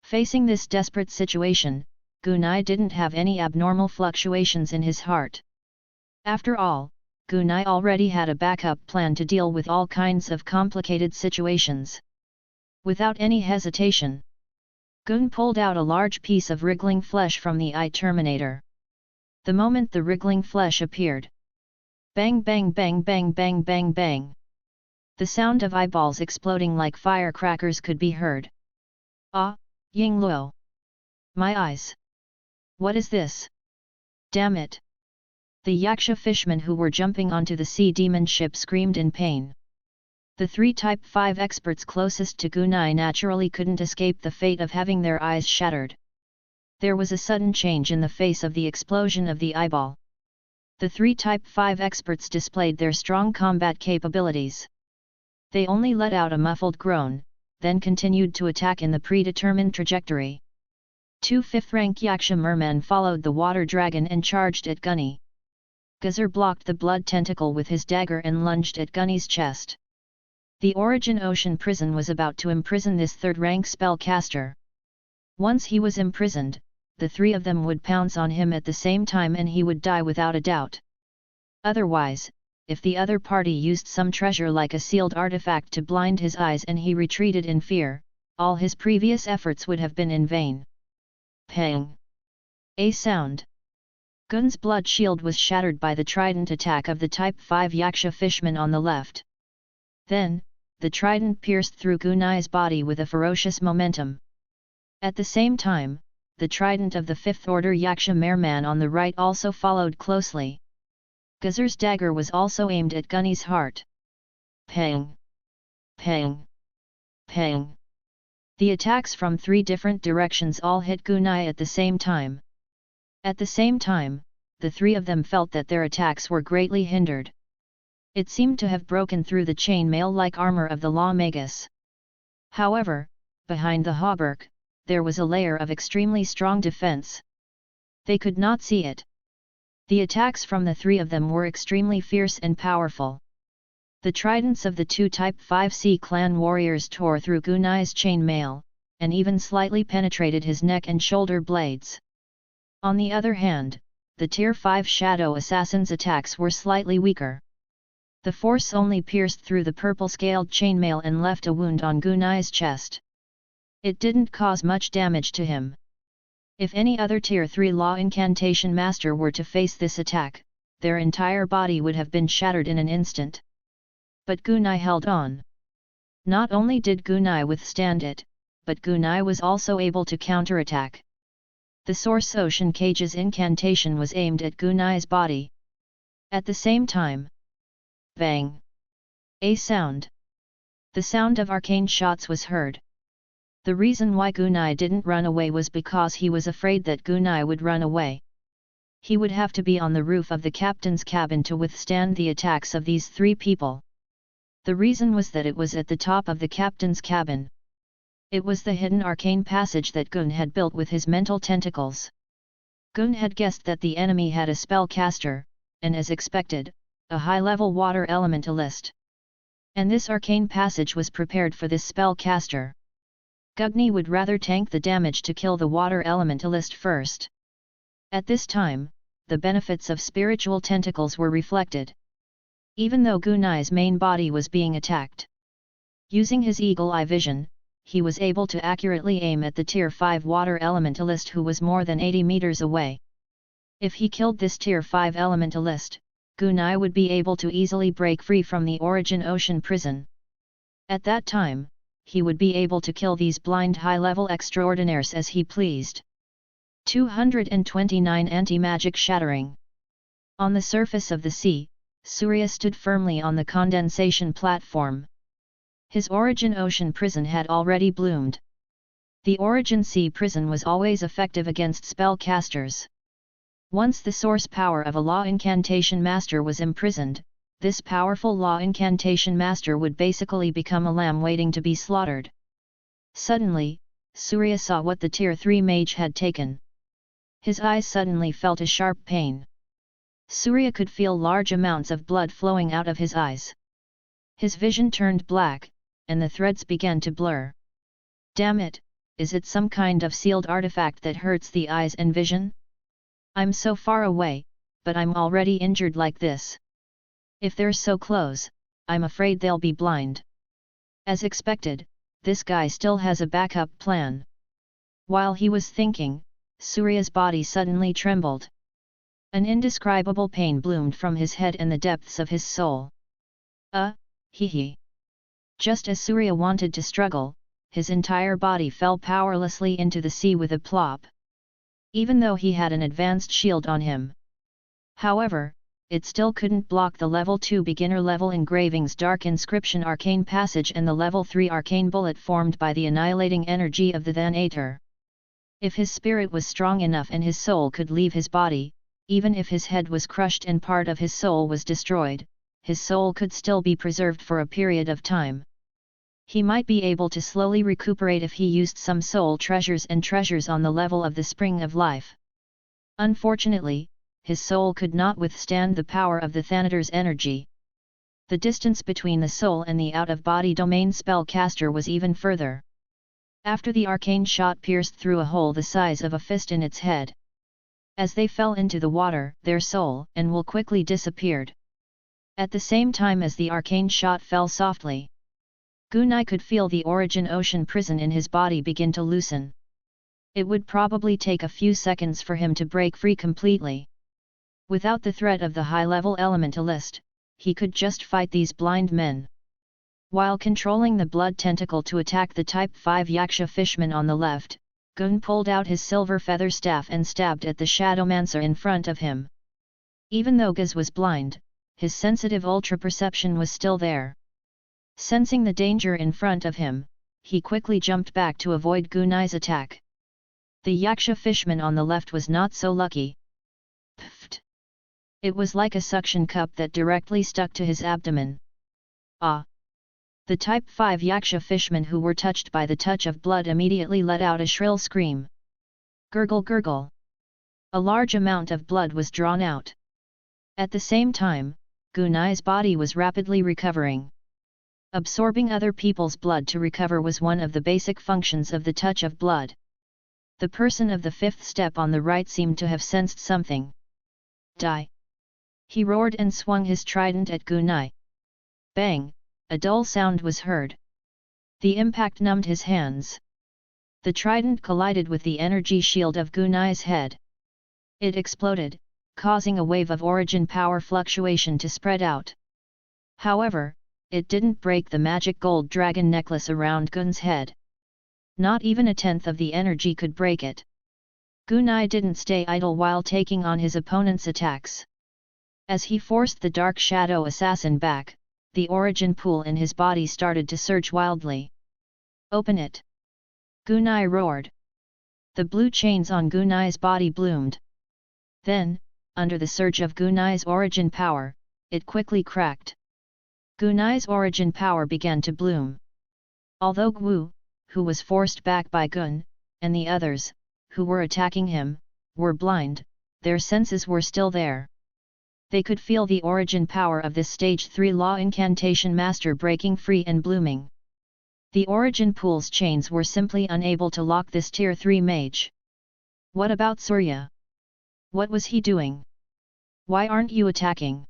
S1: Facing this desperate situation, Gunai didn't have any abnormal fluctuations in his heart. After all, Gunai already had a backup plan to deal with all kinds of complicated situations. Without any hesitation, Gun pulled out a large piece of wriggling flesh from the eye terminator. The moment the wriggling flesh appeared, bang bang bang bang bang bang bang. The sound of eyeballs exploding like firecrackers could be heard. Ah, Ying Luo! My eyes! What is this? Damn it! The Yaksha fishmen who were jumping onto the sea demon ship screamed in pain. The 3 type 5 experts closest to Gunai naturally couldn't escape the fate of having their eyes shattered. There was a sudden change in the face of the explosion of the eyeball. The 3 type 5 experts displayed their strong combat capabilities. They only let out a muffled groan, then continued to attack in the predetermined trajectory. 2 5th-rank Yaksha mermen followed the water dragon and charged at Gunny. Guzur blocked the blood tentacle with his dagger and lunged at Gunny's chest. The Origin Ocean Prison was about to imprison this 3rd-rank spellcaster. Once he was imprisoned, the 3 of them would pounce on him at the same time and he would die without a doubt. Otherwise, if the other party used some treasure like a sealed artifact to blind his eyes and he retreated in fear, all his previous efforts would have been in vain. Pang! A sound. Gun's blood shield was shattered by the trident attack of the Type 5 Yaksha fishman on the left. Then, the trident pierced through Gunai's body with a ferocious momentum. At the same time, the trident of the 5th Order Yaksha Merman on the right also followed closely. Gazer's dagger was also aimed at Gunai's heart. Pang! Pang! Pang! The attacks from 3 different directions all hit Gunai at the same time. At the same time, the 3 of them felt that their attacks were greatly hindered. It seemed to have broken through the chain-mail-like armor of the Law Magus. However, behind the hauberk, there was a layer of extremely strong defense. They could not see it. The attacks from the 3 of them were extremely fierce and powerful. The tridents of the 2 Type 5C clan warriors tore through Gunai's chainmail, and even slightly penetrated his neck and shoulder blades. On the other hand, the Tier 5 Shadow Assassin's attacks were slightly weaker. The force only pierced through the purple-scaled chainmail and left a wound on Gunai's chest. It didn't cause much damage to him. If any other Tier 3 Law Incantation Master were to face this attack, their entire body would have been shattered in an instant. But Gunai held on. Not only did Gunai withstand it, but Gunai was also able to counterattack. The Source Ocean Cage's incantation was aimed at Gunai's body. At the same time, bang! A sound. The sound of arcane shots was heard. The reason why Gunai didn't run away was because he was afraid that Gunai would run away. He would have to be on the roof of the captain's cabin to withstand the attacks of these 3 people. The reason was that it was at the top of the captain's cabin. It was the hidden arcane passage that Gun had built with his mental tentacles. Gun had guessed that the enemy had a spellcaster, and as expected, a high-level water elementalist. And this arcane passage was prepared for this spellcaster. Gugni would rather tank the damage to kill the water elementalist first. At this time, the benefits of spiritual tentacles were reflected. Even though Gunai's main body was being attacked. Using his eagle eye vision, he was able to accurately aim at the Tier 5 water elementalist who was more than 80 meters away. If he killed this Tier 5 elementalist, Gunai would be able to easily break free from the Origin Ocean prison. At that time, he would be able to kill these blind high-level extraordinaires as he pleased. 229 Anti-Magic Shattering. On the surface of the sea, Surya stood firmly on the condensation platform. His Origin Ocean prison had already bloomed. The Origin Sea prison was always effective against spellcasters. Once the source power of a Law Incantation Master was imprisoned, this powerful Law Incantation Master would basically become a lamb waiting to be slaughtered. Suddenly, Surya saw what the Tier 3 mage had taken. His eyes suddenly felt a sharp pain. Surya could feel large amounts of blood flowing out of his eyes. His vision turned black, and the threads began to blur. Damn it, is it some kind of sealed artifact that hurts the eyes and vision? I'm so far away, but I'm already injured like this. If they're so close, I'm afraid they'll be blind. As expected, this guy still has a backup plan. While he was thinking, Surya's body suddenly trembled. An indescribable pain bloomed from his head and the depths of his soul. Hee. Just as Surya wanted to struggle, his entire body fell powerlessly into the sea with a plop. Even though he had an advanced shield on him. However, it still couldn't block the level 2 beginner level engraving's dark inscription arcane passage and the level 3 arcane bullet formed by the annihilating energy of the Thanator. If his spirit was strong enough and his soul could leave his body, even if his head was crushed and part of his soul was destroyed, his soul could still be preserved for a period of time. He might be able to slowly recuperate if he used some soul treasures and treasures on the level of the Spring of Life. Unfortunately, his soul could not withstand the power of the Thanator's energy. The distance between the soul and the out-of-body domain spellcaster was even further. After the arcane shot pierced through a hole the size of a fist in its head. As they fell into the water, their soul and will quickly disappeared. At the same time as the arcane shot fell softly, Gunai could feel the Origin Ocean prison in his body begin to loosen. It would probably take a few seconds for him to break free completely. Without the threat of the high-level elementalist, he could just fight these blind men. While controlling the blood tentacle to attack the Type 5 Yaksha fishman on the left, Gun pulled out his silver feather staff and stabbed at the Shadowmancer in front of him. Even though Guz was blind, his sensitive ultra-perception was still there. Sensing the danger in front of him, he quickly jumped back to avoid Gunai's attack. The Yaksha fishman on the left was not so lucky. Pfft! It was like a suction cup that directly stuck to his abdomen. Ah! The Type 5 Yaksha fishmen who were touched by the touch of blood immediately let out a shrill scream. Gurgle gurgle! A large amount of blood was drawn out. At the same time, Gunai's body was rapidly recovering. Absorbing other people's blood to recover was one of the basic functions of the touch of blood. The person of the fifth step on the right seemed to have sensed something. Die! He roared and swung his trident at Gunai. Bang! A dull sound was heard. The impact numbed his hands. The trident collided with the energy shield of Gunai's head. It exploded, causing a wave of origin power fluctuation to spread out. However, it didn't break the magic gold dragon necklace around Gun's head. Not even a tenth of the energy could break it. Gunai didn't stay idle while taking on his opponent's attacks. As he forced the Dark Shadow Assassin back, the origin pool in his body started to surge wildly. Open it! Gunai roared. The blue chains on Gunai's body bloomed. Then, under the surge of Gunai's origin power, it quickly cracked. Gunai's origin power began to bloom. Although Gu, who was forced back by Gun, and the others, who were attacking him, were blind, their senses were still there. They could feel the origin power of this Stage 3 Law Incantation Master breaking free and blooming. The origin pool's chains were simply unable to lock this Tier 3 mage. What about Surya? What was he doing? Why aren't you attacking?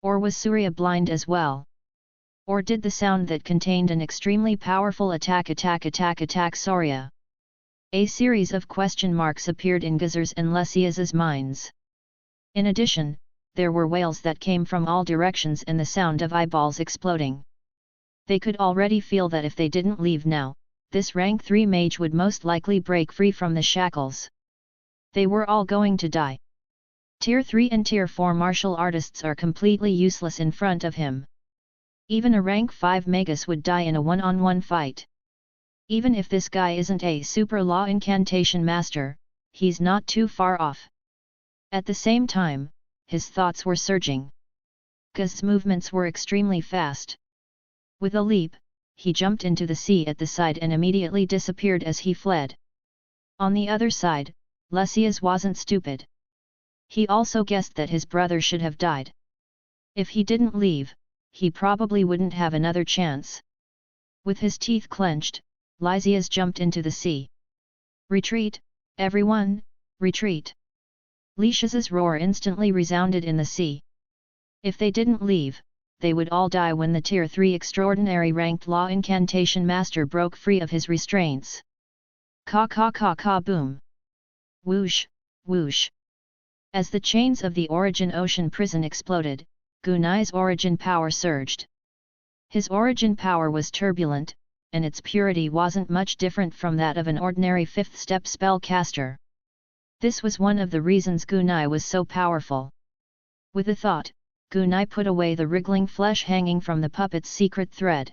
S1: Or was Surya blind as well? Or did the sound that contained an extremely powerful attack Surya? A series of question marks appeared in Gazer's and Lesia's minds. In addition, there were wails that came from all directions and the sound of eyeballs exploding. They could already feel that if they didn't leave now, this rank 3 mage would most likely break free from the shackles. They were all going to die. Tier 3 and Tier 4 martial artists are completely useless in front of him. Even a rank 5 magus would die in a one-on-one fight. Even if this guy isn't a super law incantation master, he's not too far off. At the same time, his thoughts were surging. Guz's movements were extremely fast. With a leap, he jumped into the sea at the side and immediately disappeared as he fled. On the other side, Lesias wasn't stupid. He also guessed that his brother should have died. If he didn't leave, he probably wouldn't have another chance. With his teeth clenched, Lysias jumped into the sea. Retreat, everyone, retreat! Lysias's roar instantly resounded in the sea. If they didn't leave, they would all die when the Tier 3 extraordinary ranked law incantation master broke free of his restraints. Ka boom! Whoosh, whoosh! As the chains of the Origin Ocean prison exploded, Gunai's origin power surged. His origin power was turbulent, and its purity wasn't much different from that of an ordinary 5th step spellcaster. This was one of the reasons Gunai was so powerful. With a thought, Gunai put away the wriggling flesh hanging from the puppet's secret thread.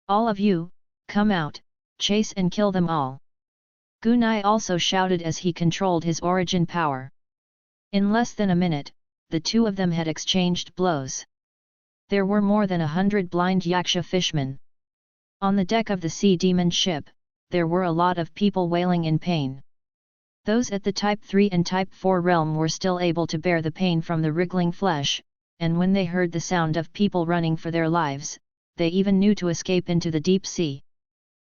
S1: All of you, come out, chase and kill them all! Gunai also shouted as he controlled his origin power. In less than a minute, the two of them had exchanged blows. There were more than 100 blind Yaksha fishmen. On the deck of the sea demon ship, there were a lot of people wailing in pain. Those at the Type 3 and Type 4 realm were still able to bear the pain from the wriggling flesh, and when they heard the sound of people running for their lives, they even knew to escape into the deep sea.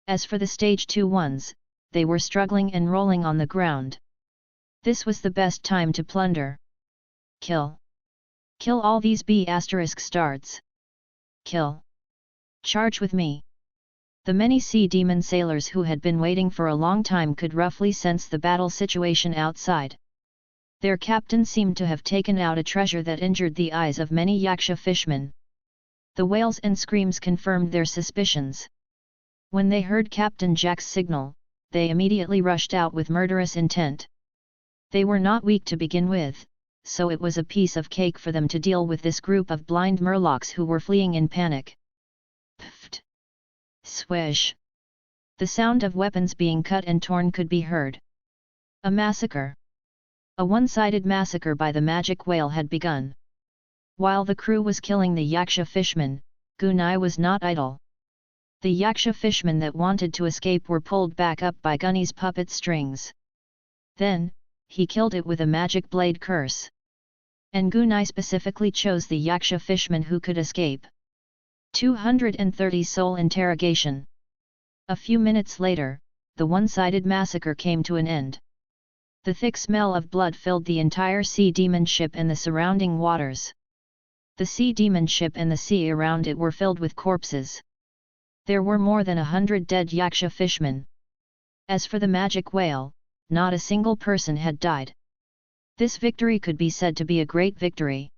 S1: As for the Stage 2 ones, they were struggling and rolling on the ground. This was the best time to plunder. Kill! Kill all these B****stards! Kill! Charge with me! The many sea demon sailors who had been waiting for a long time could roughly sense the battle situation outside. Their captain seemed to have taken out a treasure that injured the eyes of many Yaksha fishmen. The wails and screams confirmed their suspicions. When they heard Captain Jack's signal, they immediately rushed out with murderous intent. They were not weak to begin with, so it was a piece of cake for them to deal with this group of blind murlocs who were fleeing in panic. Pfft! Swish! The sound of weapons being cut and torn could be heard. A massacre. A one-sided massacre by the magic whale had begun. While the crew was killing the Yaksha fishmen, Gunai was not idle. The Yaksha fishmen that wanted to escape were pulled back up by Gunai's puppet strings. Then, he killed it with a magic blade curse. And Gunai specifically chose the Yaksha fishmen who could escape. 230 Soul Interrogation. A few minutes later, the one-sided massacre came to an end. The thick smell of blood filled the entire sea demon ship and the surrounding waters. The sea demon ship and the sea around it were filled with corpses. There were more than 100 dead Yaksha fishmen. As for the magic whale, not a single person had died. This victory could be said to be a great victory.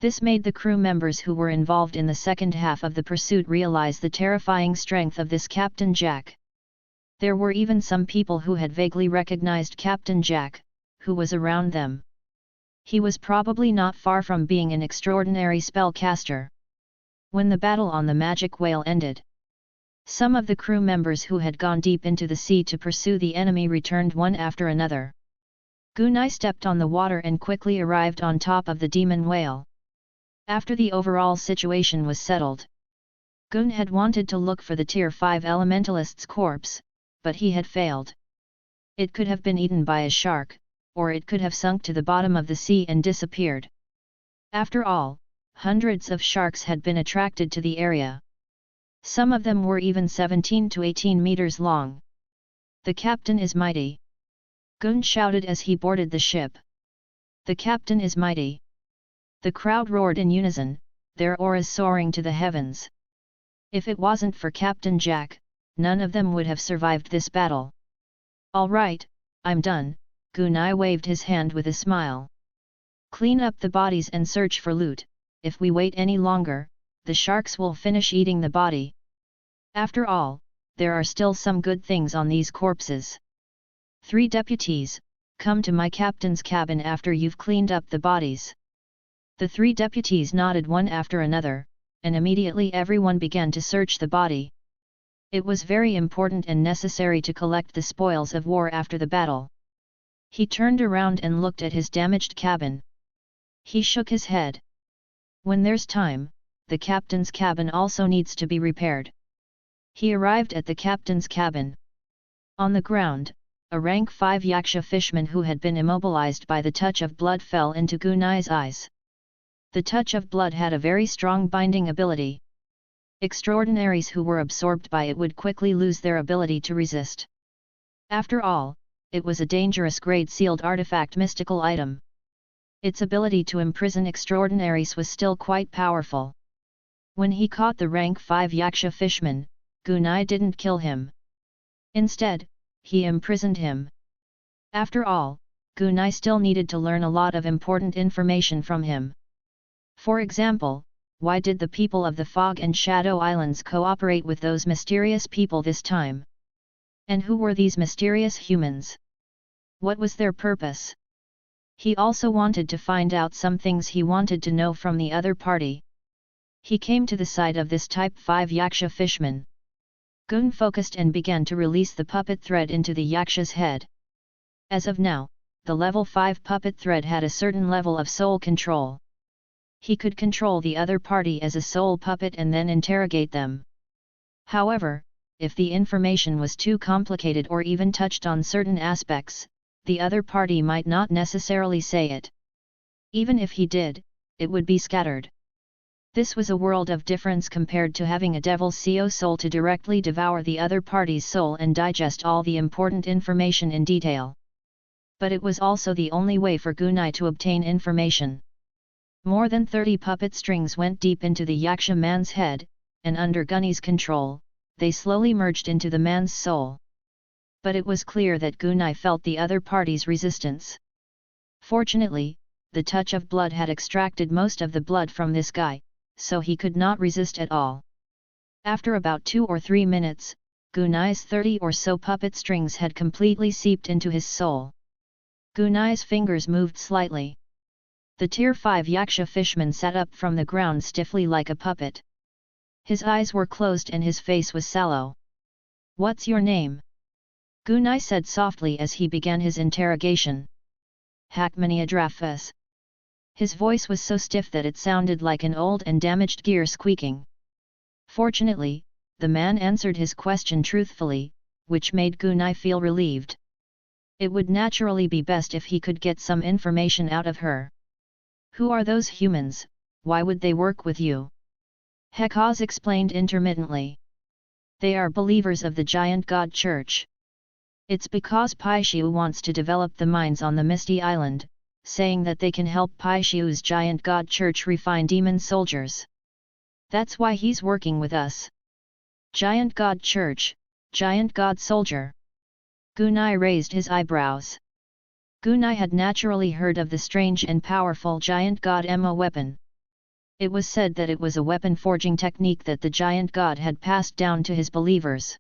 S1: This made the crew members who were involved in the second half of the pursuit realize the terrifying strength of this Captain Jack. There were even some people who had vaguely recognized Captain Jack, who was around them. He was probably not far from being an extraordinary spellcaster. When the battle on the magic whale ended, some of the crew members who had gone deep into the sea to pursue the enemy returned one after another. Gunai stepped on the water and quickly arrived on top of the demon whale. After the overall situation was settled, Gun had wanted to look for the Tier 5 elementalist's corpse, but he had failed. It could have been eaten by a shark, or it could have sunk to the bottom of the sea and disappeared. After all, hundreds of sharks had been attracted to the area. Some of them were even 17 to 18 meters long. The captain is mighty! Gun shouted as he boarded the ship. The captain is mighty! The crowd roared in unison, their auras soaring to the heavens. If it wasn't for Captain Jack, none of them would have survived this battle. All right, I'm done, Gunai waved his hand with a smile. Clean up the bodies and search for loot. If we wait any longer, the sharks will finish eating the body. After all, there are still some good things on these corpses. 3 deputies, come to my captain's cabin after you've cleaned up the bodies. The 3 deputies nodded one after another, and immediately everyone began to search the body. It was very important and necessary to collect the spoils of war after the battle. He turned around and looked at his damaged cabin. He shook his head. When there's time, the captain's cabin also needs to be repaired. He arrived at the captain's cabin. On the ground, a rank 5 Yaksha fishman who had been immobilized by the touch of blood fell into Gunai's eyes. The touch of blood had a very strong binding ability. Extraordinaries who were absorbed by it would quickly lose their ability to resist. After all, it was a dangerous grade sealed artifact mystical item. Its ability to imprison extraordinaries was still quite powerful. When he caught the rank 5 Yaksha fishman, Gunai didn't kill him. Instead, he imprisoned him. After all, Gunai still needed to learn a lot of important information from him. For example, why did the people of the Fog and Shadow Islands cooperate with those mysterious people this time? And who were these mysterious humans? What was their purpose? He also wanted to find out some things he wanted to know from the other party. He came to the side of this Type 5 Yaksha fishman. Gun focused and began to release the puppet thread into the Yaksha's head. As of now, the level 5 puppet thread had a certain level of soul control. He could control the other party as a soul puppet and then interrogate them. However, if the information was too complicated or even touched on certain aspects, the other party might not necessarily say it. Even if he did, it would be scattered. This was a world of difference compared to having a devil CO soul to directly devour the other party's soul and digest all the important information in detail. But it was also the only way for Gunai to obtain information. More than 30 puppet strings went deep into the Yaksha man's head, and under Gunai's control, they slowly merged into the man's soul. But it was clear that Gunai felt the other party's resistance. Fortunately, the touch of blood had extracted most of the blood from this guy, so he could not resist at all. After about 2 or 3 minutes, Gunai's 30 or so puppet strings had completely seeped into his soul. Gunai's fingers moved slightly. The Tier 5 Yaksha fishman sat up from the ground stiffly like a puppet. His eyes were closed and his face was sallow. "What's your name?" Gunai said softly as he began his interrogation. "Hakmaniadrafes." His voice was so stiff that it sounded like an old and damaged gear squeaking. Fortunately, the man answered his question truthfully, which made Gunai feel relieved. It would naturally be best if he could get some information out of her. "Who are those humans? Why would they work with you?" Hekaz explained intermittently. "They are believers of the giant god church. It's because Paishiu wants to develop the mines on the Misty Island, saying that they can help Paishiu's giant god church refine demon soldiers. That's why he's working with us." "Giant god church, giant god soldier." Gunai raised his eyebrows. Gunai had naturally heard of the strange and powerful giant god Emma weapon. It was said that it was a weapon forging technique that the giant god had passed down to his believers.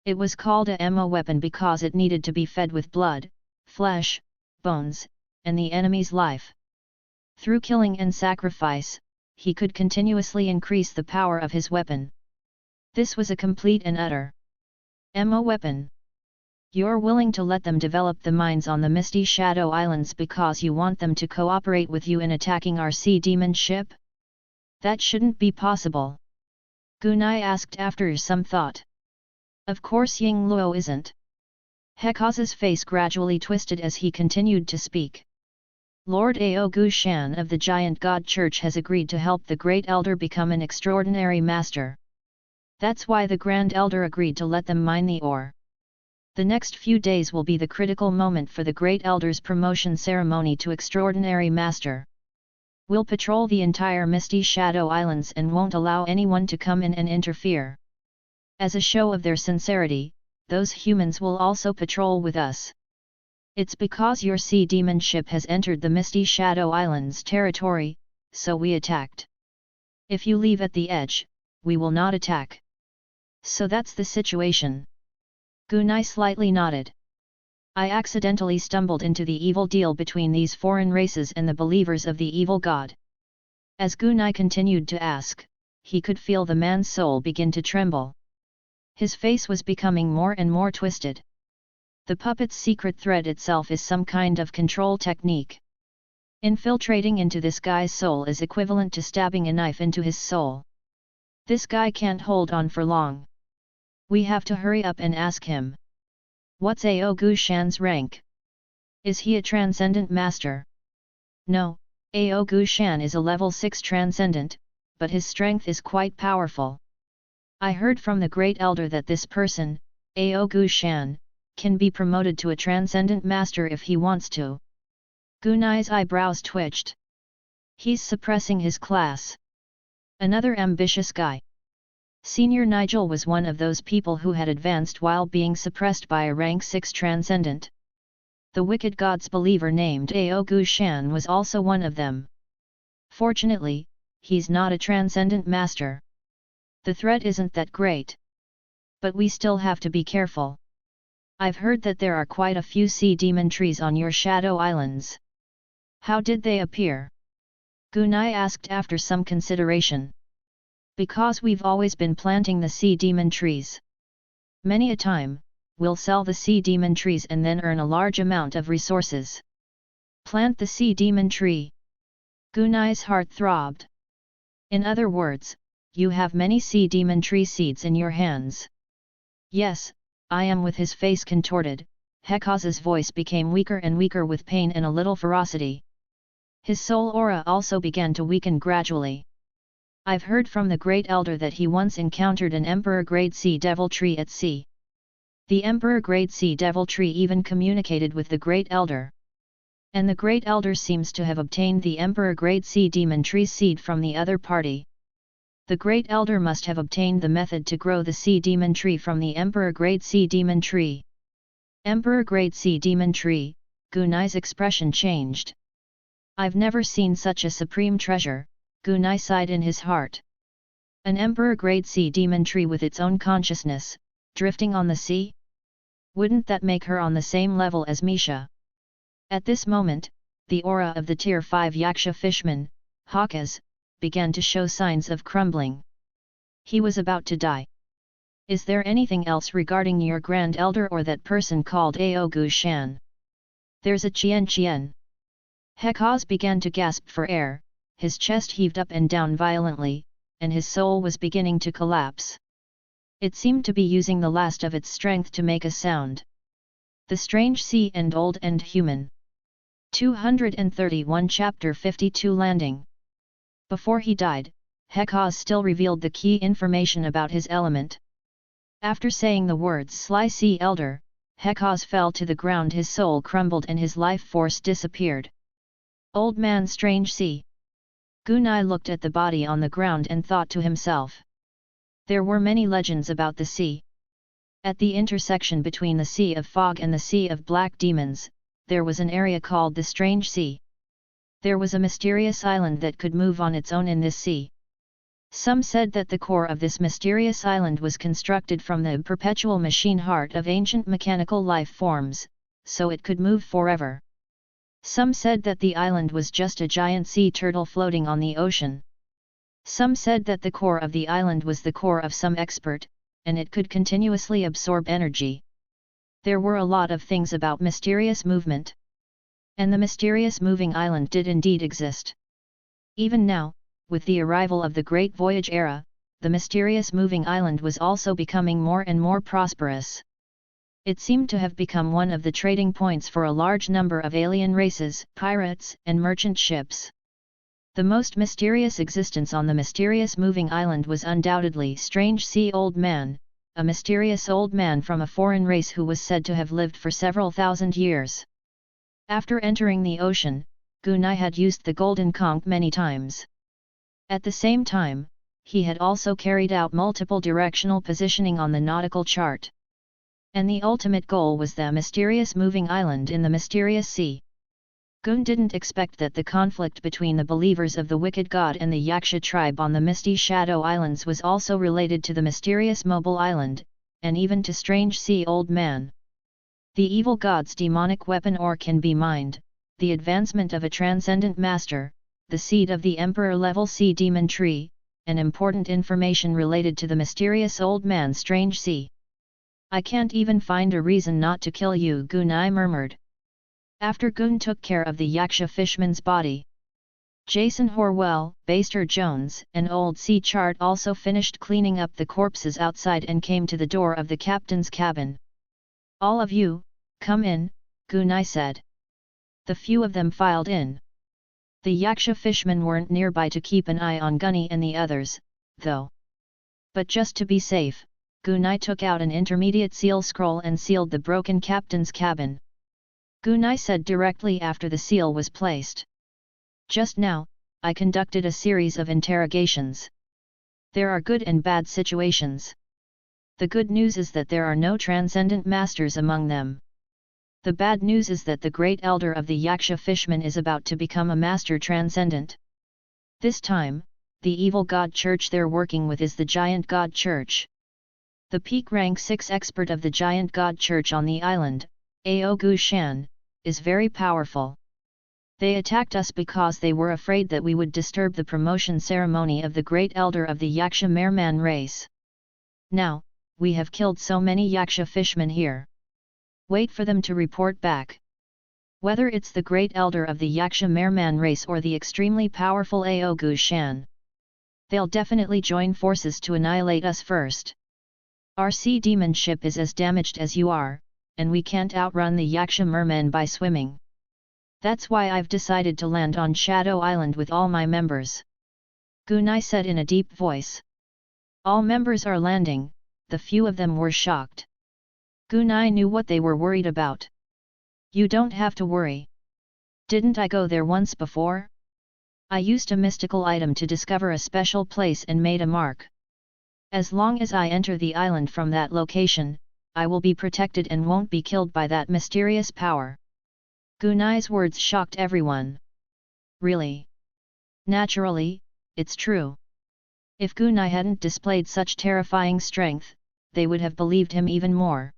S1: It was called a Emma weapon because it needed to be fed with blood, flesh, bones, and the enemy's life. Through killing and sacrifice, he could continuously increase the power of his weapon. This was a complete and utter Emma weapon. "You're willing to let them develop the mines on the Misty Shadow Islands because you want them to cooperate with you in attacking our sea demon ship? That shouldn't be possible." Gunai asked after some thought. "Of course Ying Luo isn't." Hekaz's face gradually twisted as he continued to speak. "Lord Ao Gu Shan of the Giant God Church has agreed to help the Great Elder become an extraordinary master. That's why the Grand Elder agreed to let them mine the ore. The next few days will be the critical moment for the Great Elder's promotion ceremony to Extraordinary Master. We'll patrol the entire Misty Shadow Islands and won't allow anyone to come in and interfere. As a show of their sincerity, those humans will also patrol with us. It's because your sea demon ship has entered the Misty Shadow Islands territory, so we attacked. If you leave at the edge, we will not attack. So that's the situation." Gunai slightly nodded. "I accidentally stumbled into the evil deal between these foreign races and the believers of the evil god." As Gunai continued to ask, he could feel the man's soul begin to tremble. His face was becoming more and more twisted. The puppet's secret thread itself is some kind of control technique. Infiltrating into this guy's soul is equivalent to stabbing a knife into his soul. This guy can't hold on for long. We have to hurry up and ask him. What's Ao Gu Shan's rank? Is he a transcendent master? No, Ao Gu Shan is a level 6 transcendent, but his strength is quite powerful. I heard from the Great Elder that this person, Ao Gu Shan, can be promoted to a transcendent master if he wants to. Gunai's eyebrows twitched. He's suppressing his class. Another ambitious guy. Senior Nigel was one of those people who had advanced while being suppressed by a rank 6 transcendent. The wicked god's believer named Ao Gu Shan was also one of them. Fortunately, he's not a transcendent master. The threat isn't that great. But we still have to be careful. I've heard that there are quite a few sea demon trees on your Shadow Islands. How did they appear? Gunai asked after some consideration. Because we've always been planting the sea demon trees. Many a time, we'll sell the sea demon trees and then earn a large amount of resources. Plant the sea demon tree. Gunai's heart throbbed. In other words, you have many sea demon tree seeds in your hands. Yes, I am. With his face contorted, Hekaz's voice became weaker and weaker with pain and a little ferocity. His soul aura also began to weaken gradually. I've heard from the Great Elder that he once encountered an Emperor-grade sea devil tree at sea. The Emperor-grade sea devil tree even communicated with the Great Elder. And the Great Elder seems to have obtained the Emperor-grade sea demon tree seed from the other party. The Great Elder must have obtained the method to grow the sea demon tree from the Emperor-grade sea demon tree. Emperor-grade sea demon tree, Gunai's expression changed. I've never seen such a supreme treasure, Gunai sighed in his heart. An emperor-grade sea demon tree with its own consciousness, drifting on the sea? Wouldn't that make her on the same level as Misha? At this moment, the aura of the Tier 5 Yaksha fishman, Hakas, began to show signs of crumbling. He was about to die. Is there anything else regarding your Grand Elder or that person called Aogu Shan? There's a Chien. Hakas began to gasp for air, his chest heaved up and down violently, and his soul was beginning to collapse. It seemed to be using the last of its strength to make a sound. The Strange Sea and Old and Human. 231 Chapter 52 Landing. Before he died, Hakas still revealed the key information about his element. After saying the words Sly Sea Elder, Hakas fell to the ground, his soul crumbled and his life force disappeared. Old Man Strange Sea. Gunai looked at the body on the ground and thought to himself. There were many legends about the sea. At the intersection between the Sea of Fog and the Sea of Black Demons, there was an area called the Strange Sea. There was a mysterious island that could move on its own in this sea. Some said that the core of this mysterious island was constructed from the perpetual machine heart of ancient mechanical life forms, so it could move forever. Some said that the island was just a giant sea turtle floating on the ocean. Some said that the core of the island was the core of some expert, and it could continuously absorb energy. There were a lot of things about mysterious movement. And the mysterious moving island did indeed exist. Even now, with the arrival of the Great Voyage era, the mysterious moving island was also becoming more and more prosperous. It seemed to have become one of the trading points for a large number of alien races, pirates, and merchant ships. The most mysterious existence on the mysterious moving island was undoubtedly Strange Sea Old Man, a mysterious old man from a foreign race who was said to have lived for several thousand years. After entering the ocean, Gunai had used the golden conch many times. At the same time, he had also carried out multiple directional positioning on the nautical chart. And the ultimate goal was the mysterious moving island in the mysterious sea. Gun didn't expect that the conflict between the believers of the wicked god and the Yaksha tribe on the Misty Shadow Islands was also related to the mysterious mobile island, and even to Strange Sea Old Man. The evil god's demonic weapon ore can be mined, the advancement of a transcendent master, the seed of the emperor-level sea demon tree, and important information related to the mysterious old man Strange Sea. I can't even find a reason not to kill you, Gunai murmured. After Gun took care of the Yaksha fishman's body, Jason Horwell, Baster Jones, and Old Sea Chart also finished cleaning up the corpses outside and came to the door of the captain's cabin. All of you, come in, Gunai said. The few of them filed in. The Yaksha fishmen weren't nearby to keep an eye on Gunny and the others, though. But just to be safe, Gunai took out an intermediate seal scroll and sealed the broken captain's cabin. Gunai said directly after the seal was placed. Just now, I conducted a series of interrogations. There are good and bad situations. The good news is that there are no transcendent masters among them. The bad news is that the great elder of the Yaksha fishmen is about to become a master transcendent. This time, the evil god church they're working with is the giant god church. The peak rank 6 expert of the giant god church on the island, Aogu Shan, is very powerful. They attacked us because they were afraid that we would disturb the promotion ceremony of the great elder of the Yaksha Merman race. Now, we have killed so many Yaksha fishmen here. Wait for them to report back. Whether it's the great elder of the Yaksha Merman race or the extremely powerful Aogu Shan, they'll definitely join forces to annihilate us first. Our sea demon ship is as damaged as you are, and we can't outrun the Yaksha Mermen by swimming. That's why I've decided to land on Shadow Island with all my members. Gunai said in a deep voice. All members are landing, the few of them were shocked. Gunai knew what they were worried about. You don't have to worry. Didn't I go there once before? I used a mystical item to discover a special place and made a mark. As long as I enter the island from that location, I will be protected and won't be killed by that mysterious power. Gunai's words shocked everyone. Really? Naturally, it's true. If Gunai hadn't displayed such terrifying strength, they would have believed him even more.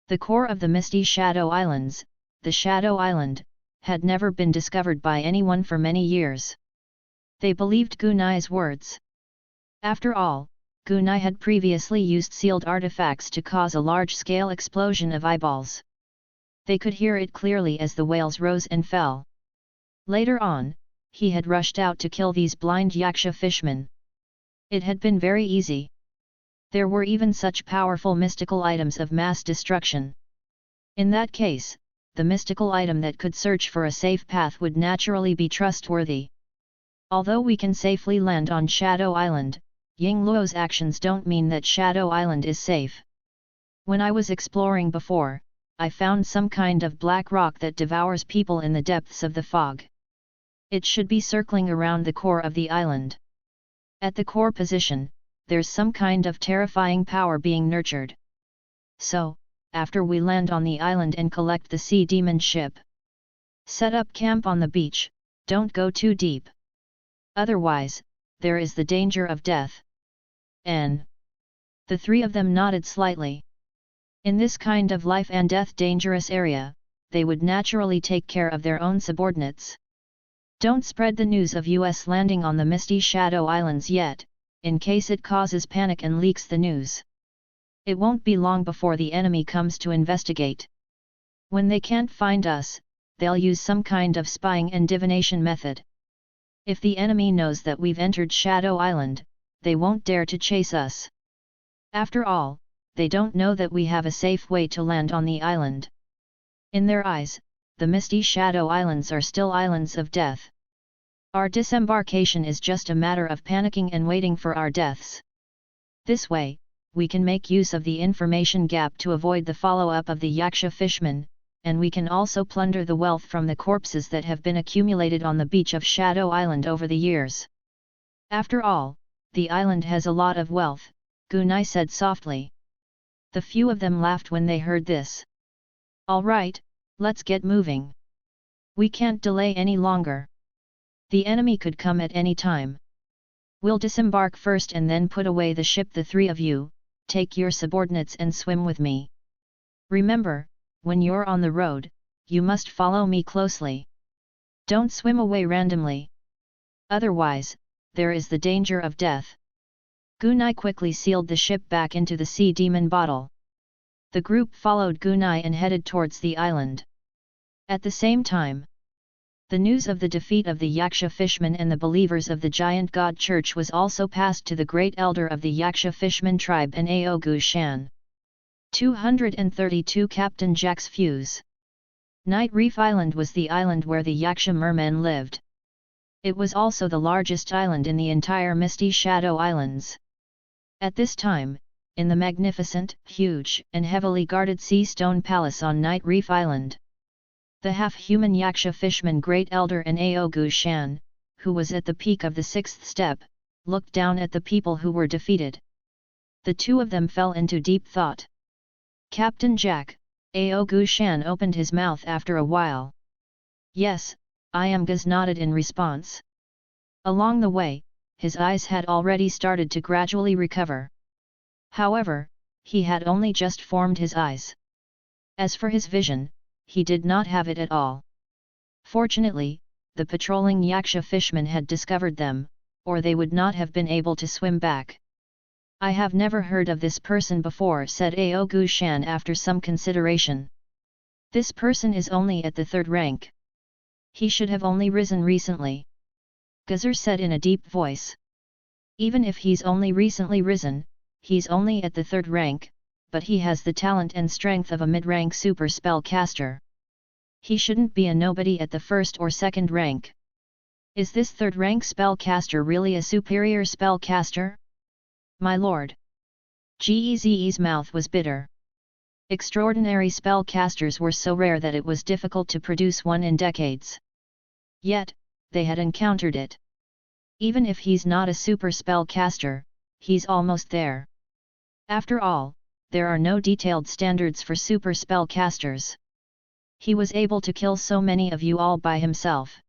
S1: The core of the misty Shadow Islands, the Shadow Island, had never been discovered by anyone for many years. They believed Gunai's words. After all, Gunai had previously used sealed artifacts to cause a large-scale explosion of eyeballs. They could hear it clearly as the whales rose and fell. Later on, he had rushed out to kill these blind yaksha fishmen. It had been very easy. There were even such powerful mystical items of mass destruction. In that case, the mystical item that could search for a safe path would naturally be trustworthy. Although we can safely land on Shadow Island, Ying Luo's actions don't mean that Shadow Island is safe. When I was exploring before, I found some kind of black rock that devours people in the depths of the fog. It should be circling around the core of the island. At the core position, there's some kind of terrifying power being nurtured. So, after we land on the island and collect the sea demon ship, set up camp on the beach, don't go too deep. Otherwise, there is the danger of death. The three of them nodded slightly. In this kind of life and death dangerous area, they would naturally take care of their own subordinates. Don't spread the news of US landing on the misty Shadow Islands yet, in case it causes panic and leaks the news. It won't be long before the enemy comes to investigate. When they can't find us, they'll use some kind of spying and divination method. If the enemy knows that we've entered Shadow Island, they won't dare to chase us. After all, they don't know that we have a safe way to land on the island. In their eyes, the misty Shadow Islands are still islands of death. Our disembarkation is just a matter of panicking and waiting for our deaths. This way, we can make use of the information gap to avoid the follow-up of the yaksha fishmen, and we can also plunder the wealth from the corpses that have been accumulated on the beach of Shadow Island over the years. After all, the island has a lot of wealth, Gunai said softly. The few of them laughed when they heard this. All right, let's get moving. We can't delay any longer. The enemy could come at any time. We'll disembark first and then put away the ship. The three of you, take your subordinates and swim with me. Remember, when you're on the road, you must follow me closely. Don't swim away randomly. Otherwise, there is the danger of death. Gunai quickly sealed the ship back into the sea demon bottle. The group followed Gunai and headed towards the island. At the same time, the news of the defeat of the Yaksha fishmen and the believers of the giant god church was also passed to the great elder of the Yaksha fishman tribe and Aogu Shan. 232 Captain Jack's Fuse. Night Reef Island was the island where the Yaksha mermen lived. It was also the largest island in the entire Misty Shadow Islands. At this time, in the magnificent, huge, and heavily guarded sea stone palace on Night Reef Island, the half-human Yaksha fishman Great Elder and Aogu Shan, who was at the peak of the sixth step, looked down at the people who were defeated. The two of them fell into deep thought. Captain Jack, Aogu Shan opened his mouth after a while. Yes, I am. Gaz nodded in response. Along the way, his eyes had already started to gradually recover. However, he had only just formed his eyes. As for his vision, he did not have it at all. Fortunately, the patrolling Yaksha fishmen had discovered them, or they would not have been able to swim back. I have never heard of this person before, said Aogu Shan after some consideration. This person is only at the 3rd rank. He should have only risen recently. Gazur said in a deep voice. Even if he's only recently risen, he's only at the 3rd rank, but he has the talent and strength of a mid-rank super spellcaster. He shouldn't be a nobody at the 1st or 2nd rank. Is this 3rd rank spellcaster really a superior spellcaster? My lord. Geze's mouth was bitter. Extraordinary spellcasters were so rare that it was difficult to produce one in decades. Yet, they had encountered it. Even if he's not a super spellcaster, he's almost there. After all, there are no detailed standards for super spellcasters. He was able to kill so many of you all by himself.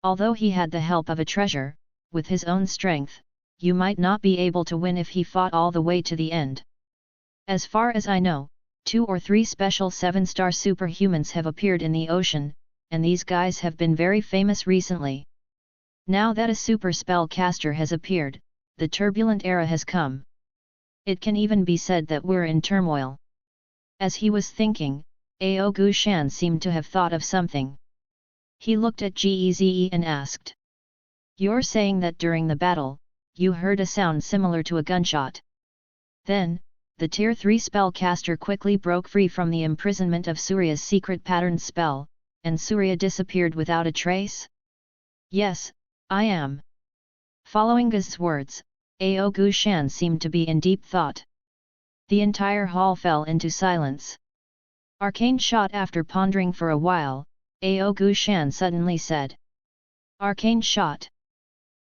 S1: Although he had the help of a treasure, with his own strength, you might not be able to win if he fought all the way to the end. As far as I know, 2 or 3 special 7-star superhumans have appeared in the ocean, and these guys have been very famous recently. Now that a super spellcaster has appeared, the turbulent era has come. It can even be said that we're in turmoil. As he was thinking, Ao Gushan seemed to have thought of something. He looked at Geze and asked. You're saying that during the battle, you heard a sound similar to a gunshot. Then, the Tier 3 spellcaster quickly broke free from the imprisonment of Surya's secret pattern spell, and Surya disappeared without a trace? Yes, I am. Following Gaz's words, Ao Gushan seemed to be in deep thought. The entire hall fell into silence. Arcane shot. After pondering for a while, Ao Gushan suddenly said. Arcane shot.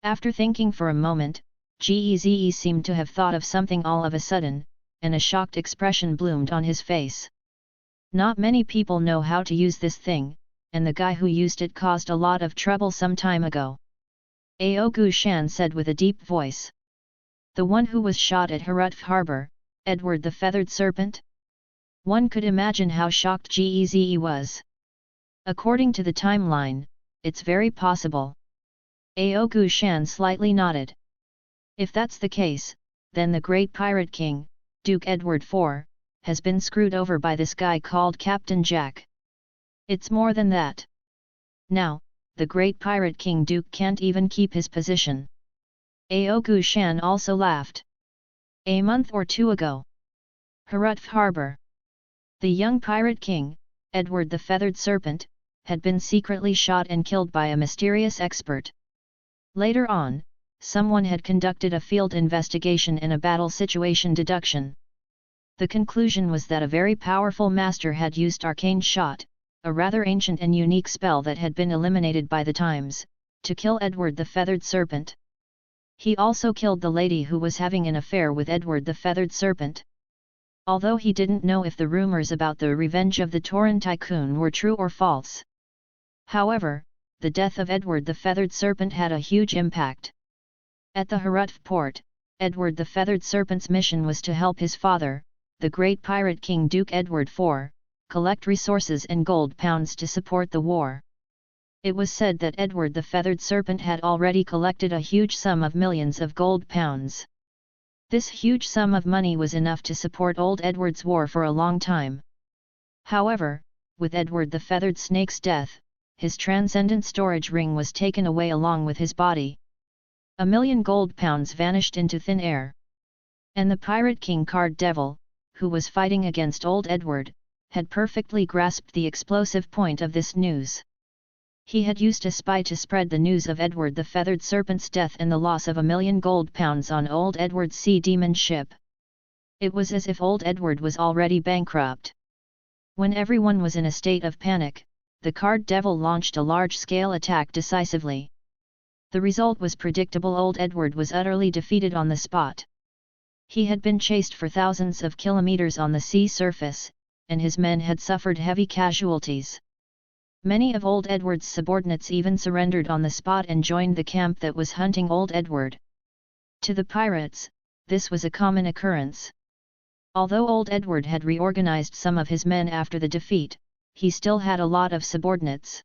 S1: After thinking for a moment, Geze seemed to have thought of something all of a sudden, and a shocked expression bloomed on his face. Not many people know how to use this thing, and the guy who used it caused a lot of trouble some time ago. Ao Gushan said with a deep voice. The one who was shot at Harutf Harbor, Edward the Feathered Serpent? One could imagine how shocked Geze was. According to the timeline, it's very possible. Ao Gushan slightly nodded. If that's the case, then the great pirate king, Duke Edward IV, has been screwed over by this guy called Captain Jack. It's more than that. Now, the great pirate king Duke can't even keep his position. Ao Gushan also laughed. A month or 2 ago. Harutf Harbor. The young pirate king, Edward the Feathered Serpent, had been secretly shot and killed by a mysterious expert. Later on, someone had conducted a field investigation and a battle situation deduction. The conclusion was that a very powerful master had used Arcane Shot, a rather ancient and unique spell that had been eliminated by the times, to kill Edward the Feathered Serpent. He also killed the lady who was having an affair with Edward the Feathered Serpent. Although he didn't know if the rumors about the revenge of the Tauren tycoon were true or false. However, the death of Edward the Feathered Serpent had a huge impact. At the Harutf port, Edward the Feathered Serpent's mission was to help his father, the great pirate king Duke Edward IV, collect resources and gold pounds to support the war. It was said that Edward the Feathered Serpent had already collected a huge sum of millions of gold pounds. This huge sum of money was enough to support old Edward's war for a long time. However, with Edward the Feathered Snake's death, his transcendent storage ring was taken away along with his body. 1,000,000 gold pounds vanished into thin air. And the Pirate King Card Devil, who was fighting against old Edward, had perfectly grasped the explosive point of this news. He had used a spy to spread the news of Edward the Feathered Serpent's death and the loss of 1,000,000 gold pounds on old Edward's sea demon ship. It was as if old Edward was already bankrupt. When everyone was in a state of panic, the Card Devil launched a large-scale attack decisively. The result was predictable. Old Edward was utterly defeated on the spot. He had been chased for thousands of kilometers on the sea surface, and his men had suffered heavy casualties. Many of old Edward's subordinates even surrendered on the spot and joined the camp that was hunting old Edward. To the pirates, this was a common occurrence. Although old Edward had reorganized some of his men after the defeat, he still had a lot of subordinates.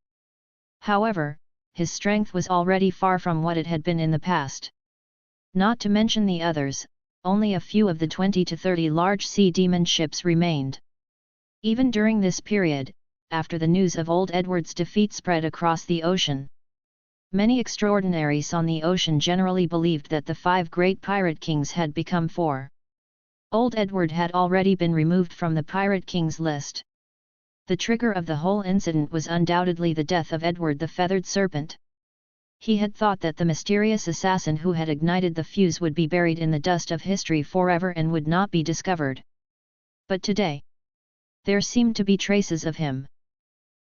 S1: However, his strength was already far from what it had been in the past. Not to mention the others, only a few of the 20 to 30 large sea demon ships remained. Even during this period, after the news of old Edward's defeat spread across the ocean, many extraordinaries on the ocean generally believed that the 5 great pirate kings had become 4. Old Edward had already been removed from the pirate kings list. The trigger of the whole incident was undoubtedly the death of Edward the Feathered Serpent. He had thought that the mysterious assassin who had ignited the fuse would be buried in the dust of history forever and would not be discovered. But today, there seemed to be traces of him.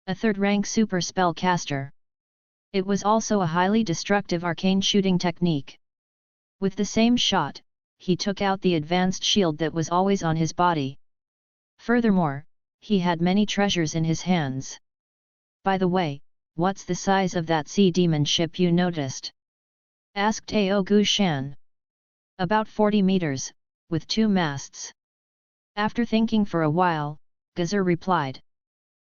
S1: A third-rank super spellcaster. It was also a highly destructive arcane shooting technique. With the same shot, he took out the advanced shield that was always on his body. Furthermore, he had many treasures in his hands. By the way, what's the size of that sea demon ship you noticed? asked Aogu Shan. About 40 meters, with 2 masts. After thinking for a while, Gazur replied.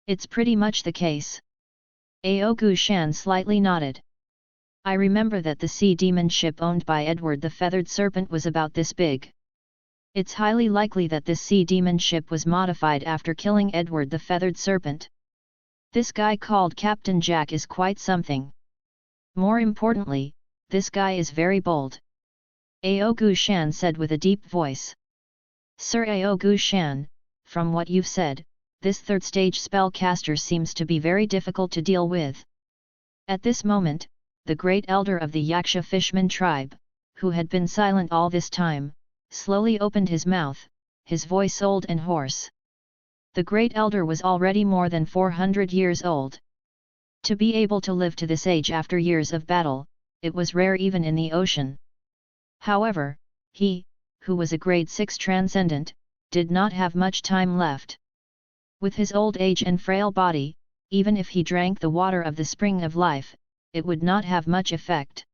S1: It's pretty much the case. Aogu Shan slightly nodded. I remember that the sea demon ship owned by Edward the Feathered Serpent was about this big. It's highly likely that this sea demon ship was modified after killing Edward the Feathered Serpent. This guy called Captain Jack is quite something. More importantly, this guy is very bold. Aogu Shan said with a deep voice. Sir Aogu Shan, from what you've said, this third stage spellcaster seems to be very difficult to deal with. At this moment, the great elder of the Yaksha Fishman tribe, who had been silent all this time, slowly opened his mouth, his voice old and hoarse. The great elder was already more than 400 years old. To be able to live to this age after years of battle, it was rare even in the ocean. However, he, who was a grade 6 transcendent, did not have much time left. With his old age and frail body, even if he drank the water of the spring of life, it would not have much effect.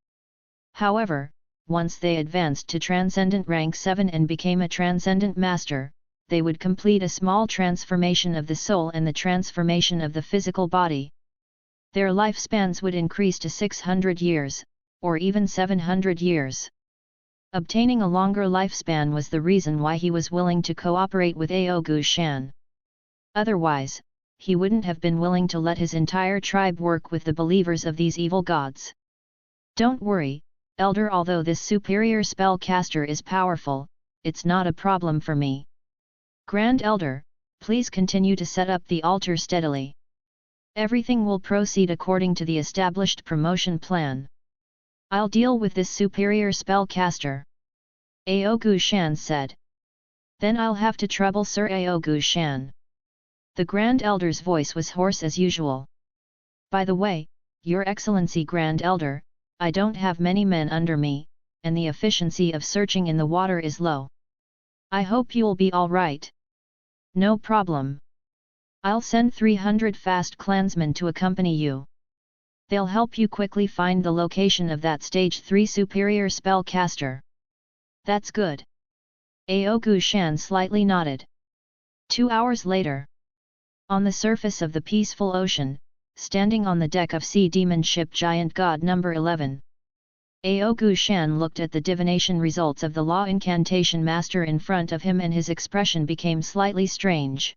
S1: However, once they advanced to Transcendent rank 7 and became a Transcendent Master, they would complete a small transformation of the soul and the transformation of the physical body. Their lifespans would increase to 600 years, or even 700 years. Obtaining a longer lifespan was the reason why he was willing to cooperate with Aogu Shan. Otherwise, he wouldn't have been willing to let his entire tribe work with the believers of these evil gods. Don't worry, Elder, although this superior spellcaster is powerful, it's not a problem for me. Grand Elder, please continue to set up the altar steadily. Everything will proceed according to the established promotion plan. I'll deal with this superior spellcaster. Aogu Shan said. Then I'll have to trouble Sir Aogu Shan. The Grand Elder's voice was hoarse as usual. By the way, Your Excellency Grand Elder, I don't have many men under me, and the efficiency of searching in the water is low. I hope you'll be all right. No problem. I'll send 300 fast clansmen to accompany you. They'll help you quickly find the location of that stage 3 superior spellcaster. That's good. Aogu Shan slightly nodded. 2 hours later. On the surface of the peaceful ocean, standing on the deck of Sea Demon Ship Giant God number 11. Aogu Shan looked at the divination results of the Law Incantation Master in front of him and his expression became slightly strange.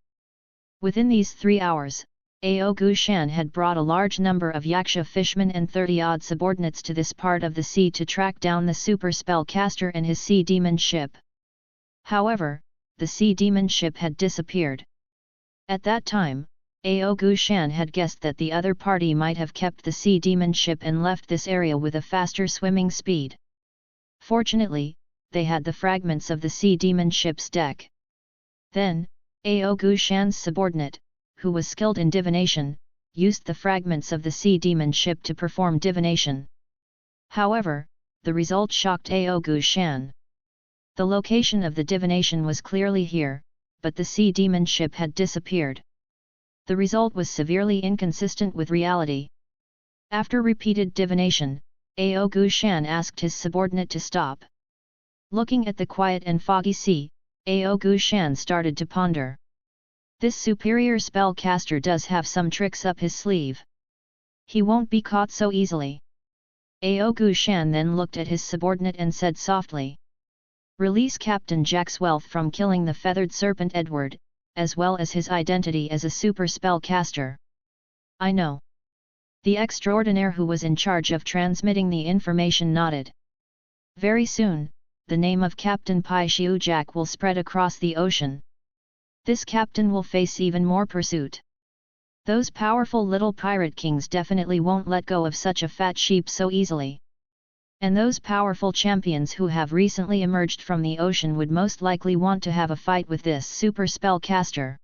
S1: Within these 3 hours, Aogu Shan had brought a large number of Yaksha fishmen and 30-odd subordinates to this part of the sea to track down the super spellcaster and his sea demon ship. However, the sea demon ship had disappeared. At that time, Aogu Shan had guessed that the other party might have kept the sea demon ship and left this area with a faster swimming speed. Fortunately, they had the fragments of the sea demon ship's deck. Then, Aogu Shan's subordinate, who was skilled in divination, used the fragments of the sea demon ship to perform divination. However, the result shocked Aogu Shan. The location of the divination was clearly here, but the sea demon ship had disappeared. The result was severely inconsistent with reality. After repeated divination, Aogu Shan asked his subordinate to stop. Looking at the quiet and foggy sea, Aogu Shan started to ponder. This superior spellcaster does have some tricks up his sleeve. He won't be caught so easily. Aogu Shan then looked at his subordinate and said softly. Release Captain Jack's wealth from killing the feathered serpent Edward, as well as his identity as a super spellcaster. I know. The extraordinaire who was in charge of transmitting the information nodded. Very soon, the name of Captain Pai Shiu Jack will spread across the ocean. This captain will face even more pursuit. Those powerful little pirate kings definitely won't let go of such a fat sheep so easily. And those powerful champions who have recently emerged from the ocean would most likely want to have a fight with this super spellcaster.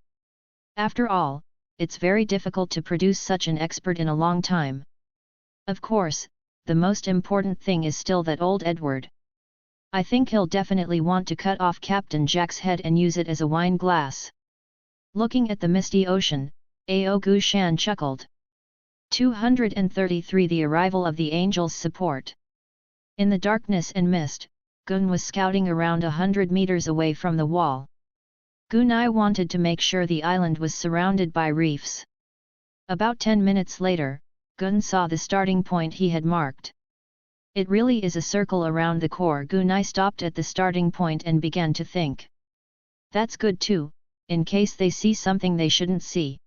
S1: After all, it's very difficult to produce such an expert in a long time. Of course, the most important thing is still that old Edward. I think he'll definitely want to cut off Captain Jack's head and use it as a wine glass. Looking at the misty ocean, Aogu Shan chuckled. 233 The arrival of the Angel's support. In the darkness and mist, Gun was scouting around 100 meters away from the wall. Gunai wanted to make sure the island was surrounded by reefs. About 10 minutes later, Gun saw the starting point he had marked. It really is a circle around the core. Gunai stopped at the starting point and began to think. That's good too, in case they see something they shouldn't see.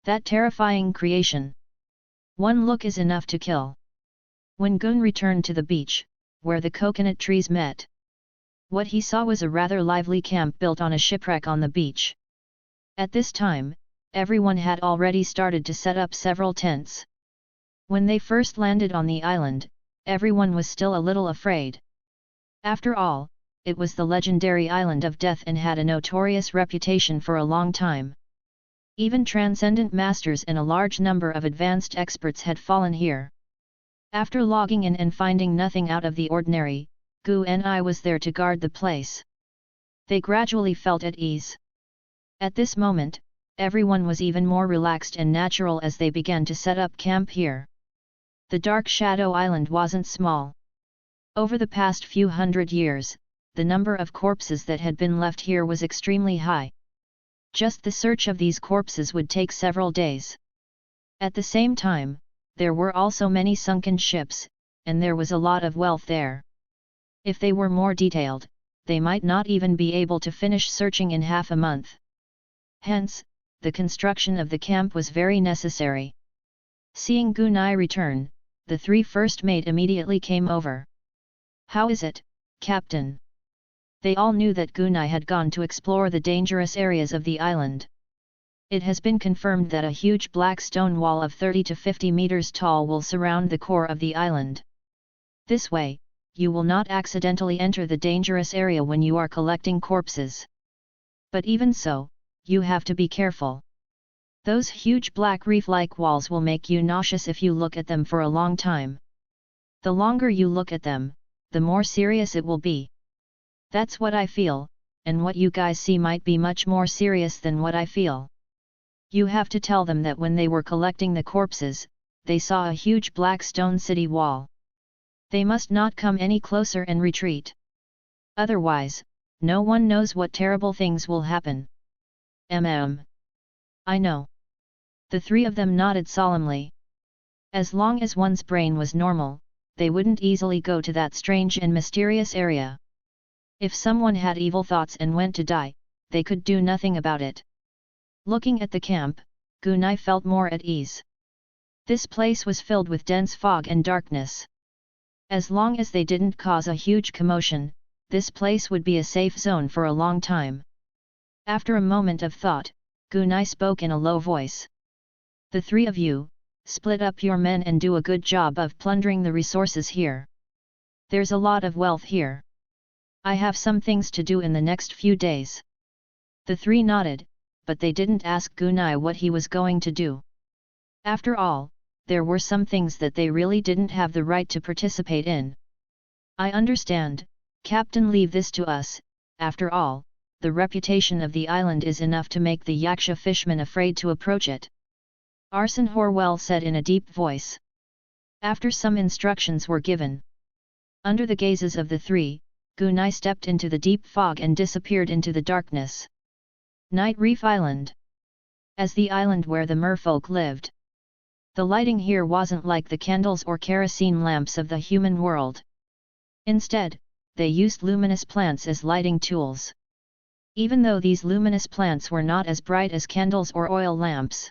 S1: That terrifying creation. One look is enough to kill. When Gun returned to the beach, where the coconut trees met, what he saw was a rather lively camp built on a shipwreck on the beach. At this time, everyone had already started to set up several tents. When they first landed on the island, everyone was still a little afraid. After all, it was the legendary Island of Death and had a notorious reputation for a long time. Even transcendent masters and a large number of advanced experts had fallen here. After logging in and finding nothing out of the ordinary, Gu and I was there to guard the place. They gradually felt at ease. At this moment, everyone was even more relaxed and natural as they began to set up camp here. The Dark Shadow Island wasn't small. Over the past few hundred years, the number of corpses that had been left here was extremely high. Just the search of these corpses would take several days. At the same time, there were also many sunken ships, and there was a lot of wealth there. If they were more detailed, they might not even be able to finish searching in half a month. Hence, the construction of the camp was very necessary. Seeing Gunai return, the three first mate immediately came over. "How is it, Captain?" They all knew that Gunai had gone to explore the dangerous areas of the island. It has been confirmed that a huge black stone wall of 30 to 50 meters tall will surround the core of the island. This way, you will not accidentally enter the dangerous area when you are collecting corpses. But even so, you have to be careful. Those huge black reef-like walls will make you nauseous if you look at them for a long time. The longer you look at them, the more serious it will be. That's what I feel, and what you guys see might be much more serious than what I feel. You have to tell them that when they were collecting the corpses, they saw a huge black stone city wall. They must not come any closer and retreat. Otherwise, no one knows what terrible things will happen. I know. The three of them nodded solemnly. As long as one's brain was normal, they wouldn't easily go to that strange and mysterious area. If someone had evil thoughts and went to die, they could do nothing about it. Looking at the camp, Gunai felt more at ease. This place was filled with dense fog and darkness. As long as they didn't cause a huge commotion, this place would be a safe zone for a long time. After a moment of thought, Gunai spoke in a low voice. "The three of you, split up your men and do a good job of plundering the resources here. There's a lot of wealth here. I have some things to do in the next few days." The three nodded, but they didn't ask Gunai what he was going to do. After all, there were some things that they really didn't have the right to participate in. "I understand, Captain, leave this to us. After all, the reputation of the island is enough to make the Yaksha fishermen afraid to approach it," Arson Horwell said in a deep voice. After some instructions were given, under the gazes of the three, Gunai stepped into the deep fog and disappeared into the darkness. Night Reef Island. As the island where the merfolk lived, the lighting here wasn't like the candles or kerosene lamps of the human world. Instead, they used luminous plants as lighting tools. Even though these luminous plants were not as bright as candles or oil lamps.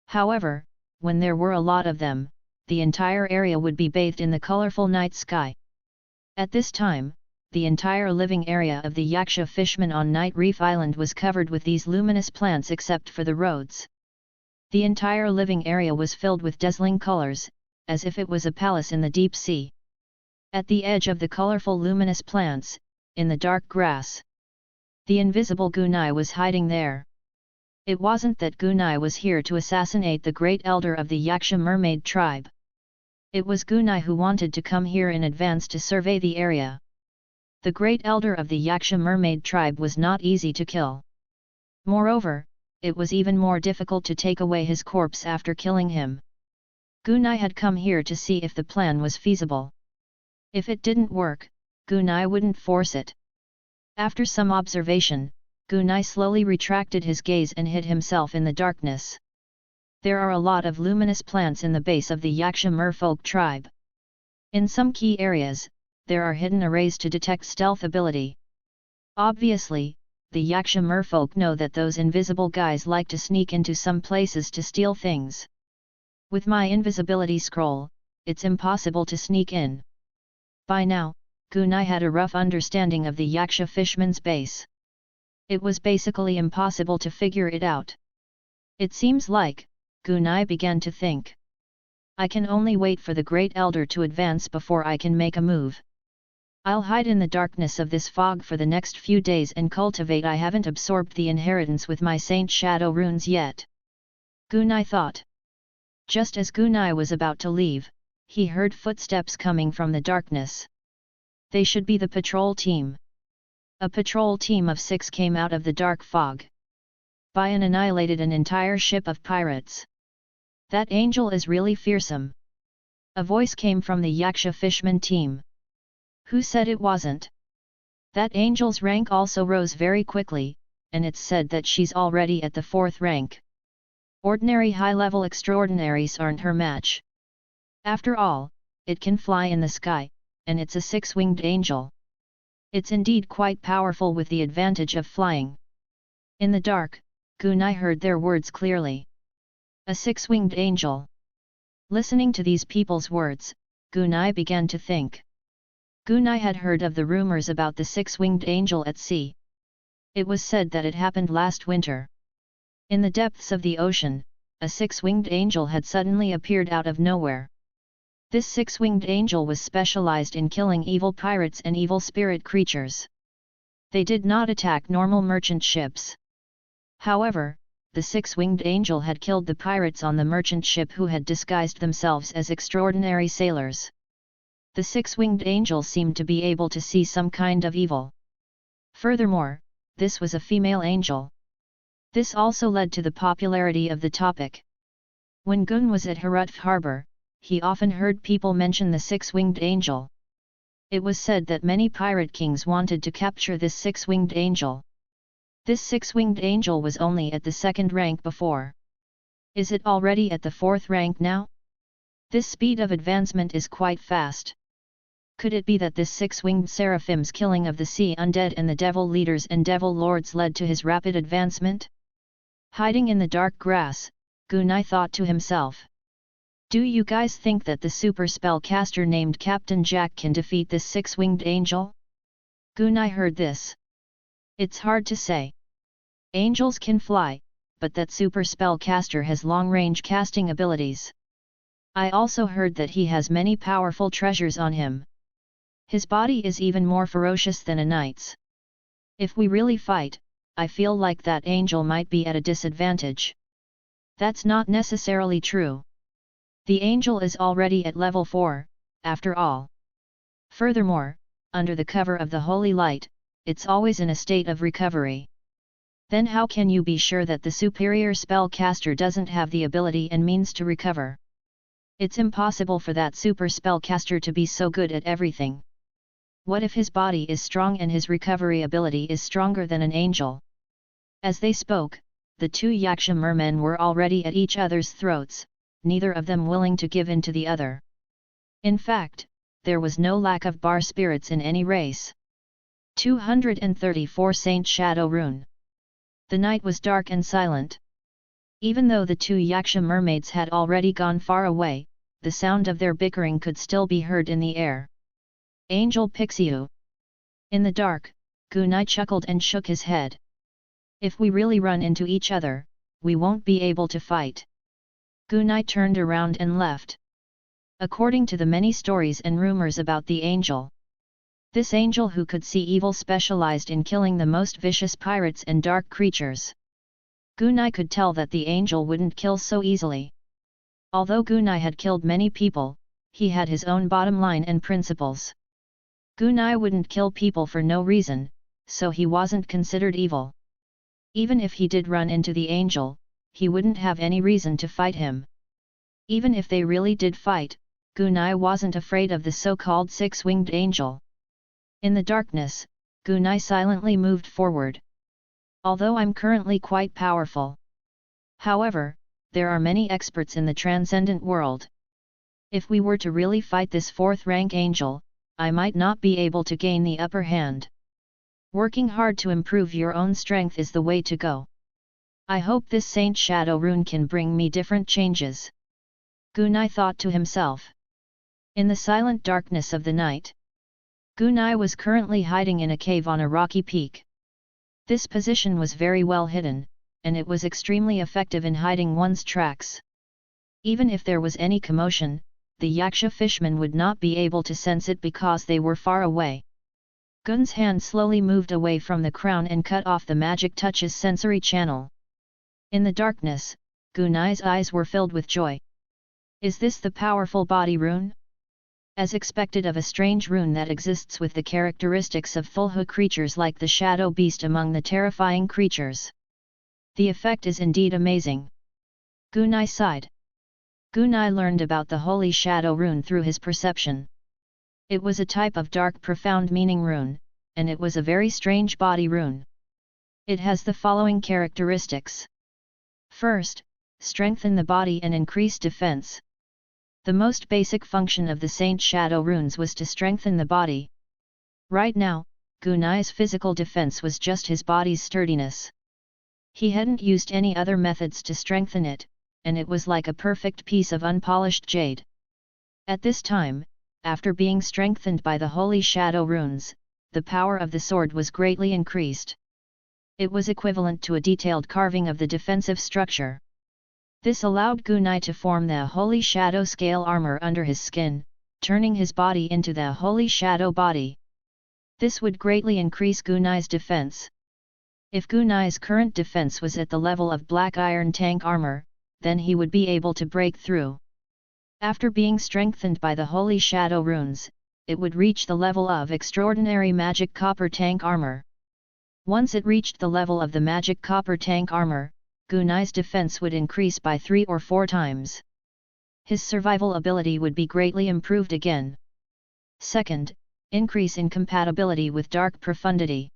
S1: However, when there were a lot of them, the entire area would be bathed in the colorful night sky. At this time, the entire living area of the Yaksha fishermen on Night Reef Island was covered with these luminous plants except for the roads. The entire living area was filled with dazzling colors, as if it was a palace in the deep sea. At the edge of the colorful luminous plants, in the dark grass, the invisible Gunai was hiding there. It wasn't that Gunai was here to assassinate the great elder of the Yaksha mermaid tribe. It was Gunai who wanted to come here in advance to survey the area. The great elder of the Yaksha mermaid tribe was not easy to kill. Moreover, it was even more difficult to take away his corpse after killing him. Gunai had come here to see if the plan was feasible. If it didn't work, Gunai wouldn't force it. After some observation, Gunai slowly retracted his gaze and hid himself in the darkness. There are a lot of luminous plants in the base of the Yaksha merfolk tribe. In some key areas, there are hidden arrays to detect stealth ability. Obviously, the Yaksha merfolk know that those invisible guys like to sneak into some places to steal things. With my invisibility scroll, it's impossible to sneak in. By now, Gunai had a rough understanding of the Yaksha fishman's base. It was basically impossible to figure it out. It seems like, Gunai began to think. I can only wait for the Great Elder to advance before I can make a move. I'll hide in the darkness of this fog for the next few days and cultivate. I haven't absorbed the inheritance with my Saint Shadow runes yet. Gunai thought. Just as Gunai was about to leave, he heard footsteps coming from the darkness. They should be the patrol team. A patrol team of 6 came out of the dark fog. Bayan annihilated an entire ship of pirates. That angel is really fearsome. A voice came from the Yaksha fishman team. Who said it wasn't? That angel's rank also rose very quickly, and it's said that she's already at the 4th rank. Ordinary high-level extraordinaries aren't her match. After all, it can fly in the sky, and it's a 6-winged angel. It's indeed quite powerful with the advantage of flying. In the dark, Gunai heard their words clearly. A 6-winged angel. Listening to these people's words, Gunai began to think. Gunai had heard of the rumors about the 6-winged angel at sea. It was said that it happened last winter. In the depths of the ocean, a 6-winged angel had suddenly appeared out of nowhere. This 6-winged angel was specialized in killing evil pirates and evil spirit creatures. They did not attack normal merchant ships. However, the 6-winged angel had killed the pirates on the merchant ship who had disguised themselves as extraordinary sailors. The 6-winged angel seemed to be able to see some kind of evil. Furthermore, this was a female angel. This also led to the popularity of the topic. When Gun was at Harutf Harbor, he often heard people mention the 6-winged angel. It was said that many pirate kings wanted to capture this 6-winged angel. This 6-winged angel was only at the 2nd rank before. Is it already at the 4th rank now? This speed of advancement is quite fast. Could it be that this 6-winged seraphim's killing of the sea undead and the devil leaders and devil lords led to his rapid advancement? Hiding in the dark grass, Gunai thought to himself. Do you guys think that the super spellcaster named Captain Jack can defeat this 6-winged angel? Gunai heard this. It's hard to say. Angels can fly, but that super spellcaster has long-range casting abilities. I also heard that he has many powerful treasures on him. His body is even more ferocious than a knight's. If we really fight, I feel like that angel might be at a disadvantage. That's not necessarily true. The angel is already at level 4, after all. Furthermore, under the cover of the holy light, it's always in a state of recovery. Then how can you be sure that the superior spellcaster doesn't have the ability and means to recover? It's impossible for that super spellcaster to be so good at everything. What if his body is strong and his recovery ability is stronger than an angel? As they spoke, the 2 Yaksha mermen were already at each other's throats, neither of them willing to give in to the other. In fact, there was no lack of bar spirits in any race. 234 Saint Shadow Rune. The night was dark and silent. Even though the 2 Yaksha mermaids had already gone far away, the sound of their bickering could still be heard in the air. Angel Pixiu. In the dark, Gunai chuckled and shook his head. If we really run into each other, we won't be able to fight. Gunai turned around and left. According to the many stories and rumors about the angel, this angel who could see evil specialized in killing the most vicious pirates and dark creatures. Gunai could tell that the angel wouldn't kill so easily. Although Gunai had killed many people, he had his own bottom line and principles. Gunai wouldn't kill people for no reason, so he wasn't considered evil. Even if he did run into the angel, he wouldn't have any reason to fight him. Even if they really did fight, Gunai wasn't afraid of the so-called six-winged angel. In the darkness, Gunai silently moved forward. Although I'm currently quite powerful. However, there are many experts in the transcendent world. If we were to really fight this fourth-rank angel, I might not be able to gain the upper hand. Working hard to improve your own strength is the way to go. I hope this Saint Shadow rune can bring me different changes. Gunai thought to himself. In the silent darkness of the night, Gunai was currently hiding in a cave on a rocky peak. This position was very well hidden, and it was extremely effective in hiding one's tracks. Even if there was any commotion, the Yaksha fishmen would not be able to sense it because they were far away. Gun's hand slowly moved away from the crown and cut off the magic touch's sensory channel. In the darkness, Gunai's eyes were filled with joy. Is this the powerful body rune? As expected of a strange rune that exists with the characteristics of Thulhu creatures like the shadow beast among the terrifying creatures. The effect is indeed amazing. Gunai sighed. Gunai learned about the holy shadow rune through his perception. It was a type of dark profound meaning rune, and it was a very strange body rune. It has the following characteristics. First, strengthen the body and increase defense. The most basic function of the Saint Shadow runes was to strengthen the body. Right now, Gunai's physical defense was just his body's sturdiness. He hadn't used any other methods to strengthen it, and it was like a perfect piece of unpolished jade. At this time, after being strengthened by the holy shadow runes, the power of the sword was greatly increased. It was equivalent to a detailed carving of the defensive structure. This allowed Gunai to form the holy shadow scale armor under his skin, turning his body into the holy shadow body. This would greatly increase Gunai's defense. If Gunai's current defense was at the level of black iron tank armor, then he would be able to break through. After being strengthened by the holy shadow runes, it would reach the level of extraordinary magic copper tank armor. Once it reached the level of the magic copper tank armor, Gunai's defense would increase by 3 or 4 times. His survival ability would be greatly improved again. Second, increase in compatibility with dark profundity.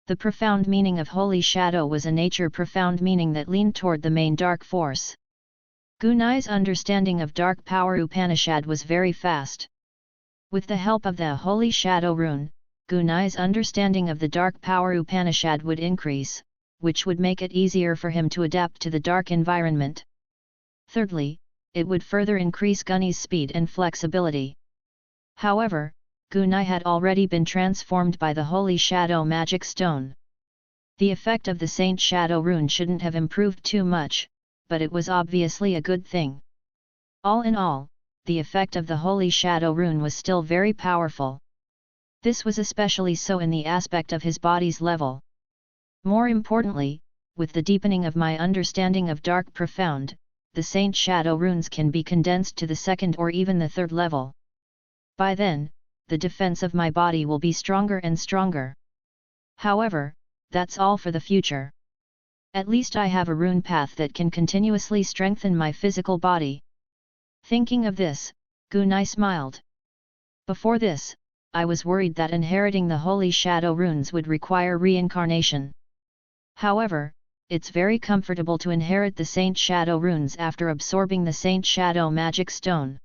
S1: The profound meaning of Holy Shadow was a nature profound meaning that leaned toward the main dark force. Gunai's understanding of Dark Power Upanishad was very fast. With the help of the Holy Shadow rune, Gunai's understanding of the Dark Power Upanishad would increase, which would make it easier for him to adapt to the dark environment. Thirdly, it would further increase Gunai's speed and flexibility. However, Gunai had already been transformed by the Holy Shadow Magic Stone. The effect of the Saint Shadow rune shouldn't have improved too much, but it was obviously a good thing. All in all, the effect of the Holy Shadow rune was still very powerful. This was especially so in the aspect of his body's level. More importantly, with the deepening of my understanding of Dark Profound, the Saint Shadow runes can be condensed to the second or even the third level. By then, the defense of my body will be stronger and stronger. However, that's all for the future. At least I have a rune path that can continuously strengthen my physical body. Thinking of this, Gunai smiled. Before this, I was worried that inheriting the Holy Shadow runes would require reincarnation. However, it's very comfortable to inherit the Saint Shadow runes after absorbing the Saint Shadow Magic Stone.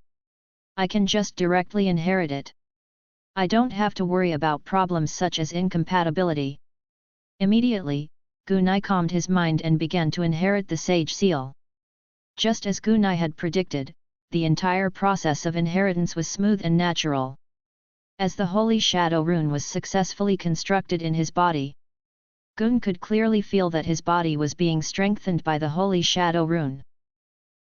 S1: I can just directly inherit it. I don't have to worry about problems such as incompatibility. Immediately, Gunai calmed his mind and began to inherit the Sage Seal. Just as Gunai had predicted, the entire process of inheritance was smooth and natural. As the Holy Shadow rune was successfully constructed in his body, Gun could clearly feel that his body was being strengthened by the Holy Shadow rune.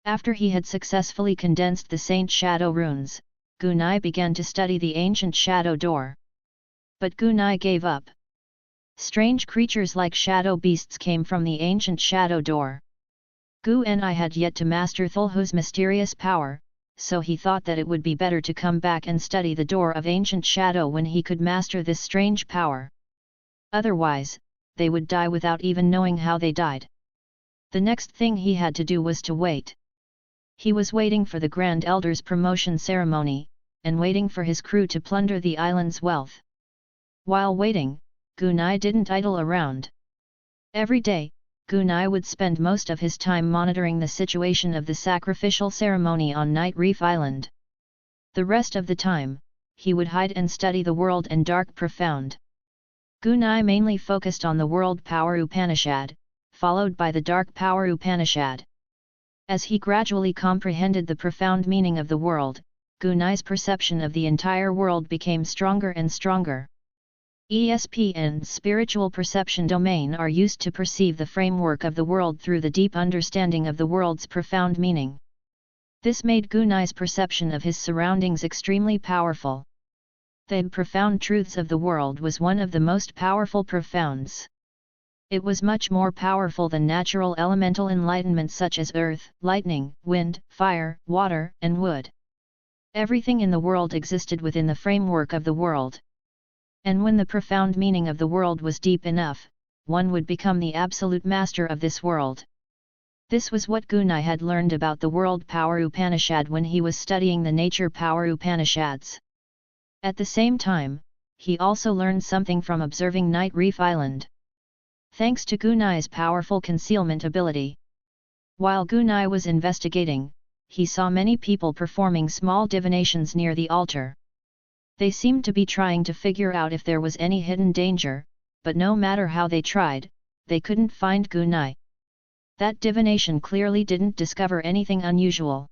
S1: After he had successfully condensed the Saint Shadow runes, Gunai began to study the ancient Shadow Door. But Gunai gave up. Strange creatures like shadow beasts came from the ancient Shadow Door. Gunai had yet to master Thulhu's mysterious power, so he thought that it would be better to come back and study the Door of Ancient Shadow when he could master this strange power. Otherwise, they would die without even knowing how they died. The next thing he had to do was to wait. He was waiting for the Grand Elder's promotion ceremony, and waiting for his crew to plunder the island's wealth. While waiting, Gunai didn't idle around. Every day, Gunai would spend most of his time monitoring the situation of the sacrificial ceremony on Night Reef Island. The rest of the time, he would hide and study the world and dark profound. Gunai mainly focused on the World Power Upanishad, followed by the Dark Power Upanishad. As he gradually comprehended the profound meaning of the world, Gunai's perception of the entire world became stronger and stronger. ESP and spiritual perception domain are used to perceive the framework of the world through the deep understanding of the world's profound meaning. This made Gunai's perception of his surroundings extremely powerful. The profound truths of the world was one of the most powerful profounds. It was much more powerful than natural elemental enlightenment such as earth, lightning, wind, fire, water, and wood. Everything in the world existed within the framework of the world. And when the profound meaning of the world was deep enough, one would become the absolute master of this world. This was what Gunai had learned about the World Power Upanishad when he was studying the Nature Power Upanishads. At the same time, he also learned something from observing Night Reef Island. Thanks to Gunai's powerful concealment ability. While Gunai was investigating, he saw many people performing small divinations near the altar. They seemed to be trying to figure out if there was any hidden danger, but no matter how they tried, they couldn't find Gunai. That divination clearly didn't discover anything unusual.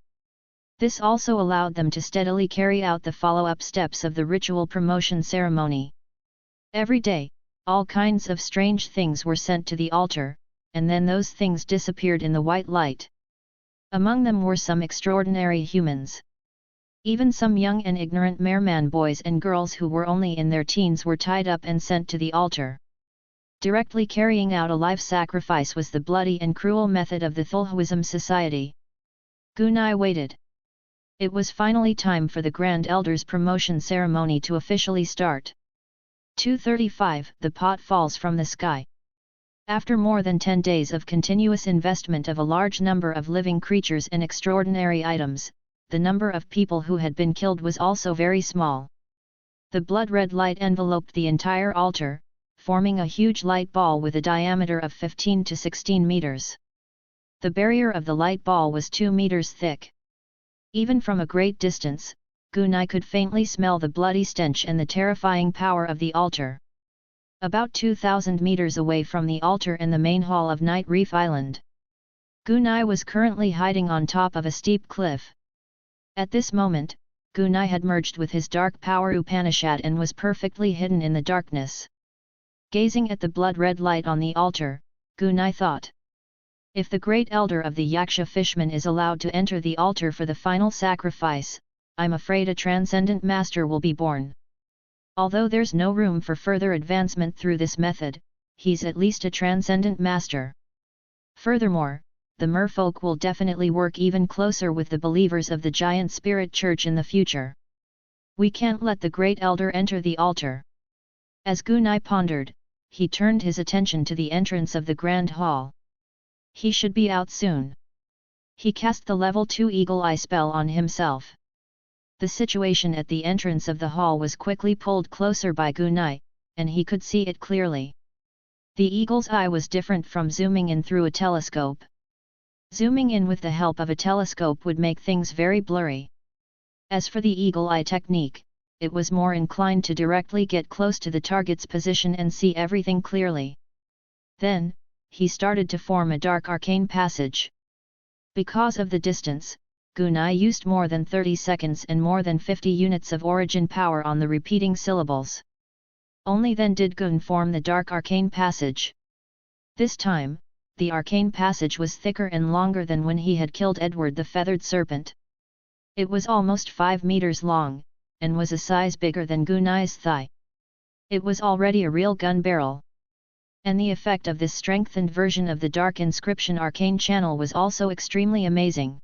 S1: This also allowed them to steadily carry out the follow-up steps of the ritual promotion ceremony. Every day, all kinds of strange things were sent to the altar, and then those things disappeared in the white light. Among them were some extraordinary humans. Even some young and ignorant merman boys and girls who were only in their teens were tied up and sent to the altar. Directly carrying out a life sacrifice was the bloody and cruel method of the Thulhuism society. Gunai waited. It was finally time for the Grand Elder's promotion ceremony to officially start. 2:35 The pot falls from the sky. After more than 10 days of continuous investment of a large number of living creatures and extraordinary items, the number of people who had been killed was also very small. The blood-red light enveloped the entire altar, forming a huge light ball with a diameter of 15 to 16 meters. The barrier of the light ball was 2 meters thick. Even from a great distance, Gunai could faintly smell the bloody stench and the terrifying power of the altar. About 2,000 meters away from the altar and the main hall of Night Reef Island, Gunai was currently hiding on top of a steep cliff. At this moment, Gunai had merged with his Dark Power Upanishad and was perfectly hidden in the darkness. Gazing at the blood-red light on the altar, Gunai thought, if the Great Elder of the Yaksha Fishmen is allowed to enter the altar for the final sacrifice, I'm afraid a transcendent master will be born. Although there's no room for further advancement through this method, he's at least a transcendent master. Furthermore, the merfolk will definitely work even closer with the believers of the giant spirit church in the future. We can't let the Great Elder enter the altar. As Gunai pondered, he turned his attention to the entrance of the Grand Hall. He should be out soon. He cast the level 2 Eagle Eye spell on himself. The situation at the entrance of the hall was quickly pulled closer by Gunai, and he could see it clearly. The eagle's eye was different from zooming in through a telescope. Zooming in with the help of a telescope would make things very blurry. As for the eagle eye technique, it was more inclined to directly get close to the target's position and see everything clearly. Then, he started to form a dark arcane passage. Because of the distance, Gunai used more than 30 seconds and more than 50 units of origin power on the repeating syllables. Only then did Gun form the dark arcane passage. This time, the arcane passage was thicker and longer than when he had killed Edward the Feathered Serpent. It was almost 5 meters long, and was a size bigger than Gunai's thigh. It was already a real gun barrel. And the effect of this strengthened version of the Dark Inscription arcane channel was also extremely amazing.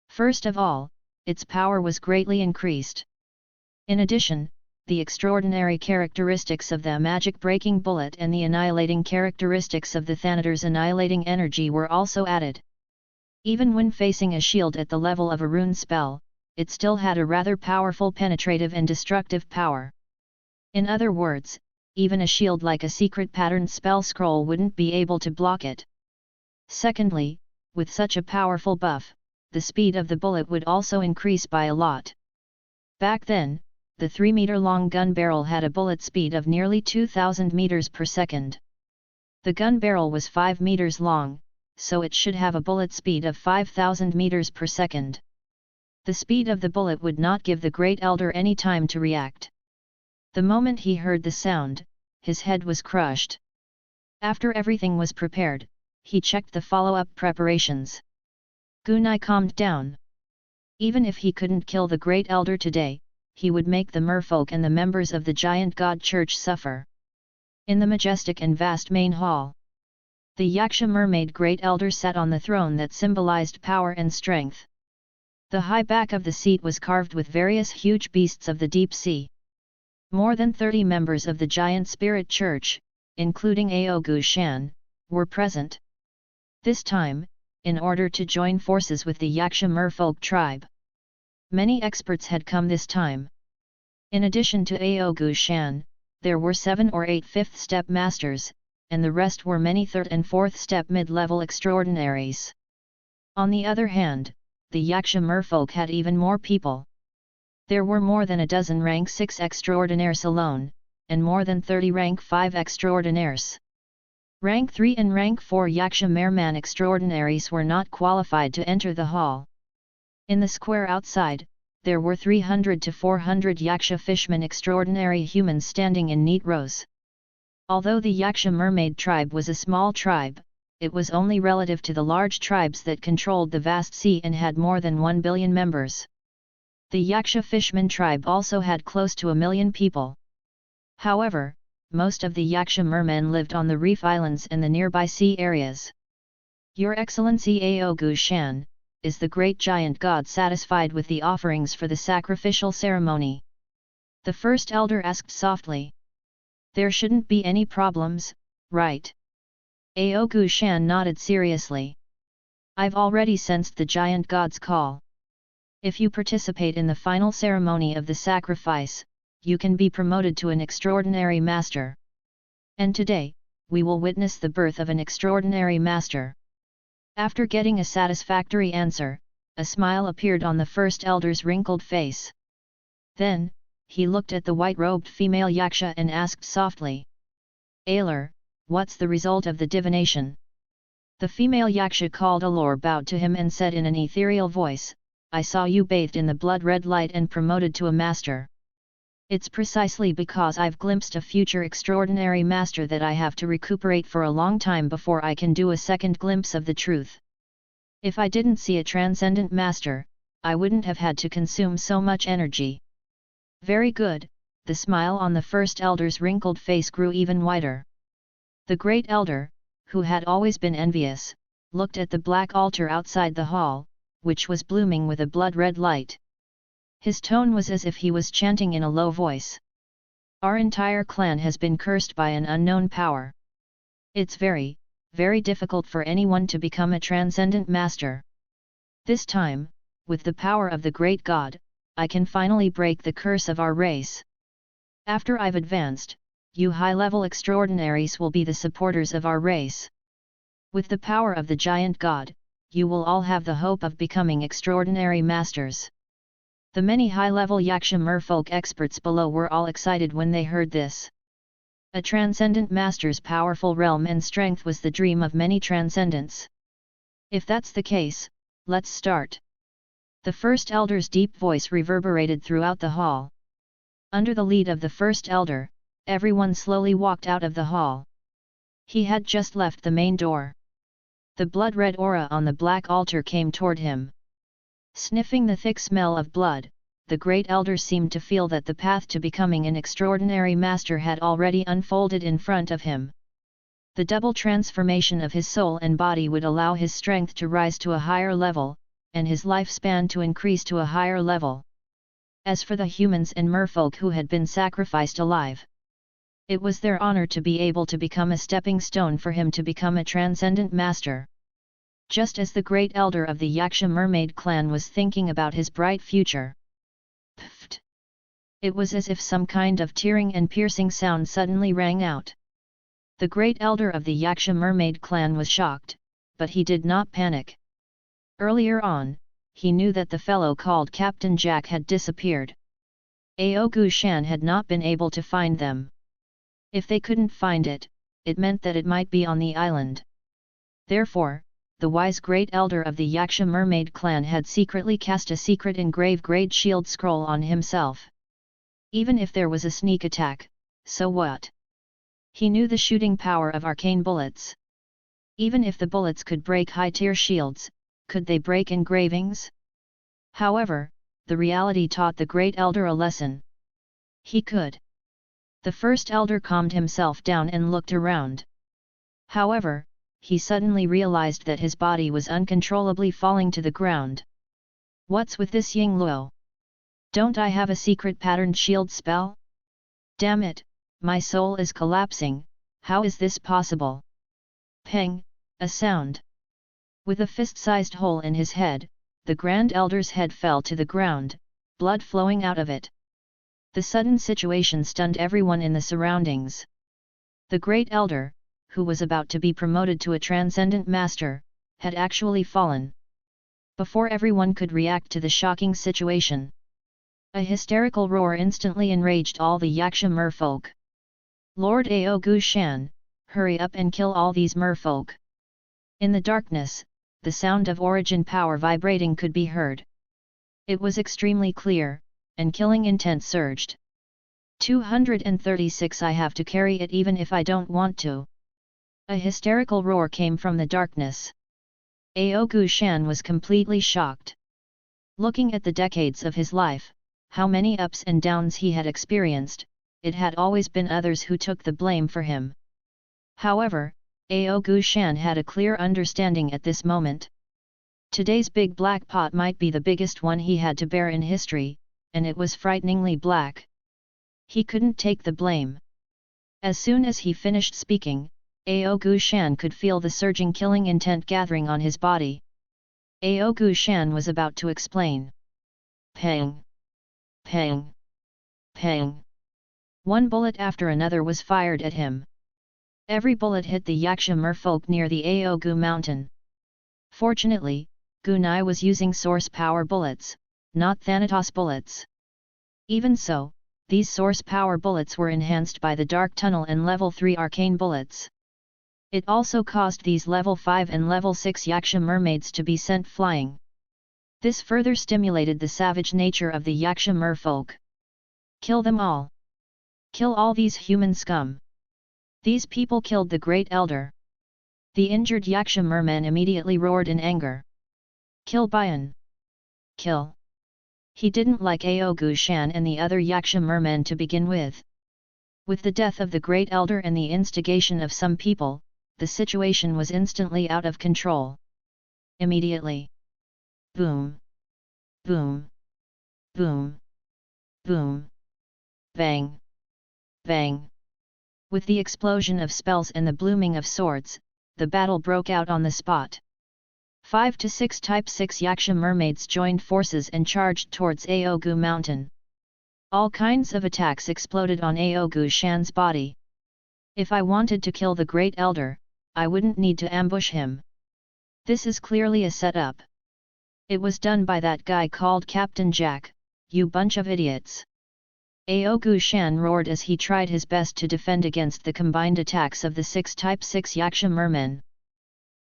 S1: First of all, its power was greatly increased. In addition, the extraordinary characteristics of the magic-breaking bullet and the annihilating characteristics of the Thanator's annihilating energy were also added. Even when facing a shield at the level of a rune spell, it still had a rather powerful penetrative and destructive power. In other words, even a shield like a secret patterned spell scroll wouldn't be able to block it. Secondly, with such a powerful buff, the speed of the bullet would also increase by a lot. Back then, the 3-meter-long gun barrel had a bullet speed of nearly 2,000 meters per second. The gun barrel was 5 meters long, so it should have a bullet speed of 5,000 meters per second. The speed of the bullet would not give the Great Elder any time to react. The moment he heard the sound, his head was crushed. After everything was prepared, he checked the follow-up preparations. Gunai calmed down. Even if he couldn't kill the Great Elder today, he would make the merfolk and the members of the giant god church suffer. In the majestic and vast main hall, the Yaksha mermaid Great Elder sat on the throne that symbolized power and strength. The high back of the seat was carved with various huge beasts of the deep sea. More than 30 members of the giant spirit church, including Aogu Shan, were present. This time, in order to join forces with the Yaksha merfolk tribe. Many experts had come this time. In addition to Aogu Shan, there were 7 or 8 fifth-step masters, and the rest were many third and fourth-step mid-level extraordinaries. On the other hand, the Yaksha merfolk had even more people. There were more than a dozen rank 6 extraordinaires alone, and more than 30 rank 5 extraordinaires. Rank 3 and rank 4 Yaksha merman extraordinaries were not qualified to enter the hall. In the square outside, there were 300 to 400 Yaksha fishmen extraordinary humans standing in neat rows. Although the Yaksha mermaid tribe was a small tribe, it was only relative to the large tribes that controlled the vast sea and had more than 1 billion members. The Yaksha Fishman tribe also had close to 1 million people. However, most of the Yaksha mermen lived on the reef islands and the nearby sea areas. Your Excellency Aogu Shan, is the great giant god satisfied with the offerings for the sacrificial ceremony? The first elder asked softly. There shouldn't be any problems, right? Aogu Shan nodded seriously. I've already sensed the giant god's call. If you participate in the final ceremony of the sacrifice, you can be promoted to an extraordinary master. And today, we will witness the birth of an extraordinary master. After getting a satisfactory answer, a smile appeared on the first elder's wrinkled face. Then, he looked at the white-robed female Yaksha and asked softly. Ailer, what's the result of the divination? The female Yaksha called Alor bowed to him and said in an ethereal voice, I saw you bathed in the blood-red light and promoted to a master. It's precisely because I've glimpsed a future extraordinary master that I have to recuperate for a long time before I can do a second glimpse of the truth. If I didn't see a transcendent master, I wouldn't have had to consume so much energy. Very good, the smile on the first elder's wrinkled face grew even wider. The great elder, who had always been envious, looked at the black altar outside the hall, which was blooming with a blood-red light. His tone was as if he was chanting in a low voice. Our entire clan has been cursed by an unknown power. It's very, very difficult for anyone to become a transcendent master. This time, with the power of the great god, I can finally break the curse of our race. After I've advanced, you high-level extraordinaries will be the supporters of our race. With the power of the giant god, you will all have the hope of becoming extraordinary masters. The many high-level Yaksha merfolk experts below were all excited when they heard this. A transcendent master's powerful realm and strength was the dream of many transcendents. If that's the case, let's start. The first elder's deep voice reverberated throughout the hall. Under the lead of the first elder, everyone slowly walked out of the hall. He had just left the main door. The blood-red aura on the black altar came toward him. Sniffing the thick smell of blood, the great elder seemed to feel that the path to becoming an extraordinary master had already unfolded in front of him. The double transformation of his soul and body would allow his strength to rise to a higher level, and his lifespan to increase to a higher level. As for the humans and merfolk who had been sacrificed alive, it was their honor to be able to become a stepping stone for him to become a transcendent master. just as the great elder of the Yaksha mermaid clan was thinking about his bright future. Pfft! It was as if some kind of tearing and piercing sound suddenly rang out. The great elder of the Yaksha mermaid clan was shocked, but he did not panic. Earlier on, he knew that the fellow called Captain Jack had disappeared. Ao Gu Shan had not been able to find them. If they couldn't find it, it meant that it might be on the island. Therefore, the wise great elder of the Yaksha mermaid clan had secretly cast a secret engraved great shield scroll on himself. Even if there was a sneak attack, so what? He knew the shooting power of arcane bullets. Even if the bullets could break high-tier shields, could they break engravings? However, the reality taught the great elder a lesson. He could. The first elder calmed himself down and looked around. However, he suddenly realized that his body was uncontrollably falling to the ground. What's with this Ying Luo? Don't I have a secret patterned shield spell? Damn it, my soul is collapsing, how is this possible? Peng, a sound. With a fist-sized hole in his head, the Grand Elder's head fell to the ground, blood flowing out of it. The sudden situation stunned everyone in the surroundings. The Great Elder, who was about to be promoted to a transcendent master, had actually fallen. Before everyone could react to the shocking situation, a hysterical roar instantly enraged all the Yaksha merfolk. Lord Ao Gu Shan, hurry up and kill all these merfolk. In the darkness, the sound of origin power vibrating could be heard. It was extremely clear, and killing intent surged. 236 I have to carry it even if I don't want to. A hysterical roar came from the darkness. Ao Gu Shan was completely shocked. Looking at the decades of his life, how many ups and downs he had experienced, it had always been others who took the blame for him. However, Ao Gu Shan had a clear understanding at this moment. Today's big black pot might be the biggest one he had to bear in history, and it was frighteningly black. He couldn't take the blame. As soon as he finished speaking, Ao Gu Shan could feel the surging killing intent gathering on his body. Ao Gu Shan was about to explain. Pang! Pang! Pang! One bullet after another was fired at him. Every bullet hit the Yaksha merfolk near the Ao Gu mountain. Fortunately, Gunai was using source power bullets, not Thanatos bullets. Even so, these source power bullets were enhanced by the Dark Tunnel and level 3 arcane bullets. It also caused these level 5 and level 6 Yaksha mermaids to be sent flying. This further stimulated the savage nature of the Yaksha merfolk. Kill them all! Kill all these human scum! These people killed the Great Elder. The injured Yaksha merman immediately roared in anger. Kill Bayan! Kill! He didn't like Ao Gu Shan and the other Yaksha mermen to begin with. With the death of the Great Elder and the instigation of some people, the situation was instantly out of control. Immediately. Boom! Boom! Boom! Boom! Bang! Bang! With the explosion of spells and the blooming of swords, the battle broke out on the spot. 5 to 6 Type 6 Yaksha mermaids joined forces and charged towards Ao Gu mountain. All kinds of attacks exploded on Ao Gu Shan's body. If I wanted to kill the Great Elder, I wouldn't need to ambush him. This is clearly a setup. It was done by that guy called Captain Jack, you bunch of idiots. Ao Gu Shan roared as he tried his best to defend against the combined attacks of the 6 Type 6 Yaksha mermen.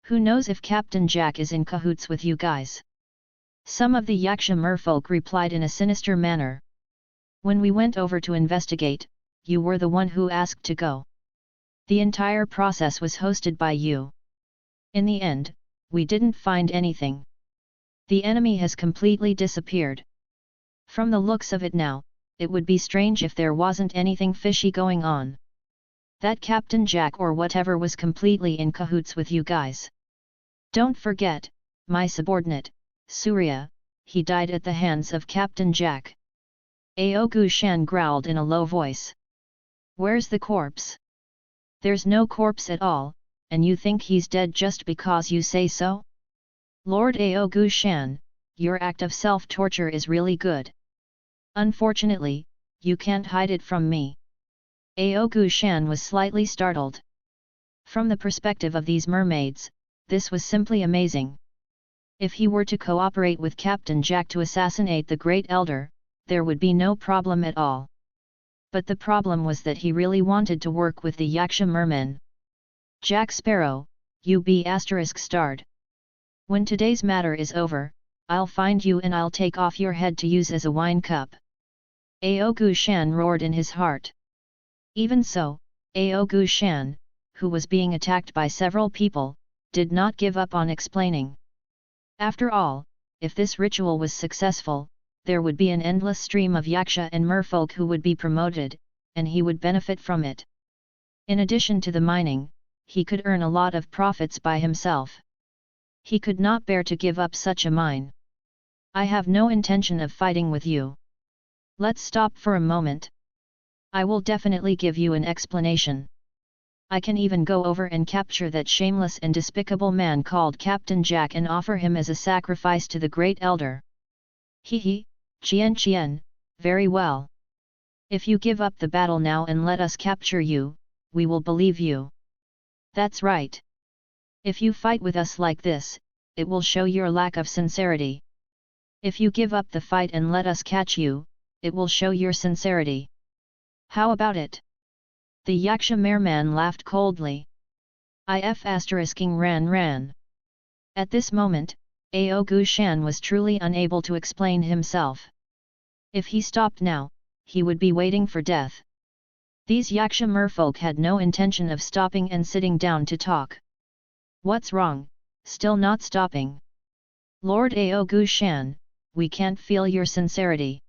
S1: Who knows if Captain Jack is in cahoots with you guys? Some of the Yaksha merfolk replied in a sinister manner. When we went over to investigate, you were the one who asked to go. The entire process was hosted by you. In the end, we didn't find anything. The enemy has completely disappeared. From the looks of it now, it would be strange if there wasn't anything fishy going on. That Captain Jack or whatever was completely in cahoots with you guys. Don't forget, my subordinate, Surya, he died at the hands of Captain Jack. Ao Gu Shan growled in a low voice. Where's the corpse? There's no corpse at all, and you think he's dead just because you say so? Lord Aogu Shan, your act of self-torture is really good. Unfortunately, you can't hide it from me. Aogu Shan was slightly startled. From the perspective of these mermaids, this was simply amazing. If he were to cooperate with Captain Jack to assassinate the Great Elder, there would be no problem at all. But the problem was that he really wanted to work with the Yaksha mermen. Jack Sparrow, you be *starred. When today's matter is over, I'll find you and I'll take off your head to use as a wine cup. Aogu Shan roared in his heart. Even so, Aogu Shan, who was being attacked by several people, did not give up on explaining. After all, if this ritual was successful, there would be an endless stream of Yaksha and merfolk who would be promoted, and he would benefit from it. In addition to the mining, he could earn a lot of profits by himself. He could not bear to give up such a mine. I have no intention of fighting with you. Let's stop for a moment. I will definitely give you an explanation. I can even go over and capture that shameless and despicable man called Captain Jack and offer him as a sacrifice to the Great Elder. Hee, Chien, very well. If you give up the battle now and let us capture you, we will believe you. That's right. If you fight with us like this, it will show your lack of sincerity. If you give up the fight and let us catch you, it will show your sincerity. How about it? The Yaksha merman laughed coldly. King ran. At this moment, Aogu Shan was truly unable to explain himself. If he stopped now, he would be waiting for death. These Yaksha merfolk had no intention of stopping and sitting down to talk. What's wrong, still not stopping? Lord Aogu Shan, we can't feel your sincerity.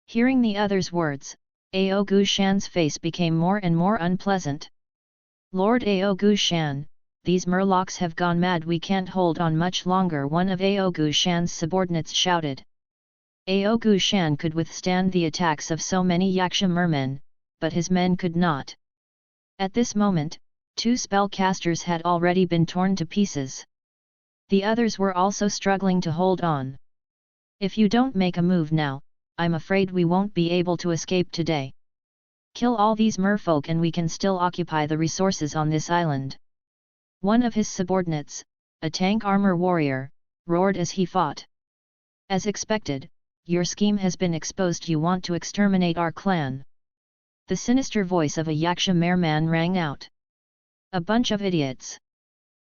S1: Hearing the other's words, Aogu Shan's face became more and more unpleasant. Lord Aogu Shan, these murlocs have gone mad, we can't hold on much longer, one of Aogu Shan's subordinates shouted. Aogu Shan could withstand the attacks of so many Yaksha mermen, but his men could not. At this moment, 2 spellcasters had already been torn to pieces. The others were also struggling to hold on. If you don't make a move now, I'm afraid we won't be able to escape today. Kill all these merfolk and we can still occupy the resources on this island. One of his subordinates, a tank armor warrior, roared as he fought. As expected, your scheme has been exposed, you want to exterminate our clan. The sinister voice of a Yaksha merman rang out. A bunch of idiots.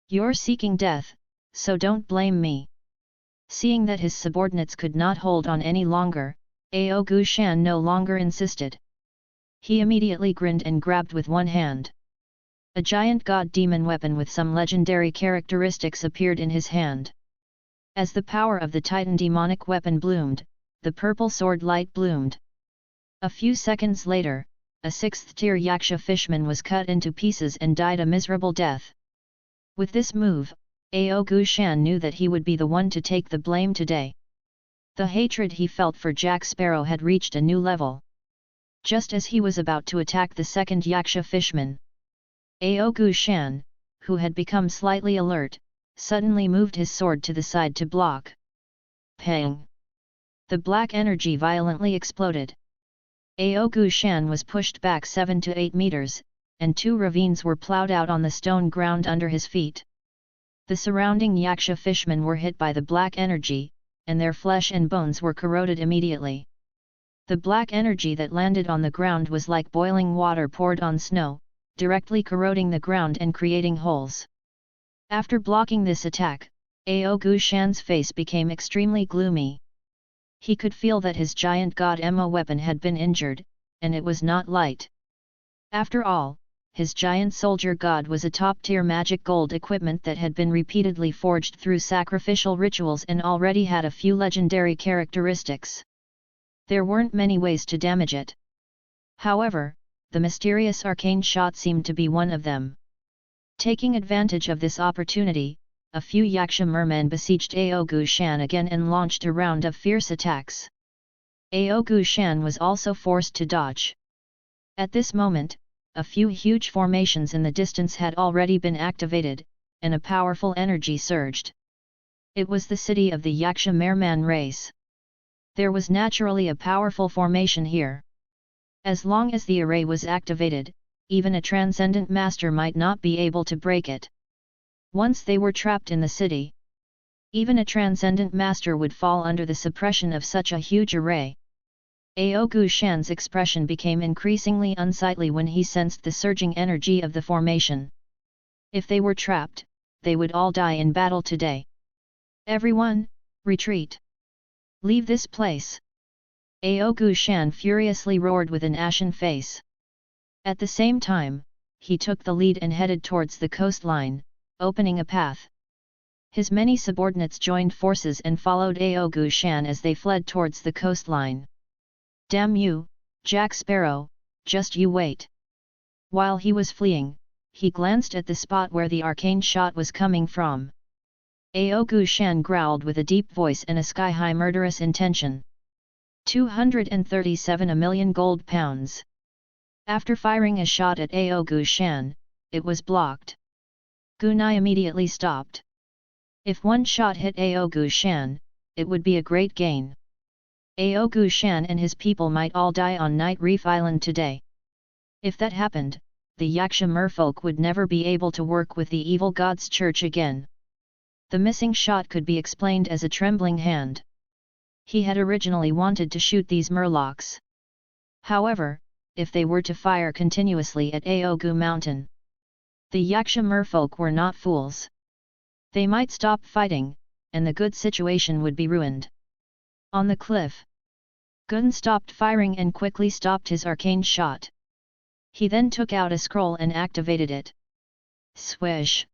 S1: You're seeking death, so don't blame me. Seeing that his subordinates could not hold on any longer, Aogu Shan no longer insisted. He immediately grinned and grabbed with one hand. A giant god-demon weapon with some legendary characteristics appeared in his hand. As the power of the Titan demonic weapon bloomed, the purple sword light bloomed. A few seconds later, a 6th-tier Yaksha fishman was cut into pieces and died a miserable death. With this move, Aogu Shan knew that he would be the one to take the blame today. The hatred he felt for Jack Sparrow had reached a new level. Just as he was about to attack the second Yaksha fishman, Aogu Shan, who had become slightly alert, suddenly moved his sword to the side to block. Pang! The black energy violently exploded. Aogu Shan was pushed back 7 to 8 meters, and 2 ravines were plowed out on the stone ground under his feet. The surrounding Yaksha fishmen were hit by the black energy, and their flesh and bones were corroded immediately. The black energy that landed on the ground was like boiling water poured on snow, directly corroding the ground and creating holes. After blocking this attack, Aogu Shan's face became extremely gloomy. He could feel that his giant god Emma weapon had been injured, and it was not light. After all, his giant soldier god was a top-tier magic gold equipment that had been repeatedly forged through sacrificial rituals and already had a few legendary characteristics. There weren't many ways to damage it. However, the mysterious arcane shot seemed to be one of them. Taking advantage of this opportunity, a few Yaksha mermen besieged Aogu Shan again and launched a round of fierce attacks. Aogu Shan was also forced to dodge. At this moment, a few huge formations in the distance had already been activated, and a powerful energy surged. It was the city of the Yaksha Merman race. There was naturally a powerful formation here. As long as the array was activated, even a transcendent master might not be able to break it. Once they were trapped in the city, even a transcendent master would fall under the suppression of such a huge array. Ao Gu Shan's expression became increasingly unsightly when he sensed the surging energy of the formation. If they were trapped, they would all die in battle today. Everyone, retreat! Leave this place! Ao Gu Shan furiously roared with an ashen face. At the same time, he took the lead and headed towards the coastline, opening a path. His many subordinates joined forces and followed Ao Gu Shan as they fled towards the coastline. Damn you, Jack Sparrow, just you wait! While he was fleeing, he glanced at the spot where the arcane shot was coming from. Ao Gu Shan growled with a deep voice and a sky-high murderous intention. 237 a million gold pounds. After firing a shot at Ao Gu Shan, it was blocked. Gunai immediately stopped. If one shot hit Ao Gu Shan, it would be a great gain. Ao Gu Shan and his people might all die on Night Reef Island today. If that happened, the Yaksha merfolk would never be able to work with the evil god's church again. The missing shot could be explained as a trembling hand. He had originally wanted to shoot these murlocs. However, if they were to fire continuously at Ao Gu Mountain, the Yaksha merfolk were not fools. They might stop fighting, and the good situation would be ruined. On the cliff, Gun stopped firing and quickly stopped his arcane shot. He then took out a scroll and activated it. Swish!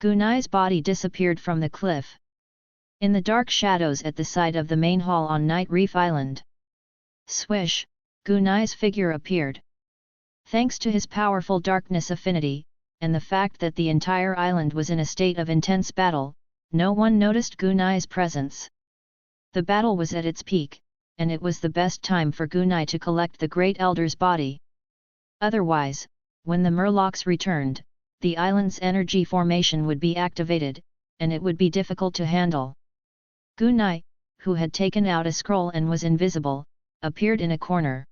S1: Gunai's body disappeared from the cliff. In the dark shadows at the side of the main hall on Night Reef Island, swish, Gunai's figure appeared. Thanks to his powerful darkness affinity, and the fact that the entire island was in a state of intense battle, no one noticed Gunai's presence. The battle was at its peak, and it was the best time for Gunai to collect the Great Elder's body. Otherwise, when the murlocs returned, the island's energy formation would be activated, and it would be difficult to handle. Gunai, who had taken out a scroll and was invisible, appeared in a corner.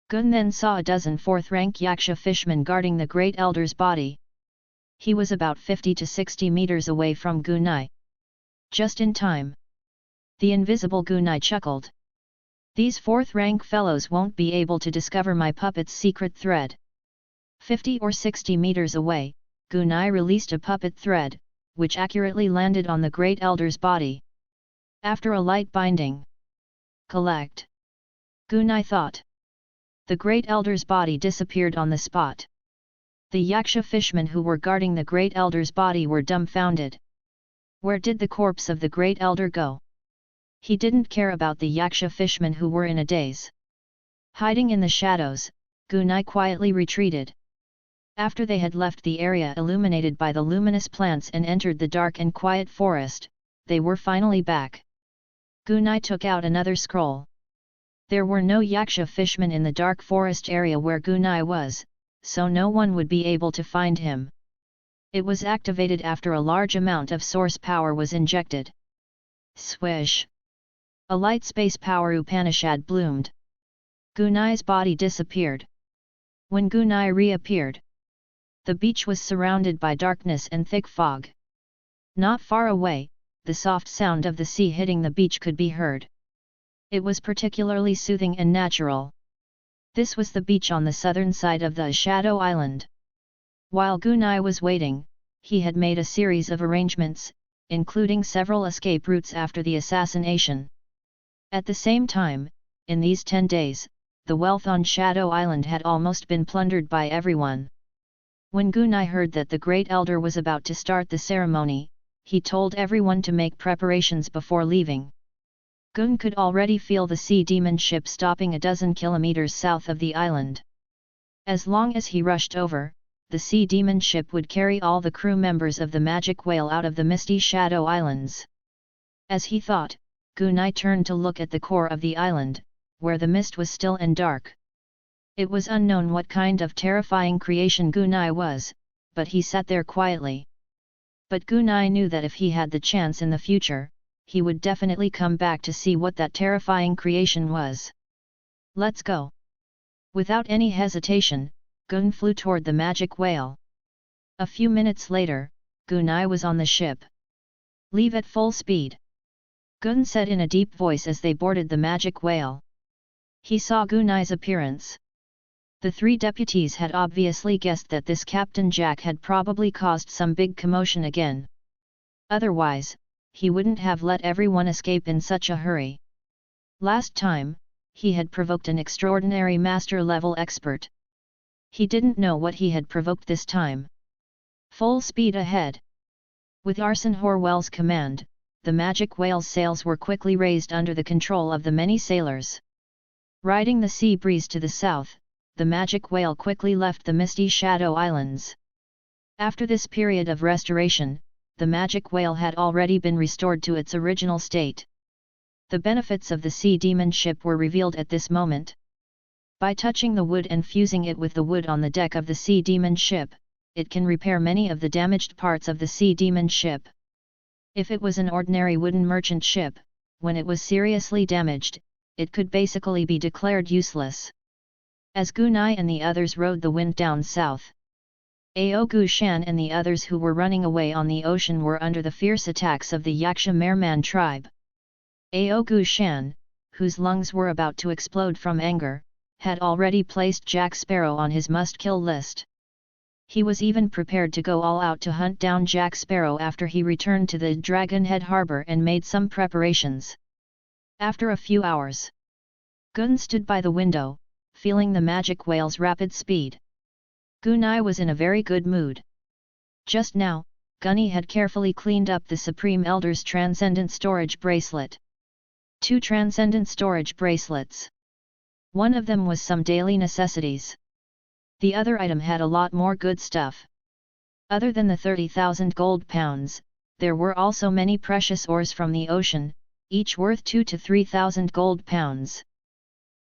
S1: Gun then saw a dozen fourth-rank Yaksha fishmen guarding the Great Elder's body. He was about 50 to 60 meters away from Gunai. Just in time. The invisible Gunai chuckled. These fourth-rank fellows won't be able to discover my puppet's secret thread. 50 or 60 meters away, Gunai released a puppet thread, which accurately landed on the Great Elder's body. After a light binding. Collect. Gunai thought. The Great Elder's body disappeared on the spot. The Yaksha fishmen who were guarding the Great Elder's body were dumbfounded. Where did the corpse of the Great Elder go? He didn't care about the Yaksha fishmen who were in a daze. Hiding in the shadows, Gunai quietly retreated. After they had left the area illuminated by the luminous plants and entered the dark and quiet forest, they were finally back. Gunai took out another scroll. There were no Yaksha fishmen in the dark forest area where Gunai was, so no one would be able to find him. It was activated after a large amount of source power was injected. Swish! A light space power Upanishad bloomed. Gunai's body disappeared. When Gunai reappeared, the beach was surrounded by darkness and thick fog. Not far away, the soft sound of the sea hitting the beach could be heard. It was particularly soothing and natural. This was the beach on the southern side of the Shadow Island. While Gunai was waiting, he had made a series of arrangements, including several escape routes after the assassination. At the same time, in these 10 days, the wealth on Shadow Island had almost been plundered by everyone. When Gunai heard that the Great Elder was about to start the ceremony, he told everyone to make preparations before leaving. Gun could already feel the sea demon ship stopping a dozen kilometers south of the island. As long as he rushed over, the sea demon ship would carry all the crew members of the magic whale out of the misty Shadow Islands. As he thought, Gunai turned to look at the core of the island, where the mist was still and dark. It was unknown what kind of terrifying creation Gunai was, but he sat there quietly. But Gunai knew that if he had the chance in the future, he would definitely come back to see what that terrifying creation was. Let's go! Without any hesitation, Gun flew toward the magic whale. A few minutes later, Gunai was on the ship. Leave at full speed, Gun said in a deep voice as they boarded the magic whale. He saw Gunai's appearance. The three deputies had obviously guessed that this Captain Jack had probably caused some big commotion again. Otherwise, he wouldn't have let everyone escape in such a hurry. Last time, he had provoked an extraordinary master-level expert. He didn't know what he had provoked this time. Full speed ahead. With Arsene Horwell's command, the magic whale's sails were quickly raised under the control of the many sailors. Riding the sea breeze to the south, the magic whale quickly left the misty Shadow Islands. After this period of restoration, the magic whale had already been restored to its original state. The benefits of the sea demon ship were revealed at this moment. By touching the wood and fusing it with the wood on the deck of the sea demon ship, it can repair many of the damaged parts of the sea demon ship. If it was an ordinary wooden merchant ship, when it was seriously damaged, it could basically be declared useless. As Gunai and the others rode the wind down south, Ao Gu Shan and the others who were running away on the ocean were under the fierce attacks of the Yaksha Merman tribe. Ao Gu Shan, whose lungs were about to explode from anger, had already placed Jack Sparrow on his must-kill list. He was even prepared to go all out to hunt down Jack Sparrow after he returned to the Dragonhead Harbor and made some preparations. After a few hours, Gun stood by the window, feeling the magic whale's rapid speed. Gunai was in a very good mood. Just now, Gunny had carefully cleaned up the Supreme Elder's Transcendent Storage Bracelet. 2 Transcendent Storage Bracelets. One of them was some daily necessities. The other item had a lot more good stuff. Other than the 30,000 gold pounds, there were also many precious ores from the ocean, each worth 2,000 to 3,000 gold pounds.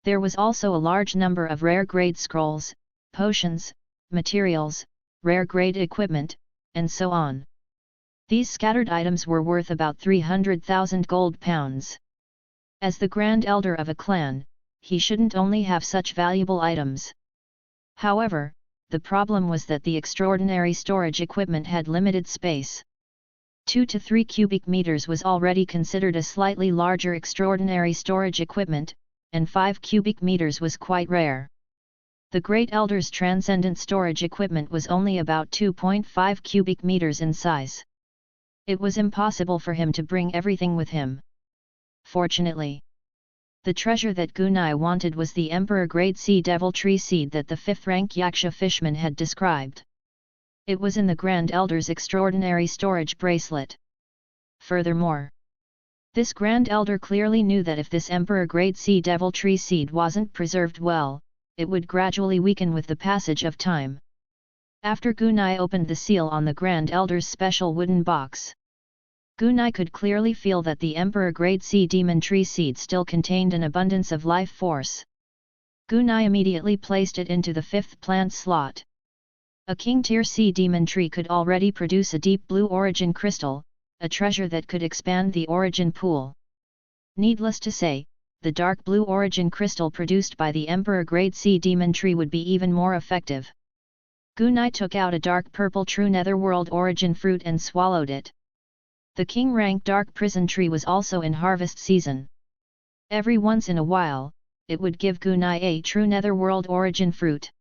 S1: There was also a large number of rare-grade scrolls, potions, materials, rare-grade equipment, and so on. These scattered items were worth about 300,000 gold pounds. As the Grand Elder of a clan, he shouldn't only have such valuable items. However, the problem was that the extraordinary storage equipment had limited space. 2 to 3 cubic meters was already considered a slightly larger extraordinary storage equipment, and 5 cubic meters was quite rare. The Great Elder's transcendent storage equipment was only about 2.5 cubic meters in size. It was impossible for him to bring everything with him. Fortunately, the treasure that Gunai wanted was the Emperor Grade Sea Devil Tree Seed that the 5th rank Yaksha Fishman had described. It was in the Grand Elder's extraordinary storage bracelet. Furthermore, this Grand Elder clearly knew that if this Emperor Grade Sea Devil Tree Seed wasn't preserved well, it would gradually weaken with the passage of time. After Gunai opened the seal on the Grand Elder's special wooden box, Gunai could clearly feel that the Emperor Grade Sea Demon Tree Seed still contained an abundance of life force. Gunai immediately placed it into the 5th plant slot. A King Tier Sea Demon Tree could already produce a deep blue origin crystal, a treasure that could expand the origin pool. Needless to say, the dark blue origin crystal produced by the Emperor Grade Sea Demon Tree would be even more effective. Gunai took out a dark purple true netherworld origin fruit and swallowed it. The King rank Dark Prison Tree was also in harvest season. Every once in a while, it would give Gunai a true netherworld origin fruit.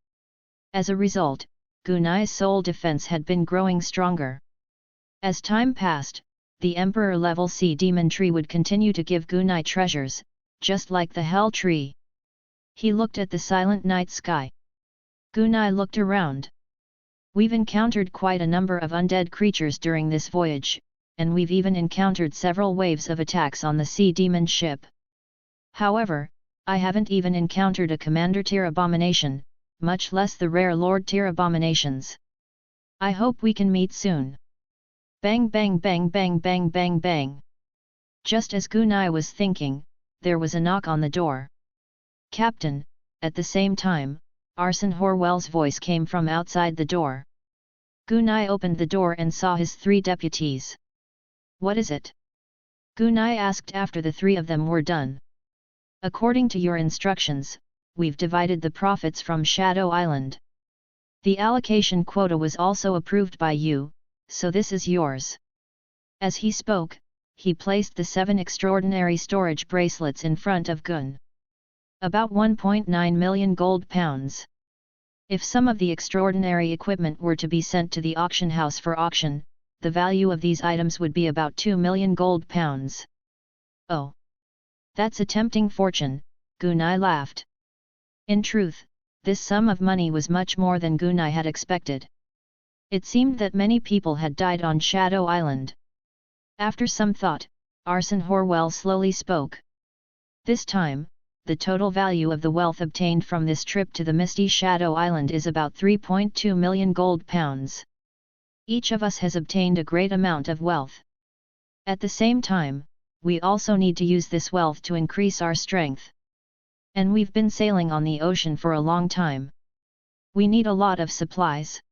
S1: As a result, Gunai's soul defense had been growing stronger. As time passed, the Emperor level Sea Demon Tree would continue to give Gunai treasures, just like the Hell Tree. He looked at the silent night sky. Gunai looked around. We've encountered quite a number of undead creatures during this voyage, and we've even encountered several waves of attacks on the Sea Demon ship. However, I haven't even encountered a Commander Tier abomination, much less the rare Lord Tier abominations. I hope we can meet soon. Bang bang bang bang bang bang bang. Just as Gunai was thinking, there was a knock on the door. Captain, at the same time, Arsene Horwell's voice came from outside the door. Gunai opened the door and saw his 3 deputies. What is it? Gunai asked after the 3 of them were done. According to your instructions, we've divided the profits from Shadow Island. The allocation quota was also approved by you, so this is yours. As he spoke, he placed the 7 extraordinary storage bracelets in front of Gun. About 1.9 million gold pounds. If some of the extraordinary equipment were to be sent to the auction house for auction, the value of these items would be about 2 million gold pounds. Oh! That's a tempting fortune, Gunai laughed. In truth, this sum of money was much more than Gunai had expected. It seemed that many people had died on Shadow Island. After some thought, Arsene Horwell slowly spoke. This time, the total value of the wealth obtained from this trip to the Misty Shadow Island is about 3.2 million gold pounds. Each of us has obtained a great amount of wealth. At the same time, we also need to use this wealth to increase our strength. And we've been sailing on the ocean for a long time. We need a lot of supplies.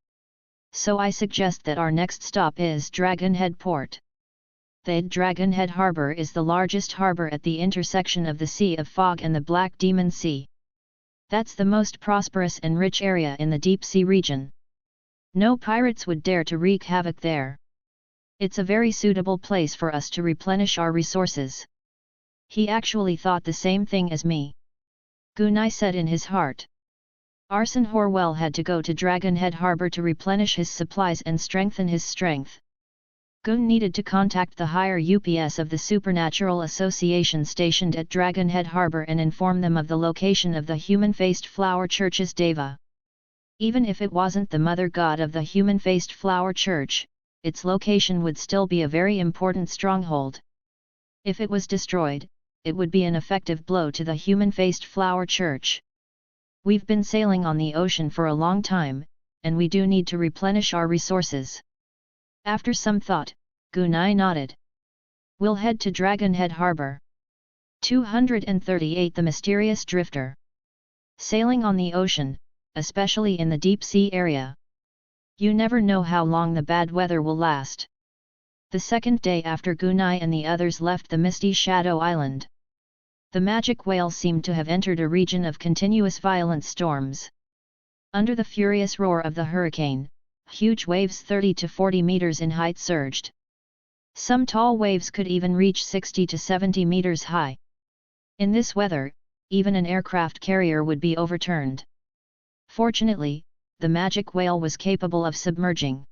S1: So I suggest that our next stop is Dragonhead Port. The Dragonhead Harbour is the largest harbour at the intersection of the Sea of Fog and the Black Demon Sea. That's the most prosperous and rich area in the deep sea region. No pirates would dare to wreak havoc there. It's a very suitable place for us to replenish our resources. He actually thought the same thing as me. Gunai said in his heart. Arsene Horwell had to go to Dragonhead Harbour to replenish his supplies and strengthen his strength. Gun needed to contact the higher UPS of the Supernatural Association stationed at Dragonhead Harbour and inform them of the location of the human-faced flower church's Deva. Even if it wasn't the mother god of the human-faced flower church, its location would still be a very important stronghold. If it was destroyed, it would be an effective blow to the human-faced flower church. We've been sailing on the ocean for a long time, and we do need to replenish our resources. After some thought, Gunai nodded. We'll head to Dragonhead Harbour. 238 The Mysterious Drifter. Sailing on the ocean, especially in the deep sea area. You never know how long the bad weather will last. The second day after Gunai and the others left the Misty Shadow Island. The magic whale seemed to have entered a region of continuous violent storms. Under the furious roar of the hurricane, huge waves 30 to 40 meters in height surged. Some tall waves could even reach 60 to 70 meters high. In this weather, even an aircraft carrier would be overturned. Fortunately, the magic whale was capable of submerging.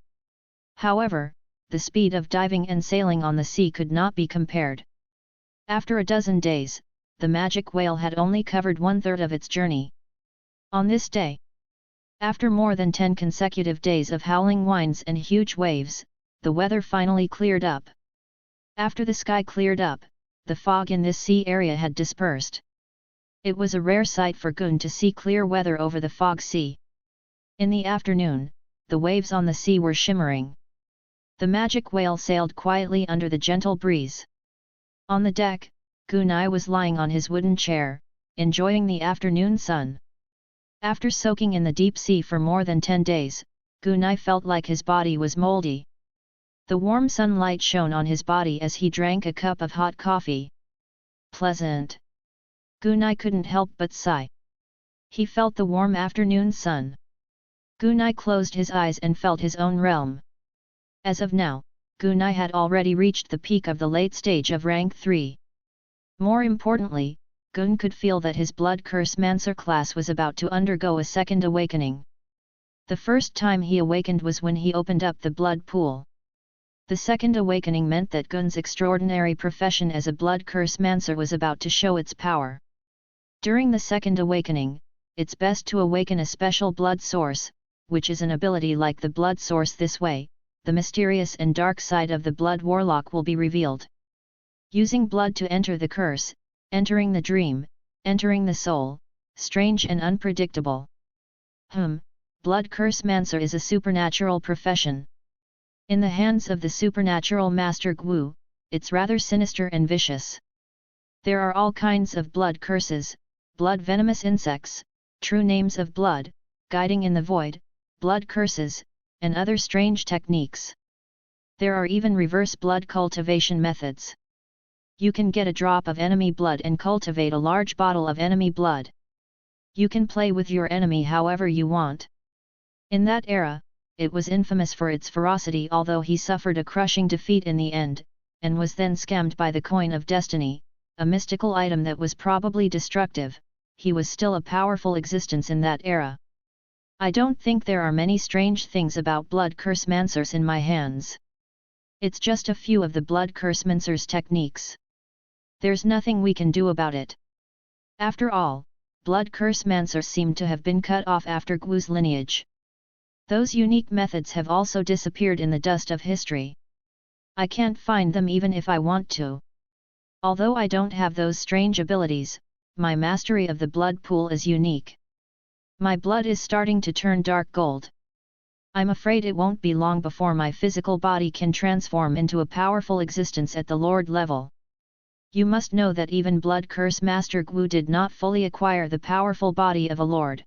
S1: However, the speed of diving and sailing on the sea could not be compared. After a dozen days, the magic whale had only covered 1/3 of its journey. On this day, after more than 10 consecutive days of howling winds and huge waves, the weather finally cleared up. After the sky cleared up, the fog in this sea area had dispersed. It was a rare sight for Gun to see clear weather over the fog sea. In the afternoon, the waves on the sea were shimmering. The magic whale sailed quietly under the gentle breeze. On the deck, Gunai was lying on his wooden chair, enjoying the afternoon sun. After soaking in the deep sea for more than 10 days, Gunai felt like his body was moldy. The warm sunlight shone on his body as he drank a cup of hot coffee. Pleasant. Gunai couldn't help but sigh. He felt the warm afternoon sun. Gunai closed his eyes and felt his own realm. As of now, Gunai had already reached the peak of the late stage of rank 3. More importantly, Gun could feel that his blood curse Mancer class was about to undergo a second awakening. The first time he awakened was when he opened up the blood pool. The second awakening meant that Gun's extraordinary profession as a blood curse Mancer was about to show its power. During the second awakening, it's best to awaken a special blood source, which is an ability like the blood source. This way, the mysterious and dark side of the blood warlock will be revealed. Using blood to enter the curse, entering the dream, entering the soul, strange and unpredictable. Blood curse Mancer is a supernatural profession. In the hands of the supernatural Master Gu, it's rather sinister and vicious. There are all kinds of blood curses, blood venomous insects, true names of blood, guiding in the void, blood curses, and other strange techniques. There are even reverse blood cultivation methods. You can get a drop of enemy blood and cultivate a large bottle of enemy blood. You can play with your enemy however you want. In that era, it was infamous for its ferocity, although he suffered a crushing defeat in the end, and was then scammed by the Coin of Destiny, a mystical item that was probably destructive. He was still a powerful existence in that era. I don't think there are many strange things about blood curse mancers in my hands. It's just a few of the blood curse mancers' techniques. There's nothing we can do about it. After all, blood curse mancers seem to have been cut off after Gu's lineage. Those unique methods have also disappeared in the dust of history. I can't find them even if I want to. Although I don't have those strange abilities, my mastery of the blood pool is unique. My blood is starting to turn dark gold. I'm afraid it won't be long before my physical body can transform into a powerful existence at the Lord level. You must know that even Blood Curse Master Gu did not fully acquire the powerful body of a Lord.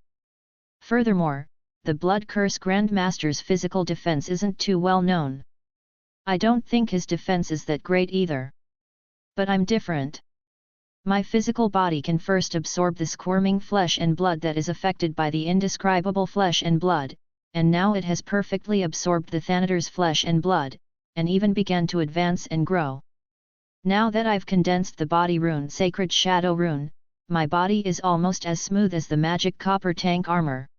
S1: Furthermore, the Blood Curse Grand Master's physical defense isn't too well known. I don't think his defense is that great either. But I'm different. My physical body can first absorb the squirming flesh and blood that is affected by the indescribable flesh and blood, and now it has perfectly absorbed the Thanator's flesh and blood, and even began to advance and grow. Now that I've condensed the body rune Sacred Shadow Rune, my body is almost as smooth as the magic copper tank armor.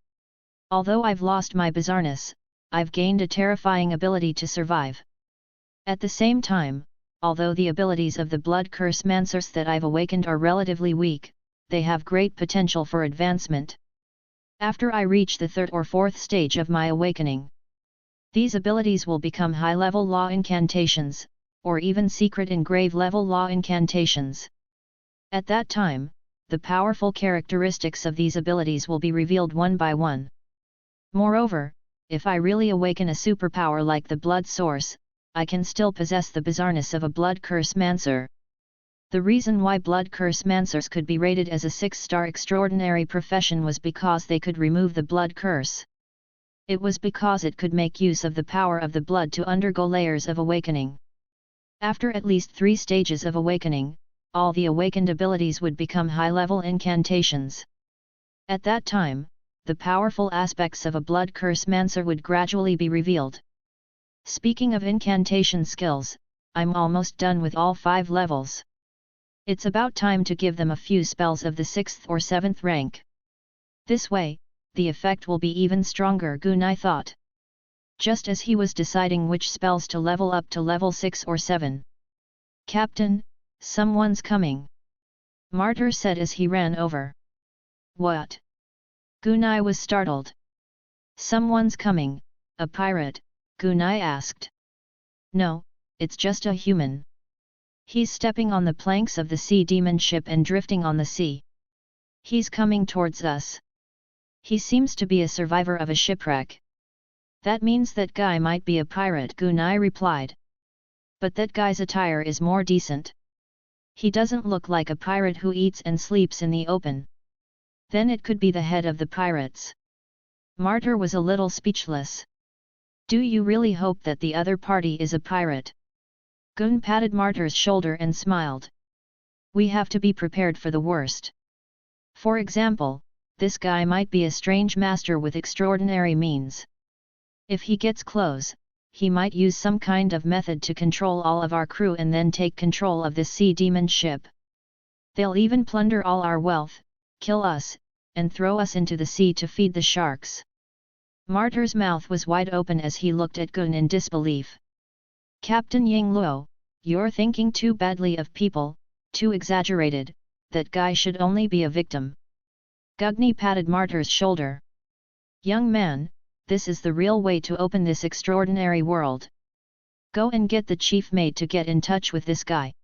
S1: Although I've lost my bizarreness, I've gained a terrifying ability to survive. At the same time, although the abilities of the Blood Curse Mancers that I've awakened are relatively weak, they have great potential for advancement. After I reach the third or fourth stage of my awakening, these abilities will become high-level law incantations, or even secret engrave-level law incantations. At that time, the powerful characteristics of these abilities will be revealed one by one. Moreover, if I really awaken a superpower like the Blood Source, I can still possess the bizarreness of a Blood Curse Mancer. The reason why Blood Curse Mancers could be rated as a 6-star extraordinary profession was because they could remove the blood curse. It was because it could make use of the power of the blood to undergo layers of awakening. After at least 3 stages of awakening, all the awakened abilities would become high-level incantations. At that time, the powerful aspects of a Blood Curse Mancer would gradually be revealed. Speaking of incantation skills, I'm almost done with all 5 levels. It's about time to give them a few spells of the 6th or 7th rank. This way, the effect will be even stronger, Gunai thought. Just as he was deciding which spells to level up to level 6 or 7. "Captain, someone's coming," Martyr said as he ran over. "What?" Gunai was startled. "Someone's coming, a pirate?" Gunai asked. "No, it's just a human. He's stepping on the planks of the sea demon ship and drifting on the sea. He's coming towards us. He seems to be a survivor of a shipwreck." "That means that guy might be a pirate," Gunai replied. "But that guy's attire is more decent. He doesn't look like a pirate who eats and sleeps in the open. Then it could be the head of the pirates." Martyr was a little speechless. "Do you really hope that the other party is a pirate?" Gun patted Martyr's shoulder and smiled. "We have to be prepared for the worst. For example, this guy might be a strange master with extraordinary means. If he gets close, he might use some kind of method to control all of our crew and then take control of the sea demon ship. They'll even plunder all our wealth, kill us, and throw us into the sea to feed the sharks." Martyr's mouth was wide open as he looked at Gun in disbelief. "Captain Yingluo, you're thinking too badly of people, too exaggerated. That guy should only be a victim." Gugni patted Martyr's shoulder. "Young man, this is the real way to open this extraordinary world. Go and get the chief mate to get in touch with this guy.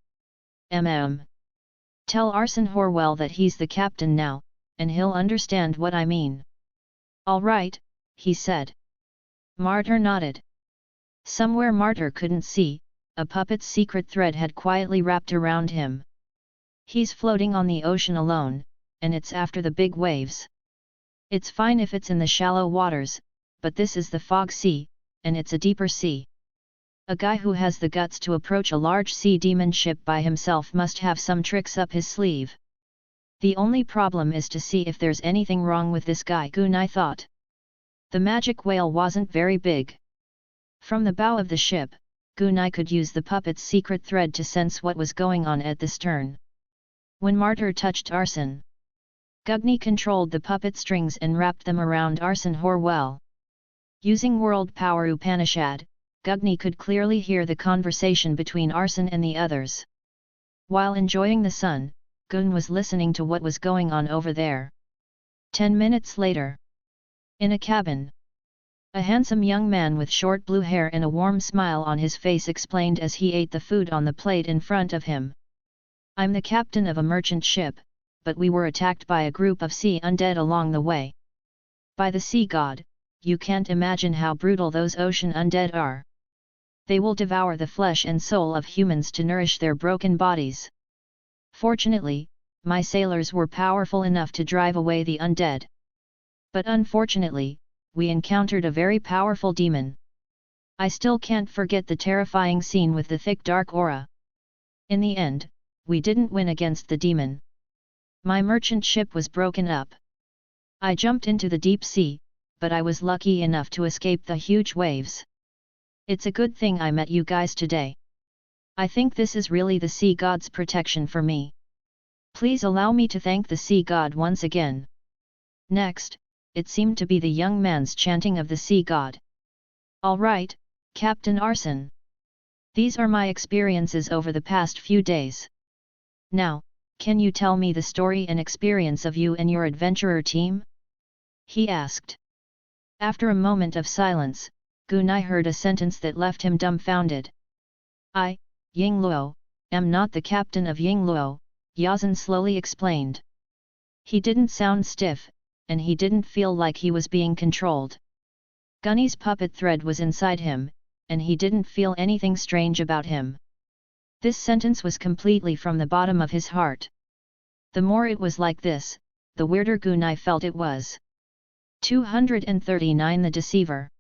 S1: Tell Arson Horwell that he's the captain now, and he'll understand what I mean." "All right," he said. Martyr nodded. Somewhere Martyr couldn't see, a puppet's secret thread had quietly wrapped around him. He's floating on the ocean alone, and it's after the big waves. It's fine if it's in the shallow waters, but this is the fog sea, and it's a deeper sea. A guy who has the guts to approach a large sea demon ship by himself must have some tricks up his sleeve. The only problem is to see if there's anything wrong with this guy, Gunai thought. The magic whale wasn't very big. From the bow of the ship, Gunai could use the puppet's secret thread to sense what was going on at the stern. When Martyr touched Arson, Gugni controlled the puppet strings and wrapped them around Arson Horwell. Using World Power Upanishad, Gugni could clearly hear the conversation between Arson and the others. While enjoying the sun, Gun was listening to what was going on over there. 10 minutes later. In a cabin. A handsome young man with short blue hair and a warm smile on his face explained as he ate the food on the plate in front of him. I'm the captain of a merchant ship, but we were attacked by a group of sea undead along the way. By the sea god, you can't imagine how brutal those ocean undead are. They will devour the flesh and soul of humans to nourish their broken bodies. Fortunately, my sailors were powerful enough to drive away the undead. But unfortunately, we encountered a very powerful demon. I still can't forget the terrifying scene with the thick dark aura. In the end, we didn't win against the demon. My merchant ship was broken up. I jumped into the deep sea, but I was lucky enough to escape the huge waves. It's a good thing I met you guys today. I think this is really the sea god's protection for me. Please allow me to thank the sea god once again. Next, it seemed to be the young man's chanting of the sea god. All right, Captain Arson. These are my experiences over the past few days. Now, can you tell me the story and experience of you and your adventurer team? He asked. After a moment of silence, Gunai heard a sentence that left him dumbfounded. I, Yingluo, am not the captain of Yingluo, Yazan slowly explained. He didn't sound stiff, and he didn't feel like he was being controlled. Gunny's puppet thread was inside him, and he didn't feel anything strange about him. This sentence was completely from the bottom of his heart. The more it was like this, the weirder Gunai felt it was. 239 The Deceiver.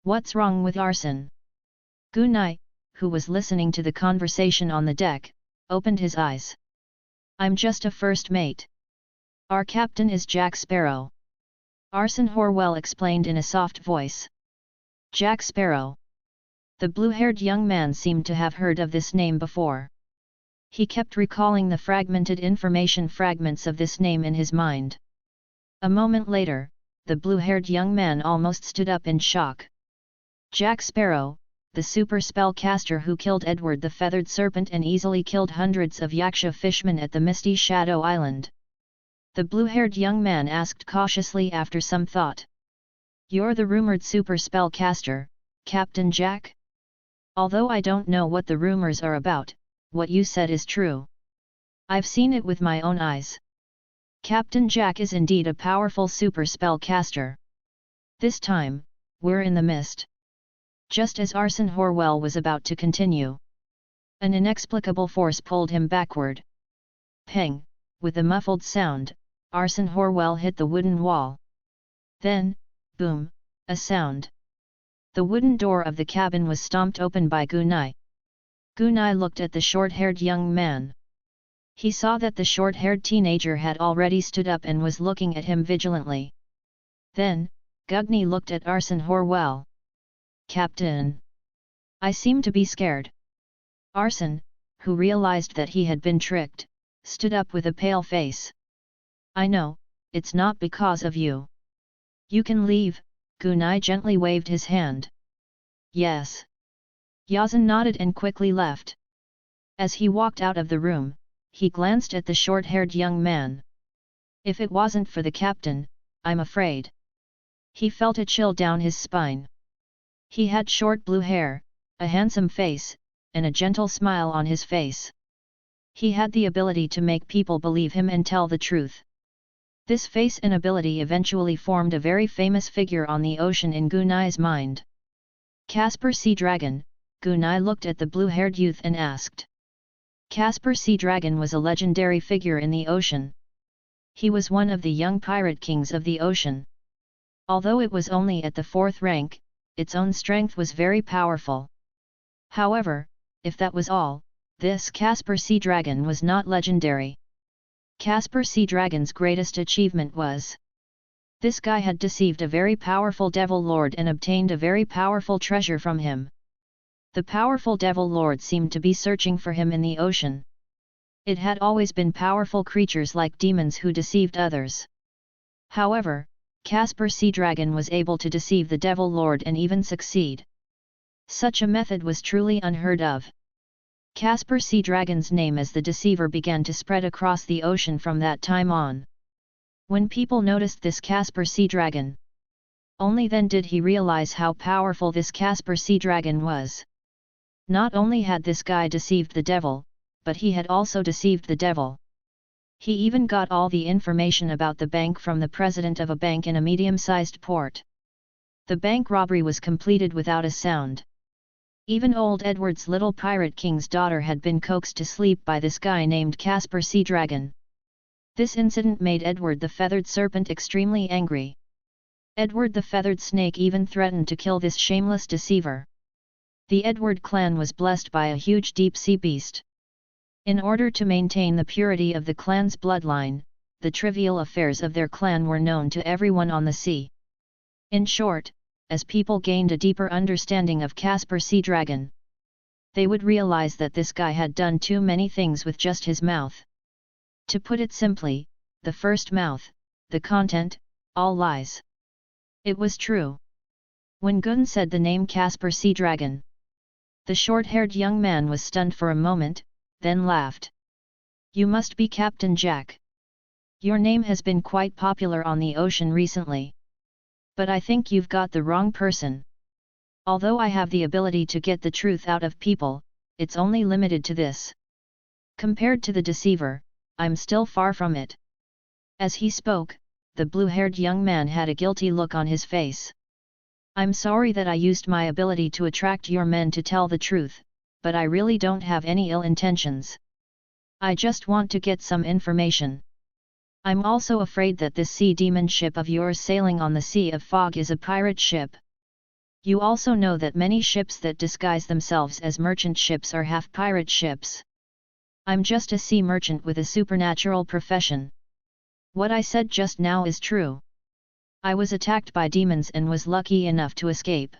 S1: What's wrong with Arson? Gunai, who was listening to the conversation on the deck, opened his eyes. I'm just a first mate. Our captain is Jack Sparrow. Arson Horwell explained in a soft voice. Jack Sparrow. The blue-haired young man seemed to have heard of this name before. He kept recalling the fragmented information fragments of this name in his mind. A moment later, the blue-haired young man almost stood up in shock. Jack Sparrow, the super spellcaster who killed Edward the Feathered Serpent and easily killed hundreds of Yaksha fishmen at the Misty Shadow Island. The blue-haired young man asked cautiously after some thought. You're the rumored super spellcaster, Captain Jack? Although I don't know what the rumors are about, what you said is true. I've seen it with my own eyes. Captain Jack is indeed a powerful super spellcaster. This time, we're in the mist. Just as Arson Horwell was about to continue, an inexplicable force pulled him backward. Peng, with a muffled sound, Arson Horwell hit the wooden wall. Then, boom, a sound. The wooden door of the cabin was stomped open by Gunai. Gunai looked at the short-haired young man. He saw that the short-haired teenager had already stood up and was looking at him vigilantly. Then, Gugni looked at Arson Horwell. Captain. I seem to be scared. Arson, who realized that he had been tricked, stood up with a pale face. I know, it's not because of you. You can leave, Gunai gently waved his hand. Yes. Yazan nodded and quickly left. As he walked out of the room, he glanced at the short-haired young man. If it wasn't for the captain, I'm afraid. He felt a chill down his spine. He had short blue hair, a handsome face, and a gentle smile on his face. He had the ability to make people believe him and tell the truth. This face and ability eventually formed a very famous figure on the ocean in Gunai's mind. Casper Sea Dragon, Gunai looked at the blue-haired youth and asked. Casper Sea Dragon was a legendary figure in the ocean. He was one of the young pirate kings of the ocean. Although it was only at the 4th rank, its own strength was very powerful. However, if that was all, this Casper Sea Dragon was not legendary. Casper Sea Dragon's greatest achievement was: this guy had deceived a very powerful Devil Lord and obtained a very powerful treasure from him. The powerful Devil Lord seemed to be searching for him in the ocean. It had always been powerful creatures like demons who deceived others. However, Casper Sea Dragon was able to deceive the Devil Lord and even succeed. Such a method was truly unheard of. Casper Sea Dragon's name as the deceiver began to spread across the ocean from that time on. When people noticed this Casper Sea Dragon, only then did he realize how powerful this Casper Sea Dragon was. Not only had this guy deceived the devil, but he had also deceived the devil. He even got all the information about the bank from the president of a bank in a medium-sized port. The bank robbery was completed without a sound. Even old Edward's little pirate king's daughter had been coaxed to sleep by this guy named Casper Sea Dragon. This incident made Edward the Feathered Serpent extremely angry. Edward the Feathered Snake even threatened to kill this shameless deceiver. The Edward clan was blessed by a huge deep-sea beast. In order to maintain the purity of the clan's bloodline, the trivial affairs of their clan were known to everyone on the sea. In short, as people gained a deeper understanding of Casper Sea Dragon, they would realize that this guy had done too many things with just his mouth. To put it simply, the first mouth, the content, all lies. It was true. When Gun said the name Casper Sea Dragon, the short-haired young man was stunned for a moment, then laughed. "You must be Captain Jack. Your name has been quite popular on the ocean recently. But I think you've got the wrong person. Although I have the ability to get the truth out of people, it's only limited to this. Compared to the deceiver, I'm still far from it." As he spoke, the blue-haired young man had a guilty look on his face. "I'm sorry that I used my ability to attract your men to tell the truth, but I really don't have any ill intentions. I just want to get some information. I'm also afraid that this sea demon ship of yours sailing on the Sea of Fog is a pirate ship. You also know that many ships that disguise themselves as merchant ships are half pirate ships. I'm just a sea merchant with a supernatural profession. What I said just now is true. I was attacked by demons and was lucky enough to escape.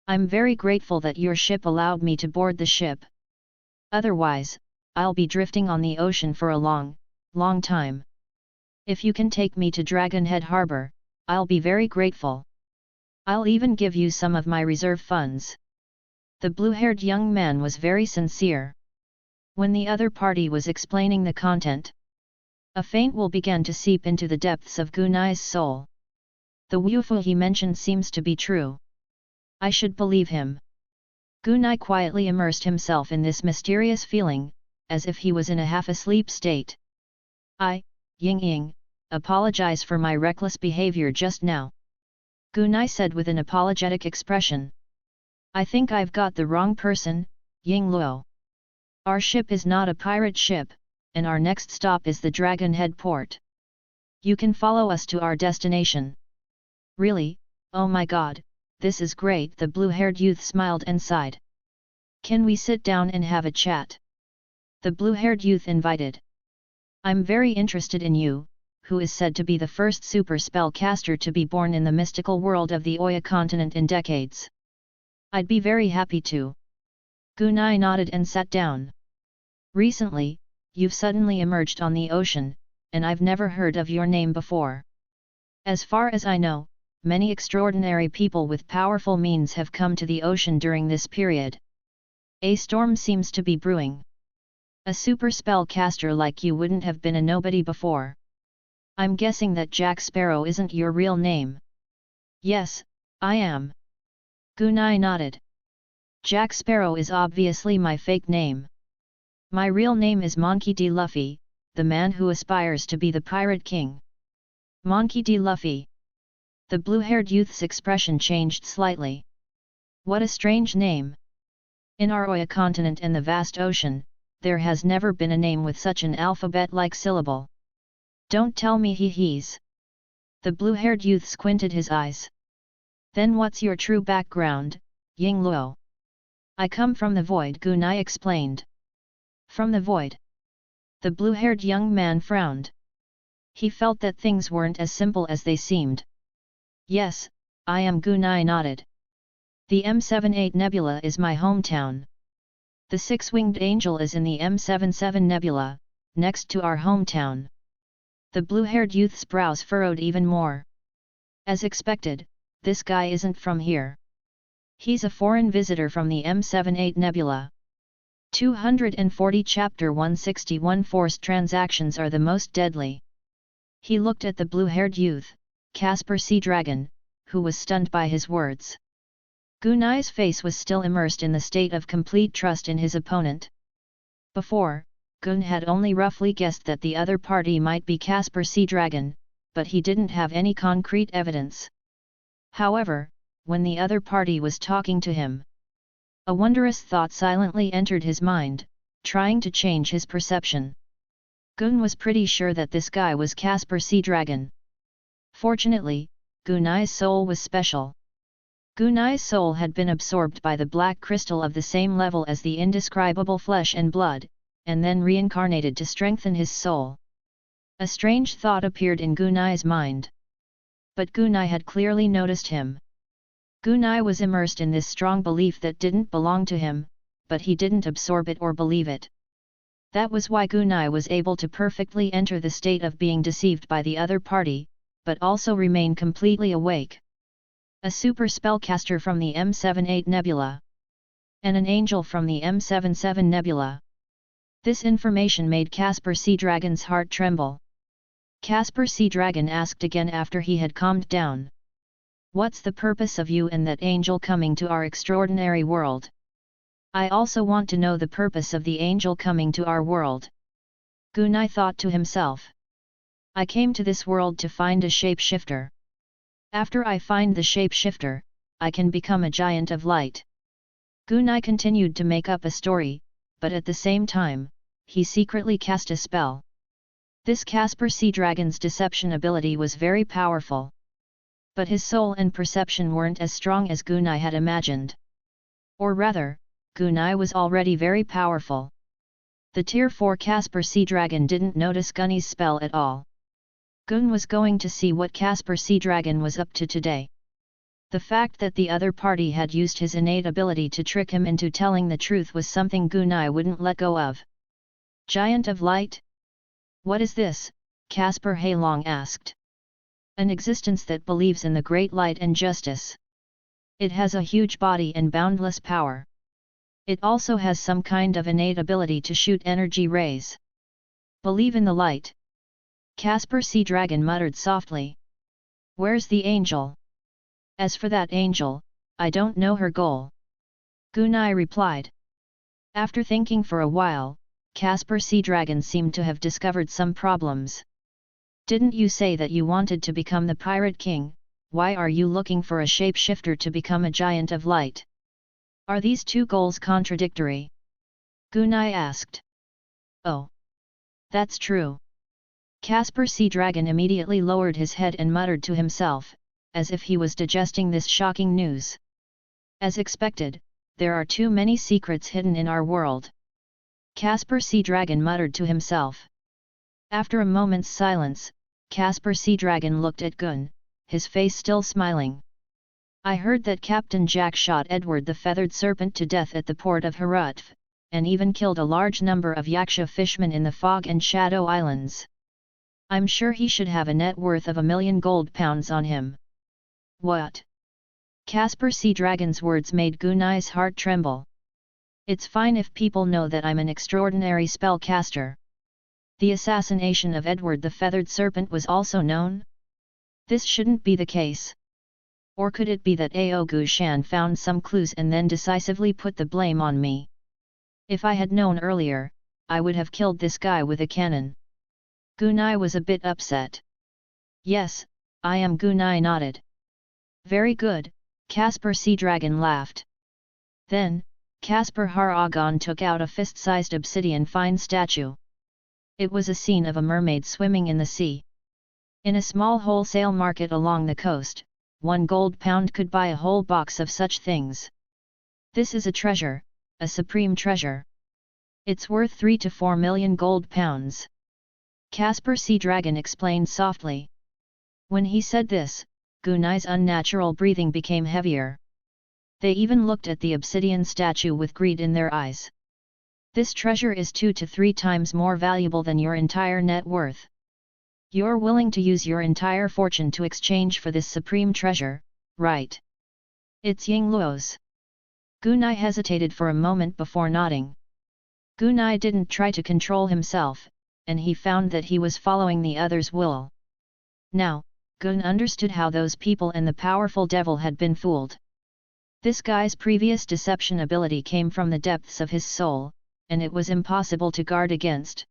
S1: I'm very grateful that your ship allowed me to board the ship. Otherwise, I'll be drifting on the ocean for a long, long time. If you can take me to Dragonhead Harbor, I'll be very grateful. I'll even give you some of my reserve funds." The blue-haired young man was very sincere. When the other party was explaining the content, a faint will began to seep into the depths of Gunai's soul. The Wufu he mentioned seems to be true. I should believe him. Gunai quietly immersed himself in this mysterious feeling, as if he was in a half-asleep state. Ying, apologize for my reckless behavior just now," Gunai said with an apologetic expression. "I think I've got the wrong person, Ying Luo. Our ship is not a pirate ship, and our next stop is the Dragonhead port. You can follow us to our destination." "Really? Oh my god, this is great!" The blue-haired youth smiled and sighed. "Can we sit down and have a chat?" The blue-haired youth invited. "I'm very interested in you, who is said to be the first super spellcaster to be born in the mystical world of the Oya continent in decades. I'd be very happy to." Gunai nodded and sat down. "Recently, you've suddenly emerged on the ocean, and I've never heard of your name before. As far as I know, many extraordinary people with powerful means have come to the ocean during this period. A storm seems to be brewing. A super spellcaster like you wouldn't have been a nobody before. I'm guessing that Jack Sparrow isn't your real name." "Yes, I am." Gunai nodded. "Jack Sparrow is obviously my fake name. My real name is Monkey D. Luffy, the man who aspires to be the Pirate King." Monkey D. Luffy. The blue-haired youth's expression changed slightly. "What a strange name. In our Oya continent and the vast ocean, there has never been a name with such an alphabet-like syllable. Don't tell me he's." The blue-haired youth squinted his eyes. Then what's your true background, Ying Luo? I come from the void, Gunai explained. From the void? The blue-haired young man frowned. He felt that things weren't as simple as they seemed. Yes, I am, Gunai nodded. The M78 Nebula is my hometown. The six-winged angel is in the M77 Nebula, next to our hometown. The blue-haired youth's brows furrowed even more. As expected, this guy isn't from here. He's a foreign visitor from the M78 Nebula. 240 Chapter 161 Forced transactions are the most deadly. He looked at the blue-haired youth, Caspar Sea Dragon, who was stunned by his words. Gunai's face was still immersed in the state of complete trust in his opponent. Before, Gun had only roughly guessed that the other party might be Caspar Sea Dragon, but he didn't have any concrete evidence. However, when the other party was talking to him, a wondrous thought silently entered his mind, trying to change his perception. Gun was pretty sure that this guy was Caspar Sea Dragon. Fortunately, Gunai's soul was special. Gunai's soul had been absorbed by the black crystal of the same level as the indescribable flesh and blood, and then reincarnated to strengthen his soul. A strange thought appeared in Gunai's mind. But Gunai had clearly noticed him. Gunai was immersed in this strong belief that didn't belong to him, but he didn't absorb it or believe it. That was why Gunai was able to perfectly enter the state of being deceived by the other party, but also remain completely awake. A super spellcaster from the M78 Nebula. And an angel from the M77 Nebula. This information made Caspar Sea Dragon's heart tremble. Caspar Sea Dragon asked again after he had calmed down. What's the purpose of you and that angel coming to our extraordinary world? I also want to know the purpose of the angel coming to our world. Gunai thought to himself. I came to this world to find a shapeshifter. After I find the shapeshifter, I can become a giant of light. Gunai continued to make up a story, but at the same time, he secretly cast a spell. This Caspar Sea Dragon's deception ability was very powerful. But his soul and perception weren't as strong as Gunai had imagined. Or rather, Gunai was already very powerful. The Tier 4 Caspar Sea Dragon didn't notice Gunai's spell at all. Gun was going to see what Caspar Sea Dragon was up to today. The fact that the other party had used his innate ability to trick him into telling the truth was something Gunai wouldn't let go of. Giant of Light? What is this? Caspar Hailong asked. An existence that believes in the great light and justice. It has a huge body and boundless power. It also has some kind of innate ability to shoot energy rays. Believe in the light. Caspar Sea Dragon muttered softly. Where's the angel? As for that angel, I don't know her goal. Gunai replied. After thinking for a while, Caspar Sea Dragon seemed to have discovered some problems. Didn't you say that you wanted to become the Pirate King? Why are you looking for a shapeshifter to become a giant of light? Are these two goals contradictory? Gunai asked. Oh. That's true. Caspar Sea Dragon immediately lowered his head and muttered to himself, as if he was digesting this shocking news. As expected, there are too many secrets hidden in our world. Caspar Sea Dragon muttered to himself. After a moment's silence, Caspar Sea Dragon looked at Gun, his face still smiling. I heard that Captain Jack shot Edward the Feathered Serpent to death at the port of Harutf, and even killed a large number of Yaksha fishmen in the Fog and Shadow Islands. I'm sure he should have a net worth of 1,000,000 gold pounds on him. What? Caspar Sea Dragon's words made Gunai's heart tremble. It's fine if people know that I'm an extraordinary spellcaster. The assassination of Edward the Feathered Serpent was also known? This shouldn't be the case. Or could it be that Ao Gu Shan found some clues and then decisively put the blame on me? If I had known earlier, I would have killed this guy with a cannon. Gunai was a bit upset. Yes, I am. Gunai nodded. Very good, Caspar Sea Dragon laughed. Then, Caspar Haragon took out a fist-sized obsidian fine statue. It was a scene of a mermaid swimming in the sea. In a small wholesale market along the coast, 1 gold pound could buy a whole box of such things. This is a treasure, a supreme treasure. It's worth 3 to 4 million gold pounds. Caspar Sea Dragon explained softly. When he said this, Gunai's unnatural breathing became heavier. They even looked at the obsidian statue with greed in their eyes. This treasure is 2 to 3 times more valuable than your entire net worth. You're willing to use your entire fortune to exchange for this supreme treasure, right? It's Ying Luo's. Gunai hesitated for a moment before nodding. Gunai didn't try to control himself, and he found that he was following the other's will. Now, Gun understood how those people and the powerful devil had been fooled. This guy's previous deception ability came from the depths of his soul, and it was impossible to guard against.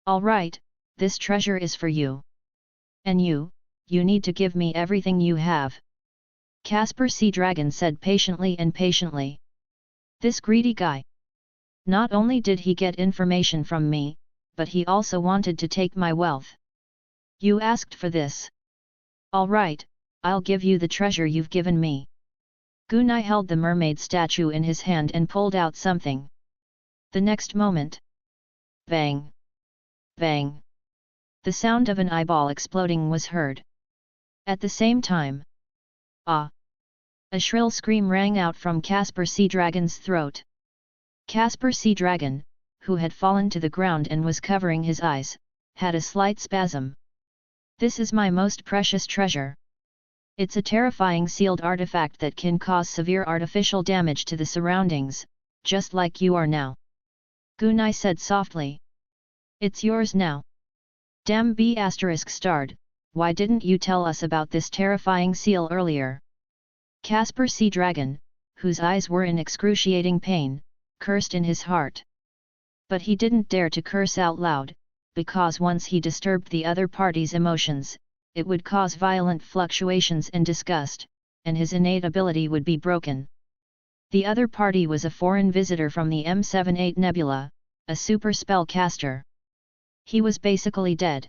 S1: All right, this treasure is for you. And you need to give me everything you have. Caspar Sea Dragon said patiently. This greedy guy. Not only did he get information from me, but he also wanted to take my wealth. You asked for this. All right, I'll give you the treasure you've given me. Gunai held the mermaid statue in his hand and pulled out something. The next moment. Bang! Bang! The sound of an eyeball exploding was heard. At the same time. Ah! A shrill scream rang out from Caspar Sea Dragon's throat. Caspar Sea Dragon, who had fallen to the ground and was covering his eyes, had a slight spasm. This is my most precious treasure. It's a terrifying sealed artifact that can cause severe artificial damage to the surroundings, just like you are now. Gunai said softly. It's yours now. Damn B****, why didn't you tell us about this terrifying seal earlier? Caspar Sea Dragon, whose eyes were in excruciating pain, cursed in his heart. But he didn't dare to curse out loud, because once he disturbed the other party's emotions, it would cause violent fluctuations and disgust, and his innate ability would be broken. The other party was a foreign visitor from the M78 Nebula, a super spellcaster. He was basically dead.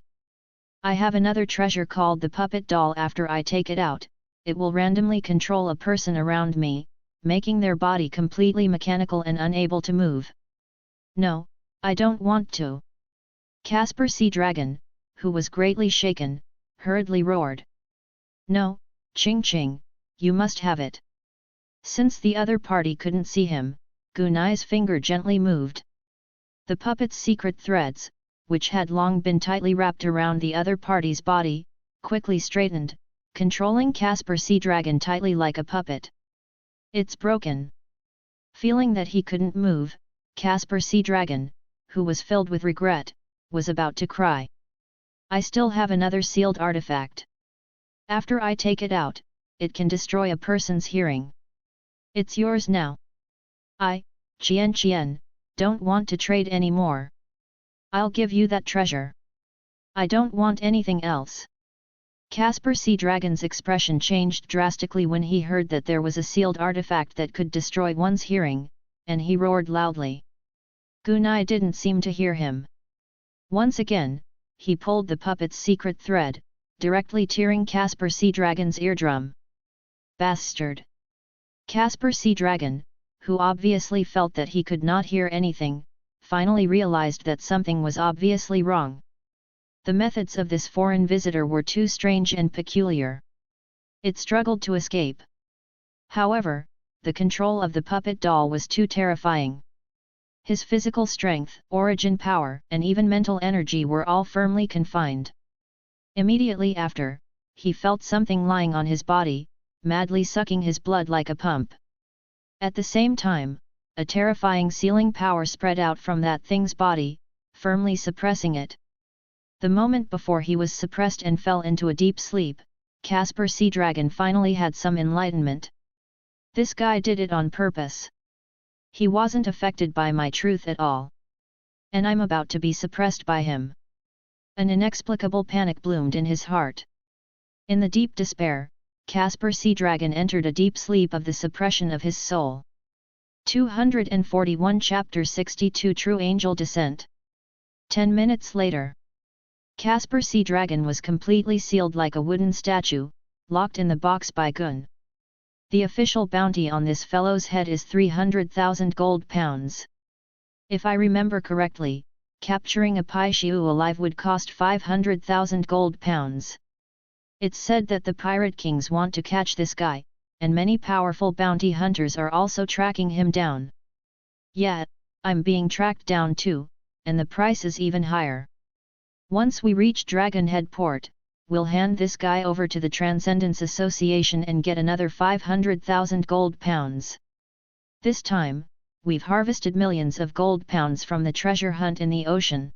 S1: I have another treasure called the puppet doll. After I take it out, it will randomly control a person around me, making their body completely mechanical and unable to move. No, I don't want to. Caspar Sea Dragon, who was greatly shaken, hurriedly roared. No, Ching Ching, you must have it. Since the other party couldn't see him, Gunai's finger gently moved. The puppet's secret threads, which had long been tightly wrapped around the other party's body, quickly straightened, controlling Caspar Sea Dragon tightly like a puppet. It's broken. Feeling that he couldn't move, Caspar Sea Dragon, who was filled with regret, was about to cry. I still have another sealed artifact. After I take it out, it can destroy a person's hearing. It's yours now. I, Qian, don't want to trade anymore. I'll give you that treasure. I don't want anything else. Caspar Sea Dragon's expression changed drastically when he heard that there was a sealed artifact that could destroy one's hearing, and he roared loudly. Gunai didn't seem to hear him. Once again, he pulled the puppet's secret thread, directly tearing Caspar Sea Dragon's eardrum. Bastard! Caspar Sea Dragon, who obviously felt that he could not hear anything, finally realized that something was obviously wrong. The methods of this foreign visitor were too strange and peculiar. It struggled to escape. However, the control of the puppet doll was too terrifying. His physical strength, origin power, and even mental energy were all firmly confined. Immediately after, he felt something lying on his body, madly sucking his blood like a pump. At the same time, a terrifying sealing power spread out from that thing's body, firmly suppressing it. The moment before he was suppressed and fell into a deep sleep, Caspar Sea Dragon finally had some enlightenment. This guy did it on purpose. He wasn't affected by my truth at all. And I'm about to be suppressed by him. An inexplicable panic bloomed in his heart. In the deep despair, Caspar Sea Dragon entered a deep sleep of the suppression of his soul. 241 Chapter 62 True Angel Descent. 10 minutes later. Caspar Sea Dragon was completely sealed like a wooden statue, locked in the box by Gun. The official bounty on this fellow's head is 300,000 gold pounds. If I remember correctly, capturing a Paishiu alive would cost 500,000 gold pounds. It's said that the pirate kings want to catch this guy, and many powerful bounty hunters are also tracking him down. Yeah, I'm being tracked down too, and the price is even higher. Once we reach Dragonhead Port, we'll hand this guy over to the Transcendence Association and get another 500,000 gold pounds. This time, we've harvested millions of gold pounds from the treasure hunt in the ocean.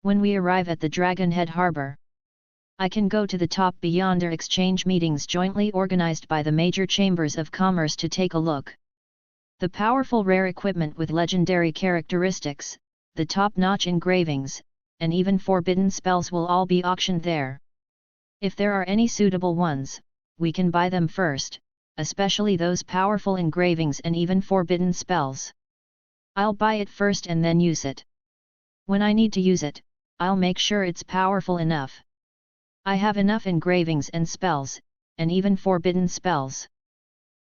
S1: When we arrive at the Dragonhead Harbor, I can go to the top beyond our exchange meetings jointly organized by the major chambers of commerce to take a look. The powerful rare equipment with legendary characteristics, the top-notch engravings, and even forbidden spells will all be auctioned there. If there are any suitable ones, we can buy them first, especially those powerful engravings and even forbidden spells. I'll buy it first and then use it. When I need to use it, I'll make sure it's powerful enough. I have enough engravings and spells, and even forbidden spells.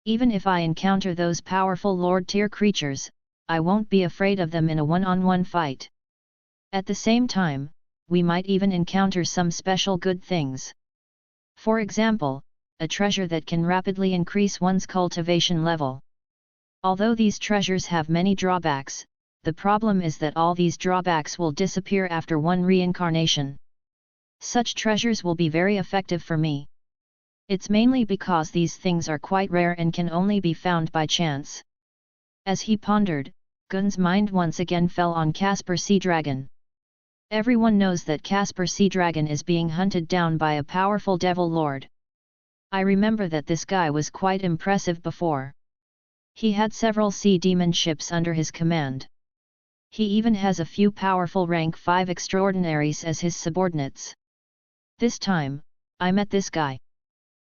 S1: Even if I encounter those powerful Lord-tier creatures, I won't be afraid of them in a one-on-one fight. At the same time, we might even encounter some special good things. For example, a treasure that can rapidly increase one's cultivation level. Although these treasures have many drawbacks, the problem is that all these drawbacks will disappear after one reincarnation. Such treasures will be very effective for me. It's mainly because these things are quite rare and can only be found by chance. As he pondered, Gun's mind once again fell on Casper Sea Dragon. Everyone knows that Casper Sea Dragon is being hunted down by a powerful devil lord. I remember that this guy was quite impressive before. He had several sea demon ships under his command. He even has a few powerful rank 5 extraordinaries as his subordinates. This time, I met this guy.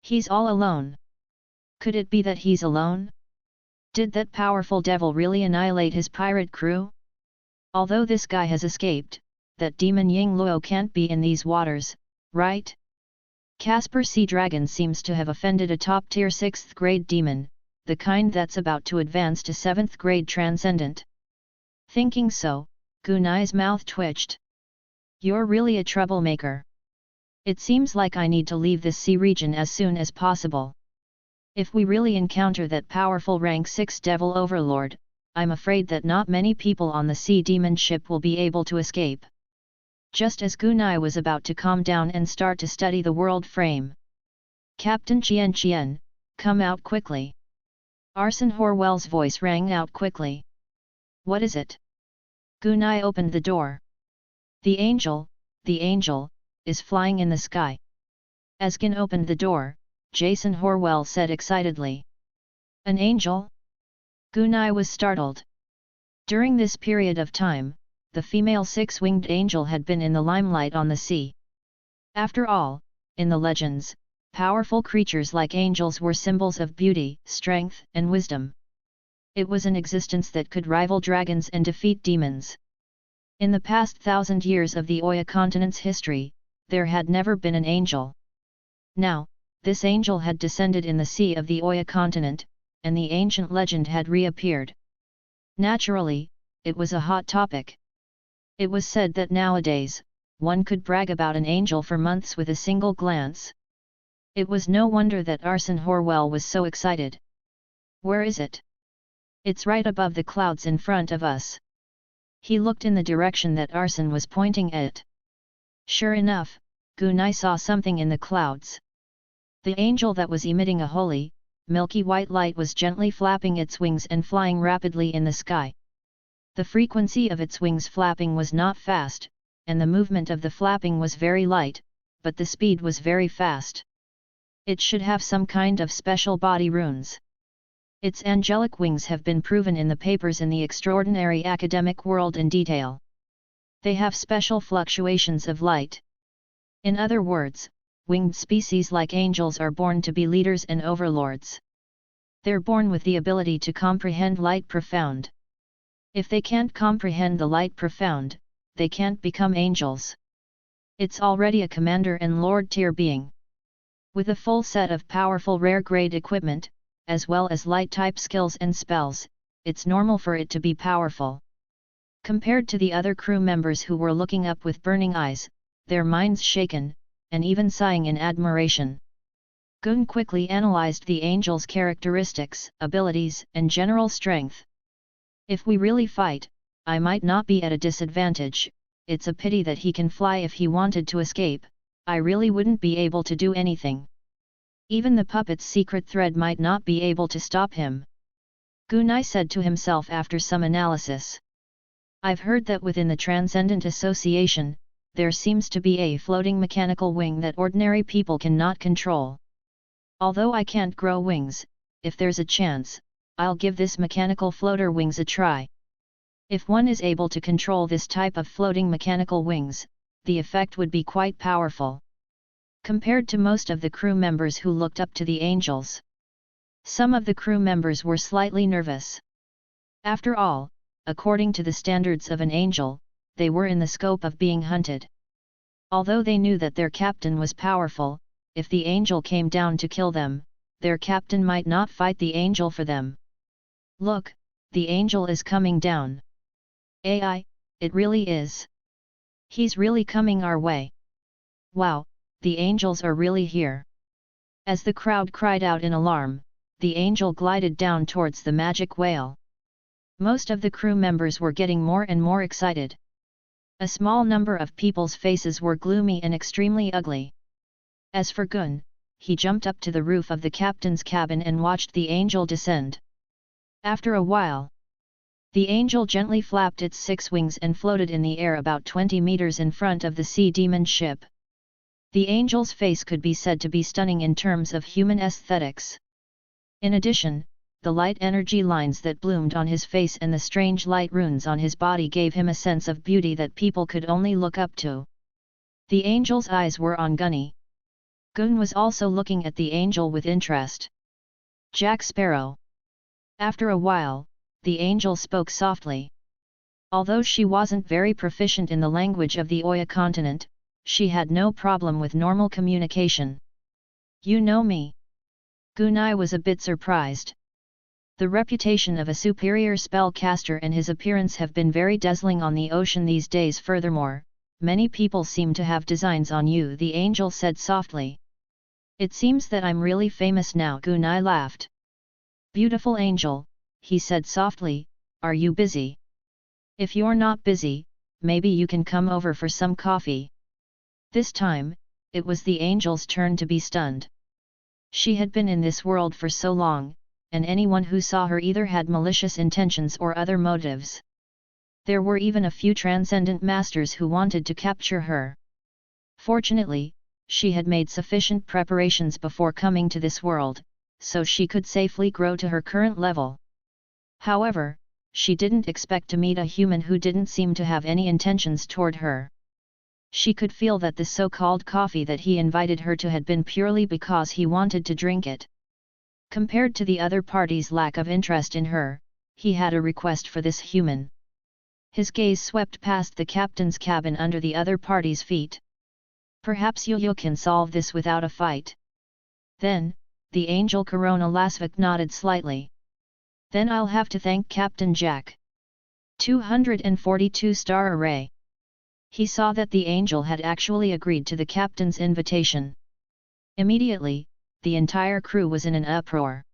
S1: He's all alone. Could it be that he's alone? Did that powerful devil really annihilate his pirate crew? Although this guy has escaped, that demon Ying Luo can't be in these waters, right? Casper Sea Dragon seems to have offended a top-tier 6th grade demon, the kind that's about to advance to 7th grade transcendent. Thinking so, Gunai's mouth twitched. You're really a troublemaker. It seems like I need to leave this sea region as soon as possible. If we really encounter that powerful rank 6 devil overlord, I'm afraid that not many people on the sea demon ship will be able to escape. Just as Gunai was about to calm down and start to study the world frame. Captain Chien, come out quickly. Arsene Horwell's voice rang out quickly. What is it? Gunai opened the door. The angel, is flying in the sky. As Gun opened the door, Jason Horwell said excitedly. An angel? Gunai was startled. During this period of time, the female 6-winged angel had been in the limelight on the sea. After all, in the legends, powerful creatures like angels were symbols of beauty, strength, and wisdom. It was an existence that could rival dragons and defeat demons. In the past 1,000 years of the Oya continent's history, there had never been an angel. Now, this angel had descended in the sea of the Oya continent, and the ancient legend had reappeared. Naturally, it was a hot topic. It was said that nowadays, one could brag about an angel for months with a single glance. It was no wonder that Arsene Horwell was so excited. Where is it? It's right above the clouds in front of us. He looked in the direction that Arsene was pointing at. Sure enough, Gunai saw something in the clouds. The angel that was emitting a holy, milky white light was gently flapping its wings and flying rapidly in the sky. The frequency of its wings flapping was not fast, and the movement of the flapping was very light, but the speed was very fast. It should have some kind of special body runes. Its angelic wings have been proven in the papers in the extraordinary academic world in detail. They have special fluctuations of light. In other words, winged species like angels are born to be leaders and overlords. They're born with the ability to comprehend light profound. If they can't comprehend the light profound, they can't become angels. It's already a commander and lord tier being. With a full set of powerful rare-grade equipment, as well as light-type skills and spells, it's normal for it to be powerful. Compared to the other crew members who were looking up with burning eyes, their minds shaken, and even sighing in admiration. Gun quickly analyzed the angel's characteristics, abilities, and general strength. If we really fight, I might not be at a disadvantage. It's a pity that he can fly. If he wanted to escape, I really wouldn't be able to do anything. Even the puppet's secret thread might not be able to stop him. Gunai said to himself after some analysis. I've heard that within the Transcendent Association, there seems to be a floating mechanical wing that ordinary people cannot control. Although I can't grow wings, if there's a chance, I'll give this mechanical floater wings a try. If one is able to control this type of floating mechanical wings, the effect would be quite powerful. Compared to most of the crew members who looked up to the angels, some of the crew members were slightly nervous. After all, according to the standards of an angel, they were in the scope of being hunted. Although they knew that their captain was powerful, if the angel came down to kill them, their captain might not fight the angel for them. Look, the angel is coming down. Ai, it really is. He's really coming our way. Wow, the angels are really here. As the crowd cried out in alarm, the angel glided down towards the magic whale. Most of the crew members were getting more and more excited. A small number of people's faces were gloomy and extremely ugly. As for Gun, he jumped up to the roof of the captain's cabin and watched the angel descend. After a while, the angel gently flapped its 6 wings and floated in the air about 20 meters in front of the sea demon ship. The angel's face could be said to be stunning in terms of human aesthetics. In addition, the light energy lines that bloomed on his face and the strange light runes on his body gave him a sense of beauty that people could only look up to. The angel's eyes were on Gunny. Gun was also looking at the angel with interest. Jack Sparrow. After a while, the angel spoke softly. Although she wasn't very proficient in the language of the Oya continent, she had no problem with normal communication. You know me? Gunai was a bit surprised. The reputation of a superior spellcaster and his appearance have been very dazzling on the ocean these days. Furthermore, many people seem to have designs on you, the angel said softly. It seems that I'm really famous now, Gunai laughed. Beautiful angel, he said softly, are you busy? If you're not busy, maybe you can come over for some coffee. This time, it was the angel's turn to be stunned. She had been in this world for so long, and anyone who saw her either had malicious intentions or other motives. There were even a few transcendent masters who wanted to capture her. Fortunately, she had made sufficient preparations before coming to this world, so she could safely grow to her current level. However, she didn't expect to meet a human who didn't seem to have any intentions toward her. She could feel that the so-called coffee that he invited her to had been purely because he wanted to drink it. Compared to the other party's lack of interest in her, he had a request for this human. His gaze swept past the captain's cabin under the other party's feet. Perhaps Yo-Yo can solve this without a fight. Then, the angel Corona Lasvik nodded slightly. Then I'll have to thank Captain Jack. 242 star array. He saw that the angel had actually agreed to the captain's invitation. Immediately, the entire crew was in an uproar.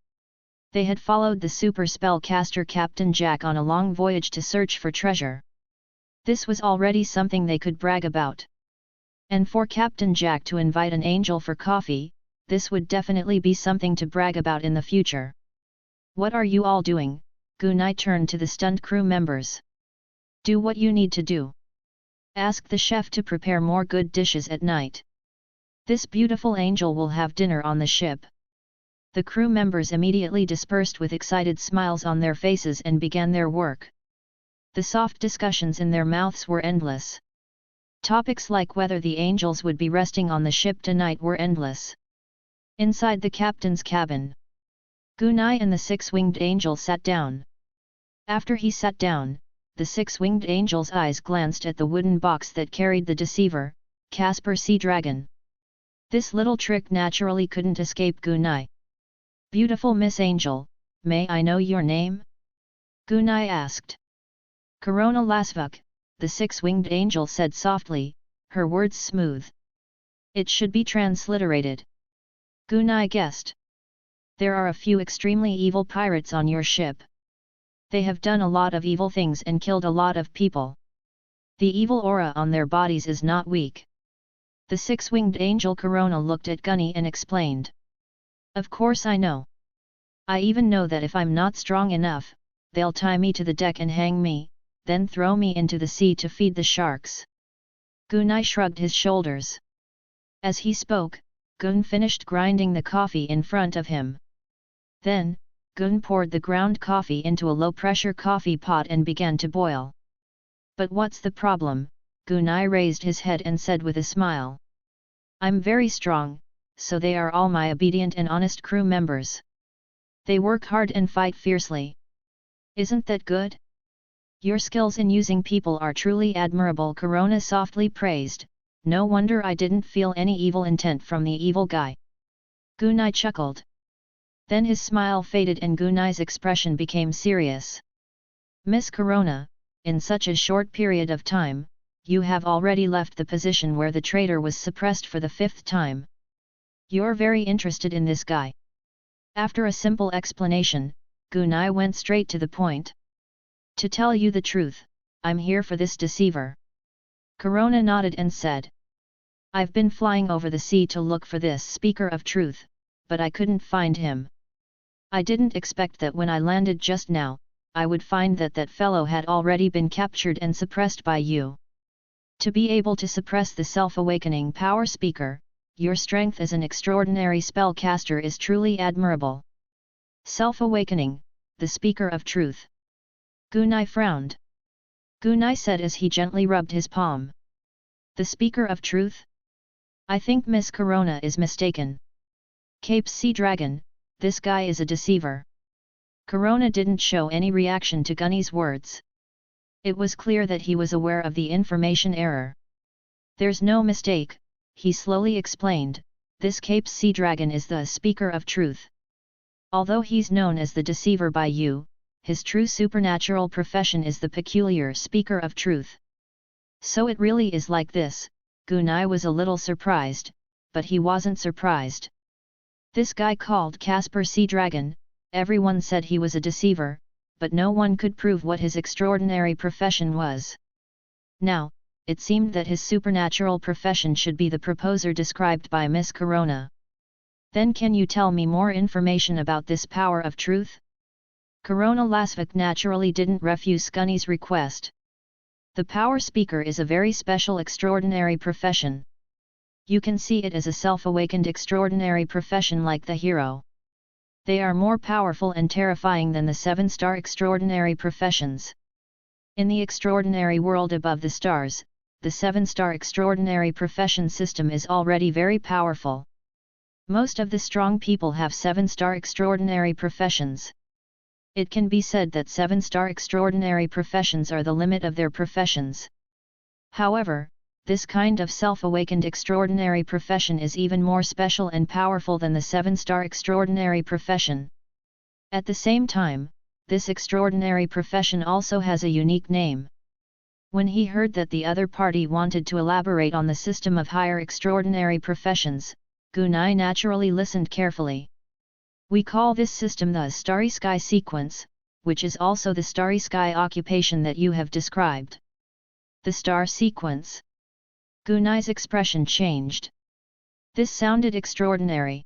S1: They had followed the super spellcaster Captain Jack on a long voyage to search for treasure. This was already something they could brag about. And for Captain Jack to invite an angel for coffee, this would definitely be something to brag about in the future. What are you all doing? Gunai turned to the stunned crew members. Do what you need to do. Ask the chef to prepare more good dishes at night. This beautiful angel will have dinner on the ship. The crew members immediately dispersed with excited smiles on their faces and began their work. The soft discussions in their mouths were endless. Topics like whether the angels would be resting on the ship tonight were endless. Inside the captain's cabin, Gunai and the 6-winged angel sat down. After he sat down, the 6-winged angel's eyes glanced at the wooden box that carried the deceiver, Casper Sea Dragon. This little trick naturally couldn't escape Gunai. "Beautiful Miss Angel, may I know your name?" Gunai asked. "Corona Lasvuk," the six-winged angel said softly, her words smooth. "It should be transliterated." Gunai guessed. "There are a few extremely evil pirates on your ship. They have done a lot of evil things and killed a lot of people. The evil aura on their bodies is not weak." The six-winged angel Corona looked at Gunny and explained. "Of course I know. I even know that if I'm not strong enough, they'll tie me to the deck and hang me, then throw me into the sea to feed the sharks." Gunai shrugged his shoulders. As he spoke, Gun finished grinding the coffee in front of him. Then, Gun poured the ground coffee into a low-pressure coffee pot and began to boil. "But what's the problem?" Gunai raised his head and said with a smile. "I'm very strong, so they are all my obedient and honest crew members. They work hard and fight fiercely. Isn't that good? Your skills in using people are truly admirable," Corona softly praised. "No wonder I didn't feel any evil intent from the evil guy." Gunai chuckled. Then his smile faded and Gunai's expression became serious. "Miss Corona, in such a short period of time, you have already left the position where the traitor was suppressed for the 5th time. You're very interested in this guy." After a simple explanation, Gunai went straight to the point. "To tell you the truth, I'm here for this deceiver." Corona nodded and said. "I've been flying over the sea to look for this speaker of truth, but I couldn't find him. I didn't expect that when I landed just now, I would find that that fellow had already been captured and suppressed by you. To be able to suppress the self-awakening power speaker, your strength as an extraordinary spellcaster is truly admirable." "Self-awakening, the speaker of truth." Gunai frowned. Gunai said as he gently rubbed his palm. "The speaker of truth? I think Miss Corona is mistaken. Cape Sea Dragon, this guy is a deceiver." Corona didn't show any reaction to Gunny's words. It was clear that he was aware of the information error. "There's no mistake," he slowly explained, "this Cape Sea Dragon is the speaker of truth. Although he's known as the deceiver by you, his true supernatural profession is the peculiar speaker of truth." "So it really is like this." Gunai was a little surprised, but he wasn't surprised. This guy called Casper Sea Dragon, everyone said he was a deceiver, but no one could prove what his extraordinary profession was. Now, it seemed that his supernatural profession should be the proposer described by Miss Corona. "Then can you tell me more information about this power of truth?" Corona Lasvik naturally didn't refuse Gunny's request. "The power speaker is a very special extraordinary profession. You can see it as a self-awakened extraordinary profession like the hero. They are more powerful and terrifying than the 7-star extraordinary professions. In the extraordinary world above the stars, the 7-star extraordinary profession system is already very powerful. Most of the strong people have 7-star extraordinary professions. It can be said that 7-star extraordinary professions are the limit of their professions. However, this kind of self-awakened extraordinary profession is even more special and powerful than the 7-star extraordinary profession. At the same time, this extraordinary profession also has a unique name." When he heard that the other party wanted to elaborate on the system of higher extraordinary professions, Gunai naturally listened carefully. "We call this system the Starry Sky sequence, which is also the Starry Sky occupation that you have described." "The star sequence?" Gunai's expression changed. This sounded extraordinary.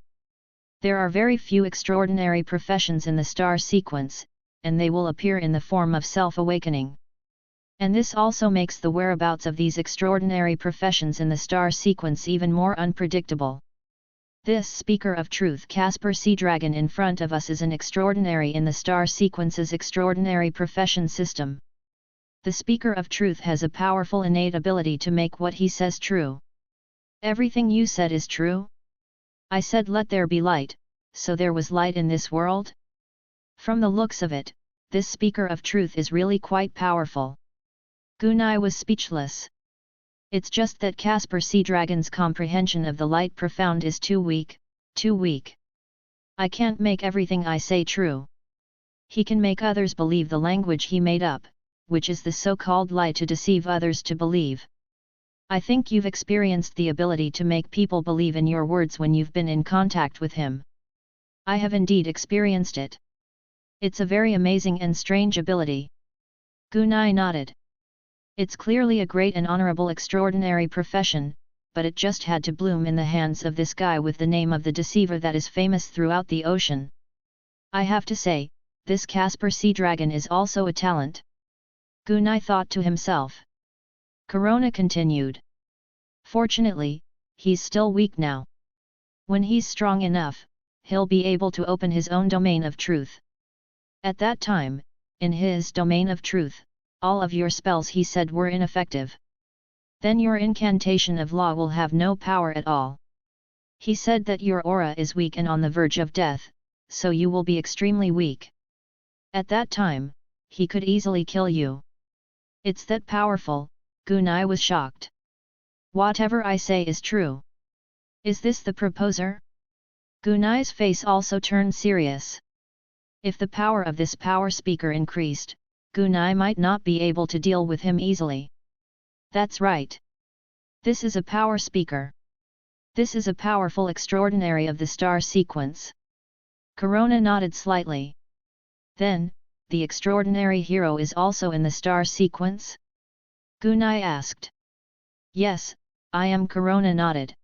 S1: There are very few extraordinary professions in the star sequence, and they will appear in the form of self-awakening. And this also makes the whereabouts of these extraordinary professions in the star sequence even more unpredictable. This speaker of truth Casper Sea Dragon in front of us is an extraordinary in the star sequence's extraordinary profession system. The speaker of truth has a powerful innate ability to make what he says true." "Everything you said is true?" "I said let there be light, so there was light in this world? From the looks of it, this speaker of truth is really quite powerful." Gunai was speechless. It's just that Caspar Sea Dragon's comprehension of the light profound is too weak, too weak. I can't make everything I say true. He can make others believe the language he made up, which is the so-called lie to deceive others to believe. I think you've experienced the ability to make people believe in your words when you've been in contact with him. I have indeed experienced it. It's a very amazing and strange ability. Gunai nodded. It's clearly a great and honorable extraordinary profession, but it just had to bloom in the hands of this guy with the name of the deceiver that is famous throughout the ocean. I have to say, this Caspar Sea Dragon is also a talent. Gunai thought to himself. Corona continued. Fortunately, he's still weak now. When he's strong enough, he'll be able to open his own domain of truth. At that time, in his domain of truth, all of your spells he said were ineffective. Then your incantation of law will have no power at all. He said that your aura is weak and on the verge of death, so you will be extremely weak. At that time, he could easily kill you. It's that powerful. Gunai was shocked. Whatever I say is true. Is this the proposer? Gunai's face also turned serious. If the power of this power speaker increased, Gunai might not be able to deal with him easily. That's right. This is a power speaker. This is a powerful extraordinary of the star sequence. Corona nodded slightly. Then, the extraordinary hero is also in the star sequence? Gunai asked. Yes, I am. Corona nodded.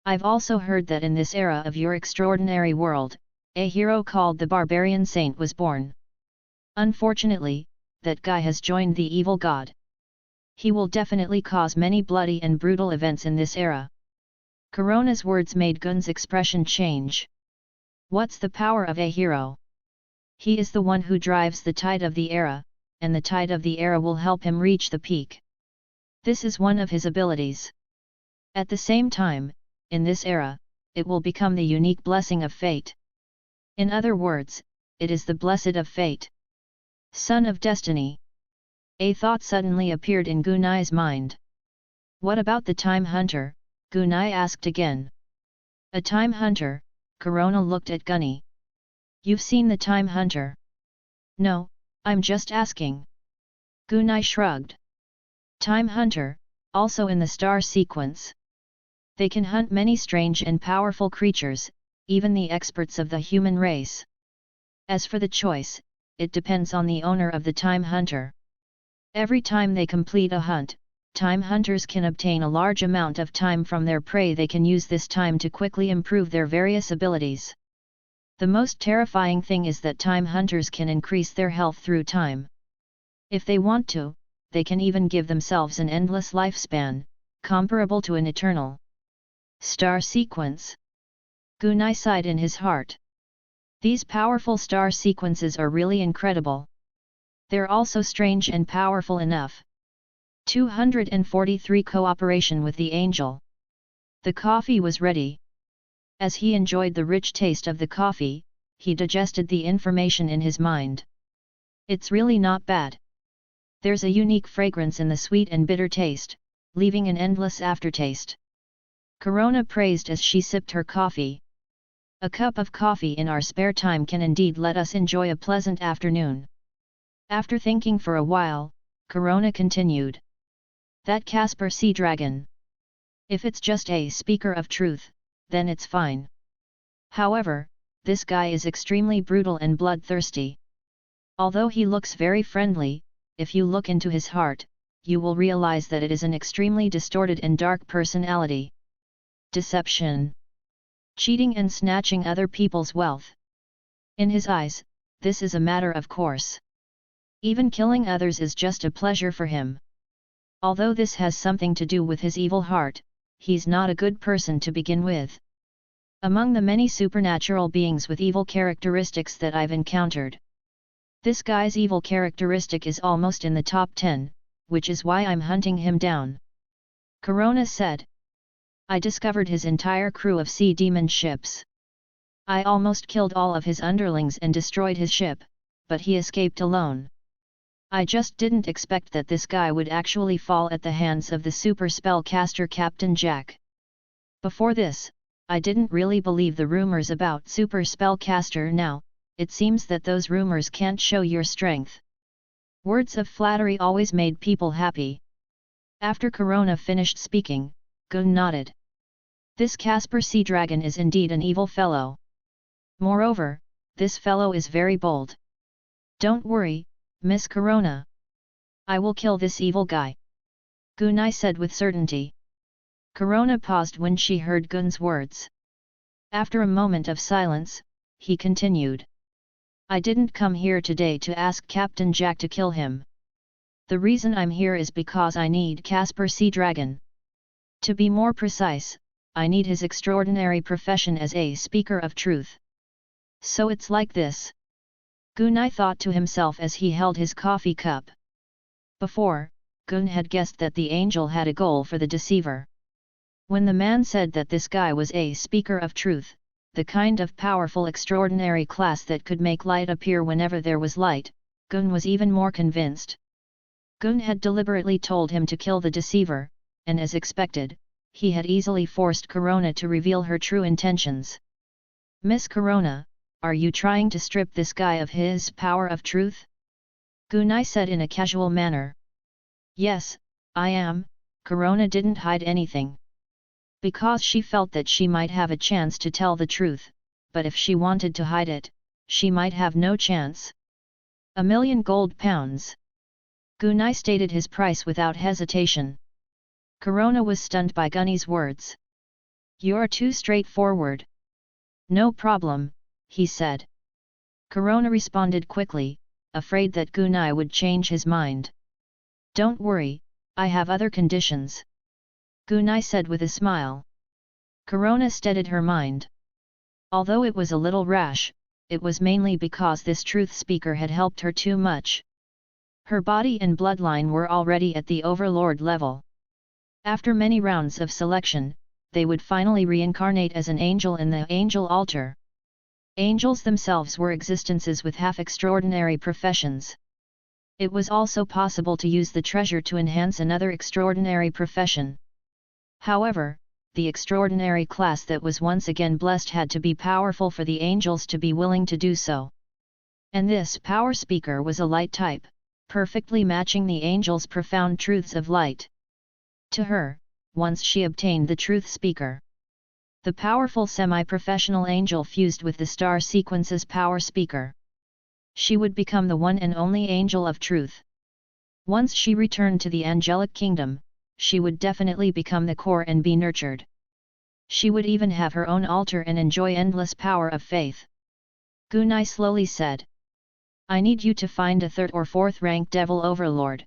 S1: I've also heard that in this era of your extraordinary world, a hero called the Barbarian Saint was born. Unfortunately, that guy has joined the evil god. He will definitely cause many bloody and brutal events in this era. Corona's words made Gun's expression change. What's the power of a hero? He is the one who drives the tide of the era, and the tide of the era will help him reach the peak. This is one of his abilities. At the same time, in this era, it will become the unique blessing of fate. In other words, it is the blessed of fate. Son of destiny. A thought suddenly appeared in Gunai's mind. What about the time hunter? Gunai asked again. A time hunter? Corona looked at Gunny. You've seen the time hunter? No, I'm just asking. Gunai shrugged. Time hunter, also in the star sequence. They can hunt many strange and powerful creatures, even the experts of the human race. As for the choice, it depends on the owner of the time hunter. Every time they complete a hunt, time hunters can obtain a large amount of time from their prey. They can use this time to quickly improve their various abilities. The most terrifying thing is that time hunters can increase their health through time. If they want to, they can even give themselves an endless lifespan, comparable to an eternal star sequence. Gunai sighed in his heart. These powerful star sequences are really incredible. They're also strange and powerful enough. 243 Cooperation with the angel. The coffee was ready. As he enjoyed the rich taste of the coffee, he digested the information in his mind. It's really not bad. There's a unique fragrance in the sweet and bitter taste, leaving an endless aftertaste. Corona praised as she sipped her coffee. A cup of coffee in our spare time can indeed let us enjoy a pleasant afternoon. After thinking for a while, Corona continued. That Caspar Sea Dragon. If it's just a speaker of truth, then it's fine. However, this guy is extremely brutal and bloodthirsty. Although he looks very friendly, if you look into his heart, you will realize that it is an extremely distorted and dark personality. Deception. Cheating and snatching other people's wealth. In his eyes, this is a matter of course. Even killing others is just a pleasure for him. Although this has something to do with his evil heart, he's not a good person to begin with. Among the many supernatural beings with evil characteristics that I've encountered, this guy's evil characteristic is almost in the top 10, which is why I'm hunting him down. Corona said. I discovered his entire crew of sea demon ships. I almost killed all of his underlings and destroyed his ship, but he escaped alone. I just didn't expect that this guy would actually fall at the hands of the super spellcaster Captain Jack. Before this, I didn't really believe the rumors about super spellcaster. Now, it seems that those rumors can't show your strength. Words of flattery always made people happy. After Corona finished speaking, Gun nodded. This Casper Sea Dragon is indeed an evil fellow. Moreover, this fellow is very bold. Don't worry, Miss Corona. I will kill this evil guy, Gunai said with certainty. Corona paused when she heard Gun's words. After a moment of silence, he continued. I didn't come here today to ask Captain Jack to kill him. The reason I'm here is because I need Casper Sea Dragon. To be more precise, I need his extraordinary profession as a speaker of truth. So it's like this. Gunai thought to himself as he held his coffee cup. Before, Gun had guessed that the angel had a goal for the deceiver. When the man said that this guy was a speaker of truth, the kind of powerful extraordinary class that could make light appear whenever there was light, Gun was even more convinced. Gun had deliberately told him to kill the deceiver, and as expected, he had easily forced Corona to reveal her true intentions. Miss Corona, are you trying to strip this guy of his power of truth? Gunai said in a casual manner. Yes, I am. Corona didn't hide anything. Because she felt that she might have a chance to tell the truth, but if she wanted to hide it, she might have no chance. 1,000,000 gold pounds. Gunai stated his price without hesitation. Corona was stunned by Gunny's words. You're too straightforward. No problem, he said. Corona responded quickly, afraid that Gunai would change his mind. Don't worry, I have other conditions, Gunai said with a smile. Corona steadied her mind. Although it was a little rash, it was mainly because this truth speaker had helped her too much. Her body and bloodline were already at the overlord level. After many rounds of selection, they would finally reincarnate as an angel in the angel altar. Angels themselves were existences with half-extraordinary professions. It was also possible to use the treasure to enhance another extraordinary profession. However, the extraordinary class that was once again blessed had to be powerful for the angels to be willing to do so. And this power speaker was a light type, perfectly matching the angel's profound truths of light. To her, once she obtained the truth speaker, the powerful semi-professional angel fused with the star sequence's power speaker, she would become the one and only angel of truth. Once she returned to the angelic kingdom, she would definitely become the core and be nurtured. She would even have her own altar and enjoy endless power of faith. Gunai slowly said. I need you to find a 3rd or 4th rank devil overlord.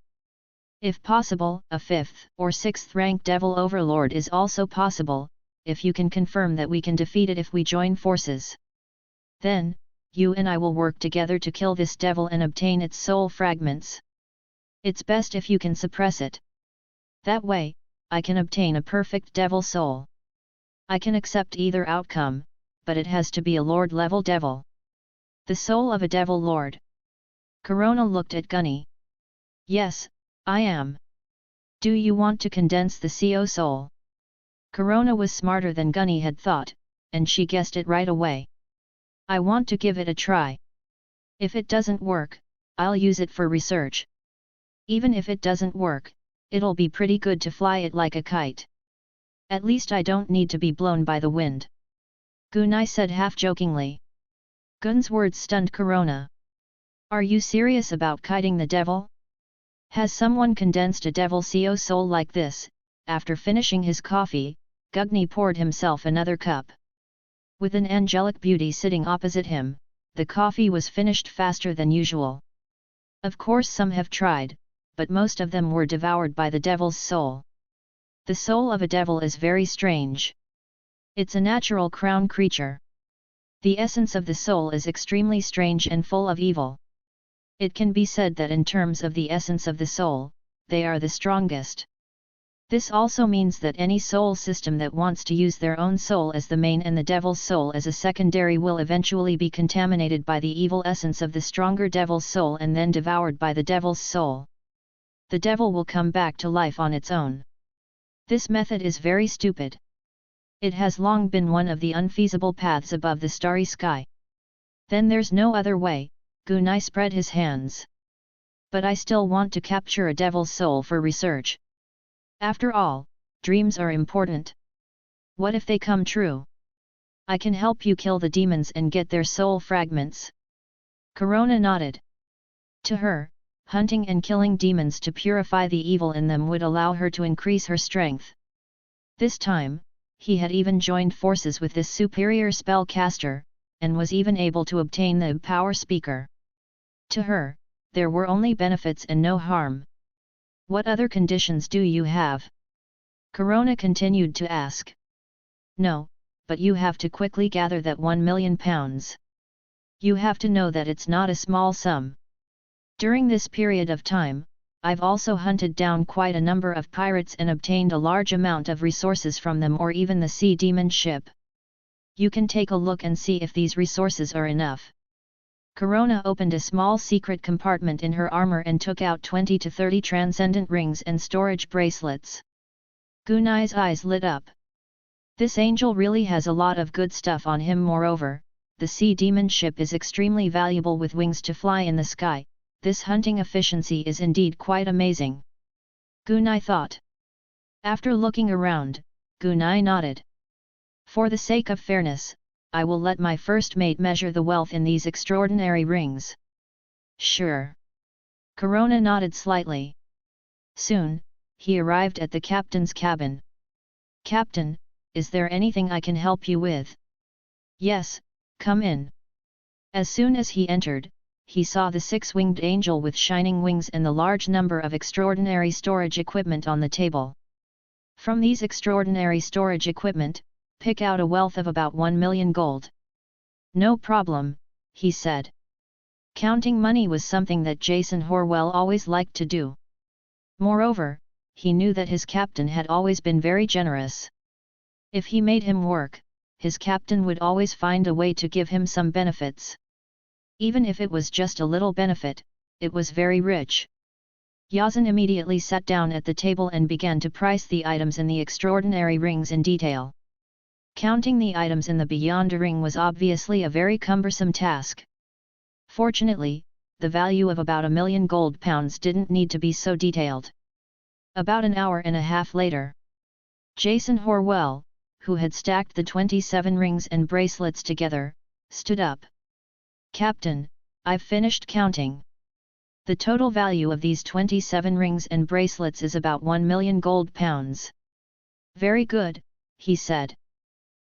S1: If possible, a 5th or 6th rank devil overlord is also possible, if you can confirm that we can defeat it if we join forces. Then, you and I will work together to kill this devil and obtain its soul fragments. It's best if you can suppress it. That way, I can obtain a perfect devil soul. I can accept either outcome, but it has to be a lord-level devil. The soul of a devil lord. Corona looked at Gunny. Yes, I am. Do you want to condense the CO soul? Corona was smarter than Gunny had thought, and she guessed it right away. I want to give it a try. If it doesn't work, I'll use it for research. Even if it doesn't work, it'll be pretty good to fly it like a kite. At least I don't need to be blown by the wind. Gunai said half-jokingly. Gun's words stunned Corona. Are you serious about kiting the devil? Has someone condensed a devil CO soul like this? After finishing his coffee, Gugni poured himself another cup. With an angelic beauty sitting opposite him, the coffee was finished faster than usual. Of course some have tried, but most of them were devoured by the devil's soul. The soul of a devil is very strange. It's a natural crown creature. The essence of the soul is extremely strange and full of evil. It can be said that in terms of the essence of the soul, they are the strongest. This also means that any soul system that wants to use their own soul as the main and the devil's soul as a secondary will eventually be contaminated by the evil essence of the stronger devil's soul and then devoured by the devil's soul. The devil will come back to life on its own. This method is very stupid. It has long been one of the unfeasible paths above the starry sky. Then there's no other way, Gunai spread his hands. But I still want to capture a devil's soul for research. After all, dreams are important. What if they come true? I can help you kill the demons and get their soul fragments. Corona nodded. To her, hunting and killing demons to purify the evil in them would allow her to increase her strength. This time, he had even joined forces with this superior spellcaster, and was even able to obtain the power speaker. To her, there were only benefits and no harm. What other conditions do you have? Corona continued to ask. No, but you have to quickly gather that 1 million pounds. You have to know that it's not a small sum. During this period of time, I've also hunted down quite a number of pirates and obtained a large amount of resources from them or even the sea demon ship. You can take a look and see if these resources are enough. Corona opened a small secret compartment in her armor and took out 20 to 30 transcendent rings and storage bracelets. Gunai's eyes lit up. This angel really has a lot of good stuff on him. Moreover, the sea demon ship is extremely valuable with wings to fly in the sky. This hunting efficiency is indeed quite amazing. Gunai thought. After looking around, Gunai nodded. For the sake of fairness, I will let my first mate measure the wealth in these extraordinary rings. Sure. Corona nodded slightly. Soon, he arrived at the captain's cabin. Captain, is there anything I can help you with? Yes, come in. As soon as he entered, he saw the six-winged angel with shining wings and the large number of extraordinary storage equipment on the table. From these extraordinary storage equipment, pick out a wealth of about 1 million gold. No problem, he said. Counting money was something that Jason Horwell always liked to do. Moreover, he knew that his captain had always been very generous. If he made him work, his captain would always find a way to give him some benefits. Even if it was just a little benefit, it was very rich. Yazan immediately sat down at the table and began to price the items in the extraordinary rings in detail. Counting the items in the Beyond ring was obviously a very cumbersome task. Fortunately, the value of about 1 million gold pounds didn't need to be so detailed. About an hour and a half later, Jason Horwell, who had stacked the 27 rings and bracelets together, stood up. Captain, I've finished counting. The total value of these 27 rings and bracelets is about 1 million gold pounds. Very good, he said.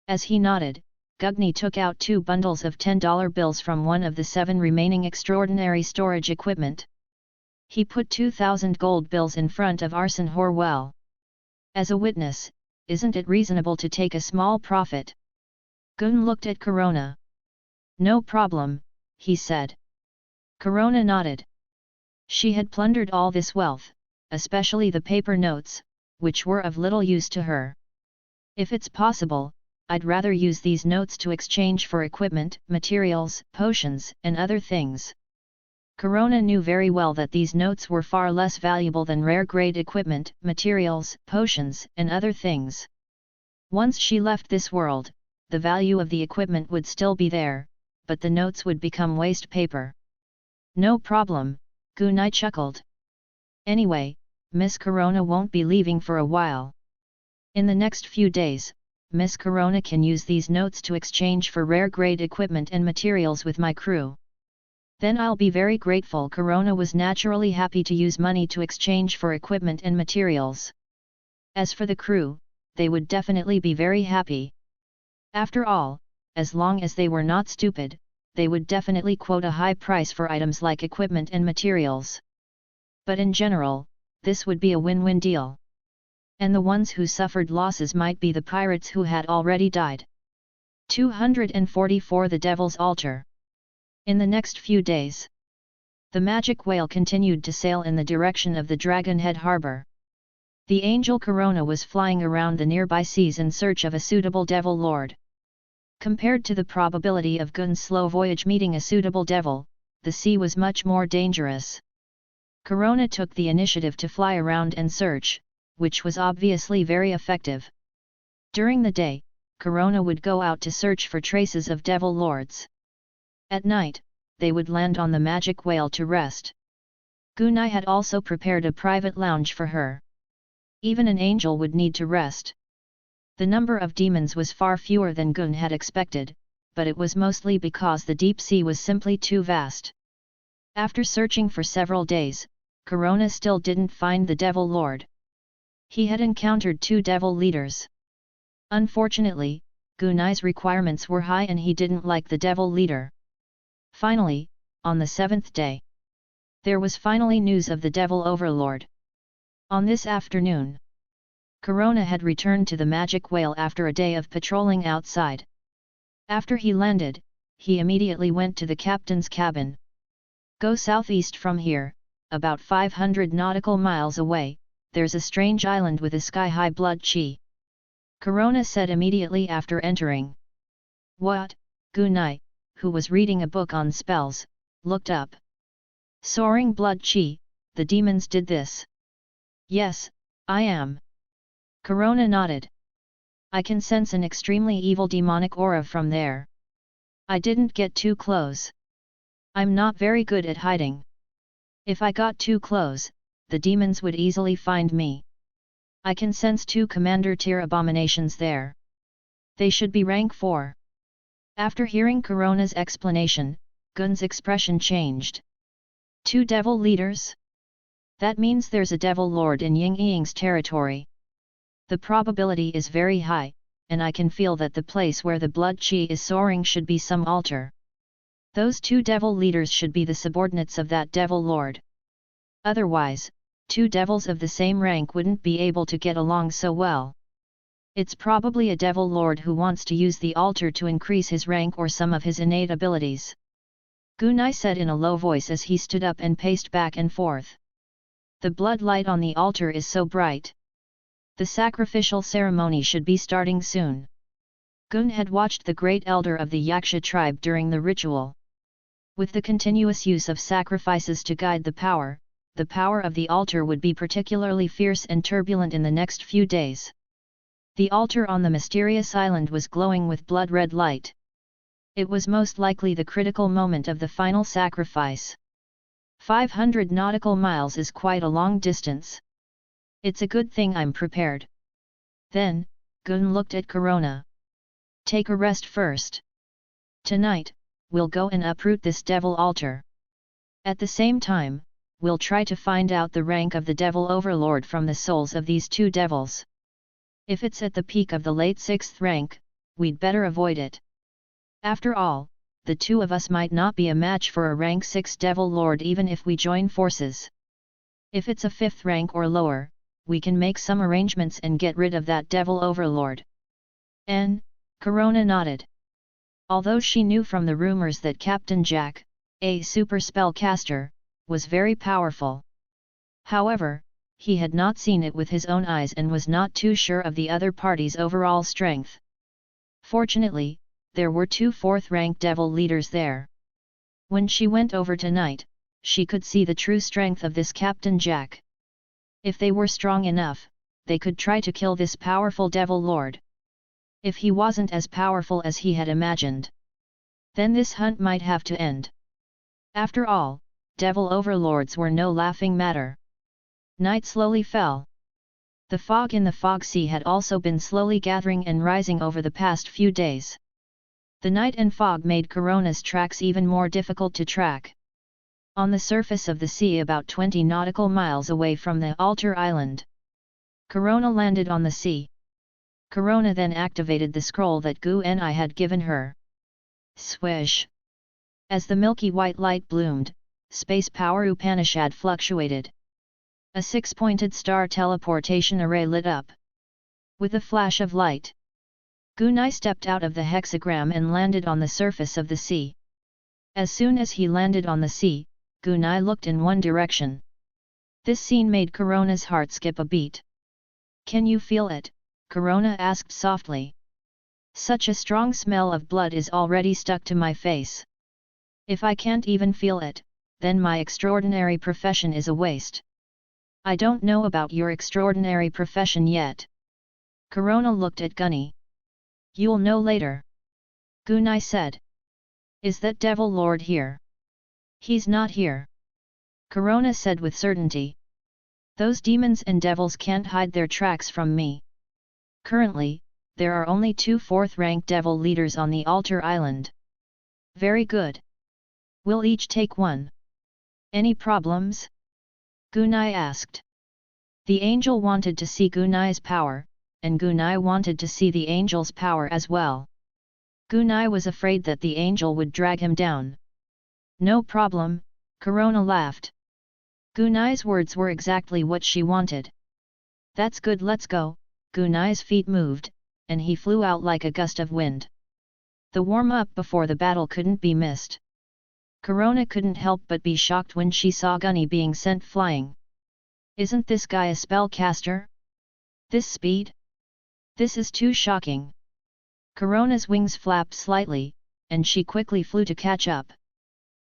S1: As he nodded, Gugni took out 2 bundles of $10 bills from one of the 7 remaining extraordinary storage equipment. He put 2,000 gold bills in front of Arson Horwell. As a witness, isn't it reasonable to take a small profit? Gun looked at Corona. No problem, he said. Corona nodded. She had plundered all this wealth, especially the paper notes, which were of little use to her. If it's possible, I'd rather use these notes to exchange for equipment, materials, potions, and other things. Corona knew very well that these notes were far less valuable than rare-grade equipment, materials, potions, and other things. Once she left this world, the value of the equipment would still be there, but the notes would become waste paper. No problem, Gunai chuckled. Anyway, Miss Corona won't be leaving for a while. In the next few days, Miss Corona can use these notes to exchange for rare-grade equipment and materials with my crew. Then I'll be very grateful. Corona was naturally happy to use money to exchange for equipment and materials. As for the crew, they would definitely be very happy. After all, as long as they were not stupid, they would definitely quote a high price for items like equipment and materials. But in general, this would be a win-win deal. And the ones who suffered losses might be the pirates who had already died. 244 The Devil's Altar. In the next few days, the magic whale continued to sail in the direction of the Dragonhead Harbor. The angel Corona was flying around the nearby seas in search of a suitable devil lord. Compared to the probability of Gun's slow voyage meeting a suitable devil, the sea was much more dangerous. Corona took the initiative to fly around and search, which was obviously very effective. During the day, Corona would go out to search for traces of devil lords. At night, they would land on the magic whale to rest. Gunai had also prepared a private lounge for her. Even an angel would need to rest. The number of demons was far fewer than Gun had expected, but it was mostly because the deep sea was simply too vast. After searching for several days, Corona still didn't find the devil lord. He had encountered 2 devil leaders. Unfortunately, Gunai's requirements were high and he didn't like the devil leader. Finally, on the 7th day, there was finally news of the devil overlord. On this afternoon, Corona had returned to the magic whale after a day of patrolling outside. After he landed, he immediately went to the captain's cabin. Go southeast from here, about 500 nautical miles away, there's a strange island with a sky-high blood chi. Corona said immediately after entering. What? Gunai, who was reading a book on spells, looked up. Soaring blood chi, the demons did this. Yes, I am. Corona nodded. I can sense an extremely evil demonic aura from there. I didn't get too close. I'm not very good at hiding. If I got too close, the demons would easily find me. I can sense 2 commander tier abominations there. They should be rank 4. After hearing Corona's explanation, Gun's expression changed. 2 devil leaders? That means there's a devil lord in Ying Ying's territory. The probability is very high, and I can feel that the place where the blood chi is soaring should be some altar. Those 2 devil leaders should be the subordinates of that devil lord. Otherwise, 2 devils of the same rank wouldn't be able to get along so well. It's probably a devil lord who wants to use the altar to increase his rank or some of his innate abilities. Gunai said in a low voice as he stood up and paced back and forth. The blood light on the altar is so bright. The sacrificial ceremony should be starting soon. Gun had watched the great elder of the Yaksha tribe during the ritual. With the continuous use of sacrifices to guide the power of the altar would be particularly fierce and turbulent in the next few days. The altar on the mysterious island was glowing with blood-red light. It was most likely the critical moment of the final sacrifice. 500 nautical miles is quite a long distance. It's a good thing I'm prepared. Then, Gun looked at Corona. Take a rest first. Tonight, we'll go and uproot this devil altar. At the same time, we'll try to find out the rank of the devil overlord from the souls of these 2 devils. If it's at the peak of the late 6th rank, we'd better avoid it. After all, the 2 of us might not be a match for a rank 6 devil lord even if we join forces. If it's a 5th rank or lower, we can make some arrangements and get rid of that devil overlord. Corona nodded. Although she knew from the rumors that Captain Jack, a super spellcaster, was very powerful. However, he had not seen it with his own eyes and was not too sure of the other party's overall strength. Fortunately, there were 2 4th-rank devil leaders there. When she went over tonight, she could see the true strength of this Captain Jack. If they were strong enough, they could try to kill this powerful devil lord. If he wasn't as powerful as he had imagined, then this hunt might have to end. After all, devil overlords were no laughing matter. Night slowly fell. The fog in the fog sea had also been slowly gathering and rising over the past few days. The night and fog made Corona's tracks even more difficult to track. On the surface of the sea about 20 nautical miles away from the altar island, Corona landed on the sea. Corona then activated the scroll that Gu-Ni had given her. Swish! As the milky white light bloomed, space power Upanishad fluctuated. A 6-pointed star teleportation array lit up. With a flash of light, Gunai stepped out of the hexagram and landed on the surface of the sea. As soon as he landed on the sea, Gunai looked in one direction. This scene made Corona's heart skip a beat. Can you feel it? Corona asked softly. Such a strong smell of blood is already stuck to my face. If I can't even feel it, then my extraordinary profession is a waste. I don't know about your extraordinary profession yet. Corona looked at Gunny. You'll know later. Gunai said. Is that devil lord here? He's not here. Corona said with certainty. Those demons and devils can't hide their tracks from me. Currently, there are only 2 4th-rank devil leaders on the altar island. Very good. We'll each take one. Any problems? Gunai asked. The angel wanted to see Gunai's power, and Gunai wanted to see the angel's power as well. Gunai was afraid that the angel would drag him down. No problem, Corona laughed. Gunai's words were exactly what she wanted. That's good, let's go. Gunai's feet moved, and he flew out like a gust of wind. The warm-up before the battle couldn't be missed. Corona couldn't help but be shocked when she saw Gunny being sent flying. Isn't this guy a spellcaster? This speed? This is too shocking. Corona's wings flapped slightly, and she quickly flew to catch up.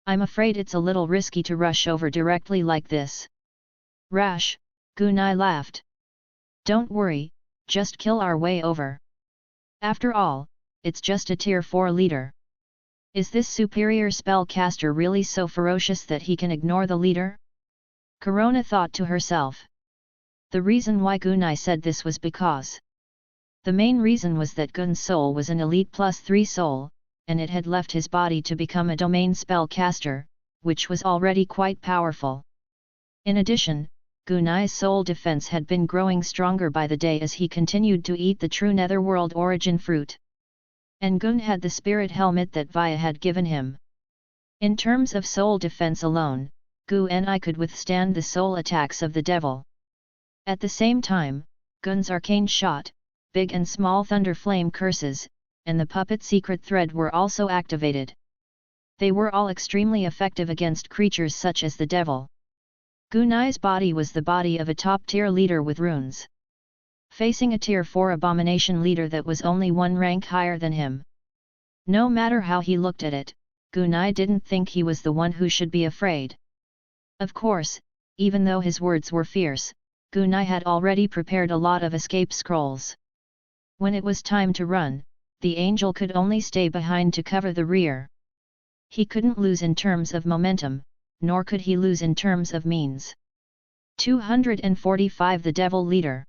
S1: I'm afraid it's a little risky to rush over directly like this. Rash, Gunai laughed. Don't worry, just kill our way over. After all, it's just a tier 4 leader. Is this superior spellcaster really so ferocious that he can ignore the leader? Corona thought to herself. The reason why Gunai said this was because the main reason was that Gun's soul was an elite +3 soul, and it had left his body to become a domain spellcaster, which was already quite powerful. In addition, Gunai's soul defense had been growing stronger by the day as he continued to eat the true netherworld origin fruit. And Gun had the spirit helmet that Vaya had given him. In terms of soul defense alone, Gunai could withstand the soul attacks of the devil. At the same time, Gun's arcane shot, big and small thunder flame curses, and the puppet secret thread were also activated. They were all extremely effective against creatures such as the devil. Gunai's body was the body of a top-tier leader with runes. Facing a tier 4 abomination leader that was only 1 rank higher than him. No matter how he looked at it, Gunai didn't think he was the one who should be afraid. Of course, even though his words were fierce, Gunai had already prepared a lot of escape scrolls. When it was time to run, the angel could only stay behind to cover the rear. He couldn't lose in terms of momentum, nor could he lose in terms of means. 245 The Devil Leader.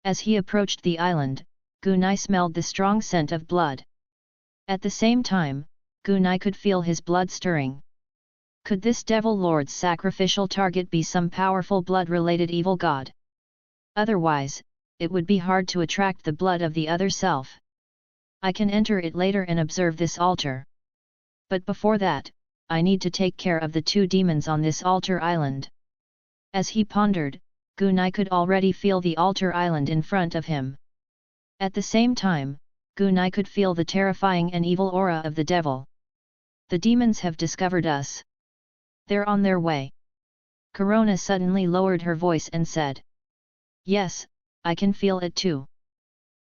S1: As he approached the island, Gunai smelled the strong scent of blood. At the same time, Gunai could feel his blood stirring. Could this devil lord's sacrificial target be some powerful blood-related evil god? Otherwise, it would be hard to attract the blood of the other self. I can enter it later and observe this altar. But before that, I need to take care of the 2 demons on this altar island. As he pondered, Gunai could already feel the altar island in front of him. At the same time, Gunai could feel the terrifying and evil aura of the devil. The demons have discovered us. They're on their way. Corona suddenly lowered her voice and said. Yes, I can feel it too.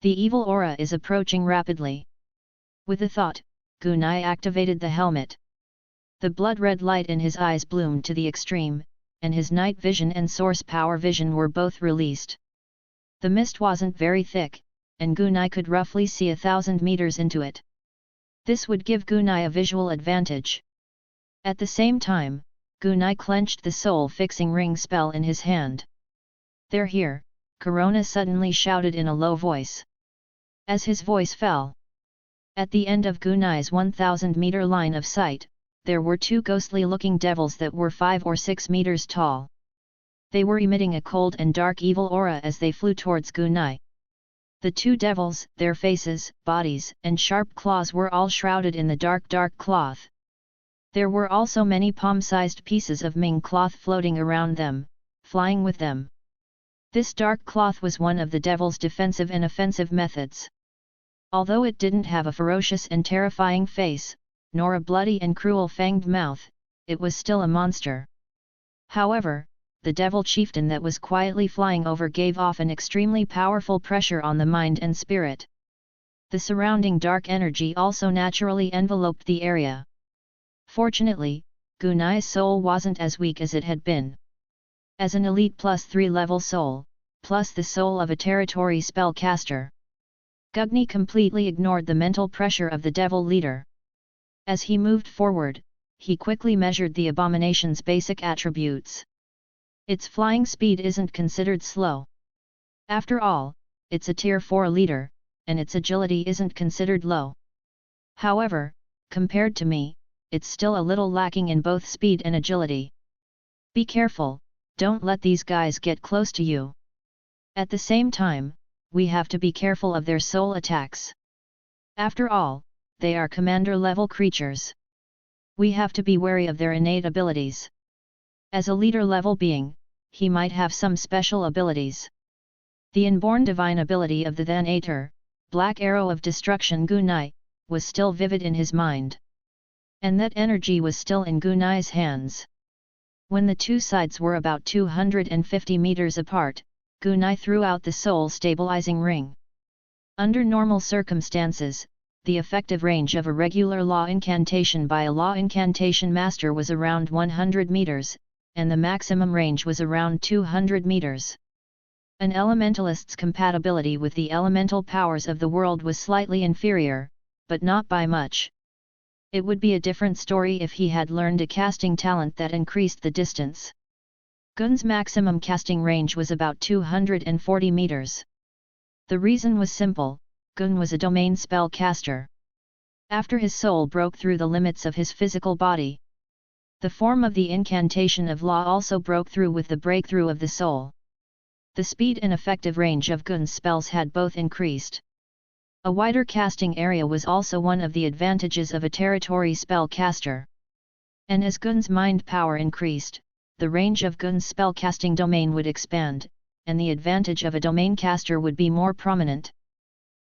S1: The evil aura is approaching rapidly. With a thought, Gunai activated the helmet. The blood-red light in his eyes bloomed to the extreme, and his night vision and source power vision were both released. The mist wasn't very thick, and Gunai could roughly see 1,000 meters into it. This would give Gunai a visual advantage. At the same time, Gunai clenched the soul-fixing ring spell in his hand. They're here, Corona suddenly shouted in a low voice. As his voice fell. At the end of Gunai's 1,000-meter line of sight, there were 2 ghostly-looking devils that were 5 or 6 meters tall. They were emitting a cold and dark evil aura as they flew towards Gunai. The 2 devils, their faces, bodies, and sharp claws were all shrouded in the dark cloth. There were also many palm-sized pieces of Ming cloth floating around them, flying with them. This dark cloth was one of the devil's defensive and offensive methods. Although it didn't have a ferocious and terrifying face, nor a bloody and cruel fanged mouth, it was still a monster. However, the devil chieftain that was quietly flying over gave off an extremely powerful pressure on the mind and spirit. The surrounding dark energy also naturally enveloped the area. Fortunately, Gunai's soul wasn't as weak as it had been. As an elite +3 level soul, plus the soul of a territory spellcaster, Gugni completely ignored the mental pressure of the devil leader. As he moved forward, he quickly measured the abomination's basic attributes. Its flying speed isn't considered slow. After all, it's a tier 4 leader, and its agility isn't considered low. However, compared to me, it's still a little lacking in both speed and agility. Be careful, don't let these guys get close to you. At the same time, we have to be careful of their soul attacks. After all, they are commander-level creatures. We have to be wary of their innate abilities. As a leader-level being, he might have some special abilities. The inborn divine ability of the then Aether, Black Arrow of Destruction Gunai, was still vivid in his mind. And that energy was still in Gunai's hands. When the two sides were about 250 meters apart, Gunai threw out the soul stabilizing ring. Under normal circumstances, the effective range of a regular law incantation by a law incantation master was around 100 meters, and the maximum range was around 200 meters. An elementalist's compatibility with the elemental powers of the world was slightly inferior, but not by much. It would be a different story if he had learned a casting talent that increased the distance. Gun's maximum casting range was about 240 meters. The reason was simple: Gun was a domain spell caster. After his soul broke through the limits of his physical body, the form of the incantation of law also broke through with the breakthrough of the soul. The speed and effective range of Gun's spells had both increased. A wider casting area was also one of the advantages of a territory spell caster. And as Gun's mind power increased, the range of Gun's spellcasting domain would expand, and the advantage of a domain caster would be more prominent.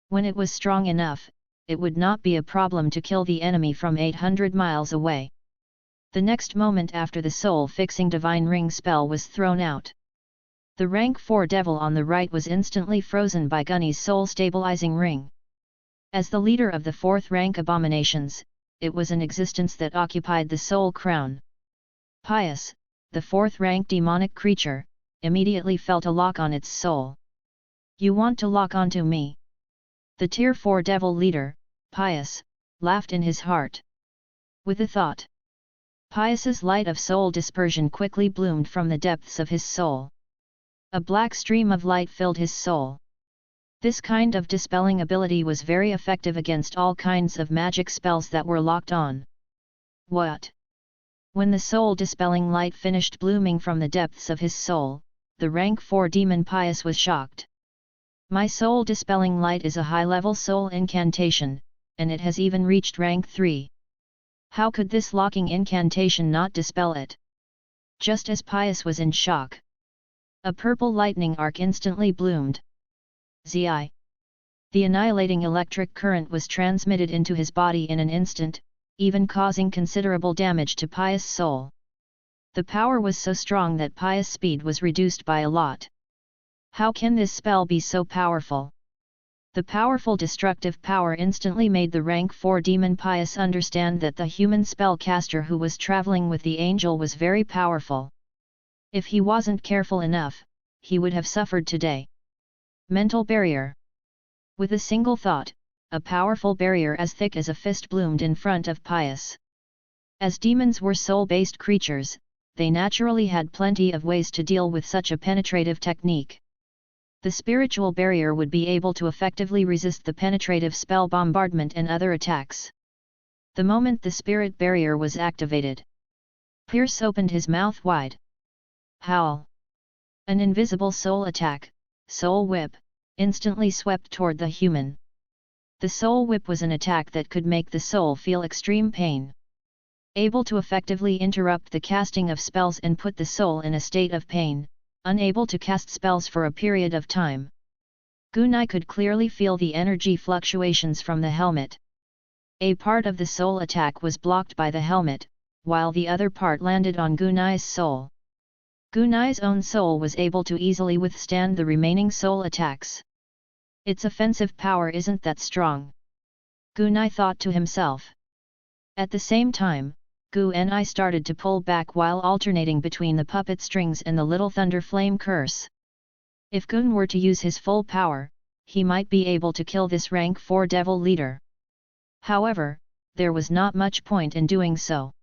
S1: When it was strong enough, it would not be a problem to kill the enemy from 800 miles away. The next moment after the soul-fixing Divine Ring spell was thrown out, the rank 4 devil on the right was instantly frozen by Gunny's soul-stabilizing ring. As the leader of the 4th rank abominations, it was an existence that occupied the soul crown. Pious, the 4th rank demonic creature, immediately felt a lock on its soul. "You want to lock onto me?" The tier 4 devil leader, Pious, laughed in his heart. With a thought, Pious's light of soul dispersion quickly bloomed from the depths of his soul. A black stream of light filled his soul. This kind of dispelling ability was very effective against all kinds of magic spells that were locked on. What? When the soul-dispelling light finished blooming from the depths of his soul, the rank 4 demon Pious was shocked. "My soul-dispelling light is a high-level soul incantation, and it has even reached rank 3. How could this locking incantation not dispel it?" Just as Pious was in shock, a purple lightning arc instantly bloomed. Zi. The annihilating electric current was transmitted into his body in an instant, even causing considerable damage to Pious' soul. The power was so strong that Pious' speed was reduced by a lot. How can this spell be so powerful? The powerful destructive power instantly made the rank 4 demon Pious understand that the human spellcaster who was traveling with the angel was very powerful. If he wasn't careful enough, he would have suffered today. Mental barrier. With a single thought, a powerful barrier as thick as a fist bloomed in front of Pious. As demons were soul-based creatures, they naturally had plenty of ways to deal with such a penetrative technique. The spiritual barrier would be able to effectively resist the penetrative spell bombardment and other attacks. The moment the spirit barrier was activated, Pierce opened his mouth wide. Howl! An invisible soul attack, Soul Whip, instantly swept toward the human. The Soul Whip was an attack that could make the soul feel extreme pain. Able to effectively interrupt the casting of spells and put the soul in a state of pain, unable to cast spells for a period of time. Gunai could clearly feel the energy fluctuations from the helmet. A part of the soul attack was blocked by the helmet, while the other part landed on Gunai's soul. Gunai's own soul was able to easily withstand the remaining soul attacks. Its offensive power isn't that strong, Gunai thought to himself. At the same time, Gunai started to pull back while alternating between the puppet strings and the little thunder flame curse. If Gun were to use his full power, he might be able to kill this rank 4 devil leader. However, there was not much point in doing so.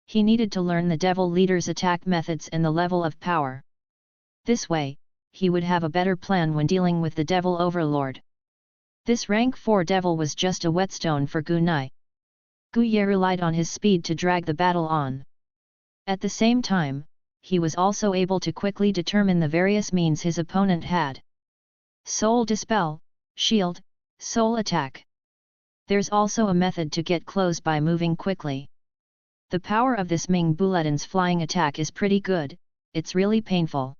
S1: He needed to learn the devil leader's attack methods and the level of power. This way, he would have a better plan when dealing with the devil overlord. This rank 4 devil was just a whetstone for Gunai. Guye relied on his speed to drag the battle on. At the same time, he was also able to quickly determine the various means his opponent had. Soul Dispel, Shield, Soul Attack. There's also a method to get close by moving quickly. The power of this Ming Bulletin's flying attack is pretty good, it's really painful.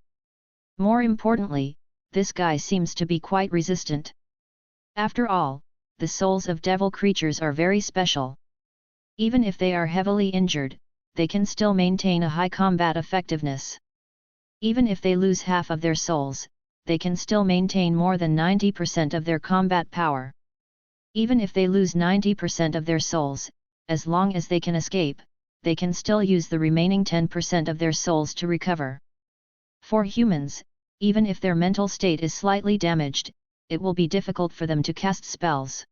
S1: More importantly, this guy seems to be quite resistant. After all, the souls of devil creatures are very special. Even if they are heavily injured, they can still maintain a high combat effectiveness. Even if they lose half of their souls, they can still maintain more than 90% of their combat power. Even if they lose 90% of their souls, as long as they can escape, they can still use the remaining 10% of their souls to recover. For humans, even if their mental state is slightly damaged, it will be difficult for them to cast spells.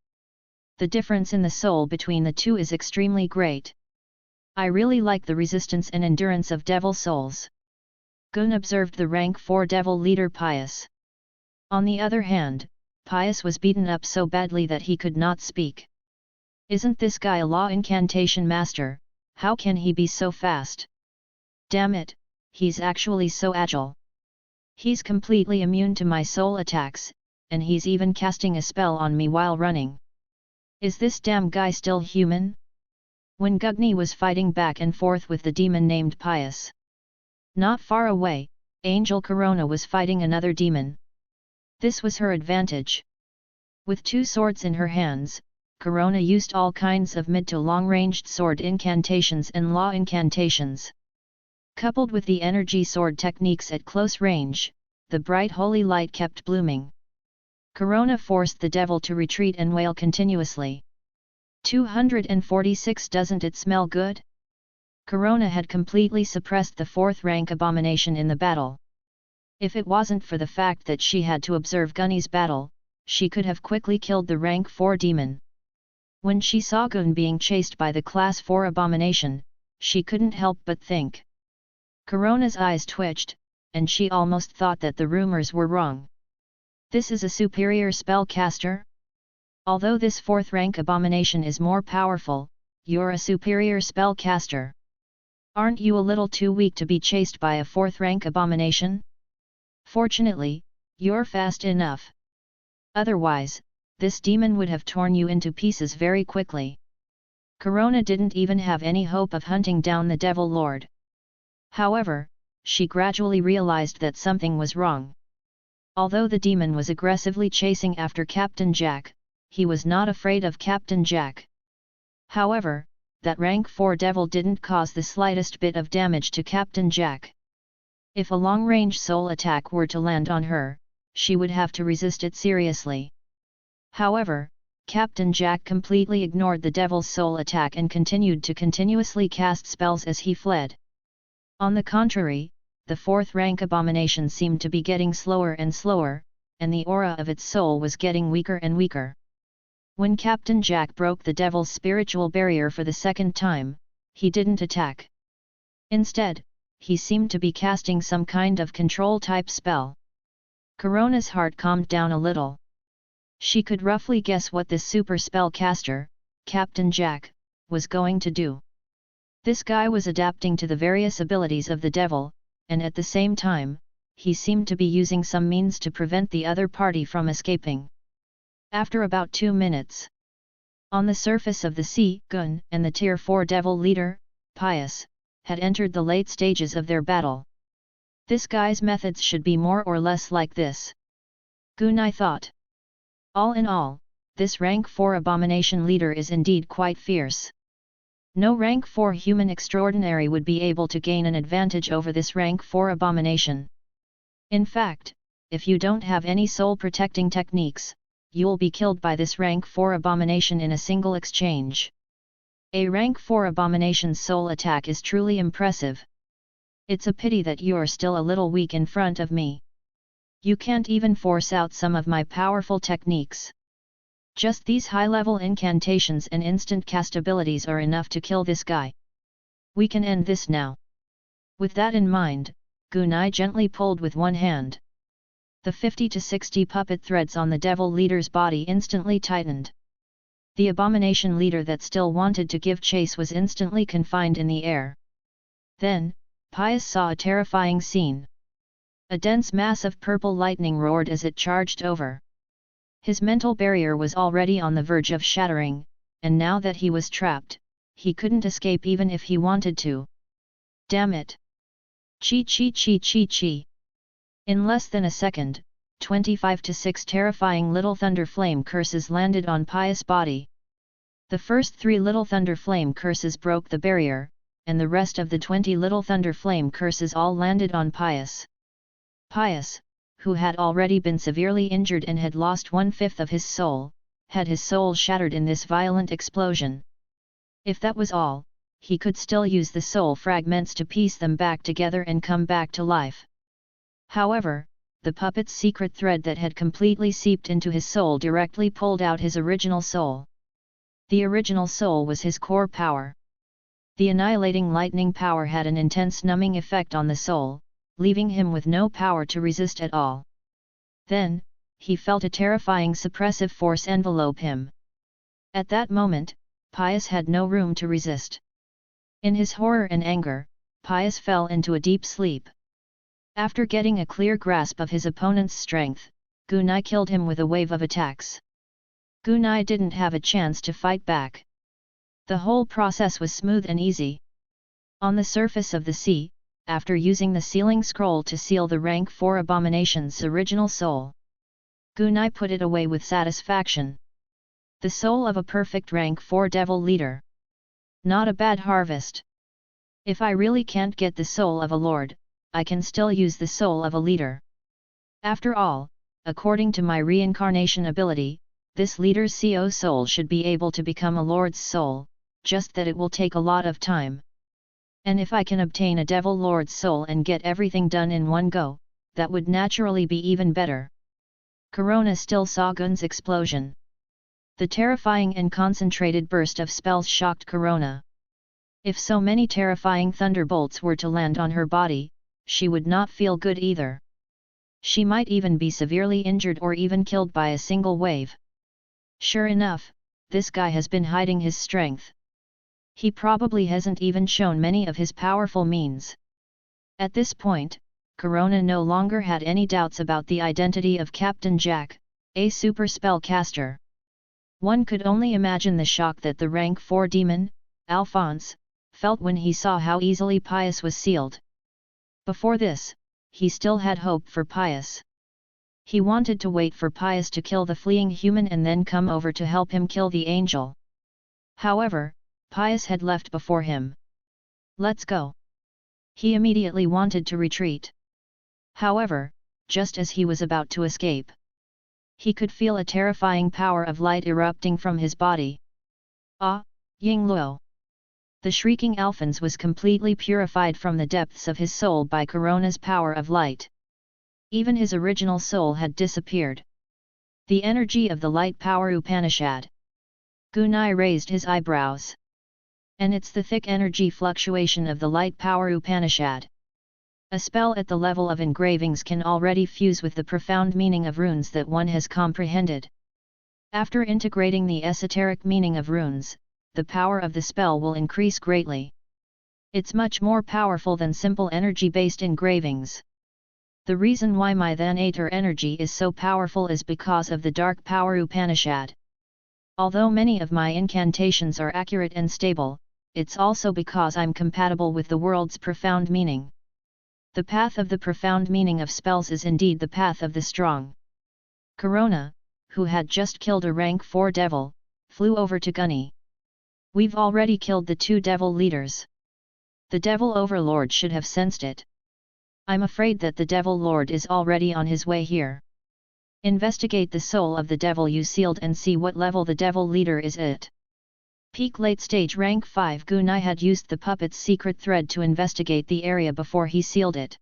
S1: The difference in the soul between the two is extremely great. I really like the resistance and endurance of devil souls. Gun observed the rank 4 devil leader Pius. On the other hand, Pius was beaten up so badly that he could not speak. Isn't this guy a law incantation master? How can he be so fast? Damn it, he's actually so agile. He's completely immune to my soul attacks, and he's even casting a spell on me while running. Is this damn guy still human? When Gugni was fighting back and forth with the demon named Pius. Not far away, Angel Corona was fighting another demon. This was her advantage. With 2 swords in her hands, Corona used all kinds of mid to long-ranged sword incantations and law incantations. Coupled with the energy sword techniques at close range, the bright holy light kept blooming. Corona forced the devil to retreat and wail continuously. 246. Doesn't it smell good? Corona had completely suppressed the 4th rank abomination in the battle. If it wasn't for the fact that she had to observe Gunny's battle, she could have quickly killed the rank 4 demon. When she saw Gun being chased by the class 4 abomination, she couldn't help but think. Corona's eyes twitched, and she almost thought that the rumors were wrong. This is a superior spellcaster? Although this 4th rank abomination is more powerful, you're a superior spellcaster. Aren't you a little too weak to be chased by a 4th rank abomination? Fortunately, you're fast enough. Otherwise, this demon would have torn you into pieces very quickly. Corona didn't even have any hope of hunting down the Devil Lord. However, she gradually realized that something was wrong. Although the demon was aggressively chasing after Captain Jack, he was not afraid of Captain Jack. However, that rank 4 devil didn't cause the slightest bit of damage to Captain Jack. If a long-range soul attack were to land on her, she would have to resist it seriously. However, Captain Jack completely ignored the devil's soul attack and continued to continuously cast spells as he fled. On the contrary, the 4th rank abomination seemed to be getting slower and slower, and the aura of its soul was getting weaker and weaker. When Captain Jack broke the devil's spiritual barrier for the 2nd time, he didn't attack. Instead, he seemed to be casting some kind of control-type spell. Corona's heart calmed down a little. She could roughly guess what this super spellcaster, Captain Jack, was going to do. This guy was adapting to the various abilities of the devil, and at the same time, he seemed to be using some means to prevent the other party from escaping. After about 2 minutes, on the surface of the sea, Gun and the Tier 4 devil leader, Pius, had entered the late stages of their battle. This guy's methods should be more or less like this. Gunai thought. All in all, this rank 4 abomination leader is indeed quite fierce. No rank 4 human extraordinary would be able to gain an advantage over this rank 4 abomination. In fact, if you don't have any soul protecting techniques, you'll be killed by this rank 4 abomination in a single exchange. A rank 4 abomination's soul attack is truly impressive. It's a pity that you're still a little weak in front of me. You can't even force out some of my powerful techniques. Just these high-level incantations and instant cast abilities are enough to kill this guy. We can end this now. With that in mind, Gunai gently pulled with one hand. The 50 to 60 puppet threads on the devil leader's body instantly tightened. The abomination leader that still wanted to give chase was instantly confined in the air. Then, Pius saw a terrifying scene. A dense mass of purple lightning roared as it charged over. His mental barrier was already on the verge of shattering, and now that he was trapped, he couldn't escape even if he wanted to. Damn it! Chi chi chi chi chi! In less than a second, 25 to 6 terrifying little thunder flame curses landed on Pius' body. The first 3 little thunder flame curses broke the barrier, and the rest of the 20 little thunder flame curses all landed on Pius. Pius, who had already been severely injured and had lost 1/5 of his soul, had his soul shattered in this violent explosion. If that was all, he could still use the soul fragments to piece them back together and come back to life. However, the puppet's secret thread that had completely seeped into his soul directly pulled out his original soul. The original soul was his core power. The annihilating lightning power had an intense numbing effect on the soul, leaving him with no power to resist at all. Then, he felt a terrifying suppressive force envelope him. At that moment, Pius had no room to resist. In his horror and anger, Pius fell into a deep sleep. After getting a clear grasp of his opponent's strength, Gunai killed him with a wave of attacks. Gunai didn't have a chance to fight back. The whole process was smooth and easy. On the surface of the sea, after using the sealing scroll to seal the rank 4 abomination's original soul, Gunai put it away with satisfaction. The soul of a perfect rank 4 devil leader. Not a bad harvest. If I really can't get the soul of a lord, I can still use the soul of a leader. After all, according to my reincarnation ability, this leader's CO soul should be able to become a lord's soul, just that it will take a lot of time. And if I can obtain a devil lord's soul and get everything done in one go, that would naturally be even better. Corona still saw Gun's explosion. The terrifying and concentrated burst of spells shocked Corona. If so many terrifying thunderbolts were to land on her body, she would not feel good either. She might even be severely injured or even killed by a single wave. Sure enough, this guy has been hiding his strength. He probably hasn't even shown many of his powerful means. At this point, Corona no longer had any doubts about the identity of Captain Jack, a super spellcaster. One could only imagine the shock that the rank 4 demon, Alphonse, felt when he saw how easily Pius was sealed. Before this, he still had hope for Pius. He wanted to wait for Pius to kill the fleeing human and then come over to help him kill the angel. However, Pius had left before him. Let's go. He immediately wanted to retreat. However, just as he was about to escape, he could feel a terrifying power of light erupting from his body. Ah, Yingluo! The shrieking Alphonse was completely purified from the depths of his soul by Corona's power of light. Even his original soul had disappeared. The energy of the light power Upanishad. Gunai raised his eyebrows. And it's the thick energy fluctuation of the light power Upanishad. A spell at the level of engravings can already fuse with the profound meaning of runes that one has comprehended. After integrating the esoteric meaning of runes, the power of the spell will increase greatly. It's much more powerful than simple energy-based engravings. The reason why my Thanatar energy is so powerful is because of the dark power Upanishad. Although many of my incantations are accurate and stable, it's also because I'm compatible with the world's profound meaning. The path of the profound meaning of spells is indeed the path of the strong. Corona, who had just killed a rank 4 devil, flew over to Gunai. We've already killed the 2 devil leaders. The devil overlord should have sensed it. I'm afraid that the devil lord is already on his way here. Investigate the soul of the devil you sealed and see what level the devil leader is at. Peak late stage rank 5 Gunai had used the puppet's secret thread to investigate the area before he sealed it.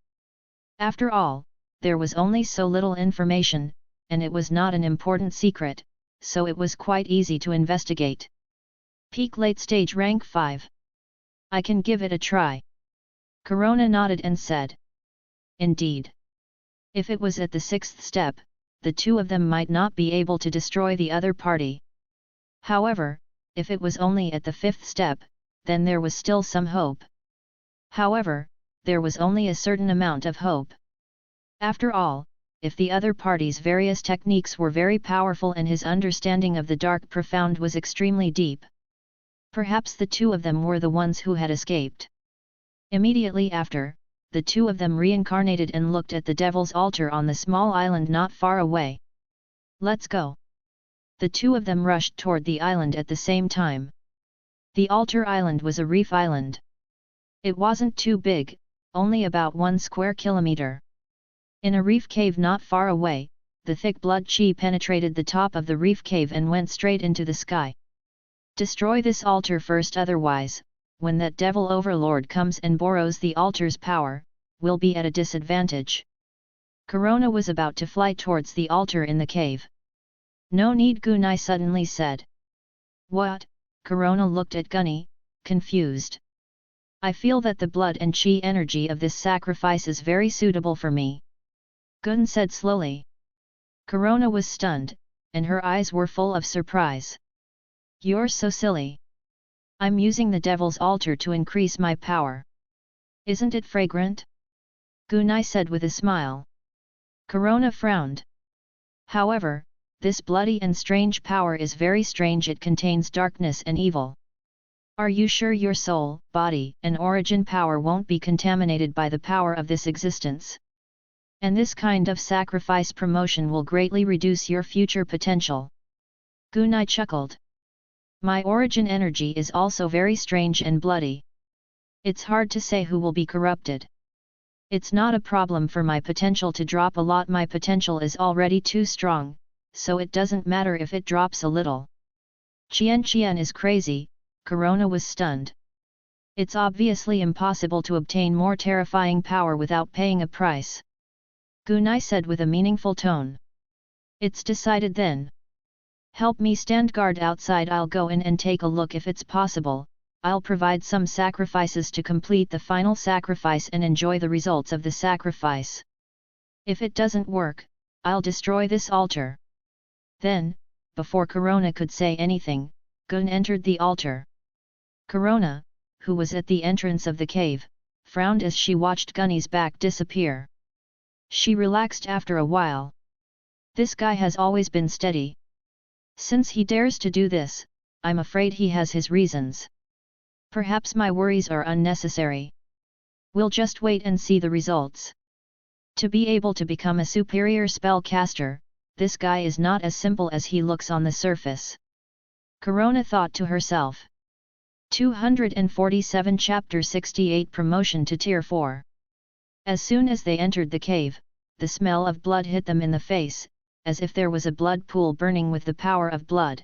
S1: After all, there was only so little information, and it was not an important secret, so it was quite easy to investigate. Peak late stage rank 5. I can give it a try. Corona nodded and said. Indeed. If it was at the 6th step, the 2 of them might not be able to destroy the other party. However, if it was only at the 5th step, then there was still some hope. However, there was only a certain amount of hope. After all, if the other party's various techniques were very powerful and his understanding of the dark profound was extremely deep, perhaps the 2 of them were the ones who had escaped. Immediately after, the 2 of them reincarnated and looked at the devil's altar on the small island not far away. Let's go. The 2 of them rushed toward the island at the same time. The altar island was a reef island. It wasn't too big, only about 1 square kilometer. In a reef cave not far away, the thick blood chi penetrated the top of the reef cave and went straight into the sky. Destroy this altar first, otherwise, when that devil overlord comes and borrows the altar's power, we'll be at a disadvantage. Corona was about to fly towards the altar in the cave. No need, Gunai suddenly said. What? Corona looked at Gunai, confused. I feel that the blood and chi energy of this sacrifice is very suitable for me. Gun said slowly. Corona was stunned, and her eyes were full of surprise. You're so silly. I'm using the devil's altar to increase my power. Isn't it fragrant? Gunai said with a smile. Corona frowned. However, this bloody and strange power is very strange. It contains darkness and evil. Are you sure your soul, body, and origin power won't be contaminated by the power of this existence? And this kind of sacrifice promotion will greatly reduce your future potential. Gunai chuckled. My origin energy is also very strange and bloody. It's hard to say who will be corrupted. It's not a problem for my potential to drop a lot. My potential is already too strong, so it doesn't matter if it drops a little. Qian is crazy, Corona was stunned. It's obviously impossible to obtain more terrifying power without paying a price. Gunai said with a meaningful tone. It's decided then. Help me stand guard outside. I'll go in and take a look. If it's possible, I'll provide some sacrifices to complete the final sacrifice and enjoy the results of the sacrifice. If it doesn't work, I'll destroy this altar. Then, before Corona could say anything, Gun entered the altar. Corona, who was at the entrance of the cave, frowned as she watched Gunny's back disappear. She relaxed after a while. This guy has always been steady. Since he dares to do this, I'm afraid he has his reasons. Perhaps my worries are unnecessary. We'll just wait and see the results. To be able to become a superior spellcaster, this guy is not as simple as he looks on the surface. Corona thought to herself. 247 Chapter 68 Promotion to Tier 4. As soon as they entered the cave, the smell of blood hit them in the face, as if there was a blood pool burning with the power of blood.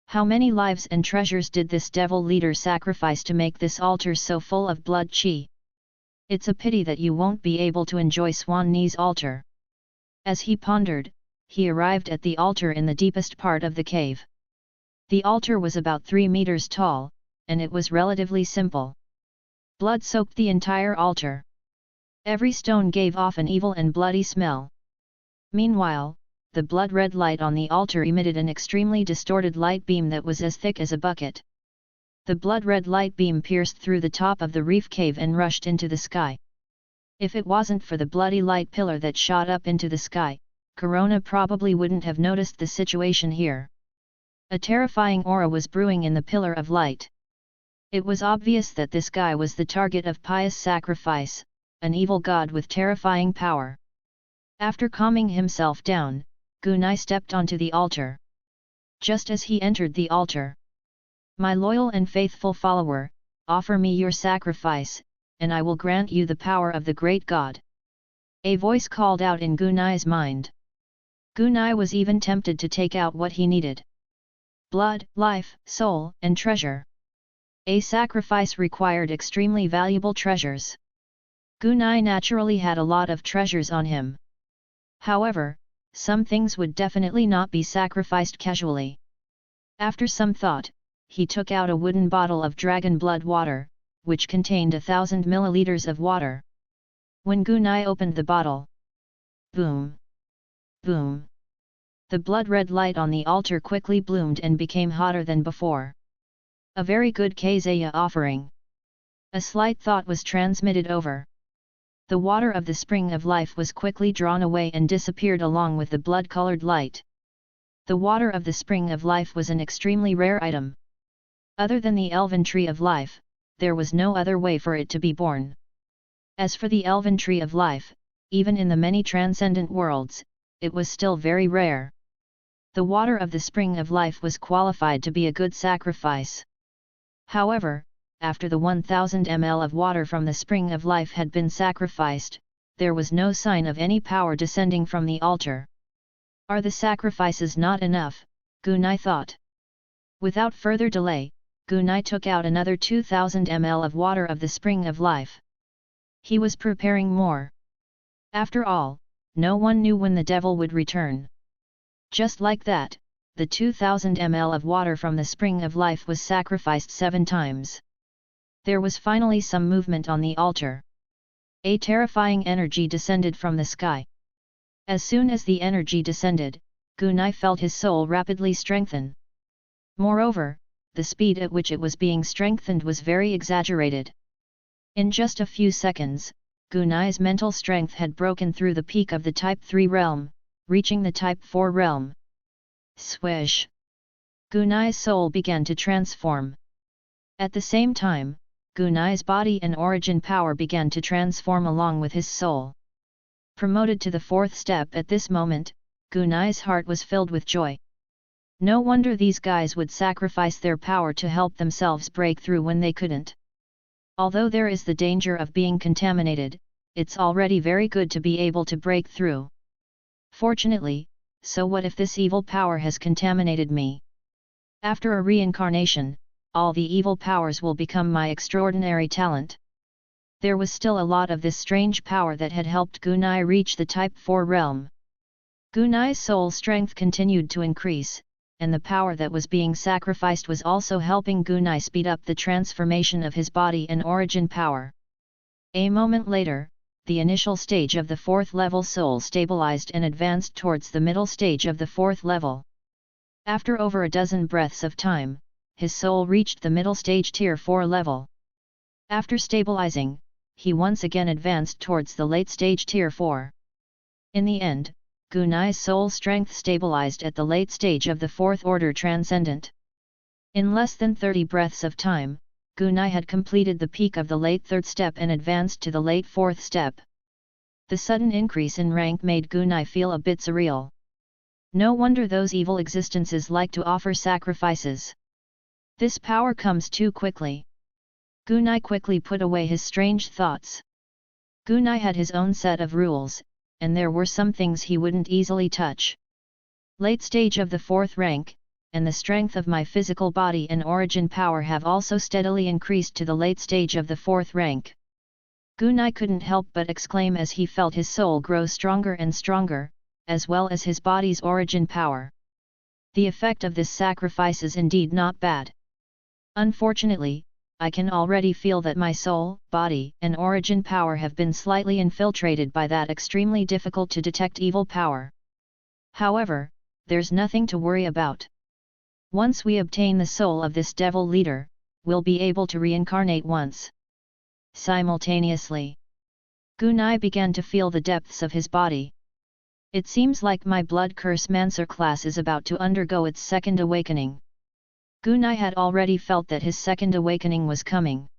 S1: How many lives and treasures did this devil leader sacrifice to make this altar so full of blood chi? It's a pity that you won't be able to enjoy Swan Ni's altar. As he pondered, he arrived at the altar in the deepest part of the cave. The altar was about 3 meters tall, and it was relatively simple. Blood soaked the entire altar. Every stone gave off an evil and bloody smell. Meanwhile, the blood-red light on the altar emitted an extremely distorted light beam that was as thick as a bucket. The blood-red light beam pierced through the top of the reef cave and rushed into the sky. If it wasn't for the bloody light pillar that shot up into the sky, Corona probably wouldn't have noticed the situation here. A terrifying aura was brewing in the pillar of light. It was obvious that this guy was the target of pious sacrifice, an evil god with terrifying power. After calming himself down, Gunai stepped onto the altar. Just as he entered the altar, My loyal and faithful follower, offer me your sacrifice, and I will grant you the power of the great god. A voice called out in Gunai's mind. Gunai was even tempted to take out what he needed. Blood, life, soul, and treasure. A sacrifice required extremely valuable treasures. Gunai naturally had a lot of treasures on him. However, some things would definitely not be sacrificed casually. After some thought, he took out a wooden bottle of dragon blood water, which contained 1,000 milliliters of water. When Gunai opened the bottle, boom! Boom! The blood-red light on the altar quickly bloomed and became hotter than before. A very good Kazaya offering. A slight thought was transmitted over. The water of the spring of life was quickly drawn away and disappeared along with the blood-colored light. The water of the spring of life was an extremely rare item. Other than the elven tree of life, there was no other way for it to be born. As for the elven tree of life, even in the many transcendent worlds, it was still very rare. The water of the spring of life was qualified to be a good sacrifice. However, after the 1,000 ml of water from the spring of life had been sacrificed, there was no sign of any power descending from the altar. Are the sacrifices not enough? Gunai thought. Without further delay, Gunai took out another 2,000 ml of water of the spring of life. He was preparing more. After all, no one knew when the devil would return. Just like that, the 2,000 ml of water from the spring of life was sacrificed 7 times. There was finally some movement on the altar. A terrifying energy descended from the sky. As soon as the energy descended, Gunai felt his soul rapidly strengthen. Moreover, the speed at which it was being strengthened was very exaggerated. In just a few seconds, Gunai's mental strength had broken through the peak of the Type 3 realm, reaching the Type 4 realm. Swish! Gunai's soul began to transform. At the same time, Gunai's body and origin power began to transform along with his soul. Promoted to the 4th step at this moment, Gunai's heart was filled with joy. No wonder these guys would sacrifice their power to help themselves break through when they couldn't. Although there is the danger of being contaminated, it's already very good to be able to break through. Fortunately, so what if this evil power has contaminated me? After a reincarnation, all the evil powers will become my extraordinary talent. There was still a lot of this strange power that had helped Gunai reach the Type 4 realm. Gunai's soul strength continued to increase, and the power that was being sacrificed was also helping Gunai speed up the transformation of his body and origin power. A moment later, the initial stage of the 4th level soul stabilized and advanced towards the middle stage of the 4th level. After over a dozen breaths of time, his soul reached the middle stage Tier 4 level. After stabilizing, he once again advanced towards the late stage Tier 4. In the end, Gunai's soul strength stabilized at the late stage of the 4th order transcendent. In less than 30 breaths of time, Gunai had completed the peak of the late 3rd step and advanced to the late 4th step. The sudden increase in rank made Gunai feel a bit surreal. No wonder those evil existences like to offer sacrifices. This power comes too quickly. Gunai quickly put away his strange thoughts. Gunai had his own set of rules, and there were some things he wouldn't easily touch. Late stage of the 4th rank, and the strength of my physical body and origin power have also steadily increased to the late stage of the 4th rank. Gunai couldn't help but exclaim as he felt his soul grow stronger and stronger, as well as his body's origin power. The effect of this sacrifice is indeed not bad. Unfortunately, I can already feel that my soul, body, and origin power have been slightly infiltrated by that extremely difficult to detect evil power. However, there's nothing to worry about. Once we obtain the soul of this devil leader, we'll be able to reincarnate once. Simultaneously, Gunai began to feel the depths of his body. It seems like my blood curse Mancer class is about to undergo its second awakening. Gunai had already felt that his second awakening was coming.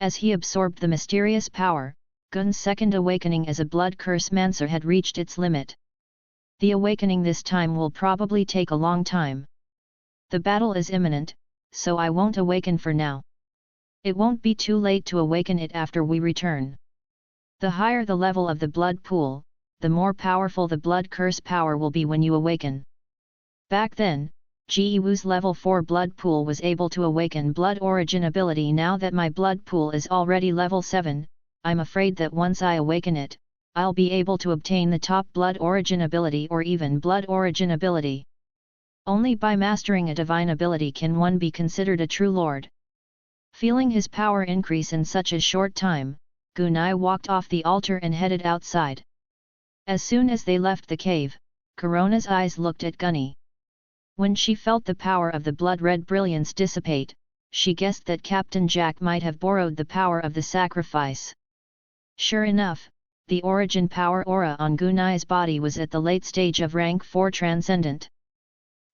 S1: As he absorbed the mysterious power, Gun's second awakening as a blood curse Mancer had reached its limit. The awakening this time will probably take a long time. The battle is imminent, so I won't awaken for now. It won't be too late to awaken it after we return. The higher the level of the blood pool, the more powerful the blood curse power will be when you awaken. Back then, Ji Wu's level 4 blood pool was able to awaken blood origin ability. Now that my blood pool is already level 7, I'm afraid that once I awaken it, I'll be able to obtain the top blood origin ability or even blood origin ability. Only by mastering a divine ability can one be considered a true lord. Feeling his power increase in such a short time, Gunai walked off the altar and headed outside. As soon as they left the cave, Corona's eyes looked at Gunny. When she felt the power of the blood-red brilliance dissipate, she guessed that Captain Jack might have borrowed the power of the sacrifice. Sure enough, the origin power aura on Gunai's body was at the late stage of rank 4 transcendent.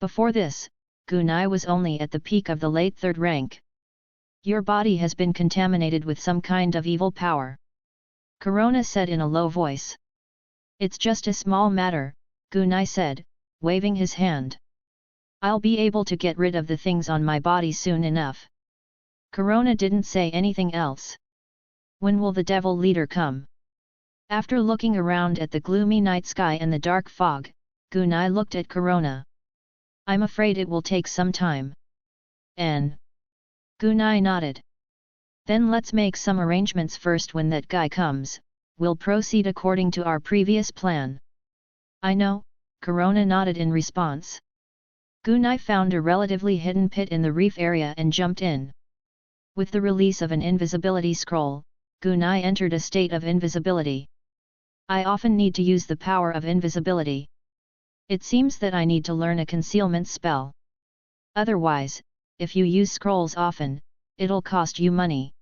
S1: Before this, Gunai was only at the peak of the late 3rd rank. Your body has been contaminated with some kind of evil power, Corona said in a low voice. It's just a small matter, Gunai said, waving his hand. I'll be able to get rid of the things on my body soon enough. Corona didn't say anything else. When will the devil leader come? After looking around at the gloomy night sky and the dark fog, Gunai looked at Corona. I'm afraid it will take some time. Gunai nodded. Then let's make some arrangements first. When that guy comes, we'll proceed according to our previous plan. I know, Corona nodded in response. Gunai found a relatively hidden pit in the reef area and jumped in. With the release of an invisibility scroll, Gunai entered a state of invisibility. I often need to use the power of invisibility. It seems that I need to learn a concealment spell. Otherwise, if you use scrolls often, it'll cost you money.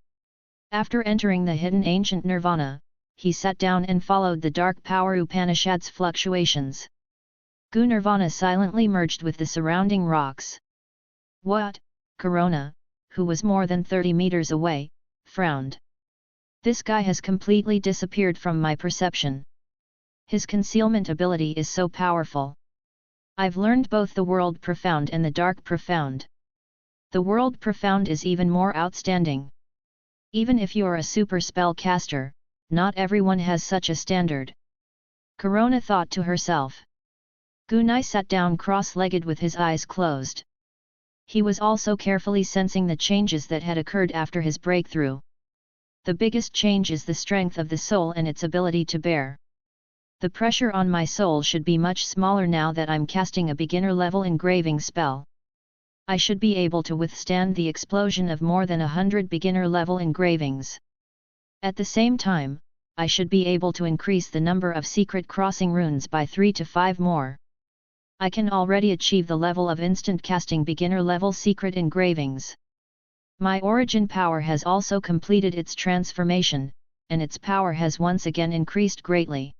S1: After entering the hidden ancient nirvana, he sat down and followed the dark power Upanishad's fluctuations. Gu Nirvana silently merged with the surrounding rocks. What? Corona, who was more than 30 meters away, frowned. This guy has completely disappeared from my perception. His concealment ability is so powerful. I've learned both the world profound and the dark profound. The world profound is even more outstanding. Even if you're a super spell caster, not everyone has such a standard. Corona thought to herself. Gunai sat down cross-legged with his eyes closed. He was also carefully sensing the changes that had occurred after his breakthrough. The biggest change is the strength of the soul and its ability to bear. The pressure on my soul should be much smaller now that I'm casting a beginner-level engraving spell. I should be able to withstand the explosion of more than 100 beginner-level engravings. At the same time, I should be able to increase the number of secret crossing runes by 3 to 5 more. I can already achieve the level of instant casting beginner-level secret engravings. My origin power has also completed its transformation, and its power has once again increased greatly.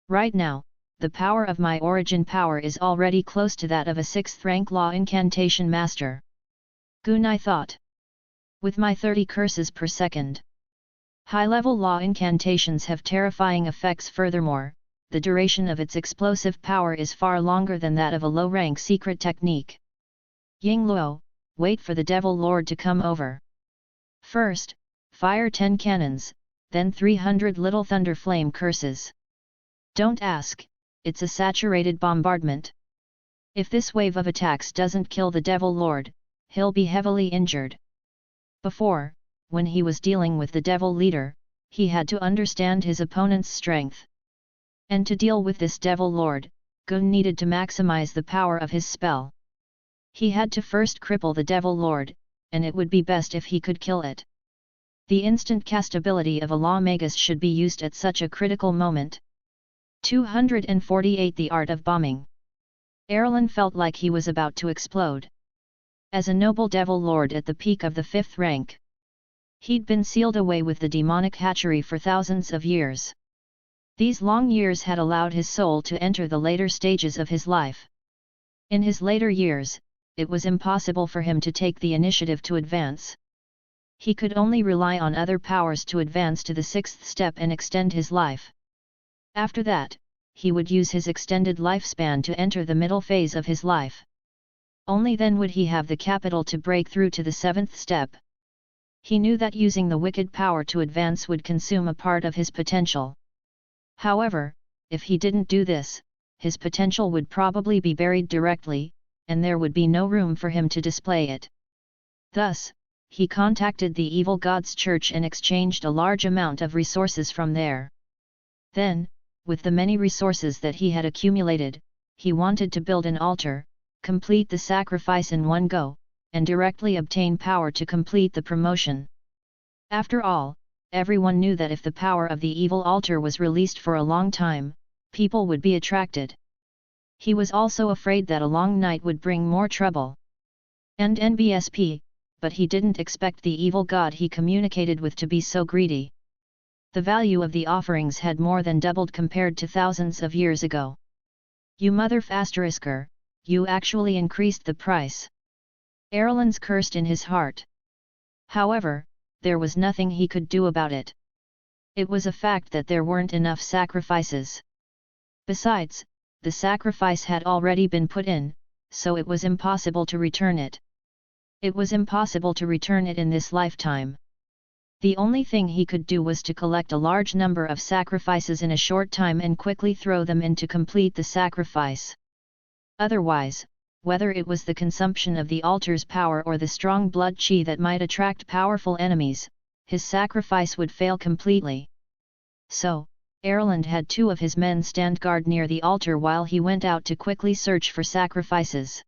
S1: Right now, the power of my origin power is already close to that of a 6th rank law incantation master. Gunai thought. With my 30 curses per second. High-level law incantations have terrifying effects. Furthermore, the duration of its explosive power is far longer than that of a low-rank secret technique. Yingluo, wait for the Devil Lord to come over. First, fire 10 cannons, then 300 little thunder flame curses. Don't ask, it's a saturated bombardment. If this wave of attacks doesn't kill the Devil Lord, he'll be heavily injured. Before, when he was dealing with the Devil Leader, he had to understand his opponent's strength. And to deal with this Devil Lord, Gun needed to maximize the power of his spell. He had to first cripple the Devil Lord, and it would be best if he could kill it. The instant cast ability of a Law Magus should be used at such a critical moment. 248 The Art of Bombing. Erlen felt like he was about to explode. As a noble Devil Lord at the peak of the 5th rank, he'd been sealed away with the demonic hatchery for thousands of years. These long years had allowed his soul to enter the later stages of his life. In his later years, it was impossible for him to take the initiative to advance. He could only rely on other powers to advance to the 6th step and extend his life. After that, he would use his extended lifespan to enter the middle phase of his life. Only then would he have the capital to break through to the seventh step. He knew that using the wicked power to advance would consume a part of his potential. However, if he didn't do this, his potential would probably be buried directly, and there would be no room for him to display it. Thus, he contacted the evil god's church and exchanged a large amount of resources from there. Then, with the many resources that he had accumulated, he wanted to build an altar, complete the sacrifice in one go, and directly obtain power to complete the promotion. After all, everyone knew that if the power of the evil altar was released for a long time, people would be attracted. He was also afraid that a long night would bring more trouble. And NBSP, but he didn't expect the evil god he communicated with to be so greedy. The value of the offerings had more than doubled compared to thousands of years ago. You mother ***, you actually increased the price. Erlens cursed in his heart. However, there was nothing he could do about it. It was a fact that there weren't enough sacrifices. Besides, the sacrifice had already been put in, so it was impossible to return it. It was impossible to return it in this lifetime. The only thing he could do was to collect a large number of sacrifices in a short time and quickly throw them in to complete the sacrifice. Otherwise, whether it was the consumption of the altar's power or the strong blood chi that might attract powerful enemies, his sacrifice would fail completely. So, Erland had two of his men stand guard near the altar while he went out to quickly search for sacrifices.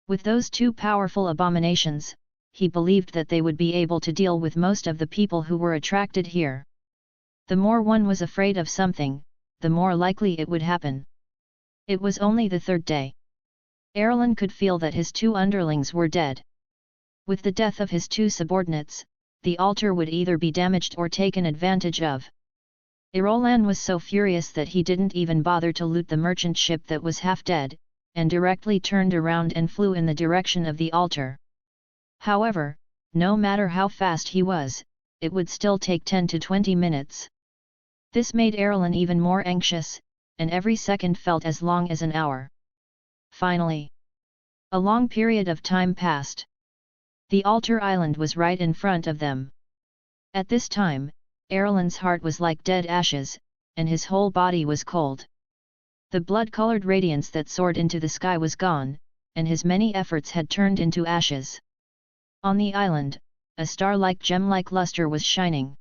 S1: With those two powerful abominations, he believed that they would be able to deal with most of the people who were attracted here. The more one was afraid of something, the more likely it would happen. It was only the third day. Erland could feel that his two underlings were dead. With the death of his two subordinates, the altar would either be damaged or taken advantage of. Irolan was so furious that he didn't even bother to loot the merchant ship that was half dead, and directly turned around and flew in the direction of the altar. However, no matter how fast he was, it would still take 10 to 20 minutes. This made Erland even more anxious, and every second felt as long as an hour. Finally, a long period of time passed. The altar island was right in front of them. At this time, Erland's heart was like dead ashes, and his whole body was cold. The blood-colored radiance that soared into the sky was gone, and his many efforts had turned into ashes. On the island, a star-like gem-like luster was shining.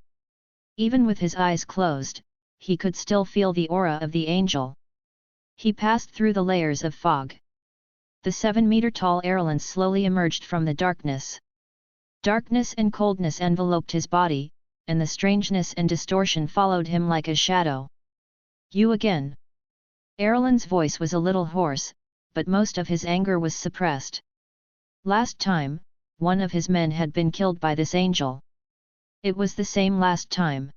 S1: Even with his eyes closed, he could still feel the aura of the angel. He passed through the layers of fog. The 7-meter-tall Erland slowly emerged from the darkness. Darkness and coldness enveloped his body, and the strangeness and distortion followed him like a shadow. You again. Erland's voice was a little hoarse, but most of his anger was suppressed. Last time, one of his men had been killed by this angel. It was the same last time.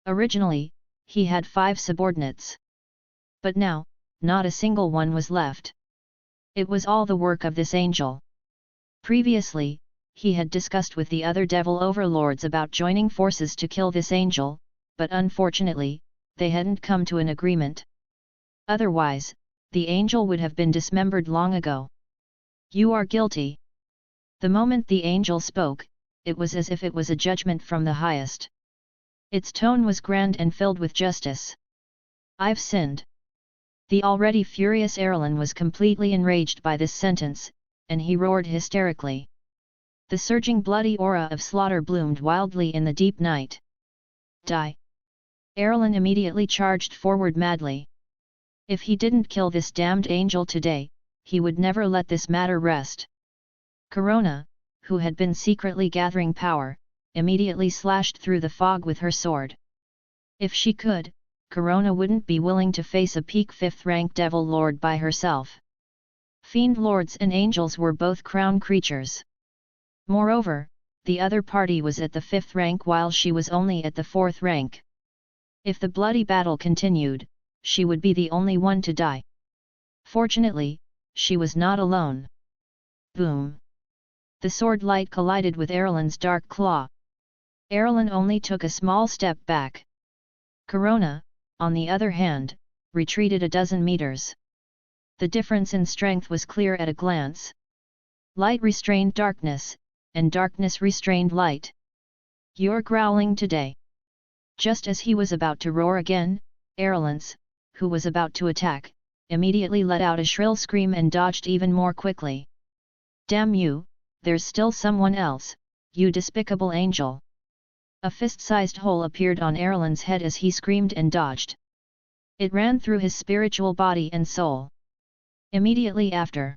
S1: Originally, he had 5 subordinates. But now, not a single one was left. It was all the work of this angel. Previously, he had discussed with the other devil overlords about joining forces to kill this angel, but unfortunately, they hadn't come to an agreement. Otherwise, the angel would have been dismembered long ago. You are guilty. The moment the angel spoke, it was as if it was a judgment from the highest. Its tone was grand and filled with justice. I've sinned. The already furious Erland was completely enraged by this sentence, and he roared hysterically. The surging bloody aura of slaughter bloomed wildly in the deep night. Die! Erland immediately charged forward madly. If he didn't kill this damned angel today, he would never let this matter rest. Corona, who had been secretly gathering power, immediately slashed through the fog with her sword. If she could, Corona wouldn't be willing to face a peak 5th rank devil lord by herself. Fiend lords and angels were both crown creatures. Moreover, the other party was at the 5th rank while she was only at the 4th rank. If the bloody battle continued, she would be the only one to die. Fortunately, she was not alone. Boom! The sword light collided with Erland's dark claw. Erland only took a small step back. Corona, on the other hand, retreated a dozen meters. The difference in strength was clear at a glance. Light restrained darkness, and darkness restrained light. You're growling today. Just as he was about to roar again, Arelance, who was about to attack, immediately let out a shrill scream and dodged even more quickly. Damn you, there's still someone else, you despicable angel. A fist-sized hole appeared on Arelan's head as he screamed and dodged. It ran through his spiritual body and soul. Immediately after.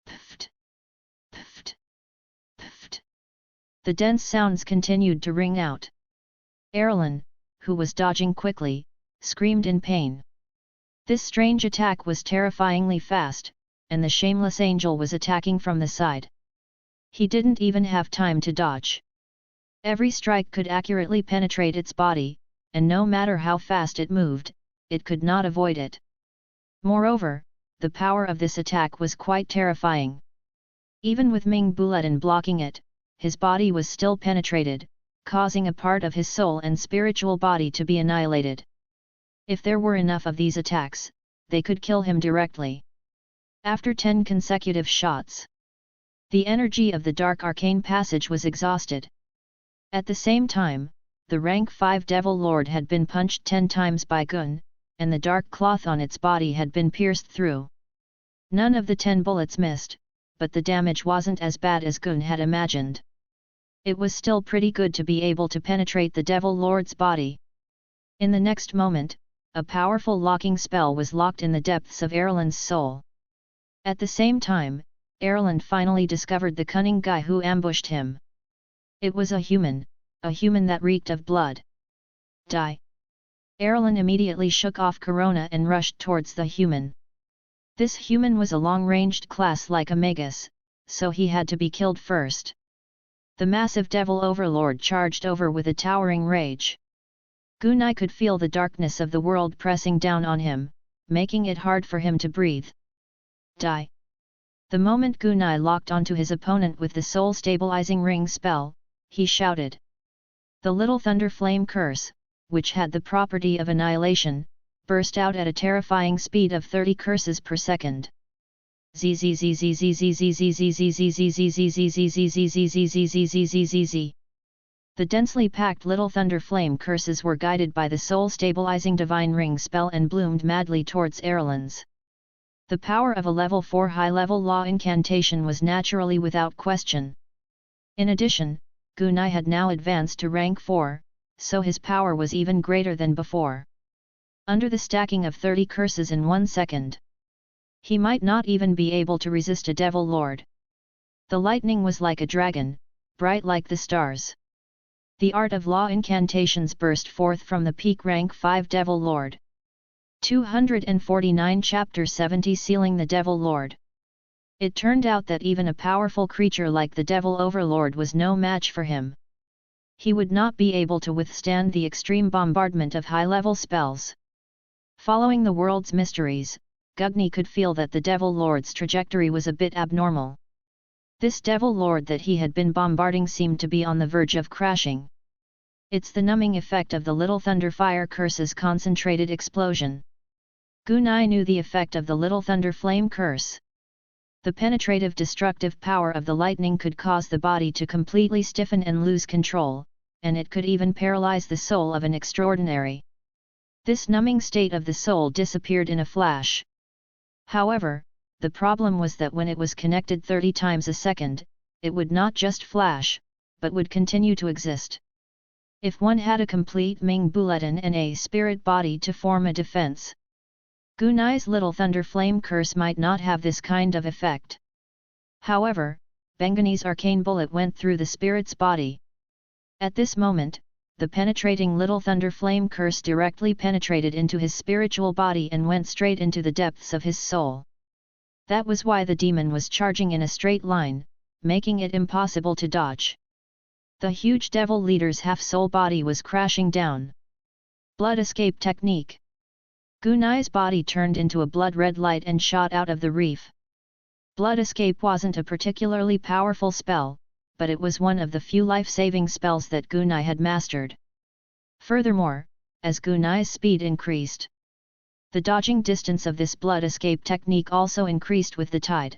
S1: Pft! Pft! Pft! The dense sounds continued to ring out. Arelan, who was dodging quickly, screamed in pain. This strange attack was terrifyingly fast, and the shameless angel was attacking from the side. He didn't even have time to dodge. Every strike could accurately penetrate its body, and no matter how fast it moved, it could not avoid it. Moreover, the power of this attack was quite terrifying. Even with Ming Buletin blocking it, his body was still penetrated, causing a part of his soul and spiritual body to be annihilated. If there were enough of these attacks, they could kill him directly. After 10 consecutive shots, the energy of the dark arcane passage was exhausted. At the same time, the rank 5 Devil Lord had been punched 10 times by Gun, and the dark cloth on its body had been pierced through. None of the 10 bullets missed, but the damage wasn't as bad as Gun had imagined. It was still pretty good to be able to penetrate the Devil Lord's body. In the next moment, a powerful locking spell was locked in the depths of Arelan's soul. At the same time, Arelan finally discovered the cunning guy who ambushed him. It was a human that reeked of blood. Die! Arelan immediately shook off Corona and rushed towards the human. This human was a long-ranged class like a magus, so he had to be killed first. The massive devil overlord charged over with a towering rage. Gunai could feel the darkness of the world pressing down on him, making it hard for him to breathe. Die! The moment Gunai locked onto his opponent with the soul-stabilizing ring spell, he shouted. The little thunder flame curse, which had the property of annihilation, burst out at a terrifying speed of 30 curses per second. The densely packed little thunder flame curses were guided by the soul-stabilizing divine ring spell and bloomed madly towards Arelan's. The power of a level 4 high-level law incantation was naturally without question. In addition, Gunai had now advanced to rank 4, so his power was even greater than before. Under the stacking of 30 curses in 1 second, he might not even be able to resist a Devil Lord. The lightning was like a dragon, bright like the stars. The art of law incantations burst forth from the peak rank 5 Devil Lord. 249 Chapter 70 Sealing the Devil Lord. It turned out that even a powerful creature like the Devil Overlord was no match for him. He would not be able to withstand the extreme bombardment of high-level spells. Following the world's mysteries, Gugni could feel that the Devil Lord's trajectory was a bit abnormal. This Devil Lord that he had been bombarding seemed to be on the verge of crashing. It's the numbing effect of the Little Thunder Fire Curse's concentrated explosion. Gunai knew the effect of the Little Thunder Flame Curse. The penetrative destructive power of the lightning could cause the body to completely stiffen and lose control, and it could even paralyze the soul of an extraordinary. This numbing state of the soul disappeared in a flash. However, the problem was that when it was connected 30 times a second, it would not just flash, but would continue to exist. If one had a complete Ming Buletin and a spirit body to form a defense, Gunai's Little Thunder Flame Curse might not have this kind of effect. However, Bengani's arcane bullet went through the spirit's body. At this moment, the penetrating Little Thunder Flame Curse directly penetrated into his spiritual body and went straight into the depths of his soul. That was why the demon was charging in a straight line, making it impossible to dodge. The huge devil leader's half-soul body was crashing down. Blood escape technique. Gunai's body turned into a blood-red light and shot out of the reef. Blood escape wasn't a particularly powerful spell, but it was one of the few life-saving spells that Gunai had mastered. Furthermore, as Gunai's speed increased, the dodging distance of this blood escape technique also increased with the tide.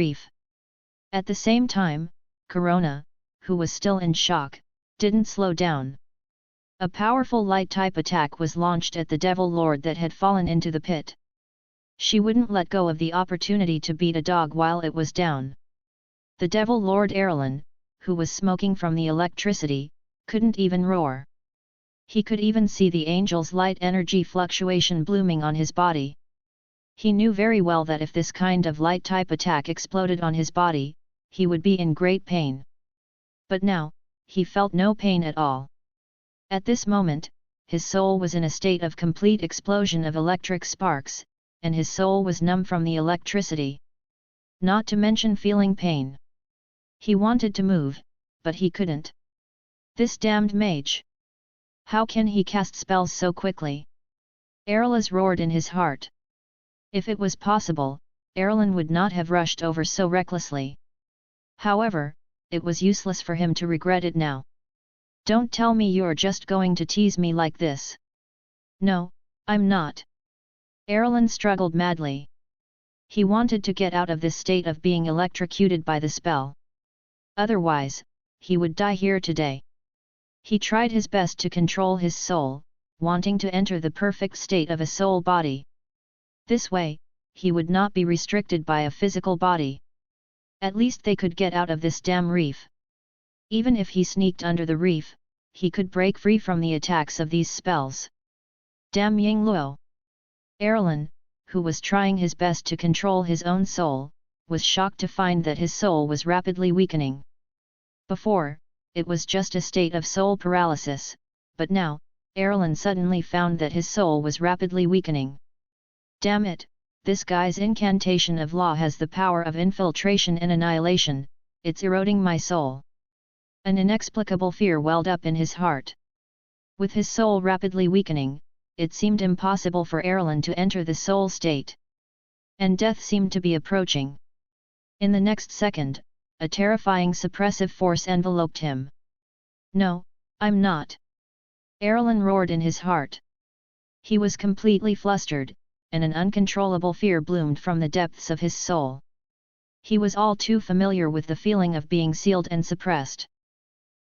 S1: reef. At the same time, Corona, who was still in shock, didn't slow down. A powerful light-type attack was launched at the Devil Lord that had fallen into the pit. She wouldn't let go of the opportunity to beat a dog while it was down. The Devil Lord Erlen, who was smoking from the electricity, couldn't even roar. He could even see the angel's light energy fluctuation blooming on his body. He knew very well that if this kind of light-type attack exploded on his body, he would be in great pain. But now, he felt no pain at all. At this moment, his soul was in a state of complete explosion of electric sparks, and his soul was numb from the electricity. Not to mention feeling pain. He wanted to move, but he couldn't. This damned mage! How can he cast spells so quickly? Erlas roared in his heart. If it was possible, Erlen would not have rushed over so recklessly. However, it was useless for him to regret it now. Don't tell me you're just going to tease me like this. No, I'm not. Erlen struggled madly. He wanted to get out of this state of being electrocuted by the spell. Otherwise, he would die here today. He tried his best to control his soul, wanting to enter the perfect state of a soul body. This way, he would not be restricted by a physical body. At least they could get out of this damn reef. Even if he sneaked under the reef, he could break free from the attacks of these spells. Damn Yingluo! Erlen, who was trying his best to control his own soul, was shocked to find that his soul was rapidly weakening. Before, it was just a state of soul paralysis, but now, Erlen suddenly found that his soul was rapidly weakening. Damn it, this guy's incantation of law has the power of infiltration and annihilation, it's eroding my soul. An inexplicable fear welled up in his heart. With his soul rapidly weakening, it seemed impossible for Erlen to enter the soul state. And death seemed to be approaching. In the next second, a terrifying suppressive force enveloped him. No, I'm not. Erlen roared in his heart. He was completely flustered, and an uncontrollable fear bloomed from the depths of his soul. He was all too familiar with the feeling of being sealed and suppressed.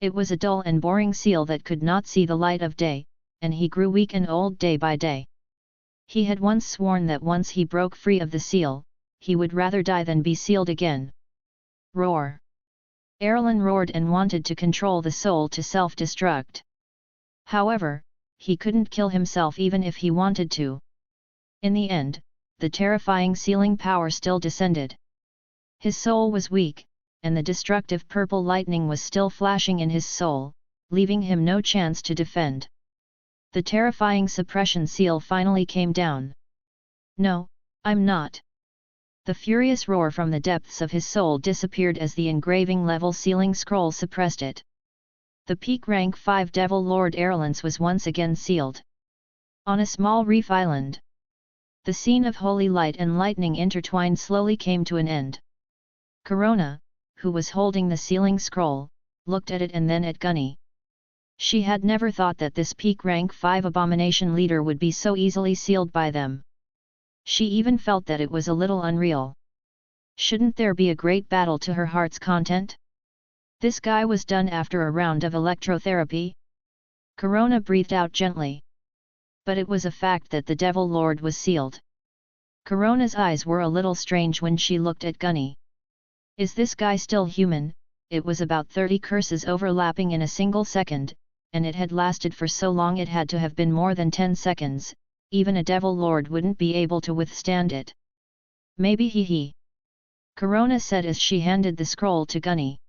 S1: It was a dull and boring seal that could not see the light of day, and he grew weak and old day by day. He had once sworn that once he broke free of the seal, he would rather die than be sealed again. Roar! Erlen roared and wanted to control the soul to self-destruct. However, he couldn't kill himself even if he wanted to. In the end, the terrifying sealing power still descended. His soul was weak, and the destructive purple lightning was still flashing in his soul, leaving him no chance to defend. The terrifying suppression seal finally came down. No, I'm not. The furious roar from the depths of his soul disappeared as the engraving level sealing scroll suppressed it. The peak rank 5 Devil Lord Erlen's was once again sealed. On a small reef island. The scene of holy light and lightning intertwined slowly came to an end. Corona, who was holding the sealing scroll, looked at it and then at Gunny. She had never thought that this peak rank 5 abomination leader would be so easily sealed by them. She even felt that it was a little unreal. Shouldn't there be a great battle to her heart's content? This guy was done after a round of electrotherapy? Corona breathed out gently. But it was a fact that the Devil Lord was sealed. Corona's eyes were a little strange when she looked at Gunny. Is this guy still human? It was about 30 curses overlapping in a single second, and it had lasted for so long it had to have been more than 10 seconds, even a Devil Lord wouldn't be able to withstand it. Maybe he. Corona said as she handed the scroll to Gunny.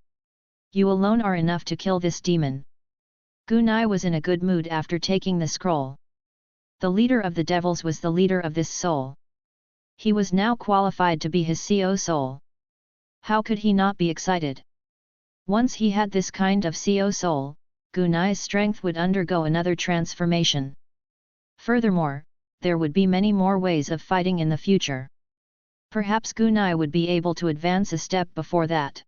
S1: You alone are enough to kill this demon. Gunai was in a good mood after taking the scroll. The leader of the devils was the leader of this soul. He was now qualified to be his CO soul. How could he not be excited? Once he had this kind of CO soul, Gunai's strength would undergo another transformation. Furthermore, there would be many more ways of fighting in the future. Perhaps Gunai would be able to advance a step before that.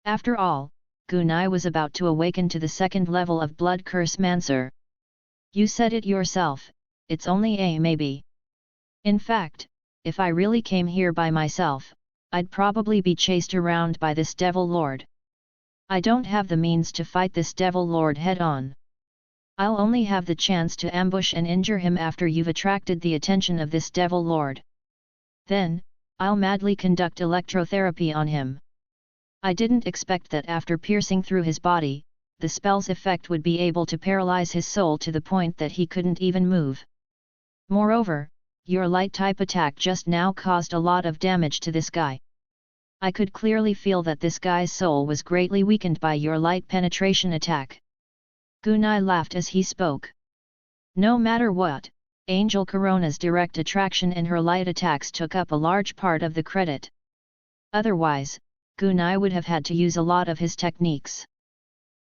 S1: After all, Gunai was about to awaken to the second level of Blood Curse Mancer. You said it yourself, it's only a maybe. In fact, if I really came here by myself, I'd probably be chased around by this Devil Lord. I don't have the means to fight this Devil Lord head-on. I'll only have the chance to ambush and injure him after you've attracted the attention of this Devil Lord. Then, I'll madly conduct electrotherapy on him. I didn't expect that after piercing through his body, the spell's effect would be able to paralyze his soul to the point that he couldn't even move. Moreover, your light-type attack just now caused a lot of damage to this guy. I could clearly feel that this guy's soul was greatly weakened by your light penetration attack. Gunai laughed as he spoke. No matter what, Angel Corona's direct attraction and her light attacks took up a large part of the credit. Otherwise, Gunai would have had to use a lot of his techniques.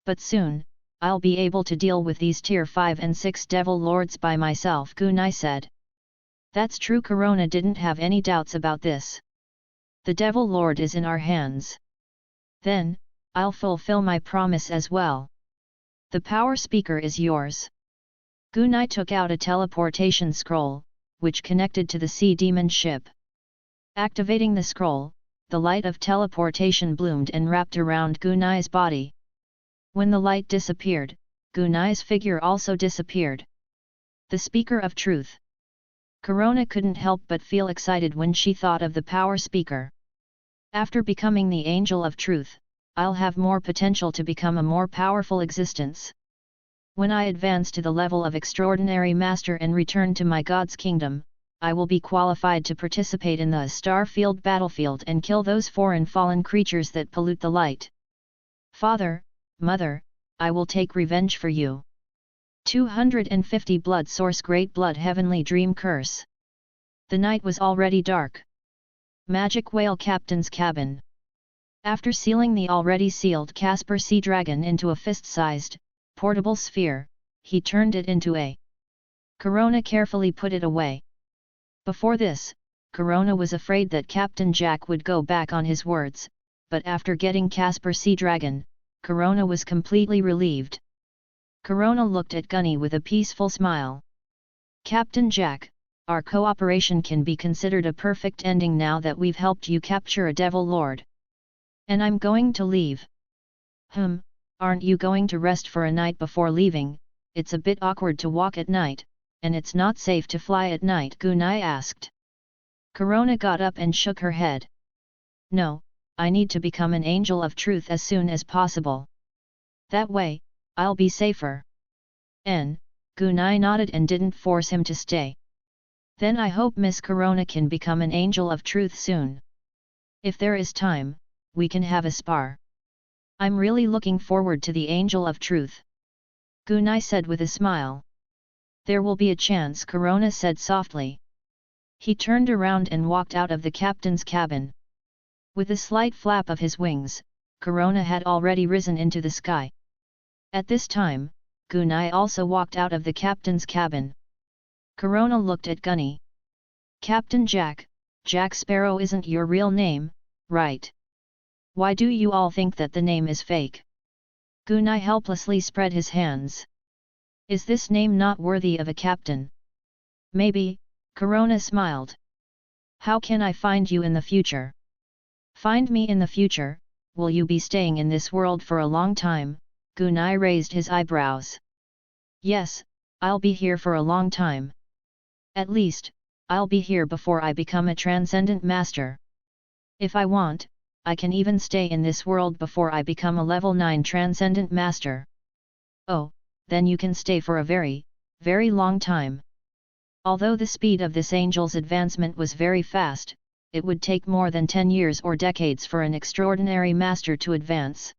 S1: But soon, I'll be able to deal with these Tier 5 and 6 Devil Lords by myself, Gunai said. That's true. Corona didn't have any doubts about this. The Devil Lord is in our hands. Then, I'll fulfill my promise as well. The power speaker is yours. Gunai took out a teleportation scroll, which connected to the sea demon ship. Activating the scroll, the light of teleportation bloomed and wrapped around Gunai's body. When the light disappeared, Gunai's figure also disappeared. The speaker of truth. Corona couldn't help but feel excited when she thought of the power speaker. After becoming the angel of truth, I'll have more potential to become a more powerful existence. When I advance to the level of extraordinary master and return to my God's kingdom, I will be qualified to participate in the Starfield battlefield and kill those foreign fallen creatures that pollute the light. Father, Mother, I will take revenge for you. 250 Blood Source Great Blood Heavenly Dream Curse. The night was already dark. Magic Whale Captain's Cabin. After sealing the already sealed Casper Sea Dragon into a fist-sized, portable sphere, he turned it into a. Corona carefully put it away. Before this, Corona was afraid that Captain Jack would go back on his words, but after getting Casper Sea Dragon, Corona was completely relieved. Corona looked at Gunny with a peaceful smile. Captain Jack, our cooperation can be considered a perfect ending now that we've helped you capture a Devil Lord. And I'm going to leave. Aren't you going to rest for a night before leaving? It's a bit awkward to walk at night, and it's not safe to fly at night, Gunai asked. Corona got up and shook her head. No, I need to become an angel of truth as soon as possible. That way, I'll be safer. Gunai nodded and didn't force him to stay. Then I hope Miss Corona can become an angel of truth soon. If there is time, we can have a spar. I'm really looking forward to the angel of truth. Gunai said with a smile. There will be a chance, Corona said softly. He turned around and walked out of the captain's cabin. With a slight flap of his wings, Corona had already risen into the sky. At this time, Gunai also walked out of the captain's cabin. Corona looked at Gunny. Captain Jack, Jack Sparrow isn't your real name, right? Why do you all think that the name is fake? Gunai helplessly spread his hands. Is this name not worthy of a captain? Maybe, Corona smiled. How can I find you in the future? Find me in the future? Will you be staying in this world for a long time? Gunai raised his eyebrows. Yes, I'll be here for a long time. At least, I'll be here before I become a transcendent master. If I want, I can even stay in this world before I become a level 9 transcendent master. Oh, then you can stay for a very, very long time. Although the speed of this angel's advancement was very fast, it would take more than 10 years or decades for an extraordinary master to advance.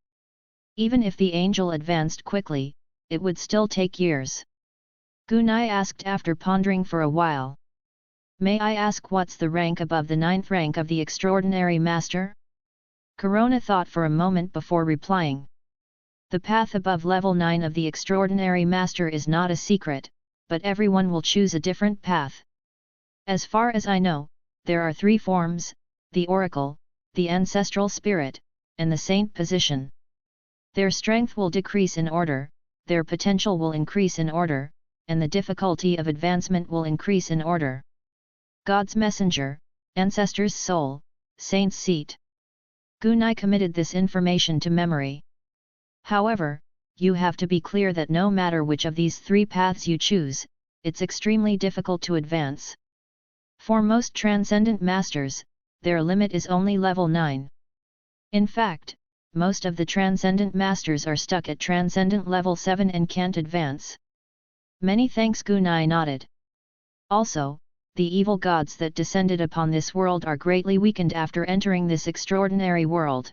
S1: Even if the angel advanced quickly, it would still take years. Gunai asked after pondering for a while. May I ask what's the rank above the 9th rank of the extraordinary master? Corona thought for a moment before replying. The path above level 9 of the extraordinary master is not a secret, but everyone will choose a different path. As far as I know, there are 3 forms: the oracle, the ancestral spirit, and the saint position. Their strength will decrease in order, their potential will increase in order, and the difficulty of advancement will increase in order. God's messenger, ancestor's soul, saint's seat. Gunai committed this information to memory. However, you have to be clear that no matter which of these 3 paths you choose, it's extremely difficult to advance. For most transcendent masters, their limit is only level 9. In fact, most of the transcendent masters are stuck at transcendent level 7 and can't advance. Many thanks. Gunai nodded. Also, the evil gods that descended upon this world are greatly weakened after entering this extraordinary world.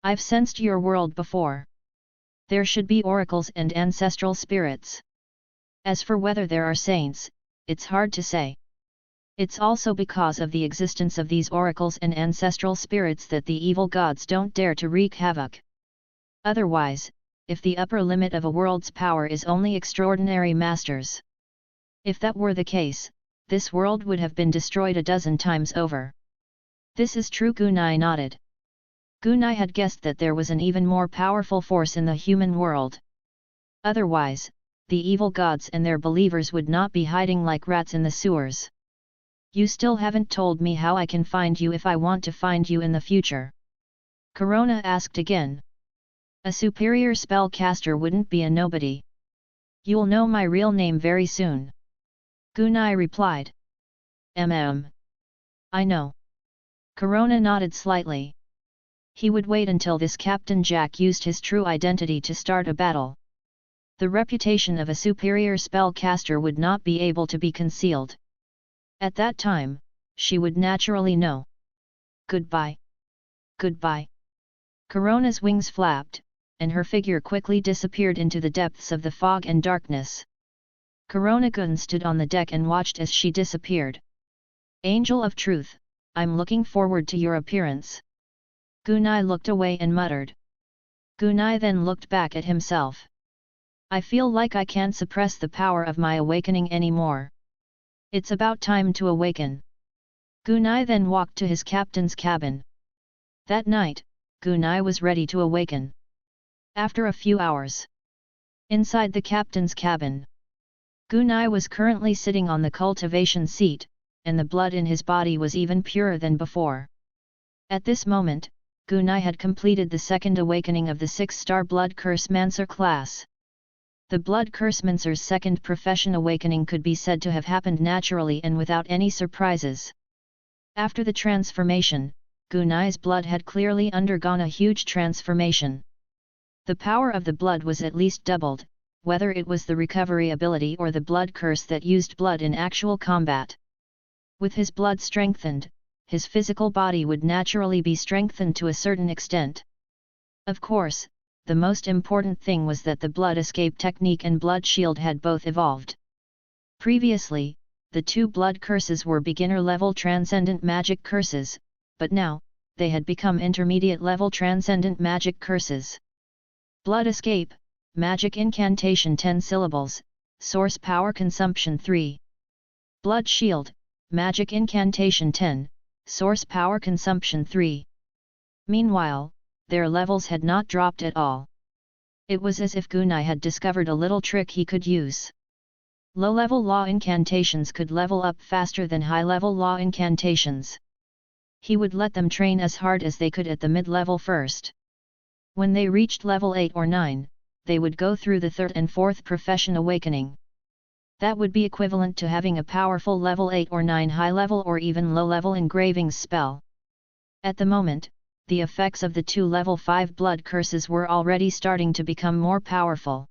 S1: I've sensed your world before. There should be oracles and ancestral spirits. As for whether there are saints, it's hard to say. It's also because of the existence of these oracles and ancestral spirits that the evil gods don't dare to wreak havoc. Otherwise, if the upper limit of a world's power is only extraordinary masters. If that were the case, this world would have been destroyed a dozen times over. This is true. Gunai nodded. Gunai had guessed that there was an even more powerful force in the human world. Otherwise, the evil gods and their believers would not be hiding like rats in the sewers. You still haven't told me how I can find you if I want to find you in the future. Corona asked again. A superior spellcaster wouldn't be a nobody. You'll know my real name very soon. Gunai replied. I know. Corona nodded slightly. He would wait until this Captain Jack used his true identity to start a battle. The reputation of a superior spellcaster would not be able to be concealed. At that time, she would naturally know. Goodbye. Goodbye. Corona's wings flapped, and her figure quickly disappeared into the depths of the fog and darkness. Corona Gun stood on the deck and watched as she disappeared. Angel of Truth, I'm looking forward to your appearance. Gunai looked away and muttered. Gunai then looked back at himself. I feel like I can't suppress the power of my awakening anymore. It's about time to awaken. Gunai then walked to his captain's cabin. That night, Gunai was ready to awaken. After a few hours. Inside the captain's cabin. Gunai was currently sitting on the cultivation seat, and the blood in his body was even purer than before. At this moment, Gunai had completed the second awakening of the 6-star Blood Curse Mancer class. The Blood Curse Mancer's second profession awakening could be said to have happened naturally and without any surprises. After the transformation, Gunai's blood had clearly undergone a huge transformation. The power of the blood was at least doubled, whether it was the recovery ability or the blood curse that used blood in actual combat. With his blood strengthened, his physical body would naturally be strengthened to a certain extent. Of course, the most important thing was that the blood escape technique and blood shield had both evolved. Previously, the 2 blood curses were beginner-level transcendent magic curses, but now, they had become intermediate-level transcendent magic curses. Blood escape, magic incantation 10 syllables, source power consumption 3. Blood shield, magic incantation 10, source power consumption 3. Meanwhile, their levels had not dropped at all. It was as if Gunai had discovered a little trick he could use. Low-level law incantations could level up faster than high-level law incantations. He would let them train as hard as they could at the mid-level first. When they reached level 8 or 9, they would go through the 3rd and 4th profession awakening. That would be equivalent to having a powerful level 8 or 9 high-level or even low-level engraving spell. At the moment, the effects of the 2 level 5 blood curses were already starting to become more powerful.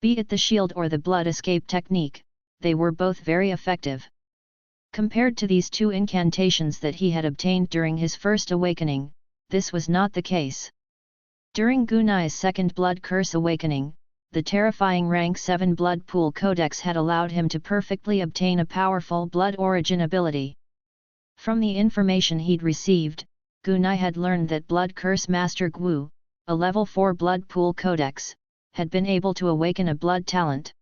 S1: Be it the shield or the blood escape technique, they were both very effective. Compared to these 2 incantations that he had obtained during his first awakening, this was not the case. During Gunai's second blood curse awakening, the terrifying rank 7 blood pool codex had allowed him to perfectly obtain a powerful blood origin ability. From the information he'd received, Gunai had learned that blood curse master Gu, a level 4 blood pool codex, had been able to awaken a blood talent.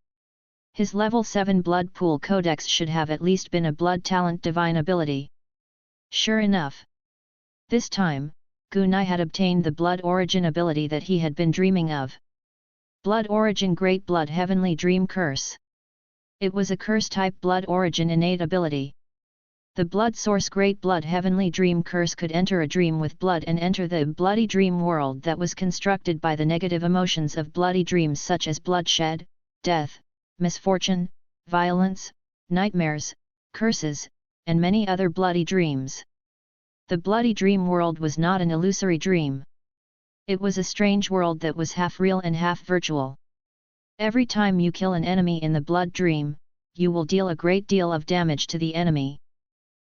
S1: His level 7 blood pool codex should have at least been a blood talent divine ability. Sure enough. This time, Gunai had obtained the blood origin ability that he had been dreaming of. Blood Origin Great Blood Heavenly Dream Curse. It was a curse-type Blood Origin innate ability. The Blood Source Great Blood Heavenly Dream Curse could enter a dream with blood and enter the bloody dream world that was constructed by the negative emotions of bloody dreams such as bloodshed, death, misfortune, violence, nightmares, curses, and many other bloody dreams. The bloody dream world was not an illusory dream. It was a strange world that was half real and half virtual. Every time you kill an enemy in the blood dream, you will deal a great deal of damage to the enemy.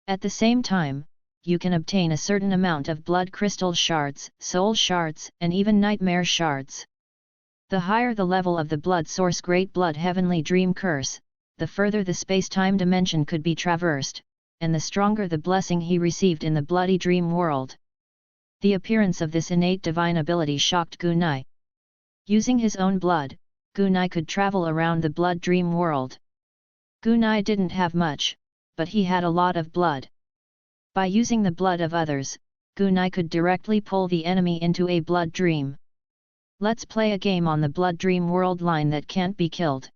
S1: At the same time, you can obtain a certain amount of blood crystal shards, soul shards, and even nightmare shards. The higher the level of the blood source Great Blood Heavenly Dream Curse, the further the space-time dimension could be traversed, and the stronger the blessing he received in the bloody dream world. The appearance of this innate divine ability shocked Gunai. Using his own blood, Gunai could travel around the blood dream world. Gunai didn't have much, but he had a lot of blood. By using the blood of others, Gunai could directly pull the enemy into a blood dream. Let's play a game on the blood dream world line that can't be killed.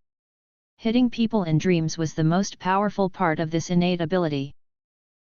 S1: Hitting people in dreams was the most powerful part of this innate ability.